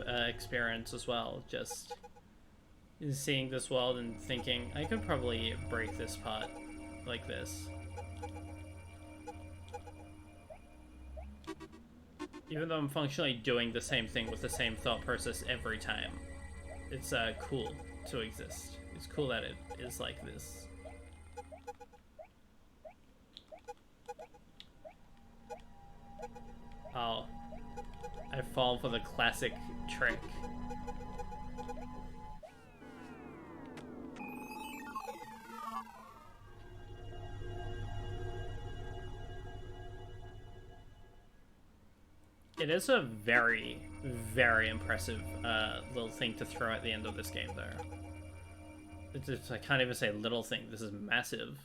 experience as well. Just seeing this world and thinking, I could probably break this part like this. Even though I'm functionally doing the same thing with the same thought process every time. It's cool to exist. It's cool that it is like this. Oh, I fall for the classic trick. It is a very, very impressive little thing to throw at the end of this game, though. It's I can't even say little thing. This is massive.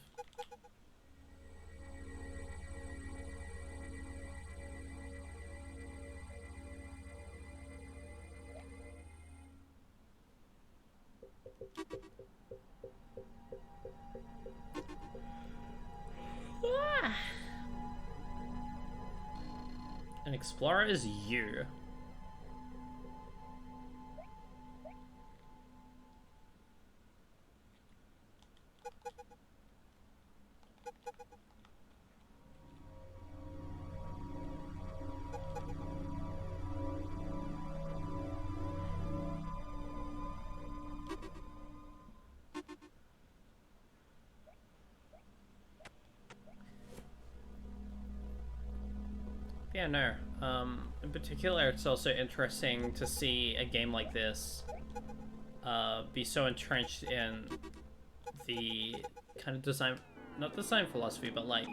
An explorer is you. Yeah, no. In particular, it's also interesting to see a game like this be so entrenched in the kind of design, not design philosophy, but like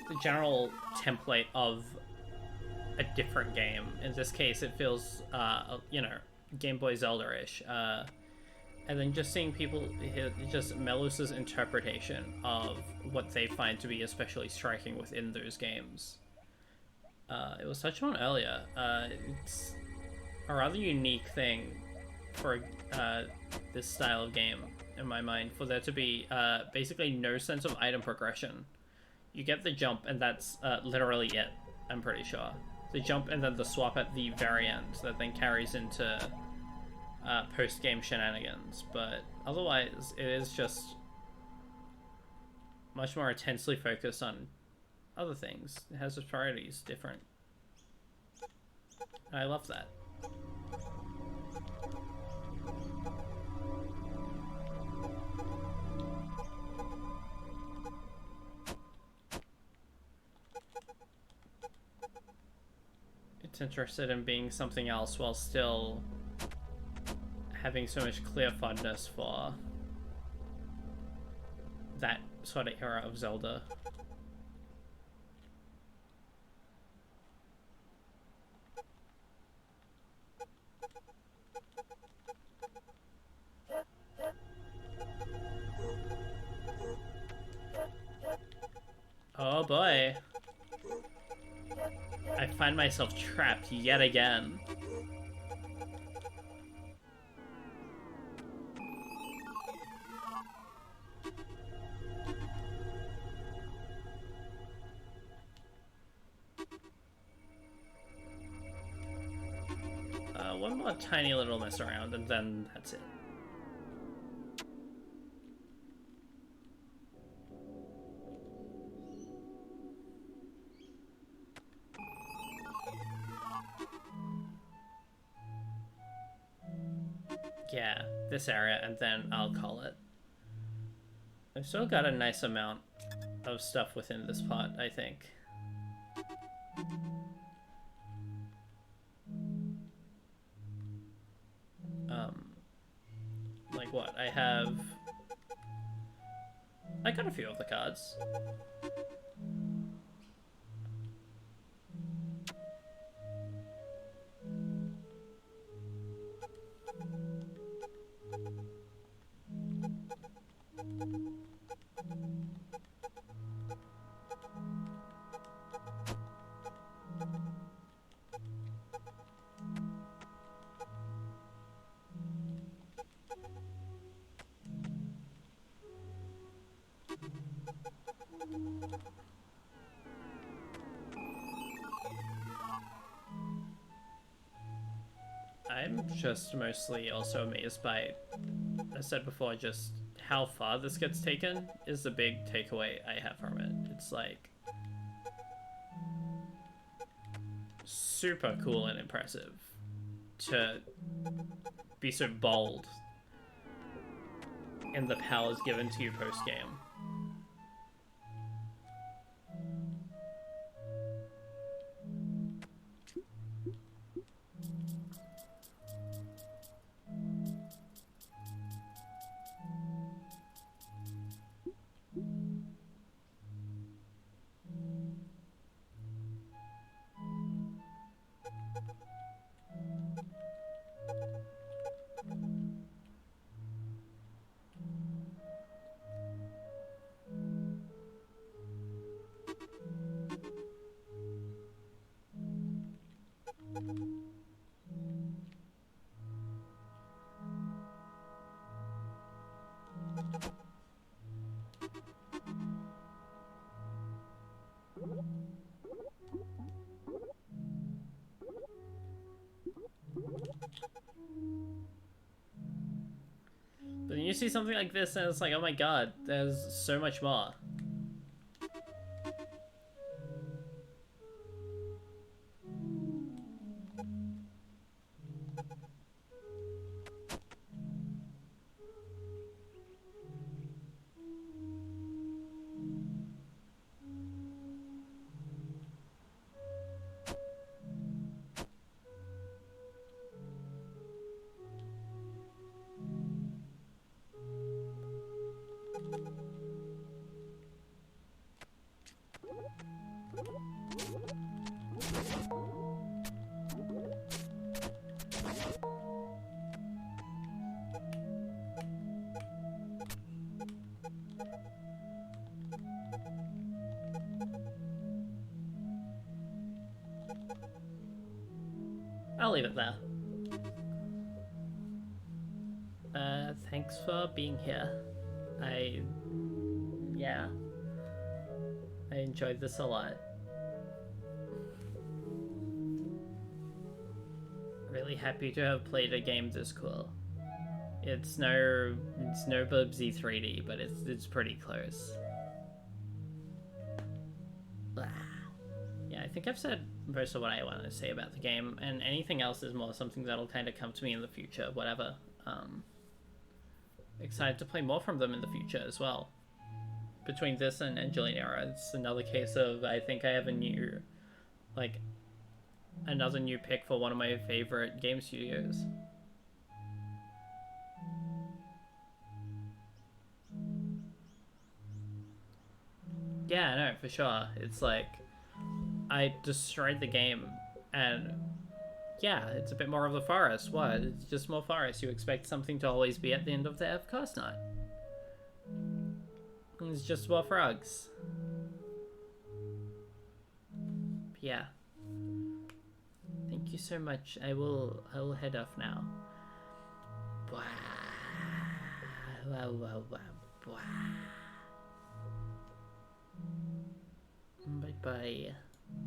the general template of a different game. In this case, it feels, you know, Game Boy Zelda-ish. And then just seeing people, just Melus's interpretation of what they find to be especially striking within those games. It was touched on earlier. It's a rather unique thing for this style of game, in my mind, for there to be basically no sense of item progression. You get the jump, and that's literally it, I'm pretty sure. The jump and then the swap at the very end that then carries into post-game shenanigans. But otherwise, it is just much more intensely focused on other things. It has its priorities different. And I love that. It's interested in being something else while still having so much clear fondness for that sort of era of Zelda. Oh boy. I find myself trapped yet again. One more tiny little mess around and then that's it. Yeah, this area, and then I'll call it. I've still got a nice amount of stuff within this pot, I think. Like what? I got a few of the cards. I'm just mostly also amazed by, I said before, just how far this gets taken is the big takeaway I have from it. It's like super cool and impressive to be so bold in the powers given to you post-game. see something like this and it's like, oh my god, there's so much more. I'll leave it there. Thanks for being here. Yeah. I enjoyed this a lot. Really happy to have played a game this cool. It's no Bubsy 3D, but it's pretty close. Yeah, I think I've said most of what I wanted to say about the game, and anything else is more something that'll kind of come to me in the future, whatever. Excited to play more from them in the future as well. Between this and Angeline Era, it's another case of, I think I have another new pick for one of my favorite game studios. Yeah, no, for sure. It's like, I destroyed the game, and yeah, it's a bit more of the forest. What? It's just more forest. You expect something to always be at the end of there? Of course not. It's just more frogs. Yeah. Thank you so much. I will head off now. Bye bye.